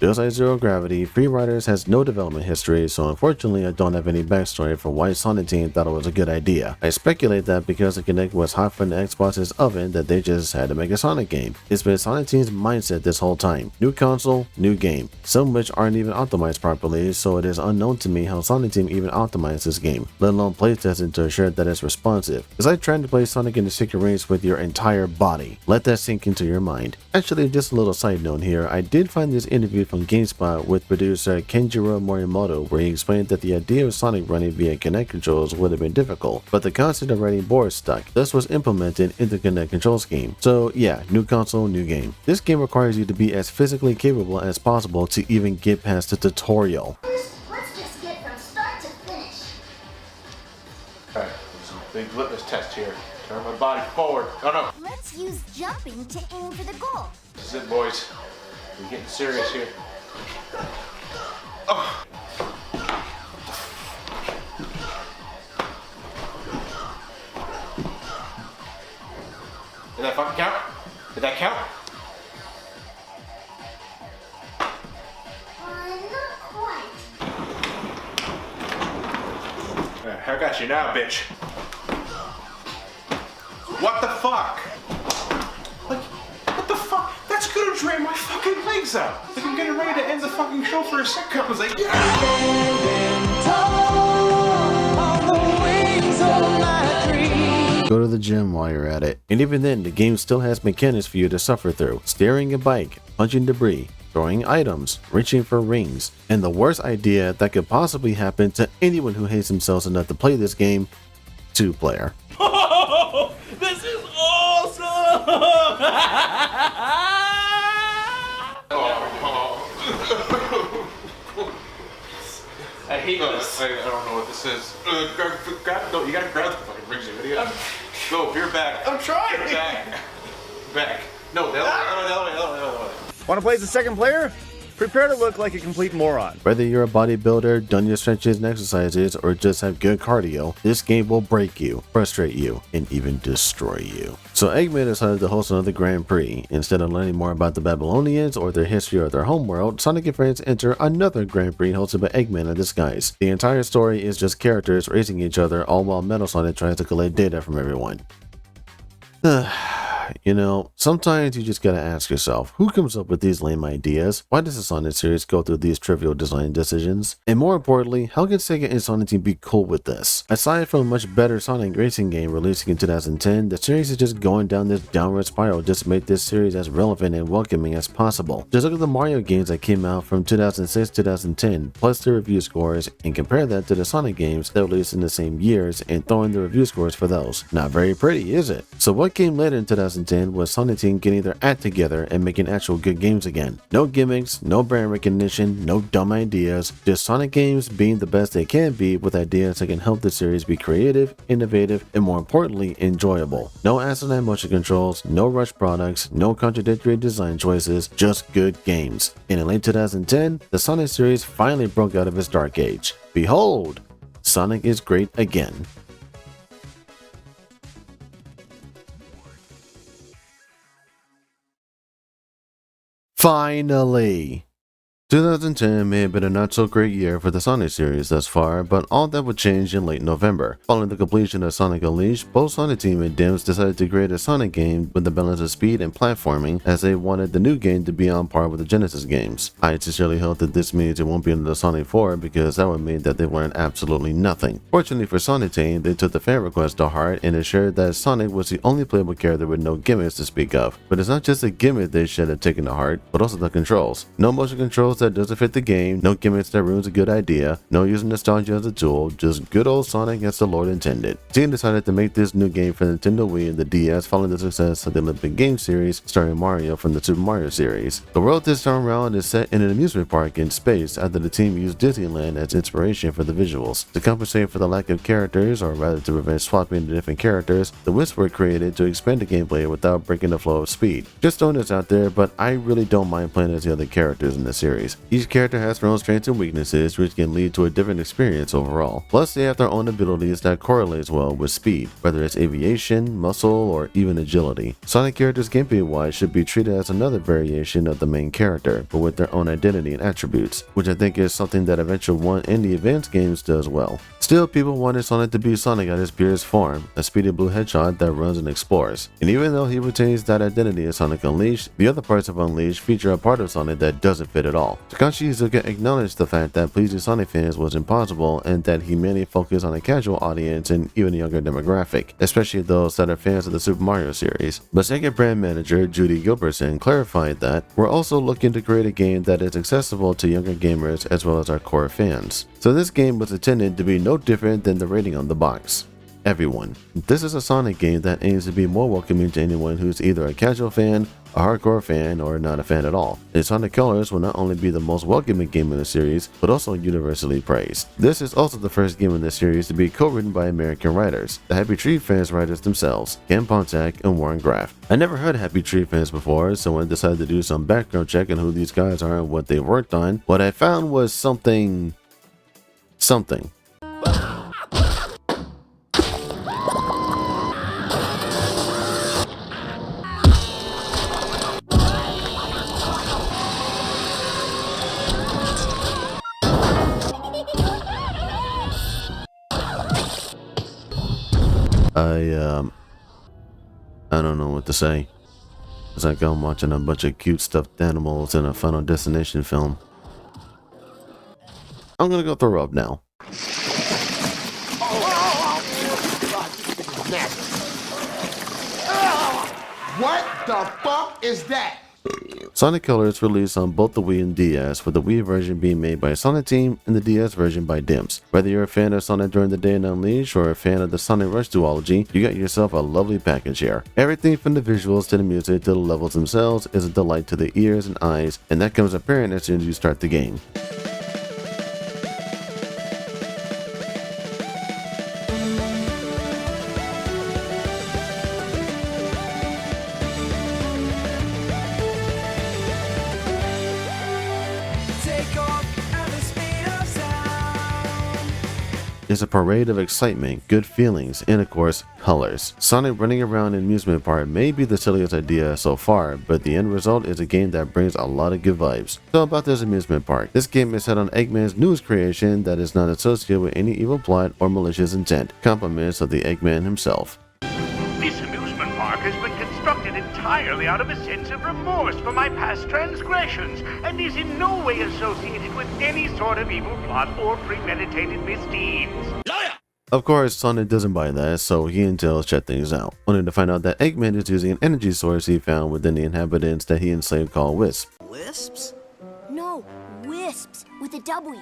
Just like Zero Gravity, Free Riders has no development history, so unfortunately I don't have any backstory for why Sonic Team thought it was a good idea. I speculate that because the Kinect was hot from the Xbox's oven that they just had to make a Sonic game. It's been Sonic Team's mindset this whole time. New console, new game. Some of which aren't even optimized properly, so it is unknown to me how Sonic Team even optimized this game, let alone playtesting to ensure that it's responsive. It's like trying to play Sonic in the secret race with your entire body. Let that sink into your mind. Actually, just a little side note here, I did find this interview from GameSpot with producer Kenjiro Morimoto, where he explained that the idea of Sonic running via Kinect controls would have been difficult, but the concept of running boards stuck, thus was implemented in the Kinect control scheme. So yeah, new console, new game. This game requires you to be as physically capable as possible to even get past the tutorial. Let's just get from start to finish. Alright, there's a big litmus test here. Turn my body forward. Oh no. Let's use jumping to aim for the goal. This is it, boys. We're getting serious here. Oh. Did that fucking count? Did that count? Not quite. I got you now, bitch. What the fuck? Like, what the fuck? That's gonna drain my fucking legs out. Like I'm getting ready to end the fucking show for a sitcom. I was like, Go to the gym while you're at it. And even then, the game still has mechanics for you to suffer through. Steering a bike, punching debris, throwing items, reaching for rings, and the worst idea that could possibly happen to anyone who hates themselves enough to play this game, 2-player. Oh, this is awesome! I hate this. I don't know what this is. No, you gotta grab the fucking rings, you idiot. Go, you're back. I'm trying. You're back. Back. No, the other way. Want to play as a second player? Prepare to look like a complete moron. Whether you're a bodybuilder, done your stretches and exercises, or just have good cardio, this game will break you, frustrate you, and even destroy you. So Eggman decided to host another Grand Prix. Instead of learning more about the Babylonians or their history or their homeworld, Sonic and friends enter another Grand Prix hosted by Eggman in disguise. The entire story is just characters racing each other, all while Metal Sonic tries to collect data from everyone. You know, sometimes you just gotta ask yourself, who comes up with these lame ideas? Why does the Sonic series go through these trivial design decisions? And more importantly, how can Sega and Sonic Team be cool with this? Aside from a much better Sonic racing game releasing in 2010, the series is just going down this downward spiral just to make this series as relevant and welcoming as possible. Just look at the Mario games that came out from 2006-2010, plus the review scores, and compare that to the Sonic games that released in the same years and throw in the review scores for those. Not very pretty, is it? So what came later in 2010 was Sonic Team getting their act together and making actual good games again. No gimmicks, no brand recognition, no dumb ideas, just Sonic games being the best they can be with ideas that can help the series be creative, innovative, and more importantly, enjoyable. No asinine motion controls, no rushed products, no contradictory design choices, just good games. And in late 2010, the Sonic series finally broke out of its dark age. Behold, Sonic is great again. Finally! 2010 may have been a not so great year for the Sonic series thus far, but all that would change in late November. Following the completion of Sonic Unleashed, both Sonic Team and Dims decided to create a Sonic game with a balance of speed and platforming, as they wanted the new game to be on par with the Genesis games. I sincerely hope that this means it won't be under the Sonic 4, because that would mean that they learned absolutely nothing. Fortunately for Sonic Team, they took the fan request to heart and ensured that Sonic was the only playable character with no gimmicks to speak of. But it's not just the gimmick they should have taken to heart, but also the controls. No motion controls that doesn't fit the game, no gimmicks that ruins a good idea, no using nostalgia as a tool, just good old Sonic as the Lord intended. Team decided to make this new game for Nintendo Wii and the DS following the success of the Olympic Games series starring Mario from the Super Mario series. The world this time around is set in an amusement park in space after the team used Disneyland as inspiration for the visuals. To compensate for the lack of characters, or rather to prevent swapping the different characters, the Wisps were created to expand the gameplay without breaking the flow of speed. Just throwing this out there, but I really don't mind playing as the other characters in the series. series. Each character has their own strengths and weaknesses, which can lead to a different experience overall. Plus, they have their own abilities that correlates well with speed, whether it's aviation, muscle, or even agility. Sonic characters gameplay-wise should be treated as another variation of the main character, but with their own identity and attributes, which I think is something that Adventure 1 and the advanced games does well. Still, people wanted Sonic to be Sonic at his purest form, a speedy blue hedgehog that runs and explores. And even though he retains that identity as Sonic Unleashed, the other parts of Unleashed feature a part of Sonic that doesn't fit at all. Takashi Iizuka acknowledged the fact that pleasing Sonic fans was impossible and that he mainly focused on a casual audience and even a younger demographic, especially those that are fans of the Super Mario series. But Sega brand manager Judy Gilbertson clarified that we're also looking to create a game that is accessible to younger gamers as well as our core fans. So this game was intended to be no different than the rating on the box. Everyone. This is a Sonic game that aims to be more welcoming to anyone who's either a casual fan, a hardcore fan, or not a fan at all. And Sonic Colors will not only be the most welcoming game in the series, but also universally praised. This is also the first game in the series to be co-written by American writers, the Happy Tree Friends writers themselves, Ken Pontac and Warren Graff. I never heard of Happy Tree Friends before, so when I decided to do some background check on who these guys are and what they worked on, what I found was something. I don't know what to say. It's like I'm watching a bunch of cute stuffed animals in a Final Destination film. I'm gonna go throw up now. What the fuck is that? Sonic Colors released on both the Wii and DS, with the Wii version being made by Sonic Team and the DS version by Dimps. Whether you're a fan of Sonic During the Day and Unleashed or a fan of the Sonic Rush duology, you got yourself a lovely package here. Everything from the visuals to the music to the levels themselves is a delight to the ears and eyes, and that comes apparent as soon as you start the game. It's a parade of excitement, good feelings, and of course, colors. Sonic running around an amusement park may be the silliest idea so far, but the end result is a game that brings a lot of good vibes. So about this amusement park, this game is set on Eggman's newest creation that is not associated with any evil plot or malicious intent. Compliments of the Eggman himself. This amusement park has been constructed entirely out of a sense of remorse for my past transgressions, and is in no way associated with any sort of evil plot or premeditated misdeeds. Liar! Of course, Sonic doesn't buy that, so he and Tails check things out, only to find out that Eggman is using an energy source he found within the inhabitants that he enslaved called Wisps. Wisps? No, wisps with a W.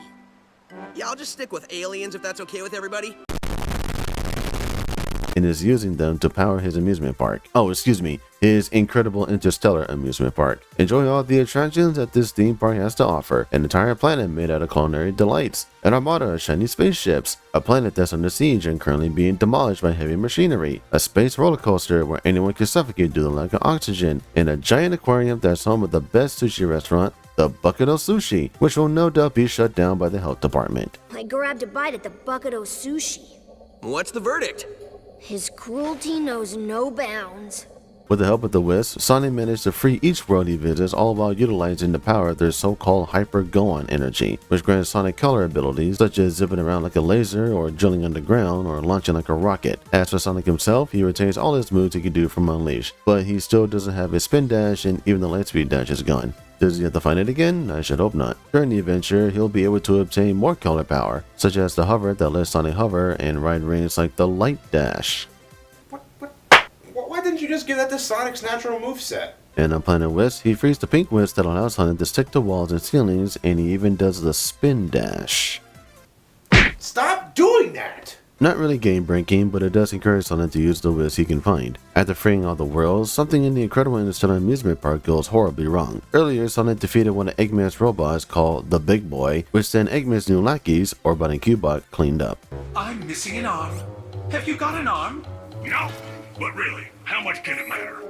Yeah, I'll just stick with aliens if that's okay with everybody. And is using them to power his amusement park. His incredible interstellar amusement park. Enjoy all the attractions that this theme park has to offer. An entire planet made out of culinary delights. An armada of shiny spaceships. A planet that's under siege and currently being demolished by heavy machinery. A space roller coaster where anyone can suffocate due to lack of oxygen. And a giant aquarium that's home of the best sushi restaurant, the Bucket of Sushi, which will no doubt be shut down by the health department. I grabbed a bite at the Bucket of Sushi. What's the verdict? His cruelty knows no bounds. With the help of the Wisp, Sonic managed to free each world he visits, all while utilizing the power of their so-called Hyper-Go-On energy, which grants Sonic color abilities such as zipping around like a laser, or drilling underground, or launching like a rocket. As for Sonic himself, he retains all his moves he can do from Unleashed, but he still doesn't have his spin dash, and even the lightspeed dash is gone. Does he have to find it again? I should hope not. During the adventure, he'll be able to obtain more color power, such as the hover that lets Sonic hover and ride rings like the Light Dash. Why didn't you just give that to Sonic's natural moveset? And on Planet Wisp, he frees the pink wisp that allows Sonic to stick to walls and ceilings, and he even does the spin dash. Stop doing that! Not really game breaking, but it does encourage Sonic to use the wisp he can find. After freeing all the worlds, something in the incredible Interstellar amusement park goes horribly wrong. Earlier, Sonic defeated one of Eggman's robots called the Big Boy, which then Eggman's new lackeys, Orbot and Cubot, cleaned up. I'm missing an arm. Have you got an arm? No, but really, how much can it matter?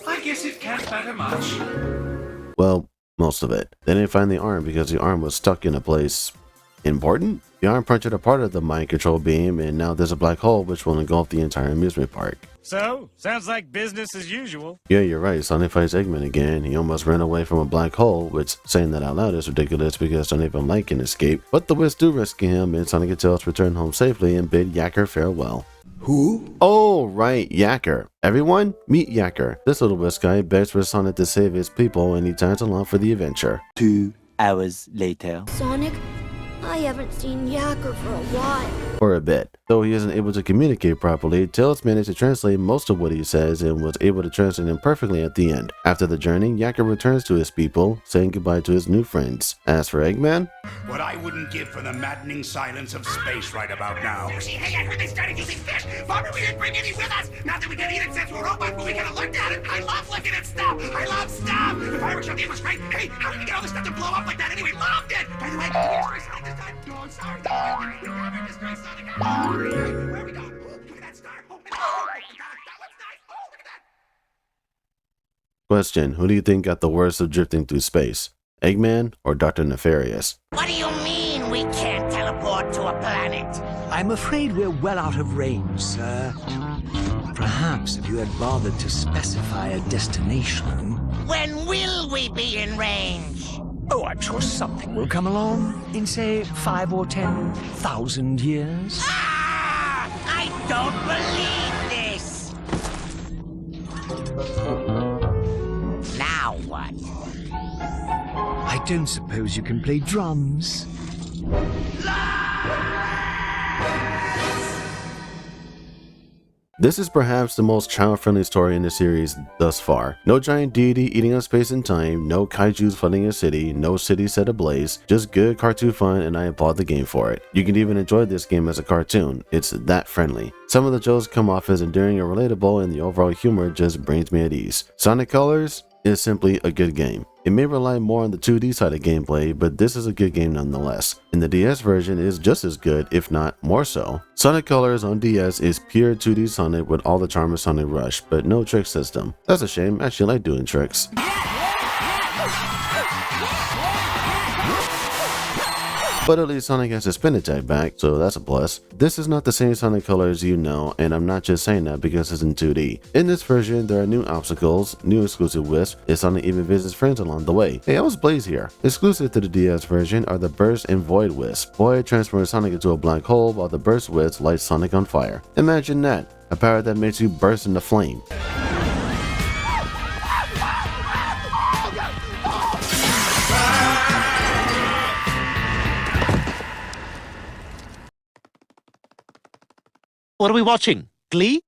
I guess it can't matter much. Well, most of it. They didn't find the arm because the arm was stuck in a place important? The arm punctured a part of the mind control beam, and now there's a black hole which will engulf the entire amusement park. So, sounds like business as usual. Yeah, you're right. Sonic fights Eggman again. He almost ran away from a black hole, which, saying that out loud, is ridiculous because Sonic and Light can escape. But the Wisps do rescue him, and Sonic and Tails return home safely and bid Yacker farewell. Who? Oh, right, Yacker. Everyone, meet Yacker. This little Wisp guy begs for Sonic to save his people, and he tags along for the adventure. 2 hours later. Sonic, I haven't seen Yacker for a while. For a bit. Though he isn't able to communicate properly, Tails managed to translate most of what he says and was able to translate him perfectly at the end. After the journey, Yacker returns to his people, saying goodbye to his new friends. As for Eggman, What I wouldn't give for the maddening silence of space right about now. Hey, I heard they started using fish. Bummer we didn't bring any with us. Not that we can eat it since we're robots, but we could have looked at it. I love looking at stuff. I love stuff. The fireworks show game was great. Hey, how did we get all this stuff to blow up like that anyway? Loved it. By the way, did we destroy Sonic this time? No, I'm sorry. We never destroy Sonic. Where are we going? Look at that star. Oh, my God. That looks nice. Oh, look at that. question, who do you think got the worst of drifting through space? Eggman or Dr. Nefarious? What do you mean we can't teleport to a planet? I'm afraid we're well out of range, sir. Perhaps if you had bothered to specify a destination. When will we be in range? Oh, I'm sure something will come along in, say, 5 or 10,000 years. Ah! I don't believe this! Now what? I don't suppose you can play drums. This is perhaps the most child-friendly story in the series thus far. No giant deity eating up space and time, no kaijus flooding a city, no city set ablaze, just good cartoon fun, and I applaud the game for it. You can even enjoy this game as a cartoon, it's that friendly. Some of the jokes come off as endearing and relatable, and the overall humor just brings me at ease. Sonic Colors is simply a good game. It may rely more on the 2D side of gameplay, but this is a good game nonetheless. And the DS version is just as good, if not more so. Sonic Colors on DS is pure 2D Sonic with all the charm of Sonic Rush, but no trick system. That's a shame, I actually like doing tricks. But at least Sonic has his spin attack back, so that's a plus. This is not the same Sonic Colors you know, and I'm not just saying that because it's in 2D. In this version, there are new obstacles, new exclusive wisps, and Sonic even visits friends along the way. Hey, I was Blaze here. Exclusive to the DS version are the Burst and Void Wisp. Void transforms Sonic into a black hole, while the Burst Wisp lights Sonic on fire. Imagine that, a power that makes you burst into flame. What are we watching? Glee?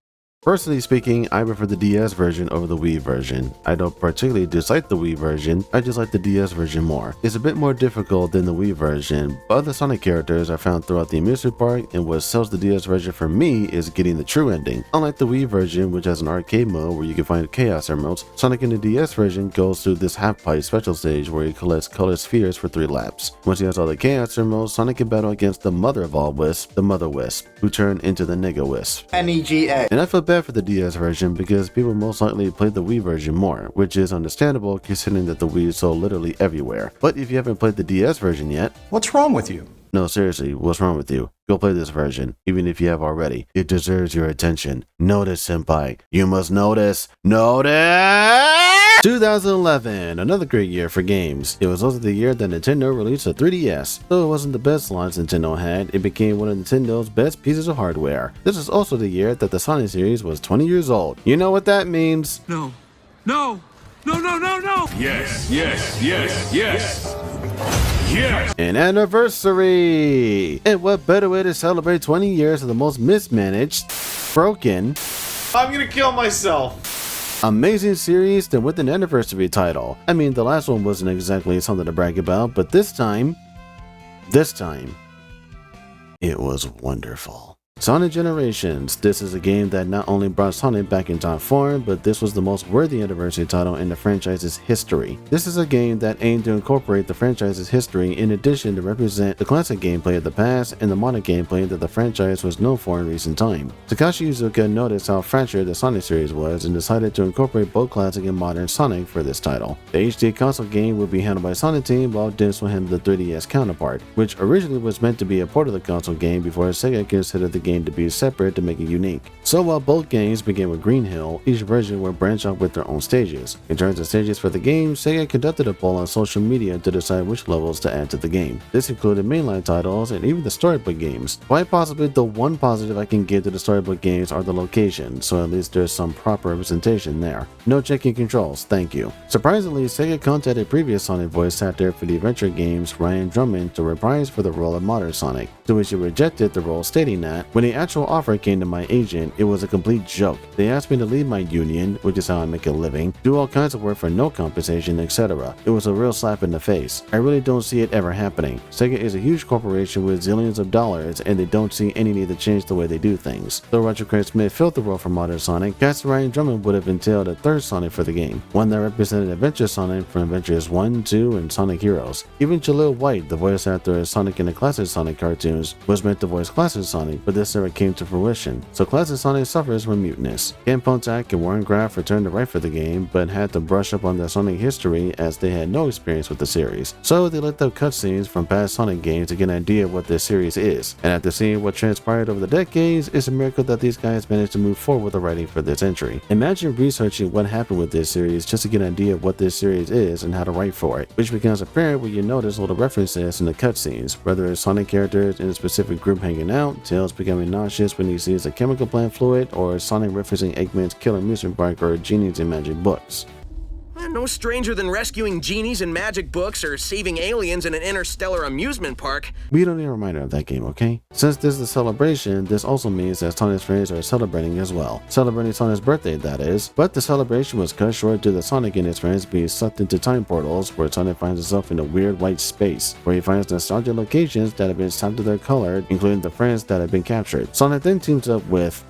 Personally speaking, I prefer the DS version over the Wii version. I don't particularly dislike the Wii version, I just like the DS version more. It's a bit more difficult than the Wii version, but other Sonic characters are found throughout the amusement park, and what sells the DS version for me is getting the true ending. Unlike the Wii version, which has an arcade mode where you can find Chaos Emeralds, Sonic in the DS version goes through this half-pipe special stage where he collects color spheres for 3 laps. Once he has all the Chaos Emeralds, Sonic can battle against the mother of all wisps, the Mother Wisp, who turn into the Nega Wisp. NEGA. And I feel bad for the DS version because people most likely played the Wii version more, which is understandable considering that the Wii is so literally everywhere. But if you haven't played the DS version yet, what's wrong with you? No, seriously, what's wrong with you? Go play this version, even if you have already. It deserves your attention. Notice, senpai. You must notice. Notice! 2011, another great year for games. It was also the year that Nintendo released a 3DS. Though it wasn't the best launch Nintendo had, it became one of Nintendo's best pieces of hardware. This is also the year that the Sonic series was 20 years old. You know what that means? No. No! No, no, no, no! Yes, yes, yes, yes! Yes! An anniversary! And what better way to celebrate 20 years of the most mismanaged, broken, I'm gonna kill myself! amazing series than with an anniversary title. I mean, the last one wasn't exactly something to brag about, but this time, it was wonderful. Sonic Generations. This is a game that not only brought Sonic back in top form, but this was the most worthy anniversary title in the franchise's history. This is a game that aimed to incorporate the franchise's history in addition to represent the classic gameplay of the past and the modern gameplay that the franchise was known for in recent time. Takashi Iizuka noticed how fractured the Sonic series was and decided to incorporate both classic and modern Sonic for this title. The HD console game would be handled by Sonic Team, while this will handle the 3DS counterpart, which originally was meant to be a port of the console game before Sega considered the game to be separate to make it unique. So while both games began with Green Hill, each version would branch out with their own stages. In terms of stages for the game, Sega conducted a poll on social media to decide which levels to add to the game. This included mainline titles and even the storybook games. Quite possibly the one positive I can give to the storybook games are the locations, so at least there's some proper representation there. No checking controls, thank you. Surprisingly, Sega contacted previous Sonic voice actor for the adventure games Ryan Drummond to reprise for the role of modern Sonic, to which he rejected the role, stating that, when the actual offer came to my agent, it was a complete joke. They asked me to leave my union, which is how I make a living, do all kinds of work for no compensation, etc. It was a real slap in the face. I really don't see it ever happening. Sega is a huge corporation with zillions of dollars, and they don't see any need to change the way they do things. Though Roger Craig Smith filled the role for modern Sonic, casting Ryan Drummond would have entailed a third Sonic for the game, one that represented Adventure Sonic from Adventures 1, 2, and Sonic Heroes. Even Jaleel White, the voice actor of Sonic in the classic Sonic cartoons, was meant to voice classic Sonic, but this never came to fruition, so classic Sonic suffers from muteness. Ken Pontac and Warren Graff returned to write for the game, but had to brush up on their Sonic history as they had no experience with the series. So they looked up cutscenes from past Sonic games to get an idea of what this series is, and after seeing what transpired over the decades, it's a miracle that these guys managed to move forward with the writing for this entry. Imagine researching what happened with this series just to get an idea of what this series is and how to write for it, which becomes apparent when you notice little references in the cutscenes, whether it's Sonic characters in a specific group hanging out, Tails becoming nauseous when he sees a chemical plant fluid, or Sonic referencing Eggman's killer amusement park or genies in magic books. No stranger than rescuing genies in magic books or saving aliens in an interstellar amusement park. We don't need a reminder of that game, okay? Since this is a celebration, this also means that Sonic's friends are celebrating as well. Celebrating Sonic's birthday, that is. But the celebration was cut short due to Sonic and his friends being sucked into time portals, where Sonic finds himself in a weird white space, where he finds nostalgic locations that have been stamped to their color, including the friends that have been captured. Sonic then teams up with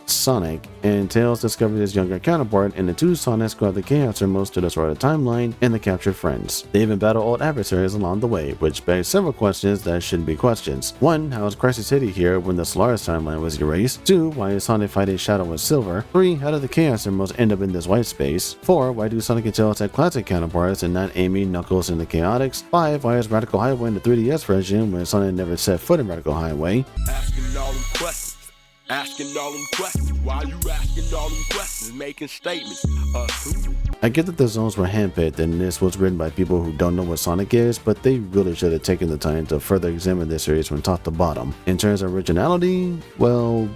Sonic, and Tails discovers his younger counterpart, and the two Sonics go out the Chaos Emeralds to destroy the timeline and the captured friends. They even battle old adversaries along the way, which begs several questions that shouldn't be questions. 1. How is Crisis City here when the Solaris timeline was erased? 2. Why is Sonic fighting Shadow and Silver? 3. How did the Chaos Emeralds end up in this white space? 4. Why do Sonic and Tails have classic counterparts and not Amy, Knuckles, and the Chaotix? 5. Why is Radical Highway in the 3DS version when Sonic never set foot in Radical Highway? Asking all them questions. Asking all them questions. Why you asking all them questions? Making statements. I get that the zones were handpicked and this was written by people who don't know what Sonic is, but they really should have taken the time to further examine this series from top to bottom. In terms of originality, well,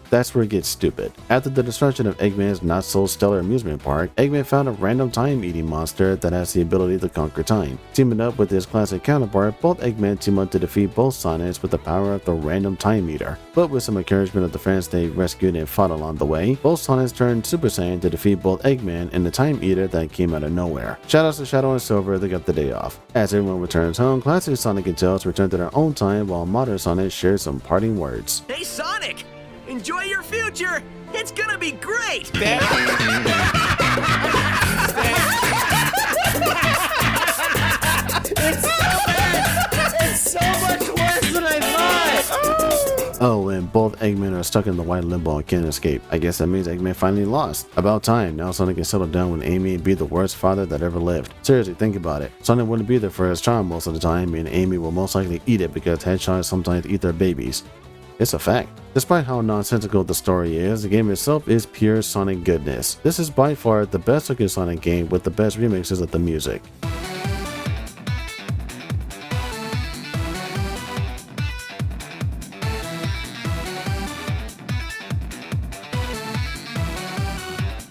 that's where it gets stupid. After the destruction of Eggman's not-so-stellar amusement park, Eggman found a random time-eating monster that has the ability to conquer time. Teaming up with his classic counterpart, both Eggmen team up to defeat both Sonics with the power of the random time eater. But with some encouragement of the friends they rescued and fought along the way, both Sonics turned Super Saiyan to defeat both Eggman and the time eater that came out of nowhere. Shoutouts to Shadow and Silver, they got the day off. As everyone returns home, classic Sonic and Tails return to their own time while modern Sonic shares some parting words. Hey, Sonic! Enjoy your future! It's gonna be great! It's so much worse than I thought! Oh, and both Eggmen are stuck in the white limbo and can't escape. I guess that means Eggman finally lost. About time, now Sonic can settle down with Amy and be the worst father that ever lived. Seriously, think about it. Sonic wouldn't be there for his child most of the time, and Amy will most likely eat it because hedgehogs sometimes eat their babies. It's a fact. Despite how nonsensical the story is, the game itself is pure Sonic goodness. This is by far the best looking Sonic game with the best remixes of the music.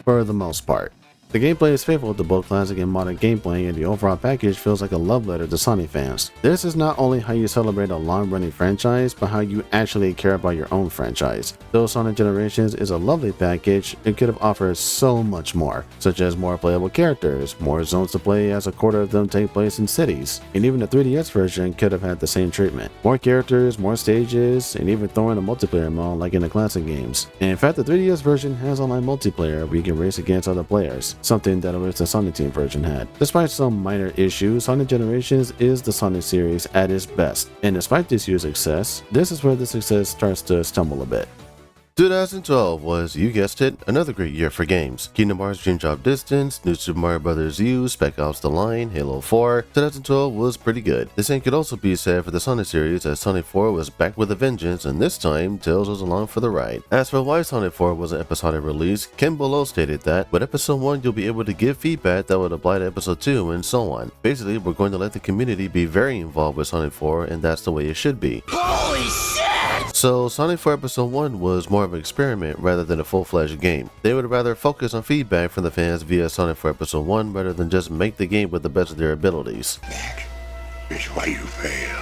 For the most part. The gameplay is faithful to both classic and modern gameplay, and the overall package feels like a love letter to Sonic fans. This is not only how you celebrate a long-running franchise, but how you actually care about your own franchise. Though Sonic Generations is a lovely package, it could have offered so much more, such as more playable characters, more zones to play as a quarter of them take place in cities, and even the 3DS version could have had the same treatment. More characters, more stages, and even throwing a multiplayer mode like in the classic games. And in fact, the 3DS version has online multiplayer where you can race against other players, something that only the Sonic Team version had. Despite some minor issues, Sonic Generations is the Sonic series at its best, and despite this huge success, this is where the success starts to stumble a bit. 2012 was, you guessed it, another great year for games. Kingdom Hearts Dream Drop Distance, New Super Mario Bros. U, Spec Ops The Line, Halo 4. 2012 was pretty good. The same could also be said for the Sonic series, as Sonic 4 was back with a vengeance, and this time, Tails was along for the ride. As for why Sonic 4 was an episodic release, Ken Below stated that, with Episode 1 you'll be able to give feedback that would apply to Episode 2 and so on. Basically, we're going to let the community be very involved with Sonic 4, and that's the way it should be. Holy shit! So Sonic 4 Episode 1 was more of an experiment rather than a full-fledged game. They would rather focus on feedback from the fans via Sonic 4 Episode 1 rather than just make the game with the best of their abilities. That is why you fail.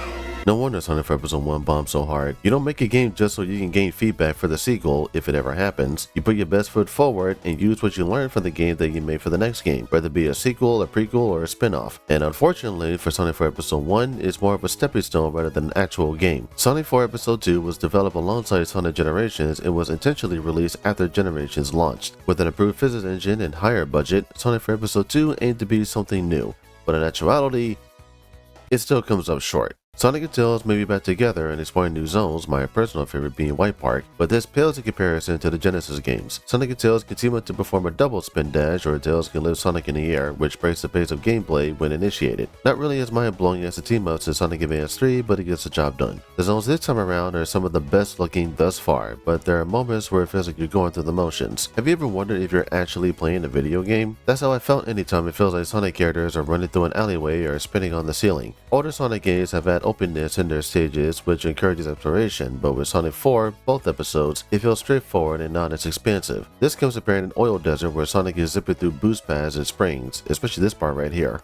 No wonder Sonic 4 Episode 1 bombed so hard. You don't make a game just so you can gain feedback for the sequel, if it ever happens. You put your best foot forward and use what you learned from the game that you made for the next game, whether it be a sequel, a prequel, or a spin-off. And unfortunately for Sonic 4 Episode 1, it's more of a stepping stone rather than an actual game. Sonic 4 Episode 2 was developed alongside Sonic Generations and was intentionally released after Generations launched. With an improved physics engine and higher budget, Sonic 4 Episode 2 aimed to be something new, but in actuality, it still comes up short. Sonic and Tails may be back together and exploring new zones, my personal favorite being White Park, but this pales in comparison to the Genesis games. Sonic and Tails continue to perform a double spin dash, or Tails can lift Sonic in the air, which breaks the pace of gameplay when initiated. Not really as mind-blowing as the team-ups in Sonic Advance 3, but it gets the job done. The zones this time around are some of the best looking thus far, but there are moments where it feels like you're going through the motions. Have you ever wondered if you're actually playing a video game? That's how I felt anytime it feels like Sonic characters are running through an alleyway or spinning on the ceiling. Older Sonic games have had openness in their stages, which encourages exploration, but with Sonic 4, both episodes, it feels straightforward and not as expansive. This comes apparent in Oil Desert, where Sonic is zipping through boost pads and springs, especially this part right here.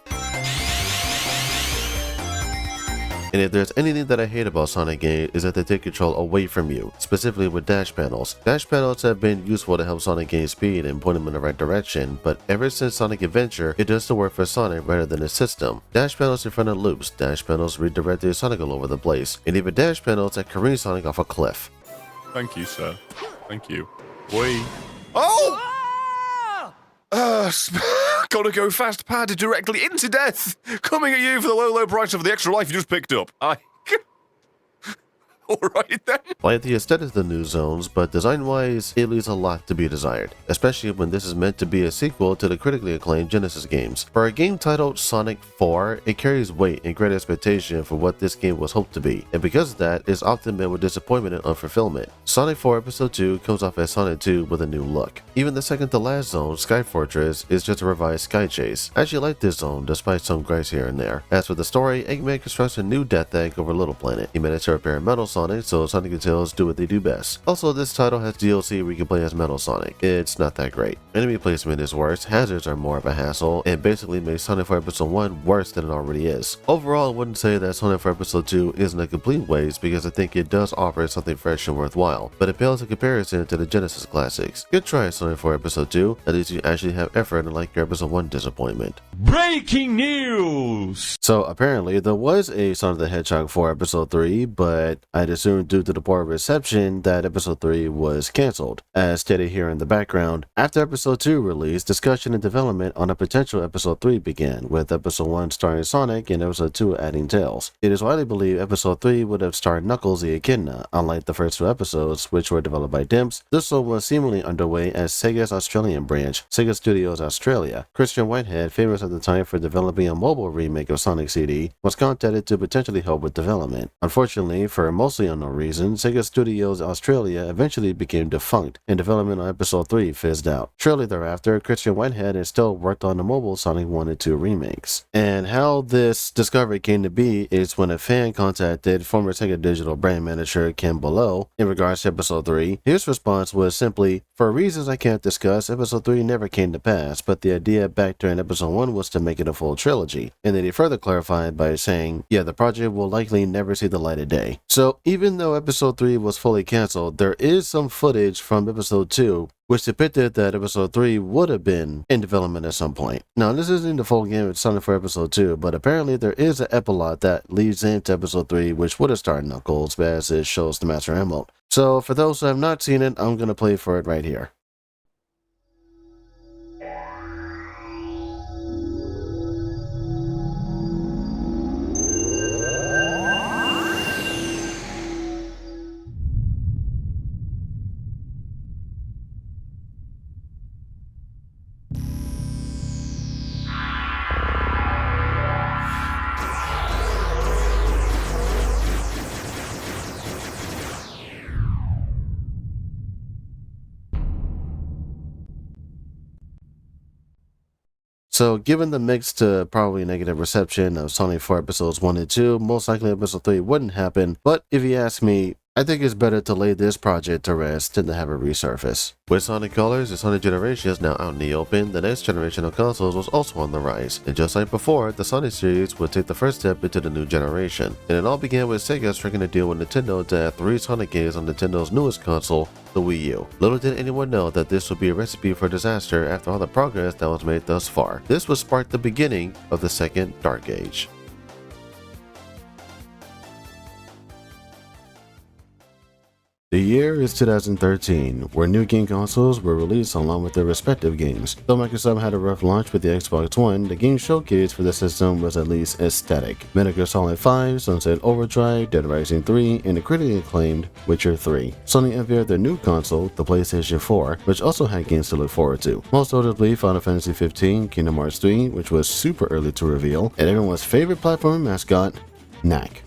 And if there's anything that I hate about Sonic games, is that they take control away from you, specifically with dash panels. Dash panels have been useful to help Sonic gain speed and point him in the right direction, but ever since Sonic Adventure, it does the work for Sonic rather than the system. Dash panels in front of loops, dash panels redirected Sonic all over the place, and even dash panels that careen Sonic off a cliff. Thank you, sir. Thank you. Boy. Oh! Gotta go fast, padded directly into death. Coming at you for the low price of the extra life you just picked up. Alright then. Like the aesthetics of the new zones, but design-wise, it leaves a lot to be desired, especially when this is meant to be a sequel to the critically acclaimed Genesis games. For a game titled Sonic 4, it carries weight and great expectation for what this game was hoped to be, and because of that, it's often met with disappointment and unfulfillment. Sonic 4 Episode 2 comes off as Sonic 2 with a new look. Even the second to last zone, Sky Fortress, is just a revised Sky Chase. I actually like this zone, despite some gripes here and there. As for the story, Eggman constructs a new death egg over Little Planet. He managed to repair Metal Sonic, so Sonic and Tails do what they do best. Also, this title has DLC where you can play as Metal Sonic. It's not that great. Enemy placement is worse, hazards are more of a hassle, and basically makes Sonic 4 Episode 1 worse than it already is. Overall, I wouldn't say that Sonic 4 Episode 2 isn't a complete waste because I think it does offer something fresh and worthwhile, but it pales in comparison to the Genesis classics. Good try, Sonic 4 Episode 2, at least you actually have effort unlike your Episode 1 disappointment. Breaking news! So apparently there was a Sonic the Hedgehog 4 Episode 3, but I'd assume due to the poor reception that Episode 3 was cancelled. As stated here in the background, after Episode 2 released, discussion and development on a potential Episode 3 began, with Episode 1 starring Sonic and Episode 2 adding Tails. It is widely believed Episode 3 would have starred Knuckles the Echidna. Unlike the first two episodes, which were developed by Dimps, this one was seemingly underway as Sega's Australian branch, Sega Studios Australia. Christian Whitehead, famous at the time for developing a mobile remake of Sonic CD, was contacted to potentially help with development. Unfortunately, for most mostly unknown reason, Sega Studios Australia eventually became defunct, and development on Episode 3 fizzed out. Shortly thereafter, Christian Whitehead and still worked on the mobile Sonic 1 and 2 remakes. And how this discovery came to be is when a fan contacted former Sega Digital brand manager Ken Below in regards to Episode 3. His response was simply, "For reasons I can't discuss, Episode 3 never came to pass, but the idea back during Episode 1 was to make it a full trilogy." And then he further clarified by saying, "Yeah, the project will likely never see the light of day." So even though Episode 3 was fully cancelled, there is some footage from Episode 2 which depicted that Episode 3 would have been in development at some point. Now, this isn't the full game of Sonic for Episode 2, but apparently there is an epilogue that leads into Episode 3, which would have starred Knuckles, as it shows the Master Emerald. So, for those who have not seen it, I'm going to play for it right here. So, given the mixed to probably negative reception of Sonic 4 Episodes 1 and 2, most likely Episode 3 wouldn't happen, but if you ask me, I think it's better to lay this project to rest than to have it resurface. With Sonic Colors and Sonic Generations now out in the open, the next generation of consoles was also on the rise, and just like before, the Sonic series would take the first step into the new generation. And it all began with Sega striking a deal with Nintendo to add 3 Sonic games on Nintendo's newest console, the Wii U. Little did anyone know that this would be a recipe for disaster after all the progress that was made thus far. This would spark the beginning of the second Dark Age. The year is 2013, where new game consoles were released along with their respective games. Though Microsoft had a rough launch with the Xbox One, the game showcase for the system was at least aesthetic. Metal Gear Solid 5, Sunset Overdrive, Dead Rising 3, and the critically acclaimed Witcher 3. Sony unveiled their new console, the PlayStation 4, which also had games to look forward to. Most notably Final Fantasy 15, Kingdom Hearts 3, which was super early to reveal, and everyone's favorite platform mascot, Knack.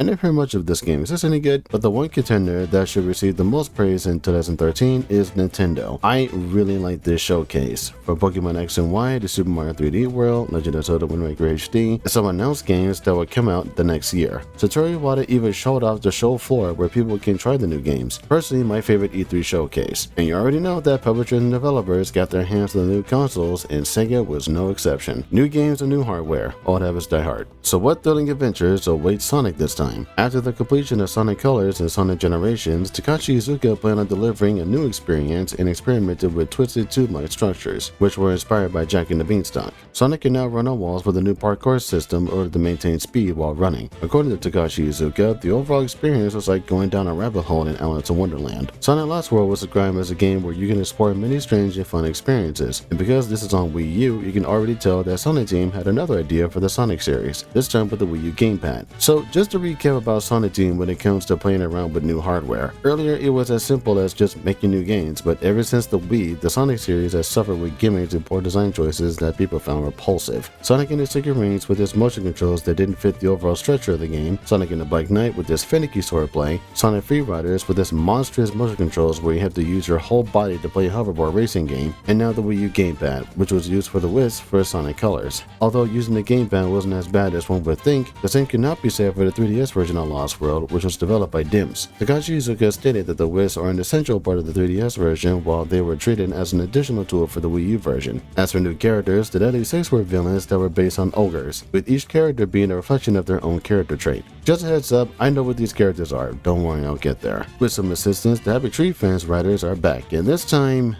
I never heard much of this game. Is this any good? But the one contender that should receive the most praise in 2013 is Nintendo. I really like this showcase. For Pokemon X and Y, the Super Mario 3D World, Legend of Zelda Wind Waker HD, and some announced games that will come out the next year. Satoru Iwata even showed off the show floor where people can try the new games. Personally, my favorite E3 showcase. And you already know that publishers and developers got their hands on the new consoles, and Sega was no exception. New games and new hardware, all habits die hard. So what thrilling adventures await Sonic this time? After the completion of Sonic Colors and Sonic Generations, Takashi Iizuka planned on delivering a new experience and experimented with twisted tube-like structures, which were inspired by Jack and the Beanstalk. Sonic can now run on walls with a new parkour system in order to maintain speed while running. According to Takashi Iizuka, the overall experience was like going down a rabbit hole in Alice in Wonderland. Sonic Lost World was described as a game where you can explore many strange and fun experiences, and because this is on Wii U, you can already tell that Sonic Team had another idea for the Sonic series, this time with the Wii U gamepad. So just to recap about Sonic Team when it comes to playing around with new hardware. Earlier it was as simple as just making new games, but ever since the Wii, the Sonic series has suffered with gimmicks and poor design choices that people found repulsive. Sonic and the Secret Rings with its motion controls that didn't fit the overall structure of the game, Sonic and the Black Knight with this finicky swordplay, Sonic Free Riders with its monstrous motion controls where you have to use your whole body to play a hoverboard racing game, and now the Wii U gamepad, which was used for the Wisp for Sonic Colors. Although using the gamepad wasn't as bad as one would think, the same could not be said for the 3DS version of Lost World, which was developed by DIMS. Takashi Iizuka stated that the Wisps are an essential part of the 3DS version, while they were treated as an additional tool for the Wii U version. As for new characters, the Deadly Six were villains that were based on ogres, with each character being a reflection of their own character trait. Just a heads up, I know what these characters are, don't worry, I'll get there. With some assistance, the Happy Tree Fans writers are back, and this time,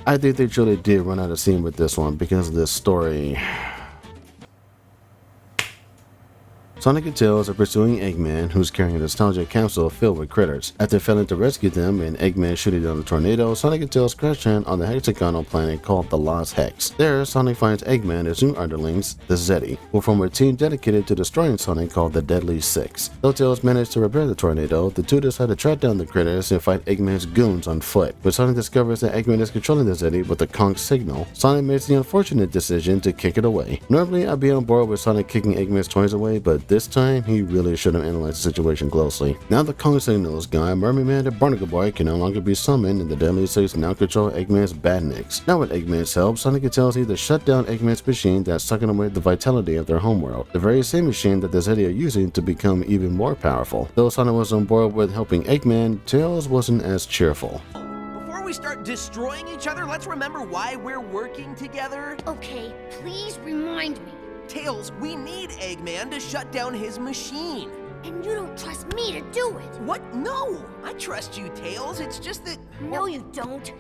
I think they truly did run out of steam with this one because of this story. Sonic and Tails are pursuing Eggman, who's carrying a nostalgia capsule filled with critters. After failing to rescue them and Eggman shooting down a tornado, Sonic and Tails crash land on the hexagonal planet called the Lost Hex. There, Sonic finds Eggman and his new underlings, the Zeti, who form a team dedicated to destroying Sonic called the Deadly Six. Though Tails managed to repair the tornado, the two decide to track down the critters and fight Eggman's goons on foot. When Sonic discovers that Eggman is controlling the Zeti with the conch signal, Sonic makes the unfortunate decision to kick it away. Normally, I'd be on board with Sonic kicking Eggman's toys away, but this time he really should have analyzed the situation closely. Now the Kong Signals guy, Mermaid Man, and Barnacle Boy can no longer be summoned, and the Deadly Six now control Eggman's badniks. Now with Eggman's help, Sonic and Tails need to shut down Eggman's machine that's sucking away the vitality of their homeworld, the very same machine that the Zeddy are using to become even more powerful. Though Sonic was on board with helping Eggman, Tails wasn't as cheerful. Before we start destroying each other, let's remember why we're working together. Okay, please remind me. Tails, we need Eggman to shut down his machine. And you don't trust me to do it. What? No! I trust you, Tails. It's just that... No, you don't.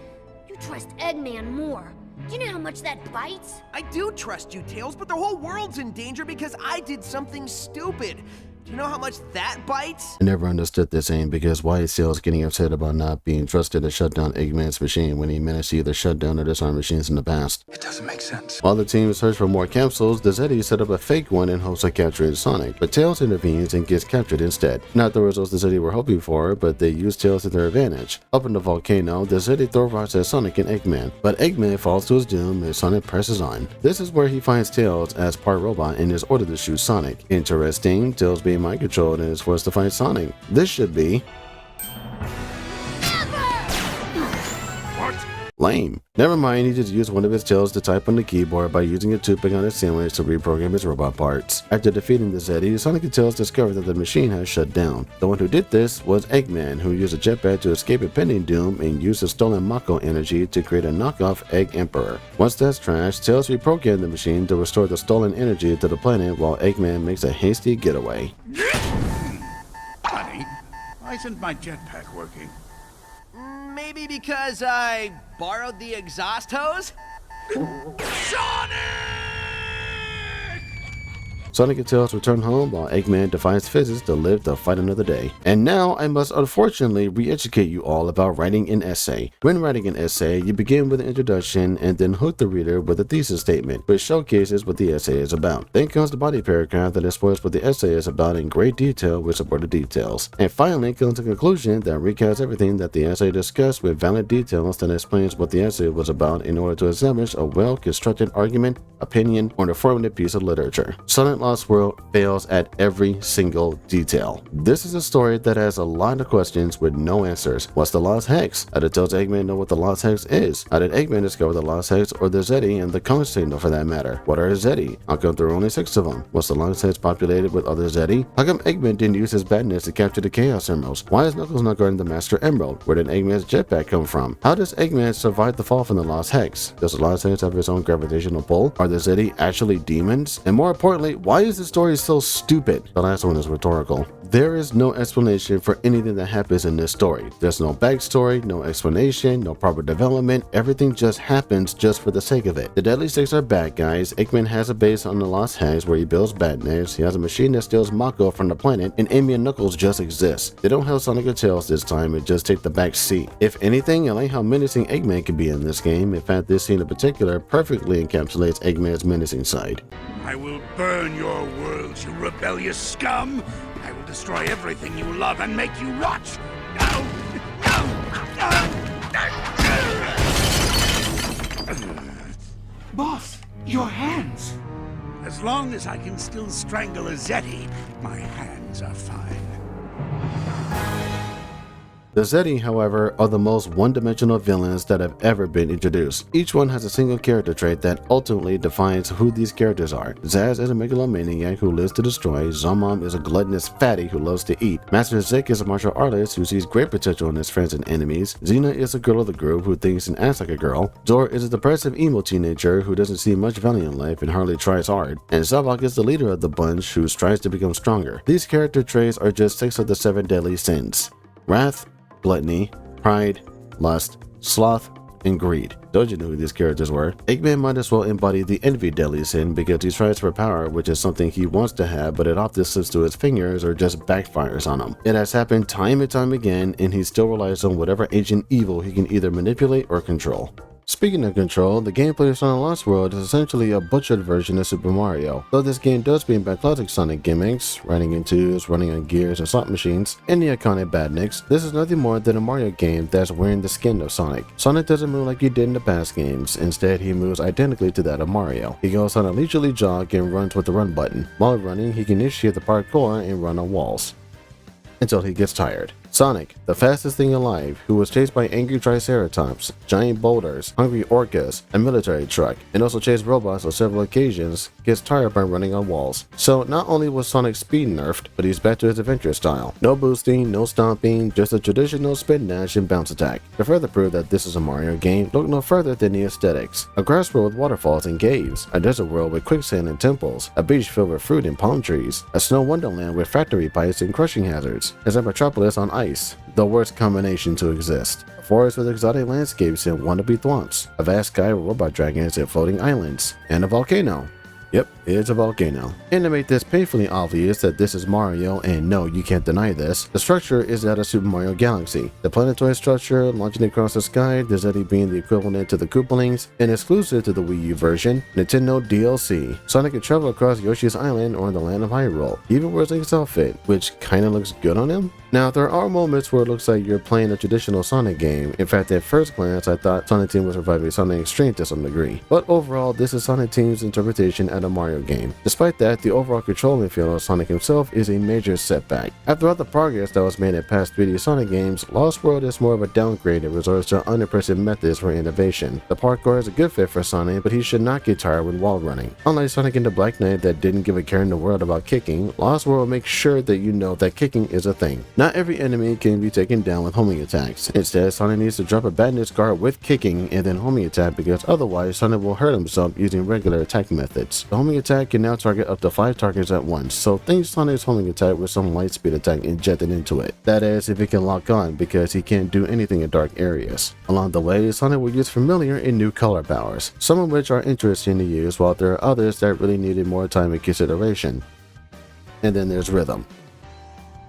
You trust Eggman more. Do you know how much that bites? I do trust you, Tails, but the whole world's in danger because I did something stupid. Do you know how much that bites? I never understood this aim, because why is Tails getting upset about not being trusted to shut down Eggman's machine when he managed to either shut down or disarm machines in the past? It doesn't make sense. While the team search for more capsules, the Zeddy set up a fake one in hopes of capturing Sonic, but Tails intervenes and gets captured instead. Not the results the Zeddy were hoping for, but they use Tails to their advantage. Up in the volcano, the Zeddy throw rocks at Sonic and Eggman, but Eggman falls to his doom as Sonic presses on. This is where he finds Tails as part robot and is ordered to shoot Sonic. Interesting, Tails being mind controlled and is forced to fight Sonic. This should be lame. Never mind, he just used one of his tails to type on the keyboard by using a toothpick on his sandwich to reprogram his robot parts. After defeating the Zeddy, Sonic and Tails discovered that the machine has shut down. The one who did this was Eggman, who used a jetpack to escape impending doom and used the stolen Mako energy to create a knockoff Egg Emperor. Once that's trashed, Tails reprogrammed the machine to restore the stolen energy to the planet while Eggman makes a hasty getaway. Honey, why isn't my jetpack working? Maybe because I borrowed the exhaust hose? Sonic and Tails return home while Eggman defies physics to live to fight another day. And now I must unfortunately re-educate you all about writing an essay. When writing an essay, you begin with an introduction and then hook the reader with a thesis statement, which showcases what the essay is about. Then comes the body paragraph that explores what the essay is about in great detail with supported details. And finally comes a conclusion that recaps everything that the essay discussed with valid details that explains what the essay was about in order to establish a well-constructed argument, opinion, or informative piece of literature. Sonic Lost World fails at every single detail. This is a story that has a lot of questions with no answers. What's the Lost Hex? How did Tails Eggman know what the Lost Hex is? How did Eggman discover the Lost Hex or the Zeddy and the Kong Signal for that matter? What are Zeddy? How come there are only 6 of them? Was the Lost Hex populated with other Zeddy? How come Eggman didn't use his badness to capture the Chaos Emeralds? Why is Knuckles not guarding the Master Emerald? Where did Eggman's jetpack come from? How does Eggman survive the fall from the Lost Hex? Does the Lost Hex have its own gravitational pull? Are the Zeddy actually demons? And more importantly, why is the story so stupid? The last one is rhetorical. There is no explanation for anything that happens in this story. There's no backstory, no explanation, no proper development. Everything just happens just for the sake of it. The Deadly Six are bad guys. Eggman has a base on the Lost Hex where he builds badness. He has a machine that steals Mako from the planet, and Amy and Knuckles just exist. They don't help Sonic or Tails this time and just take the back seat. If anything, I like how menacing Eggman can be in this game. In fact, this scene in particular perfectly encapsulates Eggman's menacing side. I will burn your world, you rebellious scum! I will destroy everything you love and make you watch! Boss, your hands! As long as I can still strangle a Zeddy, my hands are fine. The Zeddy, however, are the most one-dimensional villains that have ever been introduced. Each one has a single character trait that ultimately defines who these characters are. Zaz is a megalomaniac who lives to destroy, Zomom is a gluttonous fatty who loves to eat, Master Zik is a martial artist who sees great potential in his friends and enemies, Xena is a girl of the group who thinks and acts like a girl, Zor is a depressive emo teenager who doesn't see much value in life and hardly tries hard, and Zavok is the leader of the bunch who strives to become stronger. These character traits are just 6 of the 7 deadly sins: wrath, gluttony, pride, lust, sloth, and greed. Don't you know who these characters were? Eggman might as well embody the envy deadly sin because he strives for power, which is something he wants to have, but it often slips through his fingers or just backfires on him. It has happened time and time again, and he still relies on whatever ancient evil he can either manipulate or control. Speaking of control, the gameplay of Sonic Lost World is essentially a butchered version of Super Mario. Though this game does bring back classic Sonic gimmicks, riding in tubes, running on gears and slot machines, and the iconic badniks, this is nothing more than a Mario game that's wearing the skin of Sonic. Sonic doesn't move like he did in the past games, instead he moves identically to that of Mario. He goes on a leisurely jog and runs with the run button. While running, he can initiate the parkour and run on walls until he gets tired. Sonic, the fastest thing alive, who was chased by angry triceratops, giant boulders, hungry orcas, a military truck, and also chased robots on several occasions, gets tired by running on walls. So not only was Sonic's speed nerfed, but he's back to his adventure style. No boosting, no stomping, just a traditional spin dash and bounce attack. To further prove that this is a Mario game, look no further than the aesthetics. A grass world with waterfalls and caves, a desert world with quicksand and temples, a beach filled with fruit and palm trees, a snow wonderland with factory pipes and crushing hazards, as a metropolis on ice, the worst combination to exist. A forest with exotic landscapes and wannabe thwomps, a vast sky with robot dragons and floating islands, and a volcano. Yep, it's a volcano. And to make this painfully obvious that this is Mario, and no, you can't deny this, the structure is that of Super Mario Galaxy. The planetoid structure, launching across the sky, Dizzetti being the equivalent to the Koopalings, and exclusive to the Wii U version, Nintendo DLC. Sonic can travel across Yoshi's Island or in the land of Hyrule. He even wears Link's outfit, which kinda looks good on him. Now, there are moments where it looks like you're playing a traditional Sonic game. In fact, at first glance, I thought Sonic Team was reviving Sonic Extreme to some degree. But overall, this is Sonic Team's interpretation at a Mario game. Despite that, the overall control and feel of Sonic himself is a major setback. After all the progress that was made in past 3D Sonic games, Lost World is more of a downgrade and resorts to unimpressive methods for innovation. The parkour is a good fit for Sonic, but he should not get tired when wall running. Unlike Sonic in the Black Knight that didn't give a care in the world about kicking, Lost World makes sure that you know that kicking is a thing. Not every enemy can be taken down with homing attacks. Instead, Sonic needs to drop a badness guard with kicking and then homing attack, because otherwise Sonic will hurt himself using regular attack methods. The homing attack can now target up to 5 targets at once, so think Sonic's homing attack with some light speed attack injected into it. That is, if it can lock on, because he can't do anything in dark areas. Along the way, Sonic will use familiar and new color powers, some of which are interesting to use, while there are others that really needed more time and consideration. And then there's rhythm.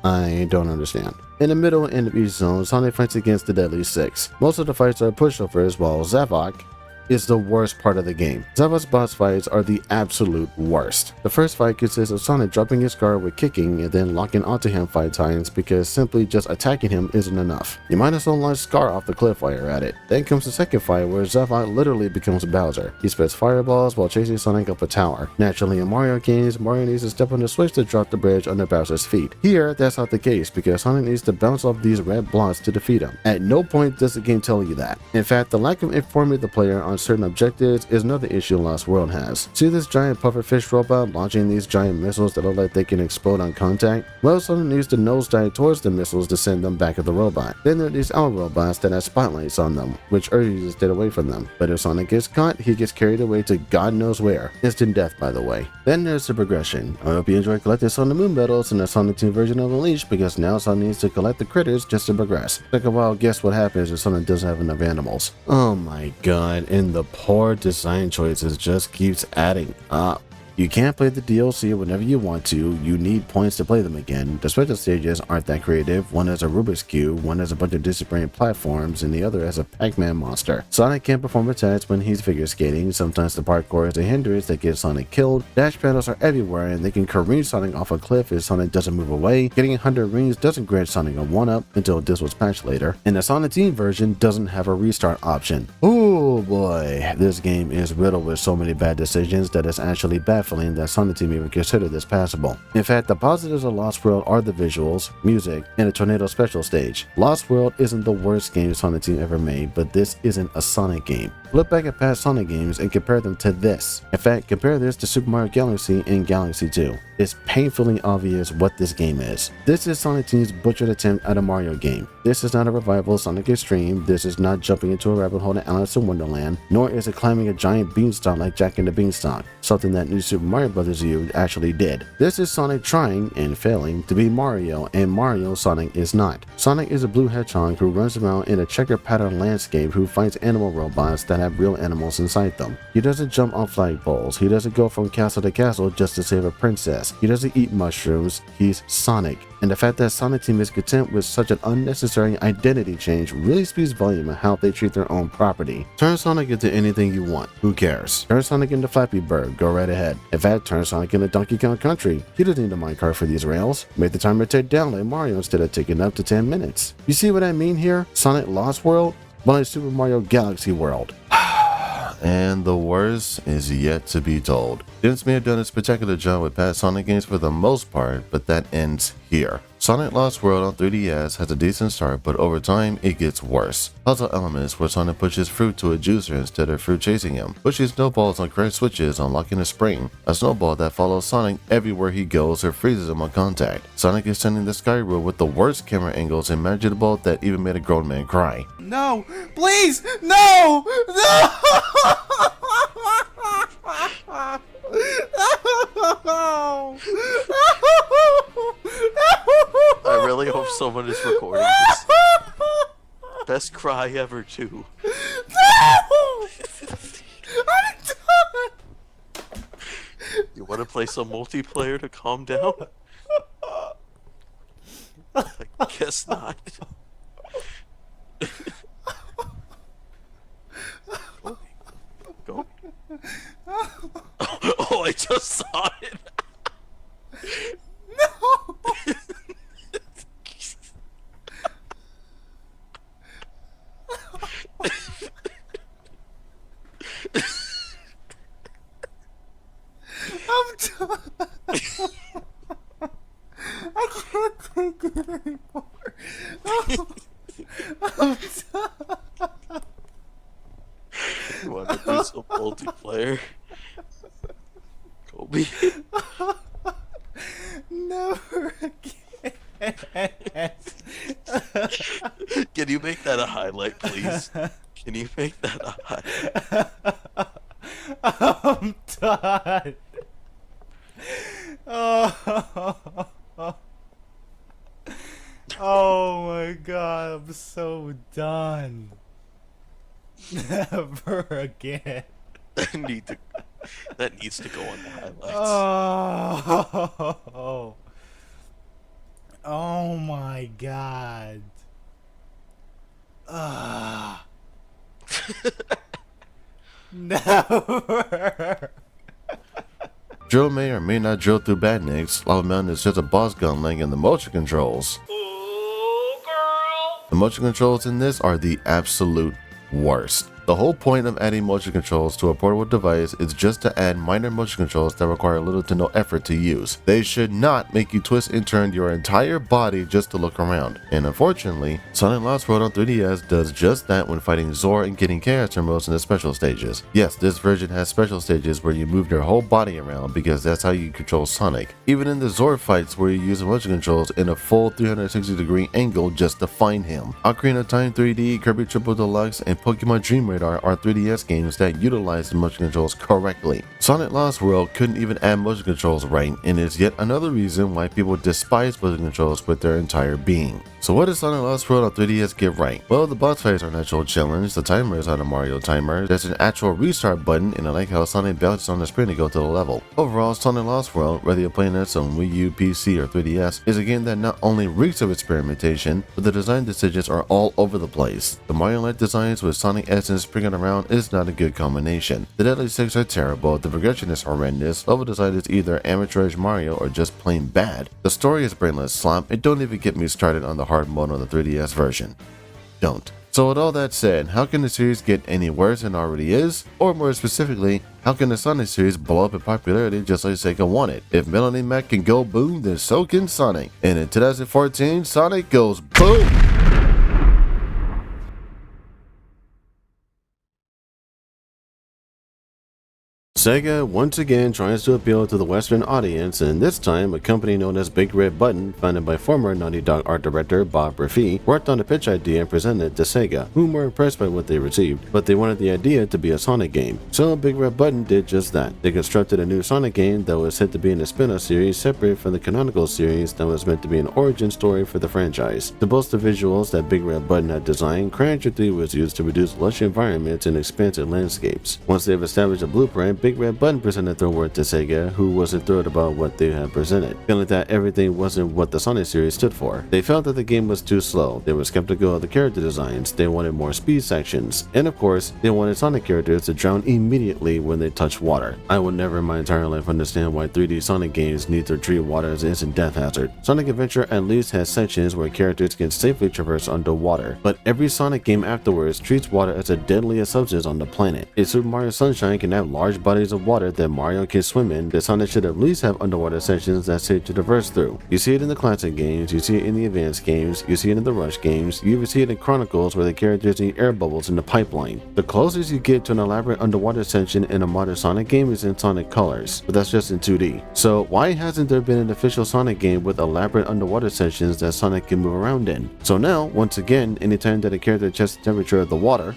I don't understand. In the middle and each zone, Sonic fights against the Deadly Six. Most of the fights are pushovers, while Zavok is the worst part of the game. Zavok's boss fights are the absolute worst. The first fight consists of Sonic dropping his guard with kicking and then locking onto him 5 times, because simply just attacking him isn't enough. You might as well launch Scar off the cliff while you're at it. Then comes the second fight where Zavok literally becomes Bowser. He spits fireballs while chasing Sonic up a tower. Naturally, in Mario games, Mario needs to step on the switch to drop the bridge under Bowser's feet. Here, that's not the case, because Sonic needs to bounce off these red blocks to defeat him. At no point does the game tell you that. In fact, the lack of informing the player on certain objectives is another issue Lost World has. See this giant pufferfish robot launching these giant missiles that look like they can explode on contact? Well, Sonic needs to nosedive towards the missiles to send them back at the robot. Then there are these owl robots that have spotlights on them, which urge you to stay away from them. But if Sonic gets caught, he gets carried away to God knows where. Instant death, by the way. Then there's the progression. I hope you enjoy collecting Sonic Moon medals in the Sonic Team version of Unleashed, because now Sonic needs to collect the critters just to progress. Take a while, guess what happens if Sonic doesn't have enough animals. Oh my god, and the poor design choices just keeps adding up. You can't play the DLC whenever you want to, you need points to play them again. The special stages aren't that creative, one has a Rubik's Cube, one has a bunch of disappearing platforms, and the other has a Pac-Man monster. Sonic can't perform attacks when he's figure skating, sometimes the parkour is a hindrance that gets Sonic killed, dash panels are everywhere and they can careen Sonic off a cliff if Sonic doesn't move away, getting 100 rings doesn't grant Sonic a 1-up until this was patched later, and the Sonic Team version doesn't have a restart option. Oh boy, this game is riddled with so many bad decisions that it's actually baffling that Sonic Team even considered this passable. In fact, the positives of Lost World are the visuals, music, and a tornado special stage. Lost World isn't the worst game Sonic Team ever made, but this isn't a Sonic game. Look back at past Sonic games and compare them to this. In fact, compare this to Super Mario Galaxy and Galaxy 2. It's painfully obvious what this game is. This is Sonic Team's butchered attempt at a Mario game. This is not a revival of Sonic Extreme, this is not jumping into a rabbit hole in Alice in Wonderland, nor is it climbing a giant beanstalk like Jack and the Beanstalk, something that New Super Mario Bros. U actually did. This is Sonic trying, and failing, to be Mario, and Mario Sonic is not. Sonic is a blue hedgehog who runs around in a checker pattern landscape who fights animal robots that that have real animals inside them. He doesn't jump on flagpoles. He doesn't go from castle to castle just to save a princess. He doesn't eat mushrooms. He's Sonic. And the fact that Sonic Team is content with such an unnecessary identity change really speaks volume of how they treat their own property. Turn Sonic into anything you want. Who cares? Turn Sonic into Flappy Bird. Go right ahead. In fact, turn Sonic into Donkey Kong Country. He doesn't need a minecart for these rails. Make the timer tick down like Mario instead of taking up to 10 minutes. You see what I mean here? Sonic Lost World? Well, it's Super Mario Galaxy World. And the worst is yet to be told. Didn't may have done a spectacular job with past Sonic games for the most part, but that ends here. Sonic Lost World on 3DS has a decent start, but over time it gets worse. Puzzle elements where Sonic pushes fruit to a juicer instead of fruit chasing him, pushes snowballs on correct switches unlocking a spring, a snowball that follows Sonic everywhere he goes or freezes him on contact. Sonic is sending the sky rule with the worst camera angles imaginable that even made a grown man cry. No, please, no, no! I really hope someone is recording this. Best cry ever, too. No! I'm done! You want to play some multiplayer to calm down? I guess not. Go. Oh, I just saw it. No! I'm done. I can't take it anymore. I'm done. You want to do some multiplayer? Kobe? Never again. Can you make that a highlight, please? Can you make that a highlight? I'm done. Oh my god, I'm so done. Never again. That needs to go on the highlights. Oh my god. Never. Drill may or may not drill through badniks. Lava Mountain is just a boss gun laying in the motion controls. The motion controls in this are the absolute worst. The whole point of adding motion controls to a portable device is just to add minor motion controls that require little to no effort to use. They should not make you twist and turn your entire body just to look around. And unfortunately, Sonic Lost World on 3DS does just that when fighting Zor and getting Chaos Emeralds in the special stages. Yes, this version has special stages where you move your whole body around because that's how you control Sonic. Even in the Zor fights where you use motion controls in a full 360-degree angle just to find him. Ocarina of Time 3D, Kirby Triple Deluxe, and Pokemon Dream Radar are 3DS games that utilize the motion controls correctly. Sonic Lost World couldn't even add motion controls right, and is yet another reason why people despise motion controls with their entire being. So what does Sonic Lost World on 3DS get right? Well, the boss fights are an actual challenge, the timer is not a Mario timer, there's an actual restart button, and I like how Sonic bounces on the screen to go to the level. Overall, Sonic Lost World, whether you're playing this on Wii U, PC, or 3DS, is a game that not only reeks of experimentation, but the design decisions are all over the place. The Mario-like designs with Sonic essence springing around is not a good combination. The deadly sticks are terrible, the progression is horrendous, level design is either amateurish Mario or just plain bad. The story is brainless slop, and don't even get me started on the hard mode on the 3DS version. Don't. So with all that said, how can the series get any worse than it already is? Or more specifically, how can the Sonic series blow up in popularity just like Sega wanted? If Melanie Mac can go boom, then so can Sonic. And in 2014, Sonic goes boom! Sega once again tries to appeal to the Western audience, and this time a company known as Big Red Button, founded by former Naughty Dog art director Bob Rafi, worked on a pitch idea and presented it to Sega, whom were impressed by what they received, but they wanted the idea to be a Sonic game. So Big Red Button did just that. They constructed a new Sonic game that was said to be in a spin-off series separate from the canonical series that was meant to be an origin story for the franchise. To boast the visuals that Big Red Button had designed, CryEngine 3 was used to reduce lush environments and expansive landscapes. Once they've established a blueprint, Big Red Button presented their work to Sega, who wasn't thrilled about what they had presented, feeling that everything wasn't what the Sonic series stood for. They felt that the game was too slow, they were skeptical of the character designs, they wanted more speed sections, and of course, they wanted Sonic characters to drown immediately when they touched water. I will never in my entire life understand why 3D Sonic games need to treat water as an instant death hazard. Sonic Adventure at least has sections where characters can safely traverse underwater, but every Sonic game afterwards treats water as the deadliest substance on the planet. If Super Mario Sunshine can have large bodies of water that Mario can swim in, the Sonic should at least have underwater sections that's safe to traverse through. You see it in the classic games, you see it in the advanced games, you see it in the Rush games, you even see it in Chronicles where the characters need air bubbles in the pipeline. The closest you get to an elaborate underwater section in a modern Sonic game is in Sonic Colors, but that's just in 2D. So why hasn't there been an official Sonic game with elaborate underwater sections that Sonic can move around in? So now, once again, anytime that a character checks the temperature of the water.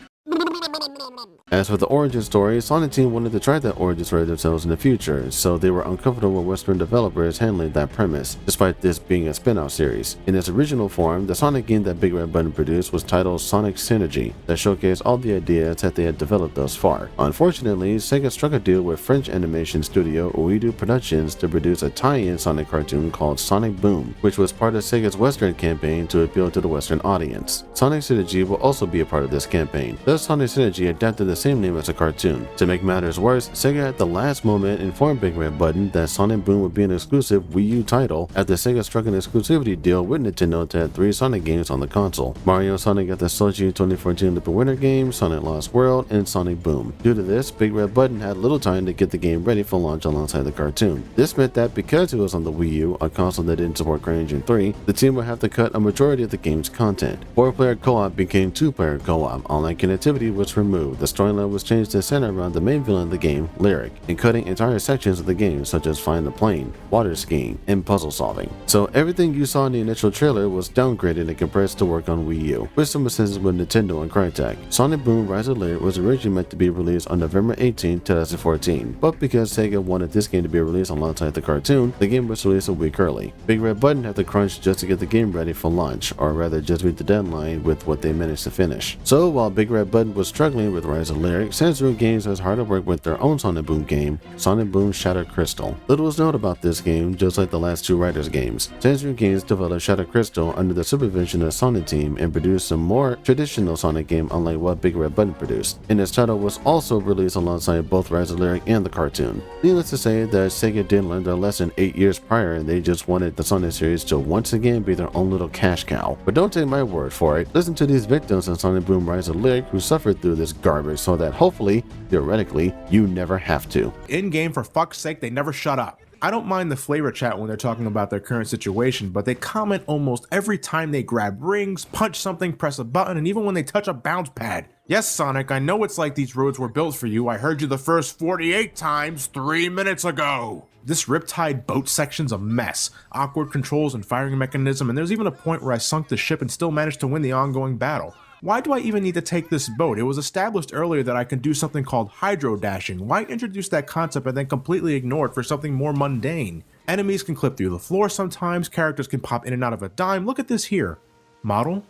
As for the origin story, Sonic Team wanted to try that origin story themselves in the future, so they were uncomfortable with Western developers handling that premise, despite this being a spin-off series. In its original form, the Sonic game that Big Red Button produced was titled Sonic Synergy, that showcased all the ideas that they had developed thus far. Unfortunately, Sega struck a deal with French animation studio Oedo Productions to produce a tie-in Sonic cartoon called Sonic Boom, which was part of Sega's Western campaign to appeal to the Western audience. Sonic Synergy will also be a part of this campaign. Thus, Sonic Synergy adapted the same name as a cartoon. To make matters worse, Sega at the last moment informed Big Red Button that Sonic Boom would be an exclusive Wii U title after Sega struck an exclusivity deal with Nintendo to add 3 Sonic games on the console: Mario Sonic at the Sochi 2014 Olympic Winter Games, Sonic Lost World, and Sonic Boom. Due to this, Big Red Button had little time to get the game ready for launch alongside the cartoon. This meant that because it was on the Wii U, a console that didn't support CryEngine 3, the team would have to cut a majority of the game's content. 4-player co-op became 2-player co-op, online connectivity was removed, the storyline was changed to center around the main villain of the game, Lyric, and cutting entire sections of the game such as Find the Plane, water skiing, and puzzle solving. So everything you saw in the initial trailer was downgraded and compressed to work on Wii U, with some assistance with Nintendo and Crytek. Sonic Boom Rise of Lyric was originally meant to be released on November 18, 2014, but because Sega wanted this game to be released alongside the cartoon, the game was released a week early. Big Red Button had to crunch just to get the game ready for launch, or rather just meet the deadline with what they managed to finish. So while Big Red Button was struggling with Rise of Lyric, Sensor Games has hard to work with their own Sonic Boom game, Sonic Boom Shattered Crystal. Little is known about this game, just like the last 2 Riders games. Sensor Games developed Shattered Crystal under the supervision of the Sonic Team and produced some more traditional Sonic game unlike what Big Red Button produced, and its title was also released alongside both Rise of Lyric and the cartoon. Needless to say that Sega did learn their lesson 8 years prior, and they just wanted the Sonic series to once again be their own little cash cow. But don't take my word for it, listen to these victims in Sonic Boom Rise of Lyric who suffered through this garbage so that hopefully, theoretically, you never have to. In-game, for fuck's sake, they never shut up. I don't mind the flavor chat when they're talking about their current situation, but they comment almost every time they grab rings, punch something, press a button, and even when they touch a bounce pad. Yes, Sonic, I know it's like these roads were built for you. I heard you the first 48 times 3 minutes ago. This Riptide boat section's a mess. Awkward controls and firing mechanism, and there's even a point where I sunk the ship and still managed to win the ongoing battle. Why do I even need to take this boat? It was established earlier that I can do something called hydro dashing. Why introduce that concept and then completely ignore it for something more mundane? Enemies can clip through the floor sometimes, characters can pop in and out of a dime. Look at this here. Model?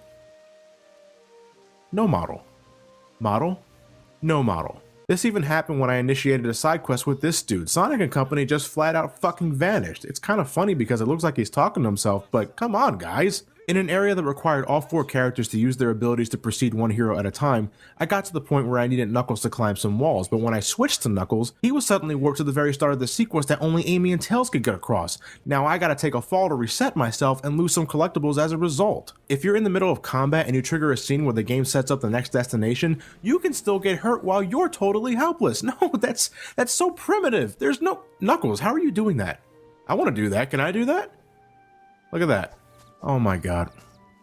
No model. Model? No model. This even happened when I initiated a side quest with this dude. Sonic and company just flat out fucking vanished. It's kind of funny because it looks like he's talking to himself, but come on, guys. In an area that required all 4 characters to use their abilities to proceed one hero at a time, I got to the point where I needed Knuckles to climb some walls, but when I switched to Knuckles, he was suddenly warped to the very start of the sequence that only Amy and Tails could get across. Now I gotta take a fall to reset myself and lose some collectibles as a result. If you're in the middle of combat and you trigger a scene where the game sets up the next destination, you can still get hurt while you're totally helpless. No, that's so primitive. There's no... Knuckles, how are you doing that? I want to do that. Can I do that? Look at that. Oh my god.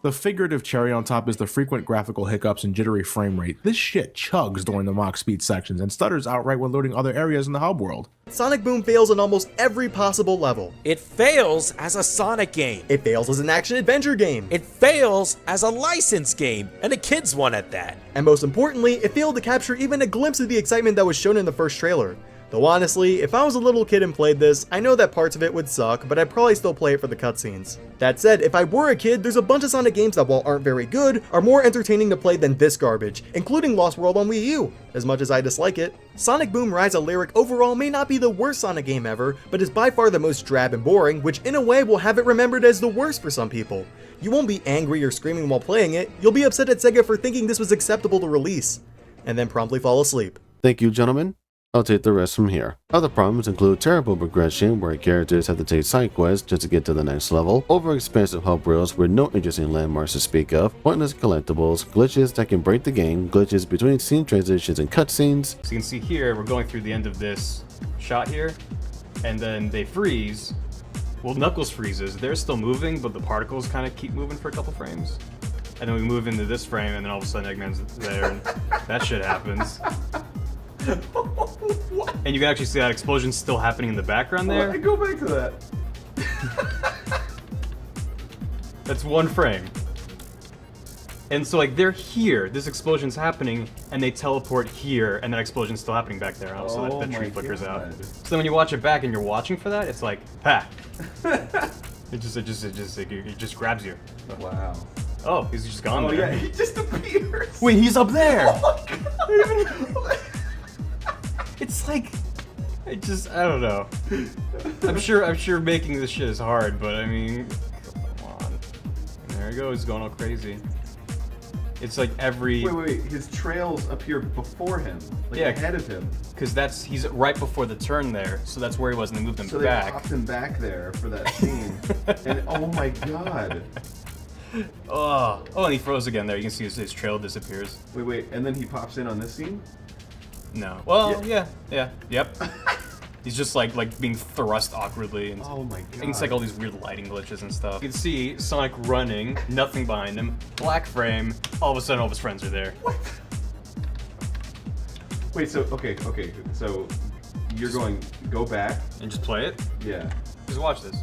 The figurative cherry on top is the frequent graphical hiccups and jittery frame rate. This shit chugs during the Mach speed sections and stutters outright when loading other areas in the hub world. Sonic Boom fails on almost every possible level. It fails as a Sonic game. It fails as an action-adventure game. It fails as a licensed game, and a kid's one at that. And most importantly, it failed to capture even a glimpse of the excitement that was shown in the first trailer. Though honestly, if I was a little kid and played this, I know that parts of it would suck, but I'd probably still play it for the cutscenes. That said, if I were a kid, there's a bunch of Sonic games that while aren't very good, are more entertaining to play than this garbage, including Lost World on Wii U. As much as I dislike it, Sonic Boom Rise of Lyric overall may not be the worst Sonic game ever, but is by far the most drab and boring, which in a way will have it remembered as the worst for some people. You won't be angry or screaming while playing it, you'll be upset at Sega for thinking this was acceptable to release, and then promptly fall asleep. Thank you, gentlemen. I'll take the rest from here. Other problems include terrible progression where characters have to take side quests just to get to the next level, overexpensive hub rails with no interesting landmarks to speak of, pointless collectibles, glitches that can break the game, glitches between scene transitions and cutscenes. So you can see here, we're going through the end of this shot here, and then they freeze. Well, Knuckles freezes. They're still moving, but the particles kind of keep moving for a couple frames. And then we move into this frame, and then all of a sudden Eggman's there, and that shit happens. And you can actually see that explosion still happening in the background there. Go back to that. That's one frame. And so like they're here, this explosion's happening, and they teleport here, and that explosion's still happening back there. So that the tree flickers out. So when you watch it back and you're watching for that, it's like, ha! It just grabs you. Wow. Oh, he's just gone Oh there. yeah, he just appears. Wait, he's up there! Oh my God. It's like, I don't know. I'm sure making this shit is hard, but I mean, come on. And there he goes, going all crazy. It's like every. Wait, his trails appear before him, like yeah, ahead of him. Because he's right before the turn there, so that's where he was, and they moved him so back. So they popped him back there for that scene, and oh my God. Oh, and he froze again there. You can see his trail disappears. Wait, and then he pops in on this scene? No. Well, yep. He's just like being thrust awkwardly. And oh my God. It's like all these weird lighting glitches and stuff. You can see Sonic running, nothing behind him, black frame, all of a sudden all of his friends are there. What? Wait, so, okay, so you're go back. And just play it? Yeah. Just watch this.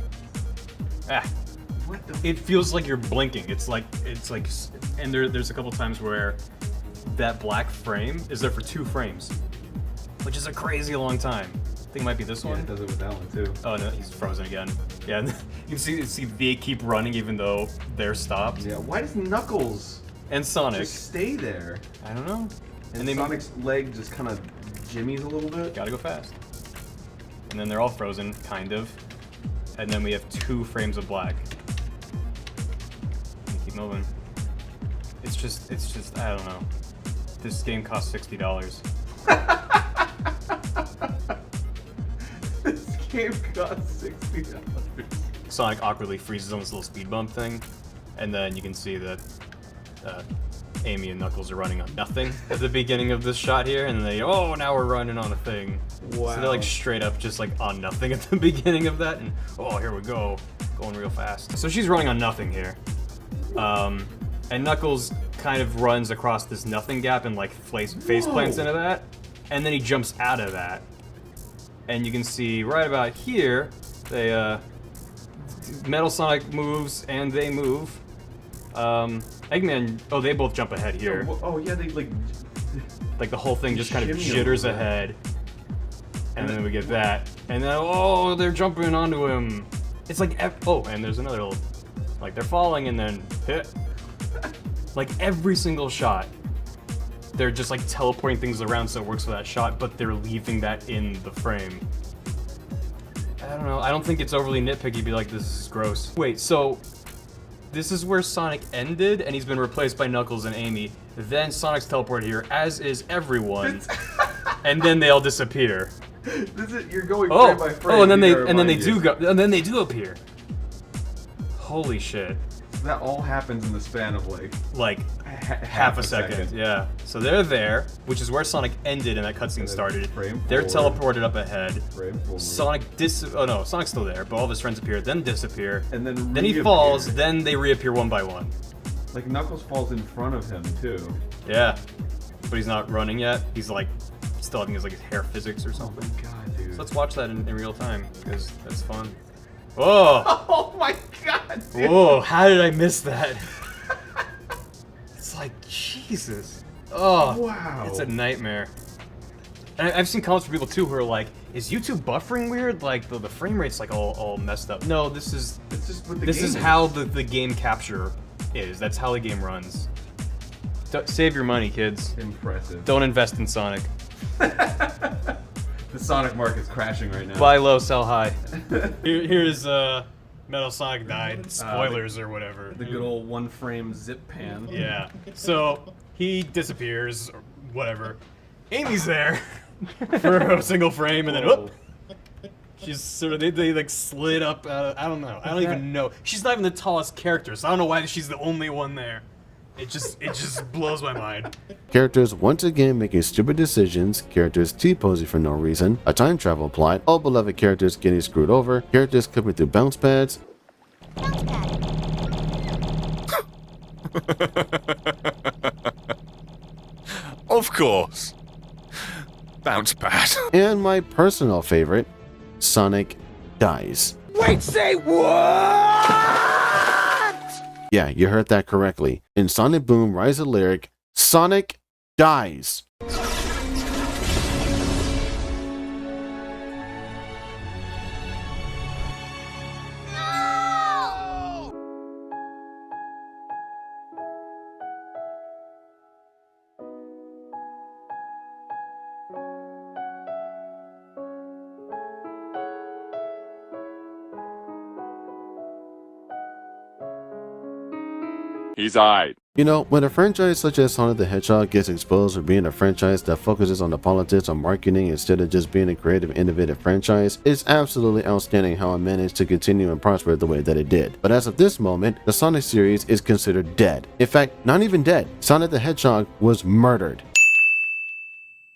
What the? It feels like you're blinking. It's like, and there's a couple times where that black frame is there for 2 frames, which is a crazy long time. I think it might be this one. Yeah, it does it with that one too. Oh no, he's frozen again. Yeah, you can see they keep running even though they're stopped. Yeah, why does Knuckles and Sonic just stay there? I don't know. And Sonic's leg just kind of jimmies a little bit. Gotta go fast. And then they're all frozen, kind of. And then we have 2 frames of black. And keep moving. It's just, I don't know. This game costs $60. This game costs $60. Sonic awkwardly freezes on this little speed bump thing, and then you can see that Amy and Knuckles are running on nothing at the beginning of this shot here, and then now we're running on a thing. Wow. So they're like straight up just like on nothing at the beginning of that, and here we go, going real fast. So she's running on nothing here. And Knuckles kind of runs across this nothing gap and like face plants into that, and then he jumps out of that. And you can see right about here, they Metal Sonic moves and they move. Eggman, they both jump ahead here. Oh yeah, they like the whole thing just kind of jitters ahead. And then we get that. And then they're jumping onto him. It's like and there's another little, like they're falling and then hit. Like every single shot, they're just like teleporting things around so it works for that shot, but they're leaving that in the frame. I don't know. I don't think it's overly nitpicky to be like, this is gross. Wait, so this is where Sonic ended, and he's been replaced by Knuckles and Amy. Then Sonic's teleported here, as is everyone, and then they all disappear. You're going frame by frame. and then they do appear. Holy shit. That all happens in the span of like half a second. Yeah. So they're there, which is where Sonic ended and that cutscene started. They're teleported up ahead. Sonic's still there, but all of his friends appear, then disappear. And then he falls, then they reappear one by one. Like Knuckles falls in front of him too. Yeah, but he's not running yet. He's like still having his like his hair physics or something. Oh my god, dude. So let's watch that in real time because that's fun. Whoa! Oh my god, dude. Whoa! How did I miss that? It's like Jesus. Oh wow! It's a nightmare. And I've seen comments from people too who are like, "Is YouTube buffering weird? Like the frame rate's like all messed up." No, this is how the game capture is. That's how the game runs. Save your money, kids. Impressive. Don't invest in Sonic. The Sonic market is crashing right now. Buy low, sell high. Here's Metal Sonic died. Spoilers or whatever. The good old one frame zip pan. Yeah. So he disappears or whatever. Amy's there for a single frame, and then whoop. She's sort of they like slid up. I don't know. I don't even know. She's not even the tallest character, so I don't know why she's the only one there. It just blows my mind. Characters once again making stupid decisions, characters T-posing for no reason, a time travel plot, all beloved characters getting screwed over, characters coming through bounce pads. Of course. Bounce pad. And my personal favorite, Sonic dies. Wait, say what? Yeah, you heard that correctly. In Sonic Boom Rise of Lyric, Sonic dies. He's alright. You know, when a franchise such as Sonic the Hedgehog gets exposed for being a franchise that focuses on the politics of marketing instead of just being a creative, innovative franchise, it's absolutely outstanding how it managed to continue and prosper the way that it did. But as of this moment, the Sonic series is considered dead. In fact, not even dead. Sonic the Hedgehog was murdered.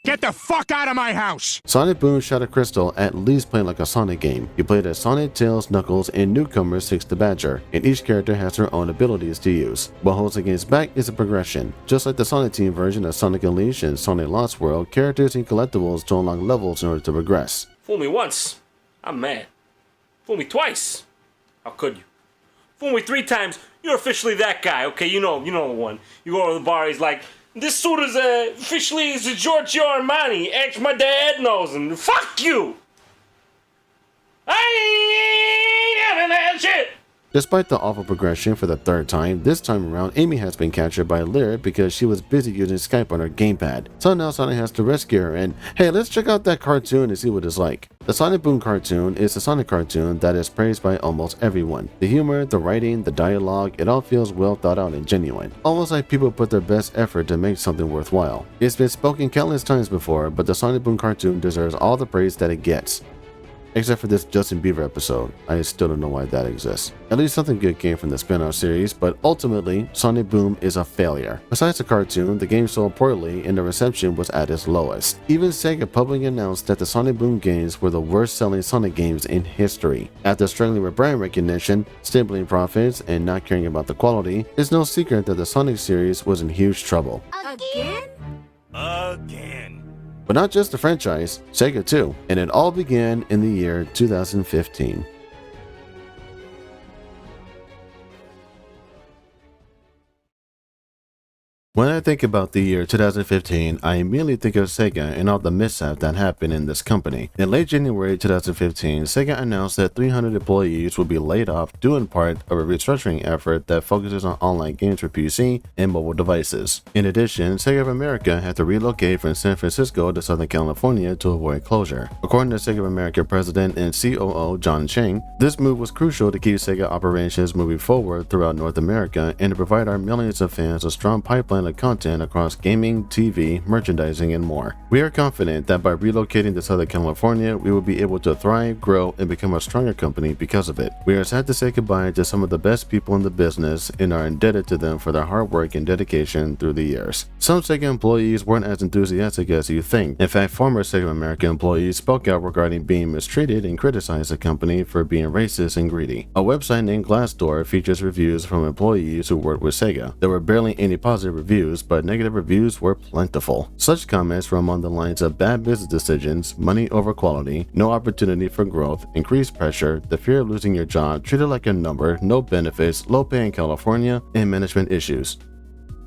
Get the fuck out of my house! Sonic Boom Shadow Crystal at least played like a Sonic game. You played as Sonic, Tails, Knuckles, and newcomer Six the Badger, and each character has their own abilities to use. What holds against back is a progression. Just like the Sonic Team version of Sonic Unleashed and Sonic Lost World, characters and collectibles to unlock levels in order to progress. Fool me once, I'm mad. Fool me twice, how could you? Fool me 3 times, you're officially that guy, okay? You know the one. You go to the bar, he's like, this suit is officially is a Giorgio Armani. Ask my dad knows him. Fuck you! I ain't having that shit! Despite the awful progression for the 3rd time, this time around Amy has been captured by Lyric because she was busy using Skype on her gamepad. So now Sonic has to rescue her and, hey, let's check out that cartoon and see what it's like. The Sonic Boom cartoon is a Sonic cartoon that is praised by almost everyone. The humor, the writing, the dialogue, it all feels well thought out and genuine. Almost like people put their best effort to make something worthwhile. It's been spoken countless times before, but the Sonic Boom cartoon deserves all the praise that it gets. Except for this Justin Bieber episode. I still don't know why that exists. At least something good came from the spin-off series, but ultimately, Sonic Boom is a failure. Besides the cartoon, the game sold poorly and the reception was at its lowest. Even Sega publicly announced that the Sonic Boom games were the worst-selling Sonic games in history. After struggling with brand recognition, stippling profits, and not caring about the quality, it's no secret that the Sonic series was in huge trouble. Again? Again. But not just the franchise, Sega too, and it all began in the year 2015. When I think about the year 2015, I immediately think of Sega and all the mishap that happened in this company. In late January 2015, Sega announced that 300 employees would be laid off due in part of a restructuring effort that focuses on online games for PC and mobile devices. In addition, Sega of America had to relocate from San Francisco to Southern California to avoid closure. According to Sega of America President and COO John Chang, this move was crucial to keep Sega operations moving forward throughout North America and to provide our millions of fans a strong pipeline of Sonic content across gaming, TV, merchandising, and more. We are confident that by relocating to Southern California, we will be able to thrive, grow, and become a stronger company because of it. We are sad to say goodbye to some of the best people in the business and are indebted to them for their hard work and dedication through the years. Some Sega employees weren't as enthusiastic as you think. In fact, former Sega America employees spoke out regarding being mistreated and criticized the company for being racist and greedy. A website named Glassdoor features reviews from employees who worked with Sega. There were barely any positive reviews, but negative reviews were plentiful. Such comments were among the lines of bad business decisions, money over quality, no opportunity for growth, increased pressure, the fear of losing your job, treated like a number, no benefits, low pay in California, and management issues.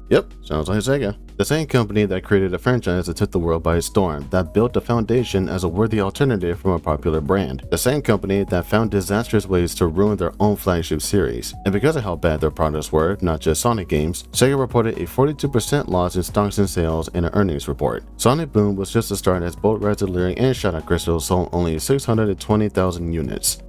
Yep, sounds like Sega. The same company that created a franchise that took the world by storm, that built a foundation as a worthy alternative from a popular brand. The same company that found disastrous ways to ruin their own flagship series. And because of how bad their products were, not just Sonic games, Sega reported a 42% loss in stocks and sales in an earnings report. Sonic Boom was just a start as both Red Alert and Shadow Crystal sold only 620,000 units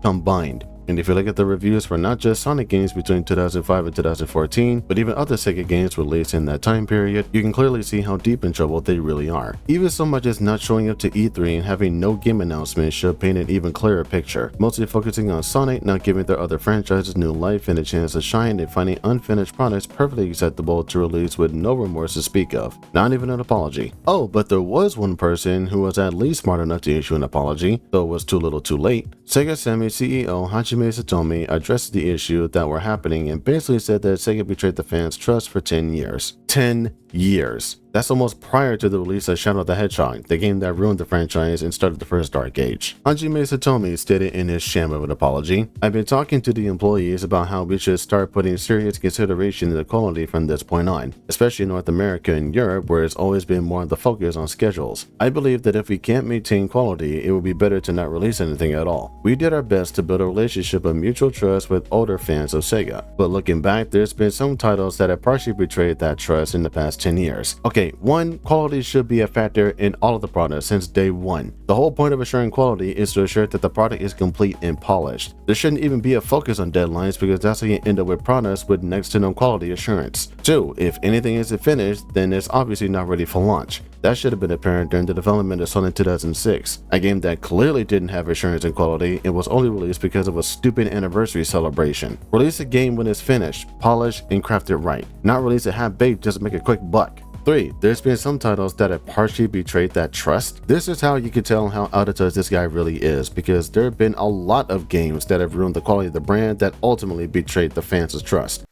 combined. And if you look at the reviews for not just Sonic games between 2005 and 2014, but even other Sega games released in that time period, you can clearly see how deep in trouble they really are. Even so much as not showing up to E3 and having no game announcement should paint an even clearer picture, mostly focusing on Sonic not giving their other franchises new life and a chance to shine and finding unfinished products perfectly acceptable to release with no remorse to speak of, not even an apology. Oh, but there was one person who was at least smart enough to issue an apology, though it was too little too late. Sega Sammy CEO Hajime Satomi addressed the issue that were happening and basically said that Sega betrayed the fans' trust for 10 years. 10 years. That's almost prior to the release of Shadow the Hedgehog, the game that ruined the franchise and started the first Dark Age. Hajime Satomi stated in his sham of an apology, "I've been talking to the employees about how we should start putting serious consideration into quality from this point on, especially in North America and Europe where it's always been more of the focus on schedules. I believe that if we can't maintain quality, it would be better to not release anything at all. We did our best to build a relationship of mutual trust with older fans of Sega, but looking back, there's been some titles that have partially betrayed that trust in the past 10 years. Okay, one, quality should be a factor in all of the products since day one. The whole point of assuring quality is to assure that the product is complete and polished. There shouldn't even be a focus on deadlines because that's how you end up with products with next to no quality assurance. Two, if anything isn't finished, then it's obviously not ready for launch. That should have been apparent during the development of Sonic 2006, a game that clearly didn't have assurance in quality and was only released because of a stupid anniversary celebration. Release a game when it's finished, polished, and crafted right, not release it half-baked just to make a quick buck. 3. There's been some titles that have partially betrayed that trust. This is how you can tell how out of touch this guy really is, because there have been a lot of games that have ruined the quality of the brand that ultimately betrayed the fans' trust.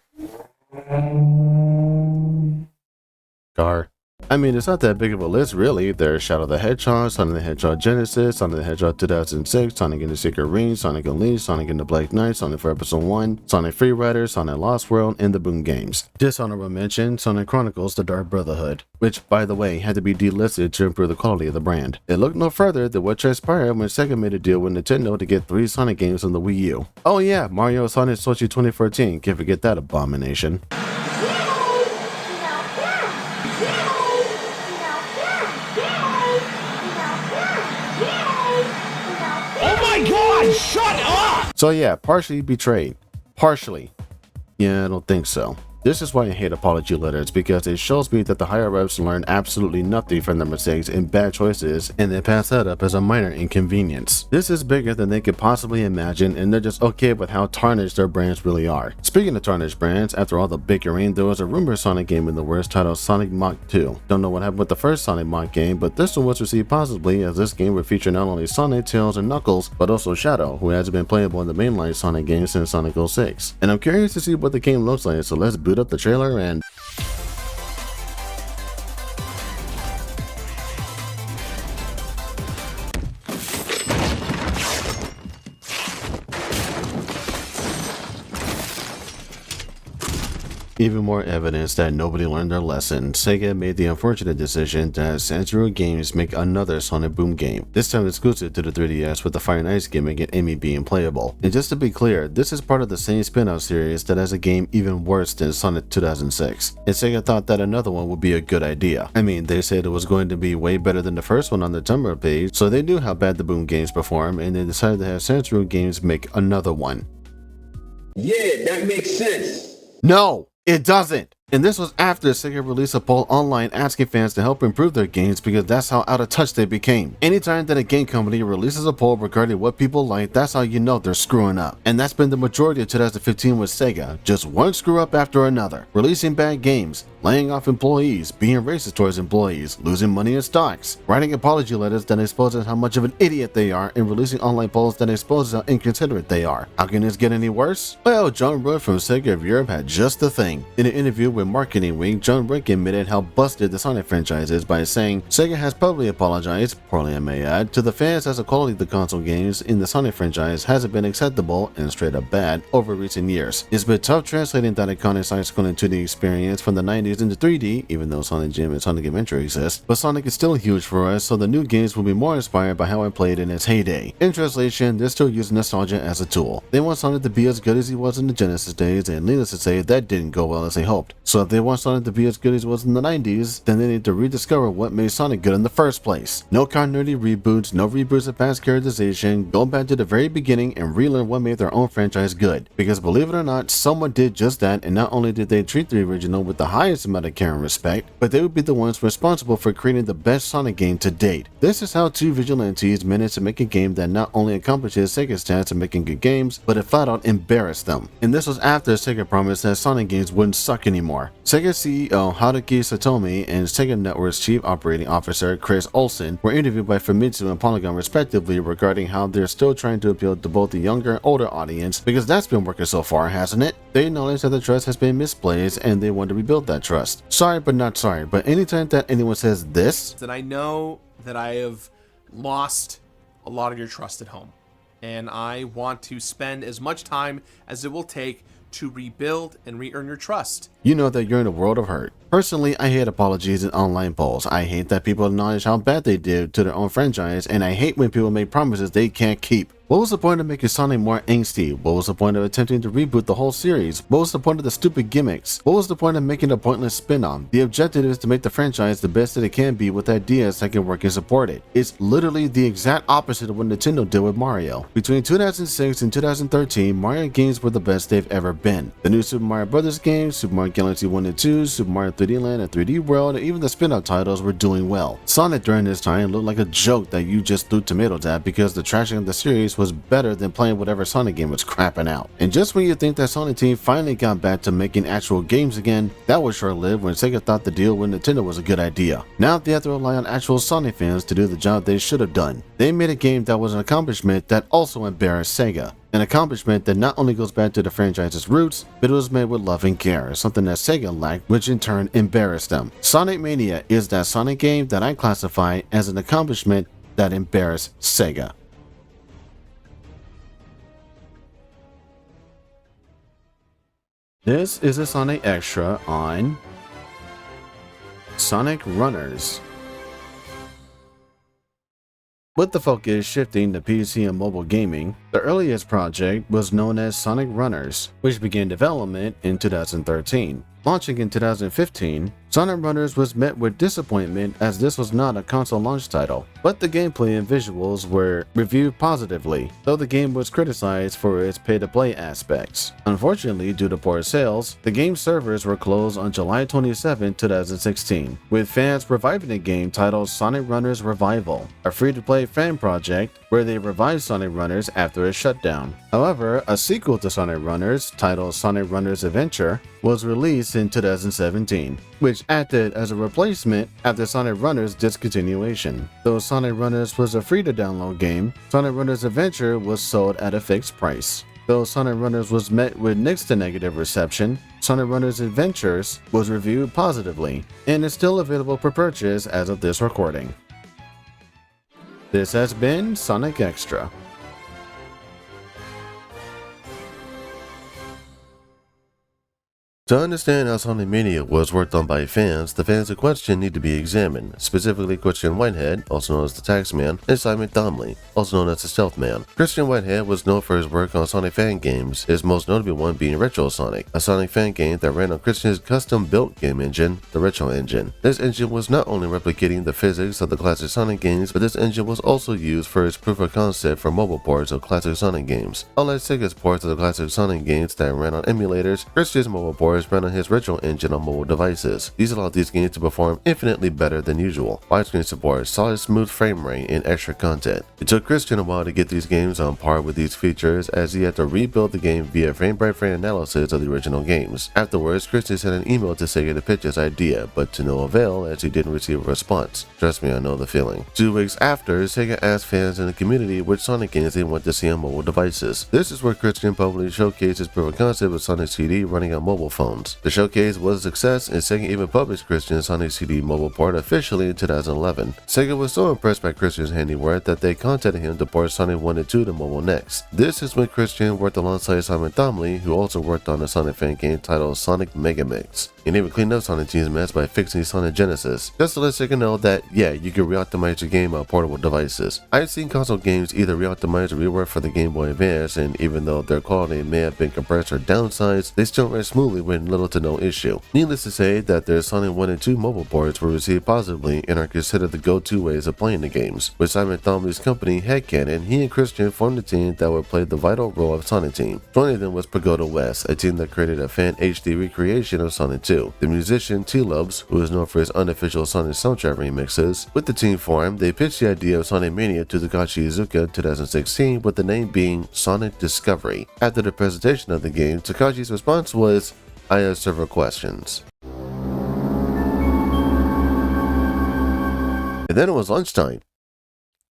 I mean, it's not that big of a list, really. There's Shadow the Hedgehog, Sonic the Hedgehog Genesis, Sonic the Hedgehog 2006, Sonic and the Secret Ring, Sonic Unleashed, Sonic and the Black Knight, Sonic for Episode 1, Sonic Free Rider, Sonic Lost World, and the Boom games. Dishonorable mention, Sonic Chronicles The Dark Brotherhood, which, by the way, had to be delisted to improve the quality of the brand. It looked no further than what transpired when Sega made a deal with Nintendo to get 3 Sonic games on the Wii U. Oh yeah, Mario Sonic Sochi 2014, can't forget that abomination. God, shut up! So yeah, partially betrayed. Partially. Yeah, I don't think so. This is why I hate apology letters, because it shows me that the higher ups learned absolutely nothing from their mistakes and bad choices, and they pass that up as a minor inconvenience. This is bigger than they could possibly imagine, and they're just okay with how tarnished their brands really are. Speaking of tarnished brands, after all the bickering, there was a rumored Sonic game in the works titled Sonic Mach 2. Don't know what happened with the first Sonic Mach game, but this one was received positively, as this game would feature not only Sonic, Tails, and Knuckles, but also Shadow, who hasn't been playable in the mainline Sonic games since Sonic 06. And I'm curious to see what the game looks like, so let's boot up the trailer and even more evidence that nobody learned their lesson. Sega made the unfortunate decision to have Sanrio Games make another Sonic Boom game, this time exclusive to the 3DS with the Fire and Ice gimmick and Amy being playable. And just to be clear, this is part of the same spin-off series that has a game even worse than Sonic 2006. And Sega thought that another one would be a good idea. I mean, they said it was going to be way better than the first one on the Tumblr page, so they knew how bad the Boom games perform, and they decided to have Sanrio Games make another one. Yeah, that makes sense. No! It doesn't. And this was after Sega released a poll online asking fans to help improve their games because that's how out of touch they became. Anytime that a game company releases a poll regarding what people like, that's how you know they're screwing up. And that's been the majority of 2015 with Sega, just one screw up after another. Releasing bad games, laying off employees, being racist towards employees, losing money in stocks, writing apology letters that exposes how much of an idiot they are, and releasing online polls that exposes how inconsiderate they are. How can this get any worse? Well, John Root from Sega of Europe had just the thing. In an interview with Marketing Week, John Root admitted how busted the Sonic franchise is by saying, Sega has publicly apologized, poorly I may add, to the fans as the quality of the console games in the Sonic franchise hasn't been acceptable and straight up bad over recent years. It's been tough translating that iconic side-scrolling 2D experience from the 90s into 3D, even though Sonic Jam and Sonic Adventure exist, but Sonic is still huge for us, so the new games will be more inspired by how it played in its heyday. In translation, they're still using nostalgia as a tool. They want Sonic to be as good as he was in the Genesis days, and needless to say, that didn't go well as they hoped. So if they want Sonic to be as good as he was in the 90s, then they need to rediscover what made Sonic good in the first place. No continuity reboots, no reboots of past characterization, go back to the very beginning and relearn what made their own franchise good. Because believe it or not, someone did just that, and not only did they treat the original with the highest amount of care and respect, but they would be the ones responsible for creating the best Sonic game to date. This is how two vigilantes managed to make a game that not only accomplishes Sega's task of making good games, but it flat out embarrassed them. And this was after Sega promised that Sonic games wouldn't suck anymore. Sega CEO Haruki Satomi and Sega Network's Chief Operating Officer Chris Olsen were interviewed by Famitsu and Polygon respectively regarding how they're still trying to appeal to both the younger and older audience, because that's been working so far, hasn't it? They acknowledge that the trust has been misplaced and they want to rebuild that trust. Sorry but not sorry, but anytime that anyone says this, then I know that I have lost a lot of your trust at home, and I want to spend as much time as it will take to rebuild and re-earn your trust. you know that you're in a world of hurt. Personally, I hate apologies in online polls. I hate that people acknowledge how bad they did to their own franchise, and I hate when people make promises they can't keep. What was the point of making Sonic more angsty? What was the point of attempting to reboot the whole series? What was the point of the stupid gimmicks? What was the point of making a pointless spin-off? The objective is to make the franchise the best that it can be with ideas that can work and support it. It's literally the exact opposite of what Nintendo did with Mario. Between 2006 and 2013, Mario games were the best they've ever been. The new Super Mario Bros. Games, Super Mario Galaxy 1 and 2, Super Mario 3D Land and 3D World, and even the spin-off titles were doing well. Sonic during this time looked like a joke that you just threw tomatoes at because the trashing of the series was better than playing whatever Sonic game was crapping out. And just when you think that Sonic team finally got back to making actual games again, that was short-lived when Sega thought the deal with Nintendo was a good idea. Now they have to rely on actual Sonic fans to do the job they should have done. They made a game that was an accomplishment that also embarrassed Sega. An accomplishment that not only goes back to the franchise's roots, but it was made with love and care, something that Sega lacked, which in turn embarrassed them. Sonic Mania is that Sonic game that I classify as an accomplishment that embarrassed Sega. This is a Sonic Extra on Sonic Runners. With the focus shifting to PC and mobile gaming, the earliest project was known as Sonic Runners, which began development in 2013. Launching in 2015, Sonic Runners was met with disappointment as this was not a console launch title, but the gameplay and visuals were reviewed positively, though the game was criticized for its pay-to-play aspects. Unfortunately, due to poor sales, the game's servers were closed on July 27, 2016, with fans reviving the game titled Sonic Runners Revival, a free-to-play fan project where they revived Sonic Runners after its shutdown. However, a sequel to Sonic Runners, titled Sonic Runners Adventure, was released in 2017, which acted as a replacement after Sonic Runners discontinuation. Though Sonic Runners was a free-to-download game, Sonic Runners Adventure was sold at a fixed price. Though Sonic Runners was met with next to negative reception, Sonic Runners Adventures was reviewed positively, and is still available for purchase as of this recording. This has been Sonic Extra. To understand how Sonic Mania was worked on by fans, the fans in question need to be examined, specifically Christian Whitehead, also known as the Taxman, and Simon Donnelly, also known as the Stealth Man. Christian Whitehead was known for his work on Sonic fan games, his most notable one being Retro Sonic, a Sonic fan game that ran on Christian's custom-built game engine, the Retro Engine. This engine was not only replicating the physics of the classic Sonic games, but this engine was also used for its proof of concept for mobile ports of classic Sonic games. Unlike Sega's ports of the classic Sonic games that ran on emulators, Christian's mobile ports ports ran on his original engine on mobile devices. These allowed these games to perform infinitely better than usual. Widescreen support, solid smooth frame rate, and extra content. It took Christian a while to get these games on par with these features, as he had to rebuild the game via frame-by-frame analysis of the original games. Afterwards, Christian sent an email to Sega to pitch his idea, but to no avail as he didn't receive a response. Trust me, I know the feeling. 2 weeks after, Sega asked fans in the community which Sonic games they want to see on mobile devices. This is where Christian publicly showcased his proof of concept with Sonic CD running on mobile phones. The showcase was a success, and Sega even published Christian's Sonic CD mobile port officially in 2011. Sega was so impressed by Christian's handiwork that they contacted him to port Sonic 1 and 2 to mobile next. This is when Christian worked alongside Simon Thomley, who also worked on a Sonic fan game titled Sonic Mega Mix. And even cleaned up Sonic Team's mess by fixing Sonic Genesis, just to let Sega know that, yeah, you can re-optimize your game on portable devices. I've seen console games either re-optimize or rework for the Game Boy Advance, and even though their quality may have been compressed or downsized, they still ran smoothly with little to no issue. Needless to say that their Sonic 1 and 2 mobile ports were received positively and are considered the go-to ways of playing the games. With Simon Thomley's company, Hedgehog, he and Christian formed a team that would play the vital role of Sonic Team. Joining them was Pagoda West, a team that created a fan HD recreation of Sonic 2. The musician T-Lubs, who is known for his unofficial Sonic soundtrack remixes. With the team formed, they pitched the idea of Sonic Mania to Takashi Iizuka in 2016, with the name being Sonic Discovery. After the presentation of the game, Takashi's response was, "I have several questions." And then it was lunchtime.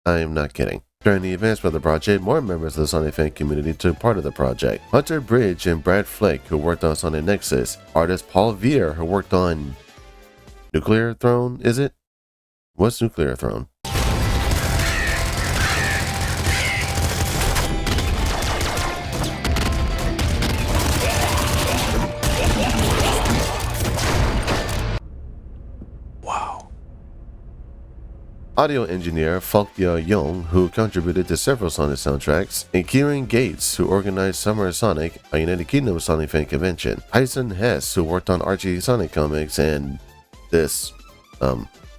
I am not kidding. During the advancement of the project, more members of the Sonic fan community took part of the project. Hunter Bridge and Brad Flick, who worked on Sonic Nexus. Artist Paul Vier, who worked on Nuclear Throne, is it? What's Nuclear Throne? Audio engineer Folkya Young, who contributed to several Sonic soundtracks, and Kieran Gates, who organized Summer Sonic, a United Kingdom Sonic fan convention. Tyson Hess, who worked on Archie Sonic comics and this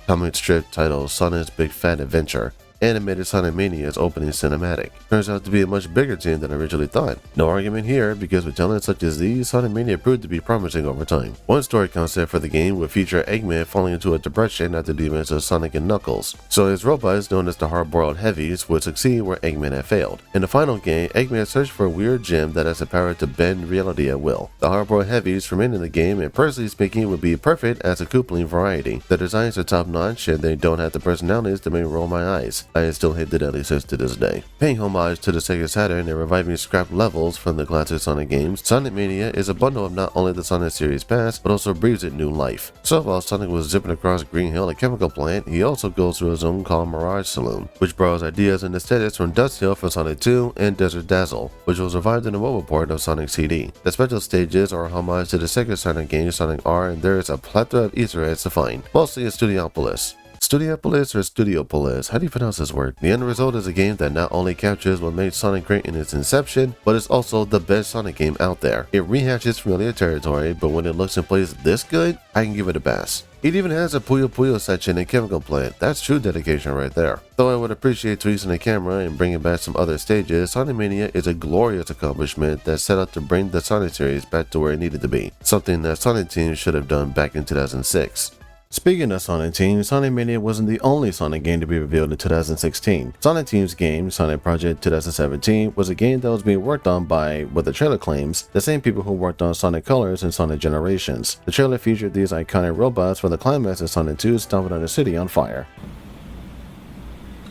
comic strip titled Sonic's Big Fat Adventure. Animated Sonic Mania's opening cinematic. Turns out to be a much bigger team than I originally thought. No argument here, because with talents such as these, Sonic Mania proved to be promising over time. One story concept for the game would feature Eggman falling into a depression after the events of Sonic and Knuckles, so his robots, known as the Hard-Boiled Heavies, would succeed where Eggman had failed. In the final game, Eggman searched for a weird gem that has the power to bend reality at will. The Hard-Boiled Heavies remain in the game, and personally speaking, would be perfect as a Koopaling variety. The designs are top-notch, and they don't have the personalities to make roll my eyes. I still hate the Deadly Six to this day. Paying homage to the Sega Saturn and reviving scrapped levels from the classic Sonic games, Sonic Mania is a bundle of not only the Sonic series past, but also breathes it new life. So while Sonic was zipping across Green Hill, a chemical plant, he also goes through a zone called Mirage Saloon, which borrows ideas and aesthetics from Dust Hill from Sonic 2 and Desert Dazzle, which was revived in the mobile port of Sonic CD. The special stages are a homage to the Sega Saturn game Sonic R, and there is a plethora of Easter eggs to find, mostly in Studiopolis. Studiopolis or Studiopolis, how do you pronounce this word? The end result is a game that not only captures what made Sonic great in its inception, but is also the best Sonic game out there. It rehashes familiar territory, but when it looks and plays this good, I can give it a pass. It even has a Puyo Puyo section and chemical plant. That's true dedication right there. Though I would appreciate tweaking the camera and bringing back some other stages, Sonic Mania is a glorious accomplishment that set out to bring the Sonic series back to where it needed to be. Something that Sonic Team should have done back in 2006. Speaking of Sonic Team, Sonic Mania wasn't the only Sonic game to be revealed in 2016. Sonic Team's game, Sonic Project 2017, was a game that was being worked on by, what the trailer claims, the same people who worked on Sonic Colors and Sonic Generations. The trailer featured these iconic robots for the climax of Sonic 2 stomping on a city on fire.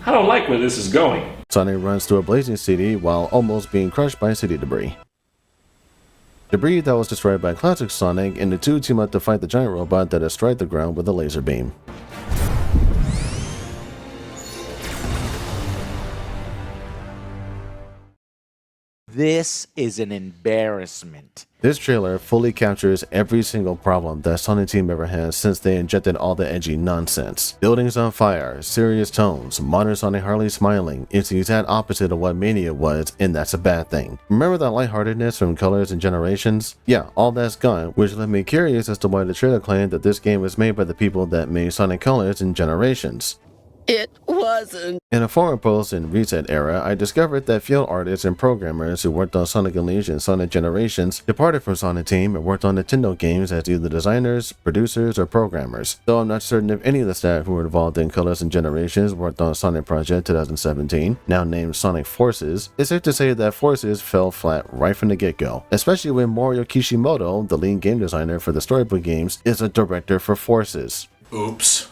I don't like where this is going. Sonic runs through a blazing city while almost being crushed by city debris. Debris that was destroyed by classic Sonic, and the two team up to fight the giant robot that destroyed the ground with a laser beam. This is an embarrassment. This trailer fully captures every single problem that Sonic Team ever has since they injected all the edgy nonsense. Buildings on fire, serious tones, modern Sonic hardly smiling. It's the exact opposite of what Mania was, and that's a bad thing. Remember that lightheartedness from Colors and Generations? Yeah, all that's gone, which left me curious as to why the trailer claimed that this game was made by the people that made Sonic Colors and Generations. It wasn't. In a forum post in Reset Era, I discovered that field artists and programmers who worked on Sonic Unleashed and Sonic Generations departed from Sonic Team and worked on Nintendo games as either designers, producers, or programmers. Though I'm not certain if any of the staff who were involved in Colors and Generations worked on Sonic Project 2017, now named Sonic Forces, it's safe to say that Forces fell flat right from the get-go, especially when Mario Kishimoto, the lead game designer for the Storybook games, is a director for Forces. Oops.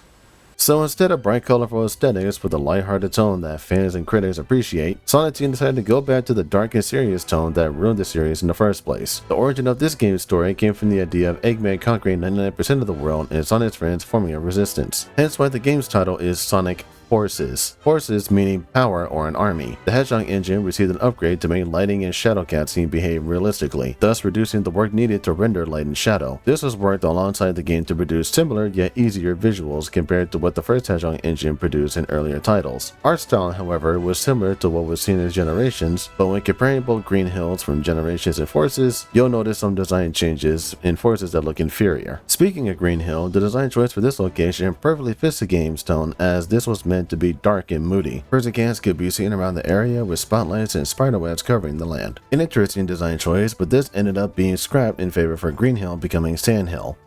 So instead of bright colorful aesthetics with a lighthearted tone that fans and critics appreciate, Sonic Team decided to go back to the dark and serious tone that ruined the series in the first place. The origin of this game's story came from the idea of Eggman conquering 99% of the world and Sonic's friends forming a resistance. Hence why the game's title is Sonic Forces. Forces meaning power or an army. The Hedgehog engine received an upgrade to make lighting and shadow casting behave realistically, thus reducing the work needed to render light and shadow. This was worked alongside the game to produce similar yet easier visuals compared to what the first Hedgehog engine produced in earlier titles. Art style, however, was similar to what was seen in Generations, but when comparing both Green Hills from Generations and Forces, you'll notice some design changes in Forces that look inferior. Speaking of Green Hill, the design choice for this location perfectly fits the game's tone, as this was meant to be dark and moody. Persicans could be seen around the area with spotlights and spiderwebs covering the land. An interesting design choice, but this ended up being scrapped in favor for Green Hill becoming Sand Hill.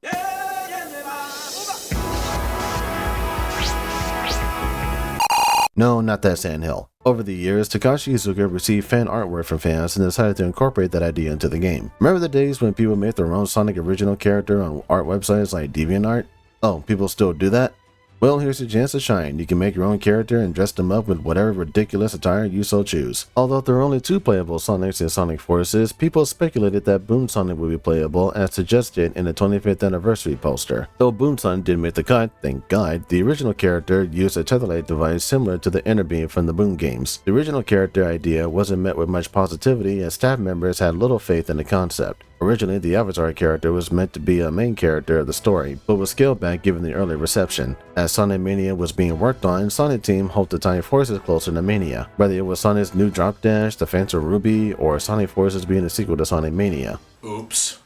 No, not that Sand Hill. Over the years, Takashi Iizuka received fan artwork from fans and decided to incorporate that idea into the game. Remember the days when people made their own Sonic original character on art websites like DeviantArt? Oh, people still do that? Well, here's your chance to shine. You can make your own character and dress them up with whatever ridiculous attire you so choose. Although there are only 2 playable Sonics in Sonic Forces, people speculated that Boom Sonic would be playable as suggested in the 25th anniversary poster. Though Boom Sonic didn't make the cut, thank God, the original character used a tetherlight device similar to the Inner Beam from the Boom games. The original character idea wasn't met with much positivity as staff members had little faith in the concept. Originally, the Avatar character was meant to be a main character of the story, but was scaled back given the early reception. As Sonic Mania was being worked on, Sonic Team hoped to tie Forces closer to Mania, whether it was Sonic's new Drop Dash, the Phantom Ruby, or Sonic Forces being a sequel to Sonic Mania. Oops.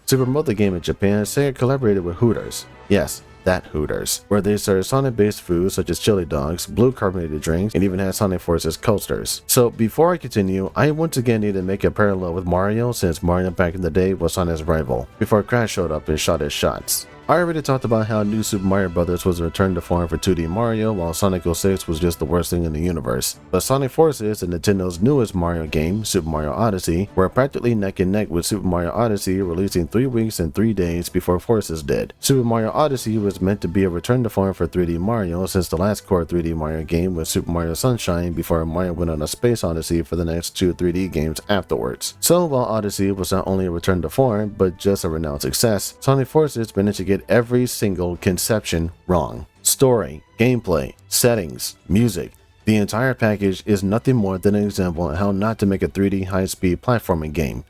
To promote the game in Japan, Sega collaborated with Hooters. Yes, that Hooters, where they served Sonic-based foods such as chili dogs, blue carbonated drinks, and even had Sonic Forces coasters. So before I continue, I once again need to make a parallel with Mario, since Mario back in the day was Sonic's rival, before Crash showed up and shot his shots. I already talked about how New Super Mario Bros. Was a return to form for 2D Mario, while Sonic 06 was just the worst thing in the universe. But Sonic Forces and Nintendo's newest Mario game, Super Mario Odyssey, were practically neck and neck with Super Mario Odyssey releasing 3 weeks and 3 days before Forces did. Super Mario Odyssey was meant to be a return to form for 3D Mario, since the last core 3D Mario game was Super Mario Sunshine before Mario went on a space odyssey for the next 2 3D games afterwards. So while Odyssey was not only a return to form, but just a renowned success, Sonic Forces managed to get every single conception wrong. Story, gameplay, settings, music. The entire package is nothing more than an example of how not to make a 3D high-speed platforming game,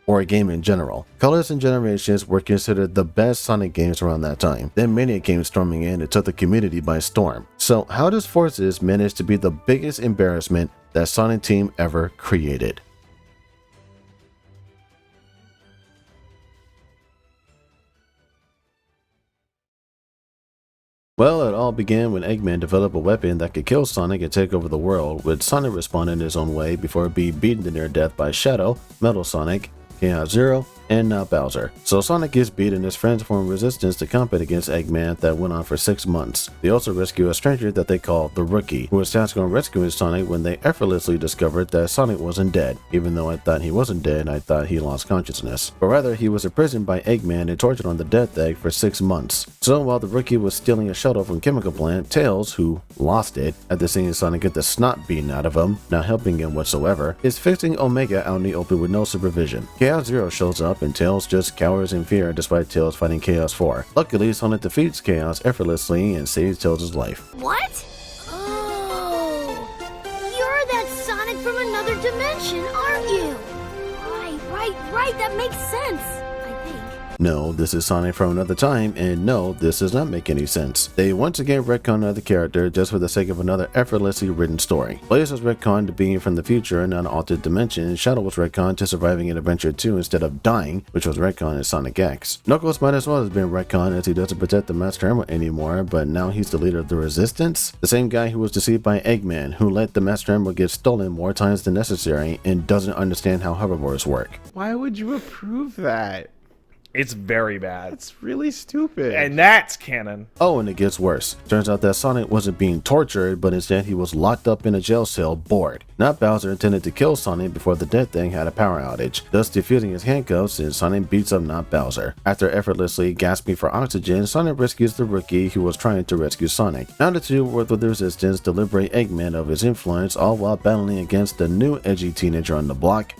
or a game in general. Colors and Generations were considered the best Sonic games around that time. Then Mania came storming in and took the community by storm. So how does Forces manage to be the biggest embarrassment that Sonic Team ever created? Well, it all began when Eggman developed a weapon that could kill Sonic and take over the world, with Sonic responding in his own way before being beaten to near death by Shadow, Metal Sonic, Chaos Zero, and now Bowser. So Sonic gets beat and his friends form resistance to combat against Eggman that went on for 6 months. They also rescue a stranger that they call the Rookie, who was tasked on rescuing Sonic when they effortlessly discovered that Sonic wasn't dead. Even though I thought he wasn't dead, I thought he lost consciousness. But rather, he was imprisoned by Eggman and tortured on the Death Egg for 6 months. So while the Rookie was stealing a shuttle from Chemical Plant, Tails, who lost it after seeing Sonic get the snot beaten out of him, not helping him whatsoever, is fixing Omega out in the open with no supervision. Chaos Zero shows up and Tails just cowers in fear despite Tails fighting Chaos 4. Luckily, Sonic defeats Chaos effortlessly and saves Tails' life. What? Oh, you're that Sonic from another dimension, aren't you? Right, that makes sense, I think. No, this is Sonic from another time, and no, this does not make any sense. They once again retcon another character just for the sake of another effortlessly written story. Blaze was retconned to being from the future in an altered dimension, and Shadow was retconned to surviving in Adventure 2 instead of dying, which was retconned in Sonic X. Knuckles might as well have been retconned as he doesn't protect the Master Emerald anymore, but now he's the leader of the Resistance? The same guy who was deceived by Eggman, who let the Master Emerald get stolen more times than necessary, and doesn't understand how hoverboards work. Why would you approve that? It's very bad. That's really stupid. And that's canon. Oh, and it gets worse. Turns out that Sonic wasn't being tortured, but instead he was locked up in a jail cell, bored. Not Bowser intended to kill Sonic before the Death Thing had a power outage, thus defusing his handcuffs, and Sonic beats up Not Bowser. After effortlessly gasping for oxygen, Sonic rescues the rookie who was trying to rescue Sonic. Now the two work with the Resistance to liberate Eggman of his influence, all while battling against the new edgy teenager on the block,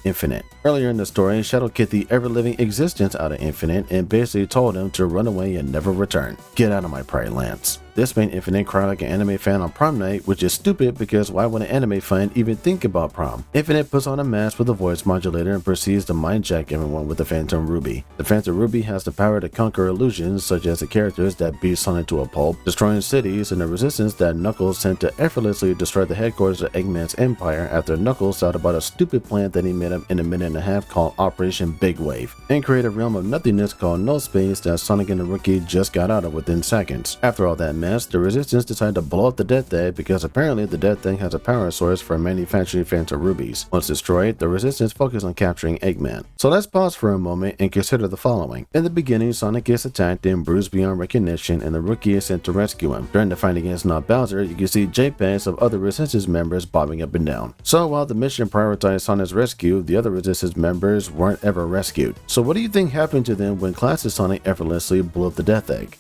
Infinite. Earlier in the story, Shadow kicked the ever-living existence out of Infinite and basically told him to run away and never return. Get out of my Pride Lands. This made Infinite cry like an anime fan on prom night, which is stupid because why would an anime fan even think about prom? Infinite puts on a mask with a voice modulator and proceeds to mindjack everyone with the Phantom Ruby. The Phantom Ruby has the power to conquer illusions such as the characters that beat Sonic to a pulp, destroying cities, and the resistance that Knuckles sent to effortlessly destroy the headquarters of Eggman's empire after Knuckles thought about a stupid plan that he made up in a minute and a half called Operation Big Wave, and create a realm of nothingness called No Space that Sonic and the Rookie just got out of within seconds. After all that mess, the Resistance decided to blow up the Death Thing because apparently the Death Thing has a power source for manufacturing Phantom Rubies. Once destroyed, the Resistance focused on capturing Eggman. So let's pause for a moment and consider the following. In the beginning, Sonic gets attacked and bruised beyond recognition, and the Rookie is sent to rescue him. During the fight against Not Bowser, you can see JPEGs of other Resistance members bobbing up and down. So while the mission prioritized Sonic's rescue, the other Resistance members weren't ever rescued. So what do you think happened to them when Classic Sonic effortlessly blew up the Death Egg?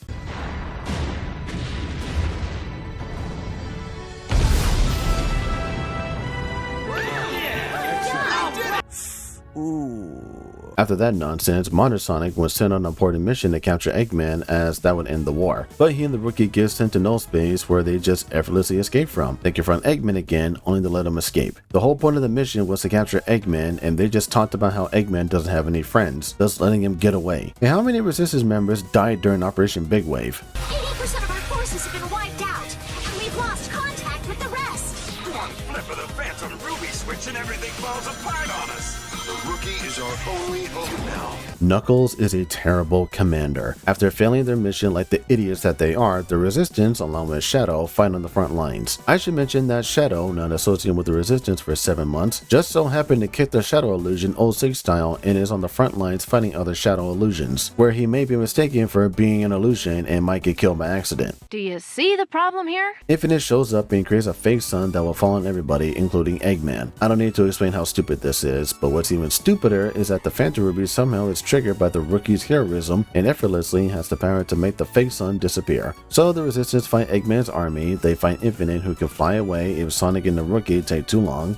After that nonsense, Modern Sonic was sent on an important mission to capture Eggman, as that would end the war. But he and the Rookie get sent to No Space, where they just effortlessly escape from. They confront Eggman again, only to let him escape. The whole point of the mission was to capture Eggman, and they just talked about how Eggman doesn't have any friends, thus letting him get away. And how many Resistance members died during Operation Big Wave? 80% of our forces have been wiped out, and we've lost contact with the rest. One flip of the Phantom Ruby switch and everything falls apart on us. The Rookie is our only hope now. Knuckles is a terrible commander. After failing their mission like the idiots that they are, the Resistance, along with Shadow, fight on the front lines. I should mention that Shadow, not associated with the Resistance for 7 months, just so happened to kick the Shadow illusion 06 style and is on the front lines fighting other Shadow illusions, where he may be mistaken for being an illusion and might get killed by accident. Do you see the problem here? Infinite shows up and creates a fake sun that will fall on everybody, including Eggman. I don't need to explain how stupid this is, but what's even stupider is that the Phantom Ruby somehow is triggered by the Rookie's heroism and effortlessly has the power to make the fake sun disappear. So the Resistance fight Eggman's army, they fight Infinite, who can fly away if Sonic and the Rookie take too long.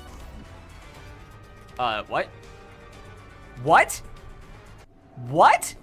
What? What? What?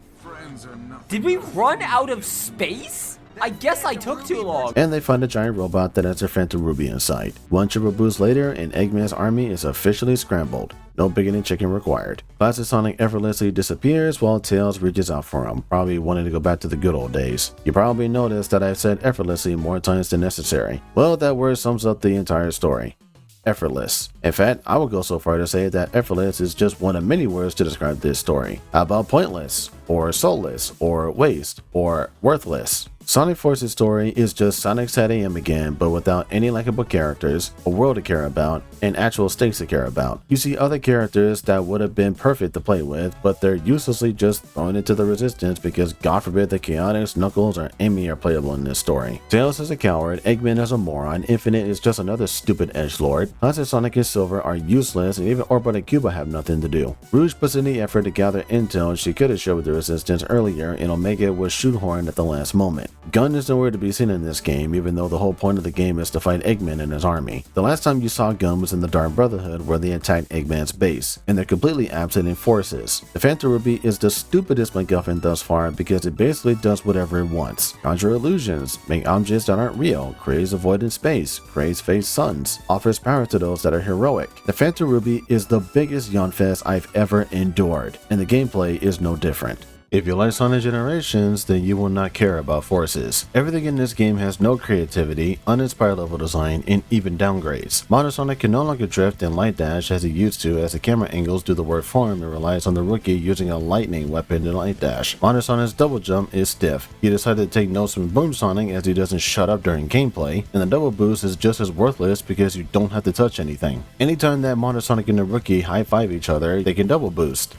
Did we run out of space? I guess I took too long. And they find a giant robot that has a Phantom Ruby inside. One triple boost later, and Eggman's army is officially scrambled. No bacon and chicken required. Classic Sonic effortlessly disappears while Tails reaches out for him, probably wanting to go back to the good old days. You probably noticed that I've said effortlessly more times than necessary. Well, that word sums up the entire story. Effortless. In fact, I would go so far to say that effortless is just one of many words to describe this story. How about pointless, or soulless, or waste, or worthless? Sonic Force's story is just Sonic 7 AM again, but without any likable characters, a world to care about, and actual stakes to care about. You see other characters that would have been perfect to play with, but they're uselessly just thrown into the Resistance because God forbid the Chaotix, Knuckles, or Amy are playable in this story. Tails is a coward, Eggman is a moron, Infinite is just another stupid edgelord, Classic Sonic and Silver are useless, and even Orbo and Cuba have nothing to do. Rouge puts in the effort to gather intel she could have shared with the Resistance earlier, and Omega was shoehorned at the last moment. Gun is nowhere to be seen in this game, even though the whole point of the game is to fight Eggman and his army. The last time you saw Gun was in the Dark Brotherhood, where they attacked Eggman's base, and they're completely absent in Forces. The Phantom Ruby is the stupidest MacGuffin thus far because it basically does whatever it wants. Conjure illusions, make objects that aren't real, creates a void in space, creates fake suns, offers power to those that are heroic. The Phantom Ruby is the biggest yawn fest I've ever endured, and the gameplay is no different. If you like Sonic Generations, then you will not care about forces. Everything in this game has no creativity, uninspired level design, and even downgrades. Modern Sonic can no longer drift and light dash as he used to, as the camera angles do the work for him and relies on the rookie using a lightning weapon to light dash. Modern Sonic's double jump is stiff. He decided to take notes from Boom Sonic as he doesn't shut up during gameplay, and the double boost is just as worthless because you don't have to touch anything. Anytime that Modern Sonic and the rookie high-five each other, they can double boost.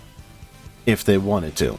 If they wanted to.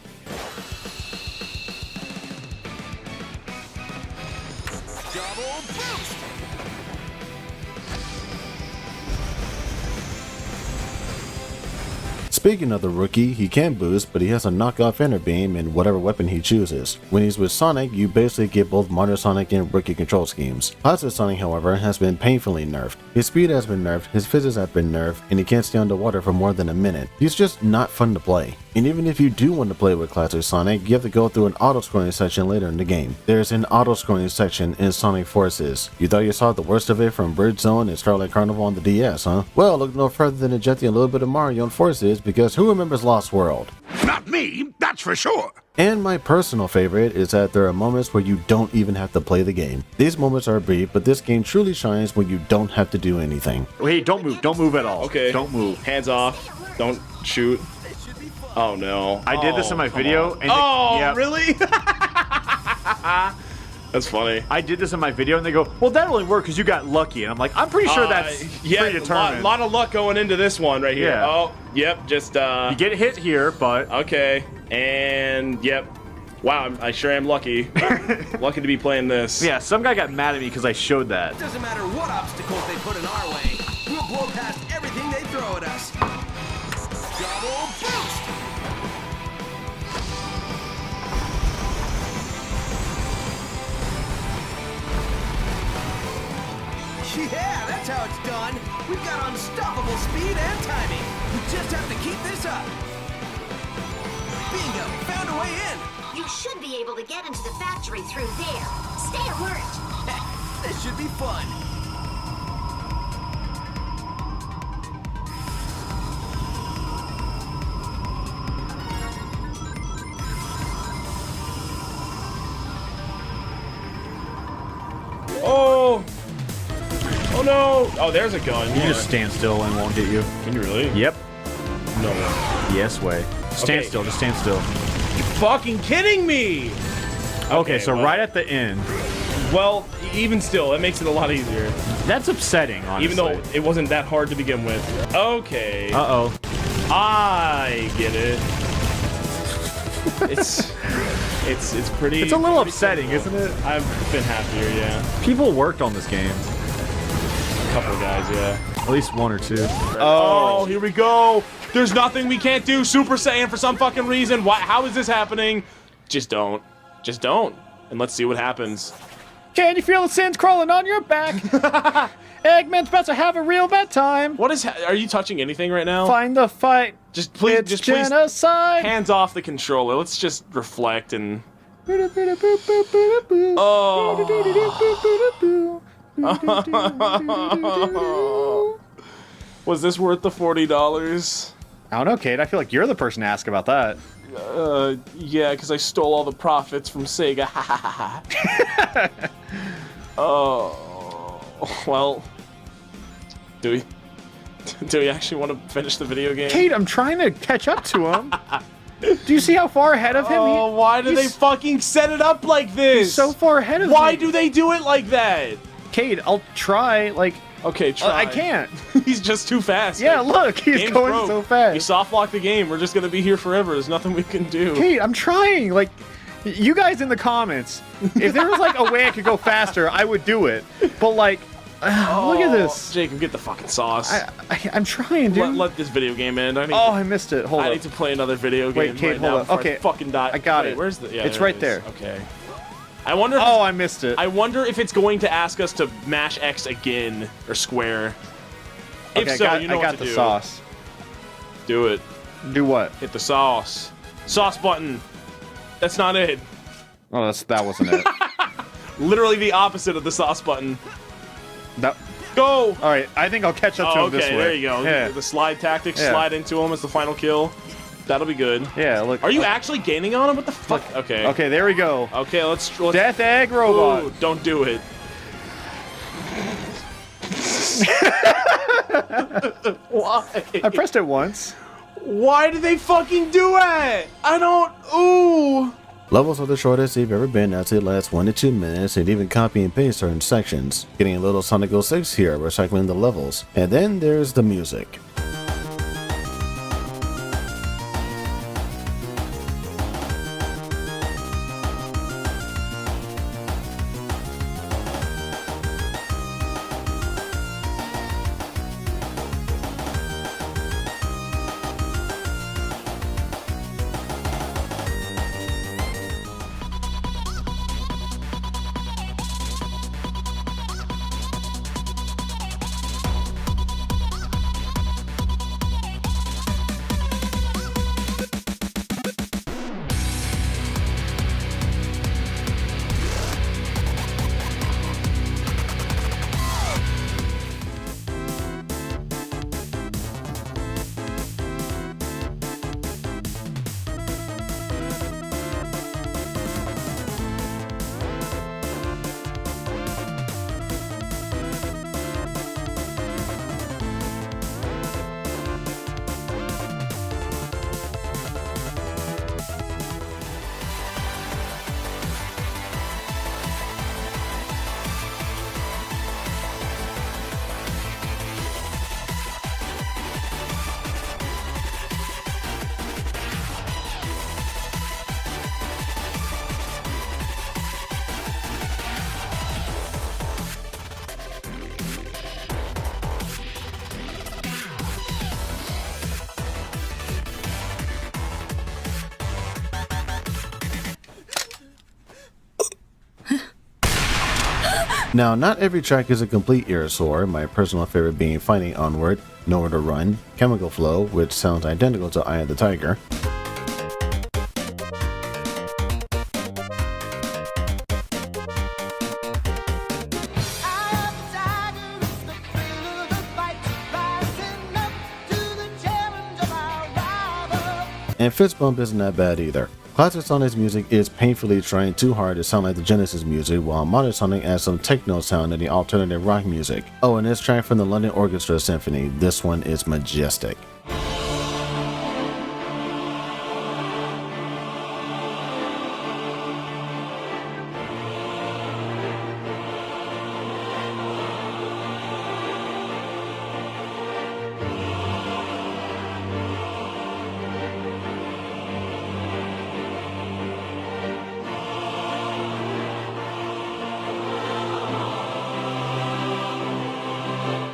Speaking of the rookie, he can boost, but he has a knockoff inner beam in whatever weapon he chooses. When he's with Sonic, you basically get both Modern Sonic and rookie control schemes. Positive Sonic, however, has been painfully nerfed. His speed has been nerfed, his physics have been nerfed, and he can't stay underwater for more than a minute. He's just not fun to play. And even if you do want to play with classic Sonic, you have to go through an auto-scrolling section later in the game. There's an auto-scrolling section in Sonic Forces. You thought you saw the worst of it from Bridge Zone and Starlight Carnival on the DS, huh? Well, look no further than injecting a little bit of Mario in Forces, because who remembers Lost World? Not me, that's for sure. And my personal favorite is that there are moments where you don't even have to play the game. These moments are brief, but this game truly shines when you don't have to do anything. Hey, don't move at all. Okay. Don't move. Hands off. Don't shoot. Oh no. I did this in my video. And really? That's funny. I did this in my video, and they go, well, that only worked because you got lucky. And I'm like, I'm pretty sure that's predetermined. A lot of luck going into this one right here. Yeah. Oh, yep, just... You get hit here, but... Okay, and yep. Wow, I sure am lucky. Lucky to be playing this. Yeah, some guy got mad at me because I showed that. Doesn't matter what obstacles they put in our way. We'll blow past everything they throw at us. Double boost! Yeah, that's how it's done. We've got unstoppable speed and timing. We just have to keep this up. Bingo, found a way in. You should be able to get into the factory through there. Stay alert. This should be fun. Oh! Oh no! Oh, there's a gun. You just stand still and won't hit you. Can you really? Yep. No way. Yes way. Stand still. Just stand still. You fucking kidding me? Okay, so right at the end. Well, even still, that makes it a lot easier. That's upsetting, honestly. Even though it wasn't that hard to begin with. Okay. Uh-oh. I get it. It's pretty... It's a little upsetting, isn't it? I've been happier, yeah. People worked on this game. A couple of guys, yeah. At least one or two. Oh, here we go. There's nothing we can't do. Super Saiyan for some fucking reason. Why? How is this happening? Just don't. Just don't. And let's see what happens. Can you feel the sins crawling on your back? Eggman's about to have a real bad time. What is... Are you touching anything right now? Find the fight. Just please... It's genocide. Hands off the controller. Let's just reflect and... Oh. Was this worth the $40? I don't know, Kate. I feel like you're the person to ask about that. Yeah, because I stole all the profits from Sega. Oh, well, do we actually want to finish the video game? Kate, I'm trying to catch up to him. Do you see how far ahead of him? Oh, why do they fucking set it up like this? He's so far ahead of me. Why do they do it like that? Kate, I'll try. Like, okay, try. I can't. He's just too fast. Yeah, look, he's Game's going broke. so fast. You soft lock the game. We're just gonna be here forever. There's nothing we can do. Kate, I'm trying. Like, you guys in the comments, if there was like a way I could go faster, I would do it. But like, look at this. Jacob, get the fucking sauce. I'm trying, dude. Let this video game end. I missed it. Hold I up. need to play another video game. Wait, Kate, right hold now up. before Okay, I fucking die. I got Wait, it. Where's the? Yeah, it's there right it is. there. Okay. I wonder. If I missed it. I wonder if it's going to ask us to mash X again or square. Okay, If so, I you know got what to the do. sauce. Do it. Do what? Hit the sauce. Sauce button. That's not it. Oh, that wasn't it. Literally the opposite of the sauce button. That. Go! All right, I think I'll catch up to him this way. There you go. Yeah. The slide tactics, Yeah. slide into him as the final kill. That'll be good. Yeah, look. Are you actually gaining on him? What the fuck? Okay. Okay, there we go. Okay, let's Death Egg Robot. Ooh, don't do it. Why? I pressed it once. Why did they fucking do it? I don't. Ooh. Levels are the shortest they've ever been, as they last 1 to 2 minutes and even copy and paste certain sections. Getting a little Sonic 06 here, recycling the levels. And then there's the music. Now, not every track is a complete ear sore, my personal favorite being Fighting Onward, Nowhere to Run, Chemical Flow, which sounds identical to Eye of the Tiger, and Fist Bump isn't that bad either. Classic Sonic's music is painfully trying too hard to sound like the Genesis music, while modern Sonic adds some techno sound in the alternative rock music. Oh, and this track from the London Orchestra Symphony, this one is majestic.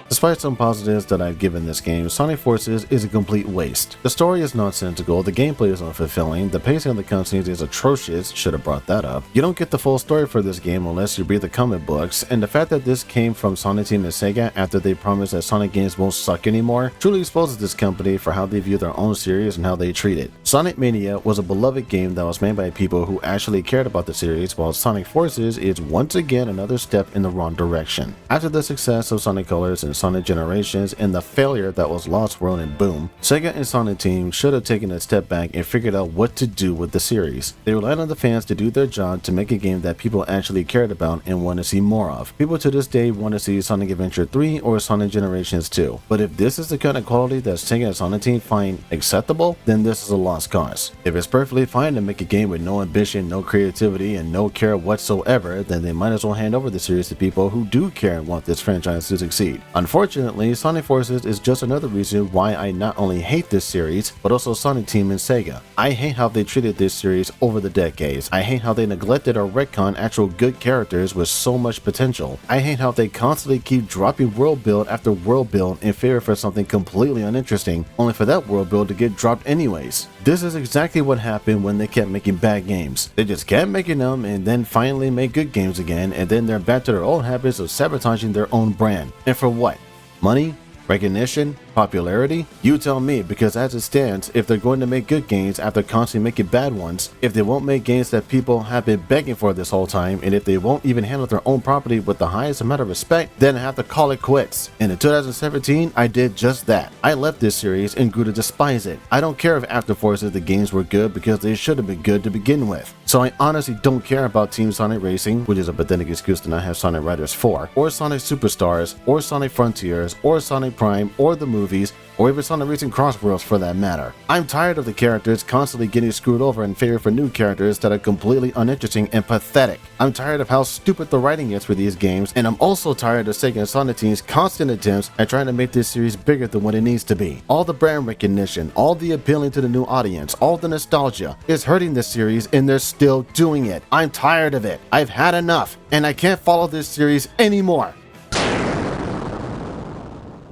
Despite some positives that I've given this game, Sonic Forces is a complete waste. The story is nonsensical, the gameplay is unfulfilling, the pacing of the cutscenes is atrocious, should have brought that up. You don't get the full story for this game unless you read the comic books, and the fact that this came from Sonic Team and Sega after they promised that Sonic games won't suck anymore truly exposes this company for how they view their own series and how they treat it. Sonic Mania was a beloved game that was made by people who actually cared about the series, while Sonic Forces is once again another step in the wrong direction. After the success of Sonic Colors and Sonic Generations and the failure that was Lost World and Boom, Sega and Sonic Team should have taken a step back and figured out what to do with the series. They relied on the fans to do their job to make a game that people actually cared about and want to see more of. People to this day want to see Sonic Adventure 3 or Sonic Generations 2, but if this is the kind of quality that Sega and Sonic Team find acceptable, then this is a lost cause. If it's perfectly fine to make a game with no ambition, no creativity, and no care whatsoever, then they might as well hand over the series to people who do care and want this franchise to succeed. Unfortunately, Sonic Forces is just another reason why I not only hate this series, but also Sonic Team and Sega. I hate how they treated this series over the decades. I hate how they neglected or retcon actual good characters with so much potential. I hate how they constantly keep dropping world build after world build in favor for something completely uninteresting, only for that world build to get dropped anyways. This is exactly what happened when they kept making bad games. They just kept making them and then finally make good games again, and then they're back to their old habits of sabotaging their own brand. And for what? Money? Recognition? Popularity? You tell me, because as it stands, if they're going to make good games after constantly making bad ones, if they won't make games that people have been begging for this whole time, and if they won't even handle their own property with the highest amount of respect, then I have to call it quits. And in 2017, I did just that. I left this series and grew to despise it. I don't care if After Forces the games were good because they should have been good to begin with. So I honestly don't care about Team Sonic Racing, which is a pathetic excuse to not have Sonic Riders 4, or Sonic Superstars, or Sonic Frontiers, or Sonic Prime, or the movies, or even Sonic Racing Cross Worlds for that matter. I'm tired of the characters constantly getting screwed over in favor for new characters that are completely uninteresting and pathetic. I'm tired of how stupid the writing is for these games, and I'm also tired of Sega and Sonic Team's constant attempts at trying to make this series bigger than what it needs to be. All the brand recognition, all the appealing to the new audience, all the nostalgia is hurting this series, and they're still doing it. I'm tired of it. I've had enough, and I can't follow this series anymore.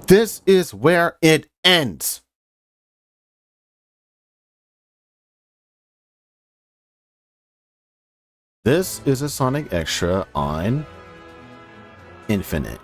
This is where it ends. This is a Sonic Xtra on Infinite.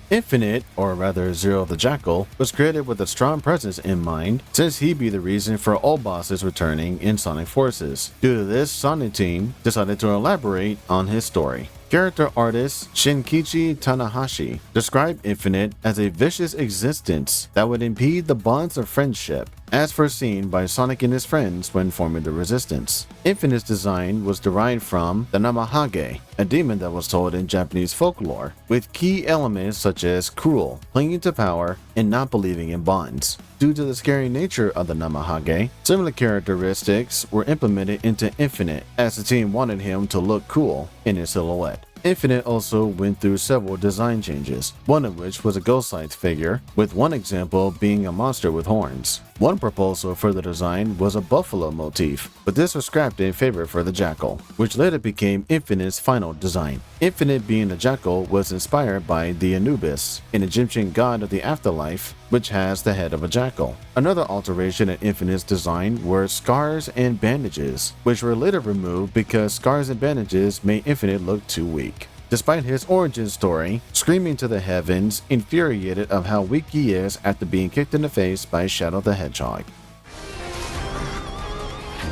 Infinite, or rather Zero the Jackal, was created with a strong presence in mind, since he'd be the reason for all bosses returning in Sonic Forces. Due to this, Sonic Team decided to elaborate on his story. Character artist Shinkichi Tanahashi described Infinite as a vicious existence that would impede the bonds of friendship, as foreseen by Sonic and his friends when forming the Resistance. Infinite's design was derived from the Namahage, a demon that was told in Japanese folklore, with key elements such as cruel, clinging to power, and not believing in bonds. Due to the scary nature of the Namahage, similar characteristics were implemented into Infinite, as the team wanted him to look cool in his silhouette. Infinite also went through several design changes, one of which was a ghost-like figure, with one example being a monster with horns. One proposal for the design was a buffalo motif, but this was scrapped in favor for the jackal, which later became Infinite's final design. Infinite, being a jackal, was inspired by the Anubis, an Egyptian god of the afterlife, which has the head of a jackal. Another alteration in Infinite's design were scars and bandages, which were later removed because scars and bandages made Infinite look too weak. Despite his origin story, screaming to the heavens, infuriated of how weak he is after being kicked in the face by Shadow the Hedgehog.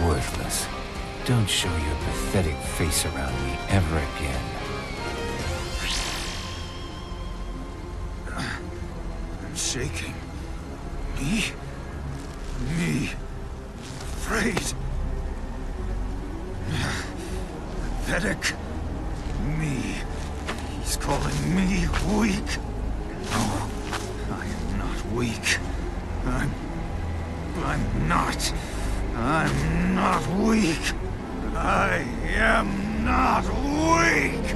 Worthless. Don't show your pathetic face around me ever again. I'm shaking. Me? Afraid? Pathetic? Me? He's calling me weak? No, I am not weak. I'm not weak. I am not weak.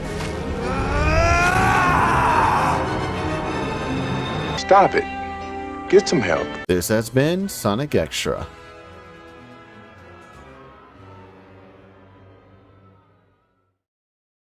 Stop it. Get some help. This has been Sonic Xtra.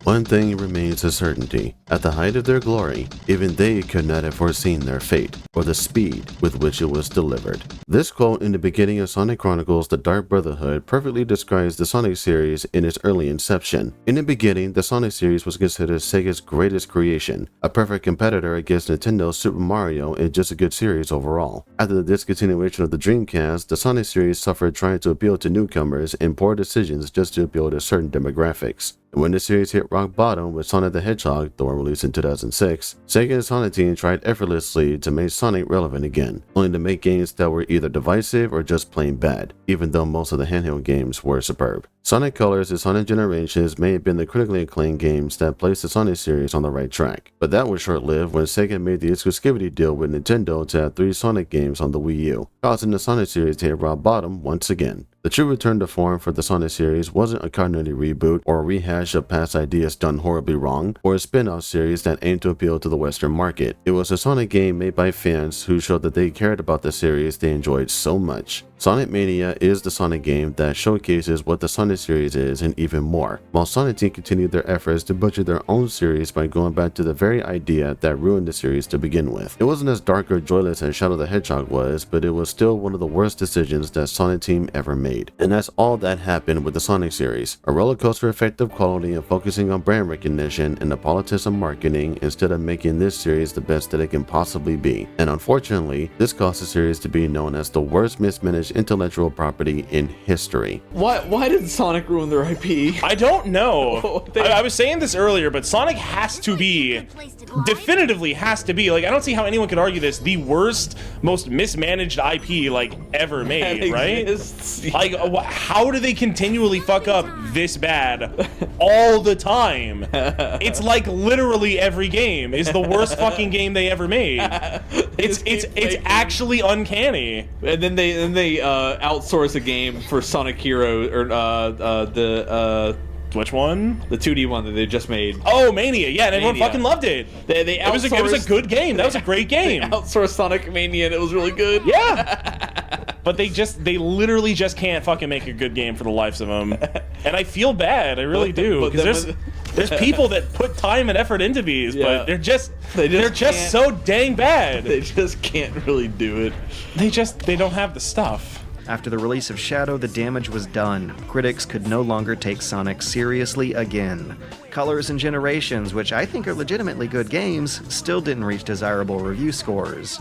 One thing remains a certainty. At the height of their glory, even they could not have foreseen their fate, or the speed with which it was delivered. This quote in the beginning of Sonic Chronicles The Dark Brotherhood perfectly describes the Sonic series in its early inception. In the beginning, the Sonic series was considered Sega's greatest creation, a perfect competitor against Nintendo's Super Mario, and just a good series overall. After the discontinuation of the Dreamcast, the Sonic series suffered trying to appeal to newcomers and poor decisions just to appeal to certain demographics. And when the series hit rock bottom with Sonic the Hedgehog, the one released in 2006, Sega and Sonic Team tried effortlessly to make Sonic relevant again, only to make games that were either divisive or just plain bad, even though most of the handheld games were superb. Sonic Colors and Sonic Generations may have been the critically acclaimed games that placed the Sonic series on the right track, but that was short-lived when Sega made the exclusivity deal with Nintendo to have 3 Sonic games on the Wii U, causing the Sonic series to hit rock bottom once again. The true return to form for the Sonic series wasn't a continuity reboot or a rehash of past ideas done horribly wrong, or a spin-off series that aimed to appeal to the Western market. It was a Sonic game made by fans who showed that they cared about the series they enjoyed so much. Sonic Mania is the Sonic game that showcases what the Sonic series is and even more, while Sonic Team continued their efforts to butcher their own series by going back to the very idea that ruined the series to begin with. It wasn't as dark or joyless as Shadow the Hedgehog was, but it was still one of the worst decisions that Sonic Team ever made. made. And that's all that happened with the Sonic series. A roller coaster effect of quality and focusing on brand recognition and the politics of marketing instead of making this series the best that it can possibly be. And unfortunately, this caused the series to be known as the worst mismanaged intellectual property in history. Why did Sonic ruin their IP? I don't know. I was saying this earlier, but Sonic has to be, definitively has to be, like, I don't see how anyone could argue this, the worst, most mismanaged IP, like, ever made, right? Like, how do they continually fuck up this bad all the time? It's like literally every game is the worst fucking game they ever made. It's actually uncanny. And then they outsource a game for Sonic Hero or which one? The 2D one that they just made. Oh, Mania! Yeah, and everyone fucking loved it. It was a good game. That was a great game. They outsourced Sonic Mania and it was really good. Yeah. But they literally just can't fucking make a good game for the lives of them. And I feel bad. I really do. Because there's people that put time and effort into these, but they're just so dang bad. They just can't really do it. They don't have the stuff. After the release of Shadow, the damage was done. Critics could no longer take Sonic seriously again. Colors and Generations, which I think are legitimately good games, still didn't reach desirable review scores.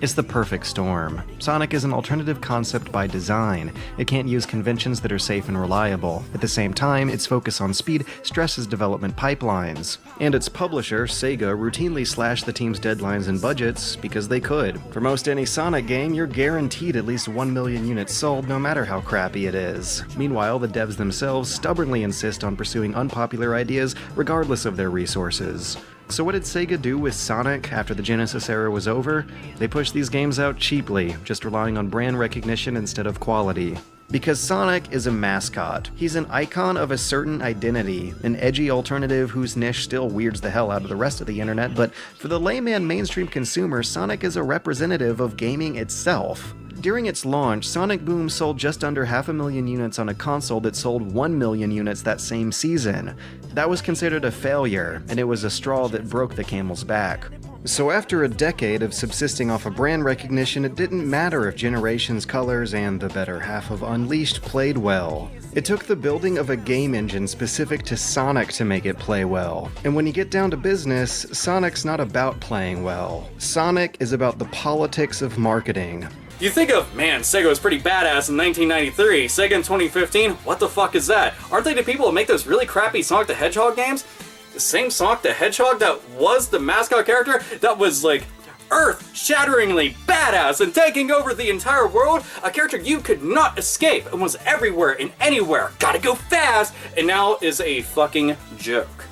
It's the perfect storm. Sonic is an alternative concept by design. It can't use conventions that are safe and reliable. At the same time, its focus on speed stresses development pipelines. And its publisher, Sega, routinely slashed the team's deadlines and budgets because they could. For most any Sonic game, you're guaranteed at least 1 million units sold, no matter how crappy it is. Meanwhile, the devs themselves stubbornly insist on pursuing unpopular ideas regardless of their resources. So what did Sega do with Sonic after the Genesis era was over? They pushed these games out cheaply, just relying on brand recognition instead of quality. Because Sonic is a mascot. He's an icon of a certain identity, an edgy alternative whose niche still weirds the hell out of the rest of the internet, but for the layman mainstream consumer, Sonic is a representative of gaming itself. During its launch, Sonic Boom sold just under 500,000 units on a console that sold 1 million units that same season. That was considered a failure, and it was a straw that broke the camel's back. So after a decade of subsisting off of brand recognition, it didn't matter if Generations, Colors, and the better half of Unleashed played well. It took the building of a game engine specific to Sonic to make it play well. And when you get down to business, Sonic's not about playing well. Sonic is about the politics of marketing. You think of, man, Sega was pretty badass in 1993, Sega in 2015, what the fuck is that? Aren't they the people that make those really crappy Sonic the Hedgehog games? The same Sonic the Hedgehog that was the mascot character that was like earth-shatteringly badass and taking over the entire world, a character you could not escape and was everywhere and anywhere, gotta go fast, and now is a fucking joke.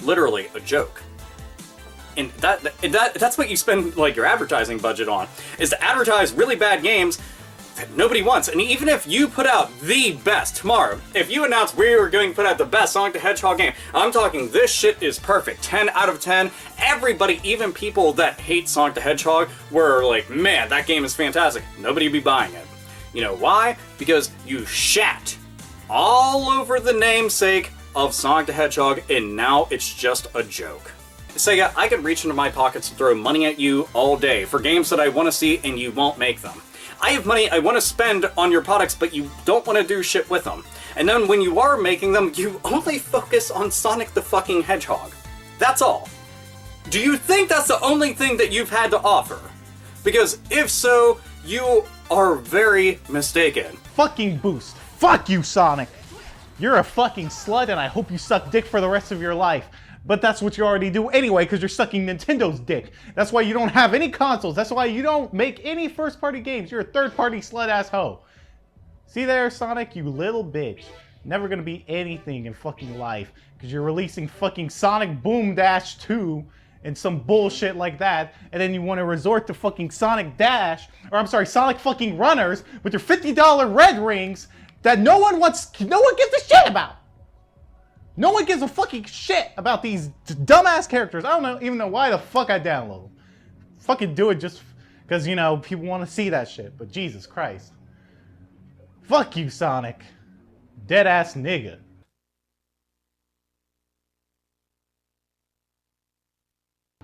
Literally a joke. And that's what you spend like your advertising budget on, is to advertise really bad games that nobody wants. And even if you put out the best tomorrow, if you announce we are going to put out the best Sonic the Hedgehog game, I'm talking this shit is perfect, 10 out of 10. Everybody, even people that hate Sonic the Hedgehog, were like, man, that game is fantastic. Nobody would be buying it. You know why? Because you shat all over the namesake of Sonic the Hedgehog, and now it's just a joke. Sega, I could reach into my pockets and throw money at you all day for games that I want to see and you won't make them. I have money I want to spend on your products, but you don't want to do shit with them. And then when you are making them, you only focus on Sonic the fucking Hedgehog. That's all. Do you think that's the only thing that you've had to offer? Because if so, you are very mistaken. Fucking boost. Fuck you, Sonic. You're a fucking slut and I hope you suck dick for the rest of your life. But that's what you already do anyway, because you're sucking Nintendo's dick. That's why you don't have any consoles. That's why you don't make any first-party games. You're a third-party slut-ass hoe. See there, Sonic, you little bitch. Never gonna be anything in fucking life, because you're releasing fucking Sonic Boom Dash 2 and some bullshit like that, and then you want to resort to fucking Sonic Dash, or I'm sorry, Sonic fucking Runners with your $50 red rings that no one gives a shit about. No one gives a fucking shit about these dumbass characters. I don't even know why the fuck I download them. Fucking do it just because, you know, people want to see that shit. But Jesus Christ. Fuck you, Sonic. Dead ass nigga.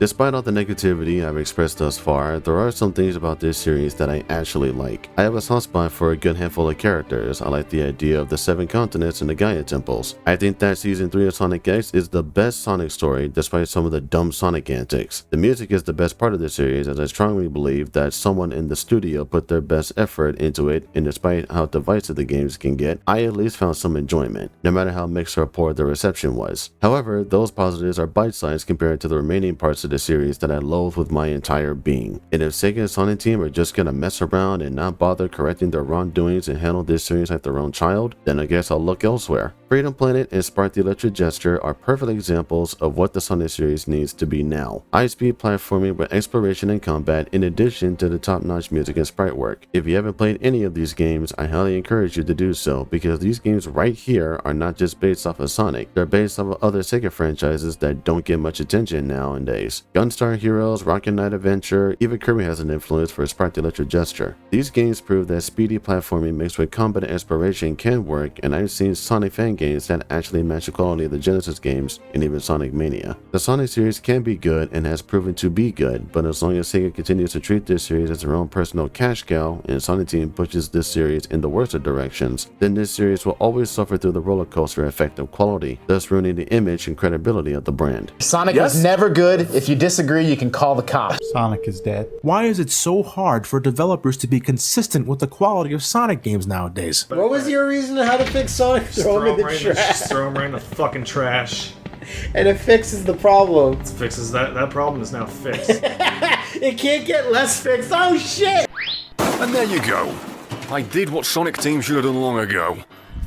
Despite all the negativity I've expressed thus far, there are some things about this series that I actually like. I have a soft spot for a good handful of characters. I like the idea of the 7 continents and the Gaia temples. I think that Season 3 of Sonic X is the best Sonic story despite some of the dumb Sonic antics. The music is the best part of the series, as I strongly believe that someone in the studio put their best effort into it, and despite how divisive the games can get, I at least found some enjoyment, no matter how mixed or poor the reception was. However, those positives are bite-sized compared to the remaining parts of the series that I loathe with my entire being. And if Sega and Sonic Team are just gonna mess around and not bother correcting their wrongdoings and handle this series like their own child, then I guess I'll look elsewhere. Freedom Planet and Spark the Electric Gesture are perfect examples of what the Sonic series needs to be now. High-speed platforming with exploration and combat in addition to the top-notch music and sprite work. If you haven't played any of these games, I highly encourage you to do so, because these games right here are not just based off of Sonic, they're based off of other Sega franchises that don't get much attention nowadays. Gunstar Heroes, Rocket Knight Adventure, even Kirby has an influence for Spark the Electric Gesture. These games prove that speedy platforming mixed with combat and exploration can work, and I've seen Sonic fan games that actually match the quality of the Genesis games and even Sonic Mania. The Sonic series can be good and has proven to be good, but as long as Sega continues to treat this series as their own personal cash cow and Sonic Team pushes this series in the worst of directions, then this series will always suffer through the roller coaster effect of quality, thus ruining the image and credibility of the brand. Sonic was never good. If you disagree, you can call the cops. Sonic is dead. Why is it so hard for developers to be consistent with the quality of Sonic games nowadays? What was your reason on how to fix Sonic? Throw him in the trash. Just throw him right in the fucking trash. And it fixes the problem. It fixes that problem is now fixed. It can't get less fixed. Oh shit! And there you go. I did what Sonic Team should have done long ago.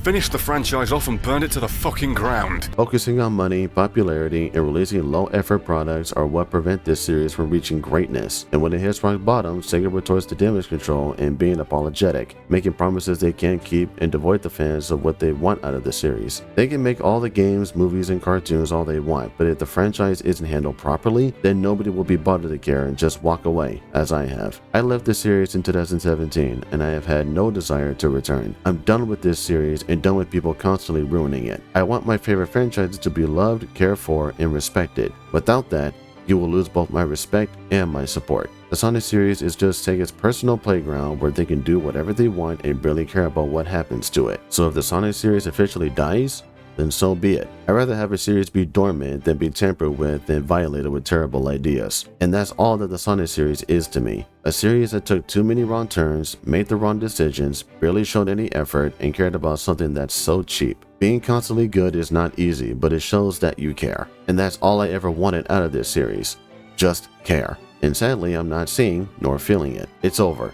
Finished the franchise off and burned it to the fucking ground. Focusing on money, popularity, and releasing low-effort products are what prevent this series from reaching greatness. And when it hits rock bottom, Sega retorts to damage control and being apologetic, making promises they can't keep and devoid the fans of what they want out of the series. They can make all the games, movies, and cartoons all they want, but if the franchise isn't handled properly, then nobody will be bothered to care and just walk away, as I have. I left the series in 2017, and I have had no desire to return. I'm done with this series and done with people constantly ruining it. I want my favorite franchises to be loved, cared for, and respected. Without that, you will lose both my respect and my support. The Sonic series is just Sega's personal playground where they can do whatever they want and barely care about what happens to it. So if the Sonic series officially dies, then so be it. I'd rather have a series be dormant than be tampered with and violated with terrible ideas. And that's all that the Sonic series is to me. A series that took too many wrong turns, made the wrong decisions, barely showed any effort, and cared about something that's so cheap. Being constantly good is not easy, but it shows that you care. And that's all I ever wanted out of this series. Just care. And sadly, I'm not seeing nor feeling it. It's over.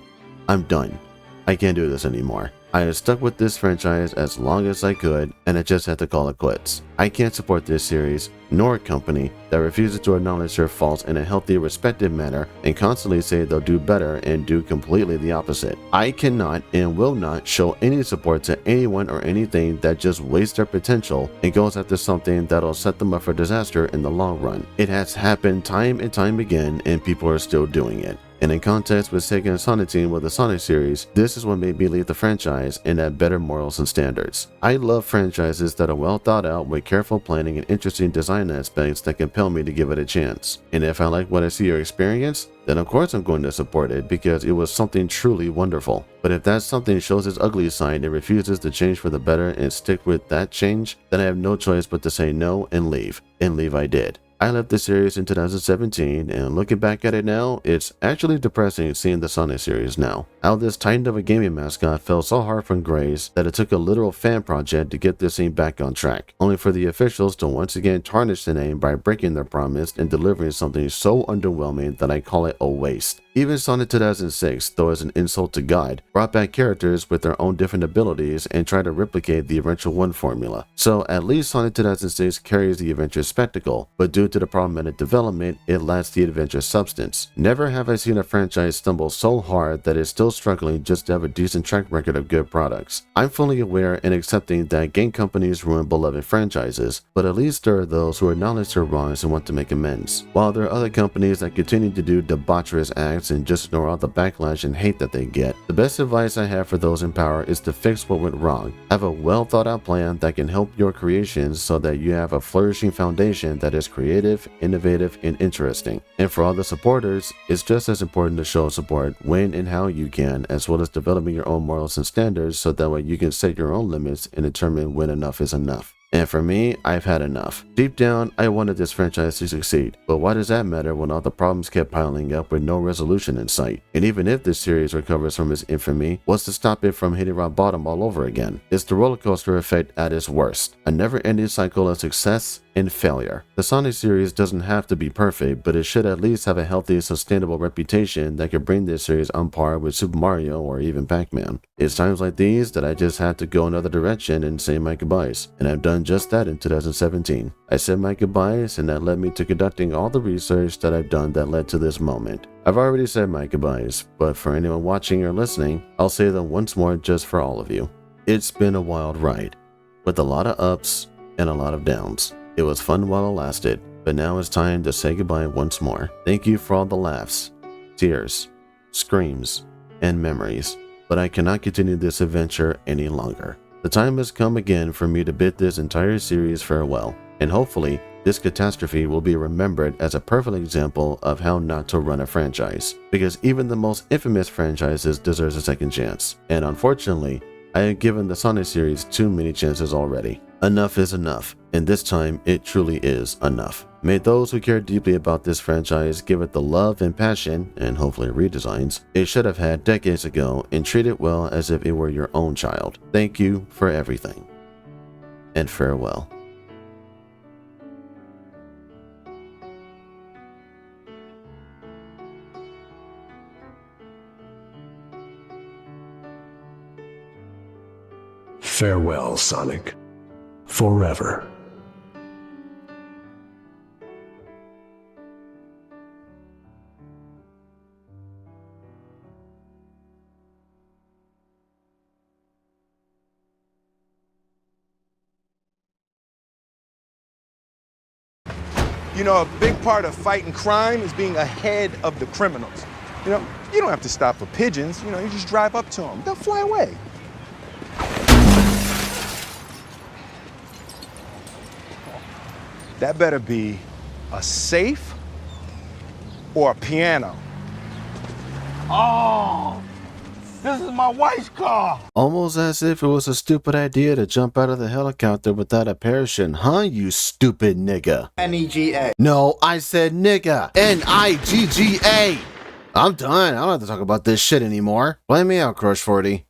I'm done. I can't do this anymore. I have stuck with this franchise as long as I could, and I just had to call it quits. I can't support this series, nor a company that refuses to acknowledge their faults in a healthy, respected manner and constantly say they'll do better and do completely the opposite. I cannot and will not show any support to anyone or anything that just wastes their potential and goes after something that'll set them up for disaster in the long run. It has happened time and time again, and people are still doing it. And in context with Sega and Sonic Team with the Sonic series, this is what made me leave the franchise and have better morals and standards. I love franchises that are well thought out with careful planning and interesting design aspects that compel me to give it a chance. And if I like what I see or experience, then of course I'm going to support it because it was something truly wonderful. But if that something shows its ugly side and refuses to change for the better and stick with that change, then I have no choice but to say no and leave. And leave I did. I left the series in 2017, and looking back at it now, it's actually depressing seeing the Sonic series now. How this titan of a gaming mascot fell so hard from grace that it took a literal fan project to get this thing back on track, only for the officials to once again tarnish the name by breaking their promise and delivering something so underwhelming that I call it a waste. Even Sonic 2006, though as an insult to God, brought back characters with their own different abilities and tried to replicate the Adventure 1 formula. So at least Sonic 2006 carries the adventure spectacle, but due to the problematic development, it lacks the adventure substance. Never have I seen a franchise stumble so hard that it's still struggling just to have a decent track record of good products. I'm fully aware and accepting that game companies ruin beloved franchises, but at least there are those who acknowledge their wrongs and want to make amends. While there are other companies that continue to do debaucherous acts mistakes and just ignore all the backlash and hate that they get. The best advice I have for those in power is to fix what went wrong. Have a well thought out plan that can help your creations so that you have a flourishing foundation that is creative, innovative, and interesting. And for all the supporters, it's just as important to show support when and how you can, as well as developing your own morals and standards so that way you can set your own limits and determine when enough is enough. And for me, I've had enough. Deep down, I wanted this franchise to succeed, but why does that matter when all the problems kept piling up with no resolution in sight? And even if this series recovers from its infamy, what's to stop it from hitting rock bottom all over again? It's the roller coaster effect at its worst, a never-ending cycle of success and failure. The Sonic series doesn't have to be perfect, but it should at least have a healthy, sustainable reputation that could bring this series on par with Super Mario or even Pac-Man. It's times like these that I just had to go another direction and say my goodbyes, and I've done just that in 2017. I said my goodbyes, and that led me to conducting all the research that I've done that led to this moment. I've already said my goodbyes, but for anyone watching or listening, I'll say them once more just for all of you. It's been a wild ride, with a lot of ups and a lot of downs. It was fun while it lasted, but now it's time to say goodbye once more. Thank you for all the laughs, tears, screams, and memories, but I cannot continue this adventure any longer. The time has come again for me to bid this entire series farewell, and hopefully this catastrophe will be remembered as a perfect example of how not to run a franchise, because even the most infamous franchises deserve a second chance, and unfortunately, I have given the Sonic series too many chances already. Enough is enough, and this time it truly is enough. May those who care deeply about this franchise give it the love and passion, and hopefully redesigns, it should have had decades ago, and treat it well as if it were your own child. Thank you for everything, and farewell. Farewell, Sonic. Forever. You know, a big part of fighting crime is being ahead of the criminals. You know, you don't have to stop for pigeons. You know, you just drive up to them. They'll fly away. That better be a safe or a piano. Oh, this is my wife's car. Almost as if it was a stupid idea to jump out of the helicopter without a parachute, huh, you stupid nigga? N-E-G-A. No, I said nigga. N-I-G-G-A. I'm done. I don't have to talk about this shit anymore. Blame me out, Crush 40.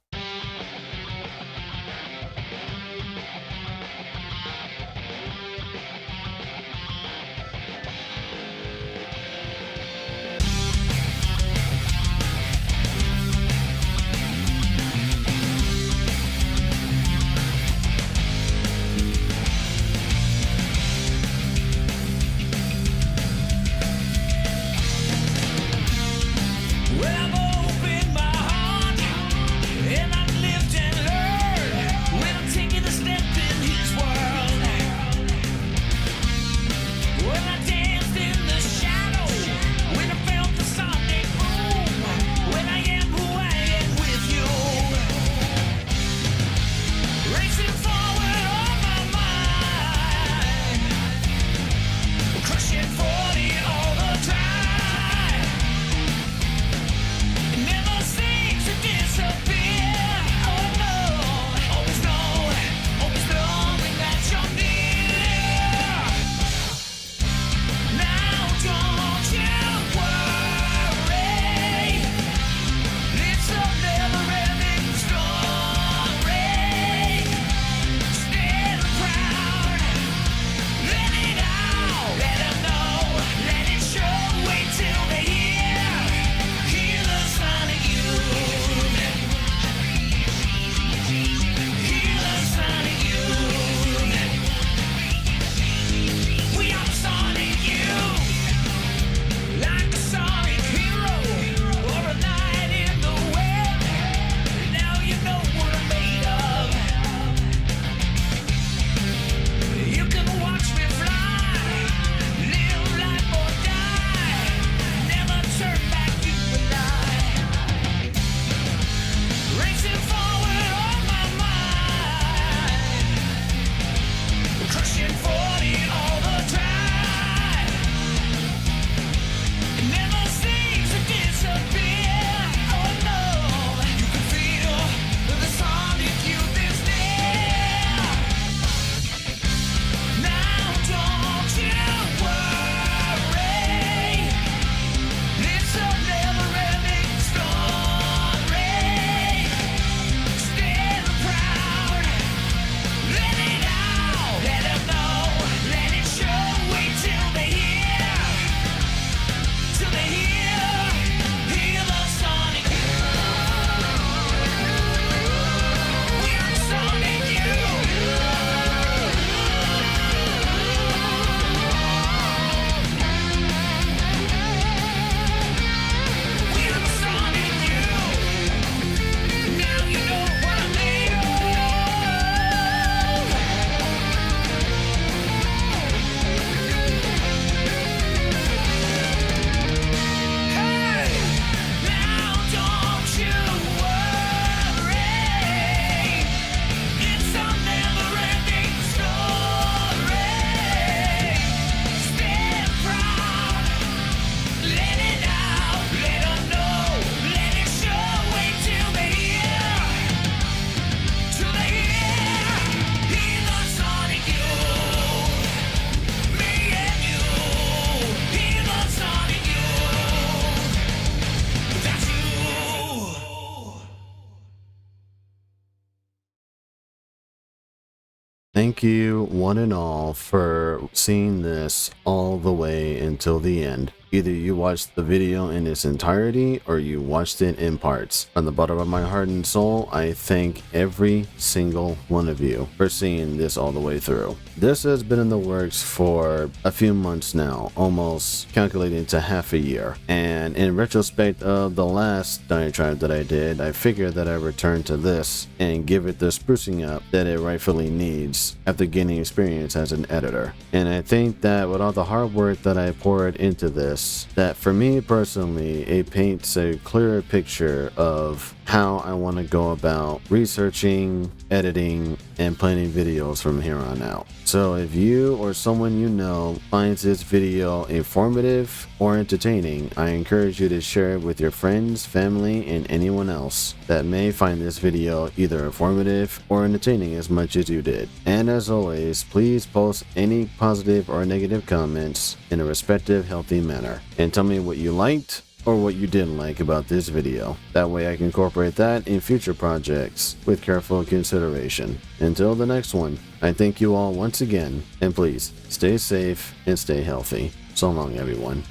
thank you one and all for seeing this all the way until the end. Either you watched the video in its entirety or you watched it in parts. From the bottom of my heart and soul, I thank every single one of you for seeing this all the way through. This has been in the works for a few months now, almost calculating to half a year. And in retrospect of the last Diatribe that I did, I figured that I return to this and give it the sprucing up that it rightfully needs after gaining experience as an editor. And I think that with all the hard work that I poured into this, that for me personally, it paints a clearer picture of how I want to go about researching, editing, and planning videos from here on out. So if you or someone you know finds this video informative or entertaining, I encourage you to share it with your friends, family, and anyone else that may find this video either informative or entertaining as much as you did. And as always, please post any positive or negative comments in a respective, healthy manner, and tell me what you liked or what you didn't like about this video. That way I can incorporate that in future projects with careful consideration. Until the next one, I thank you all once again, and please stay safe and stay healthy. So long, everyone.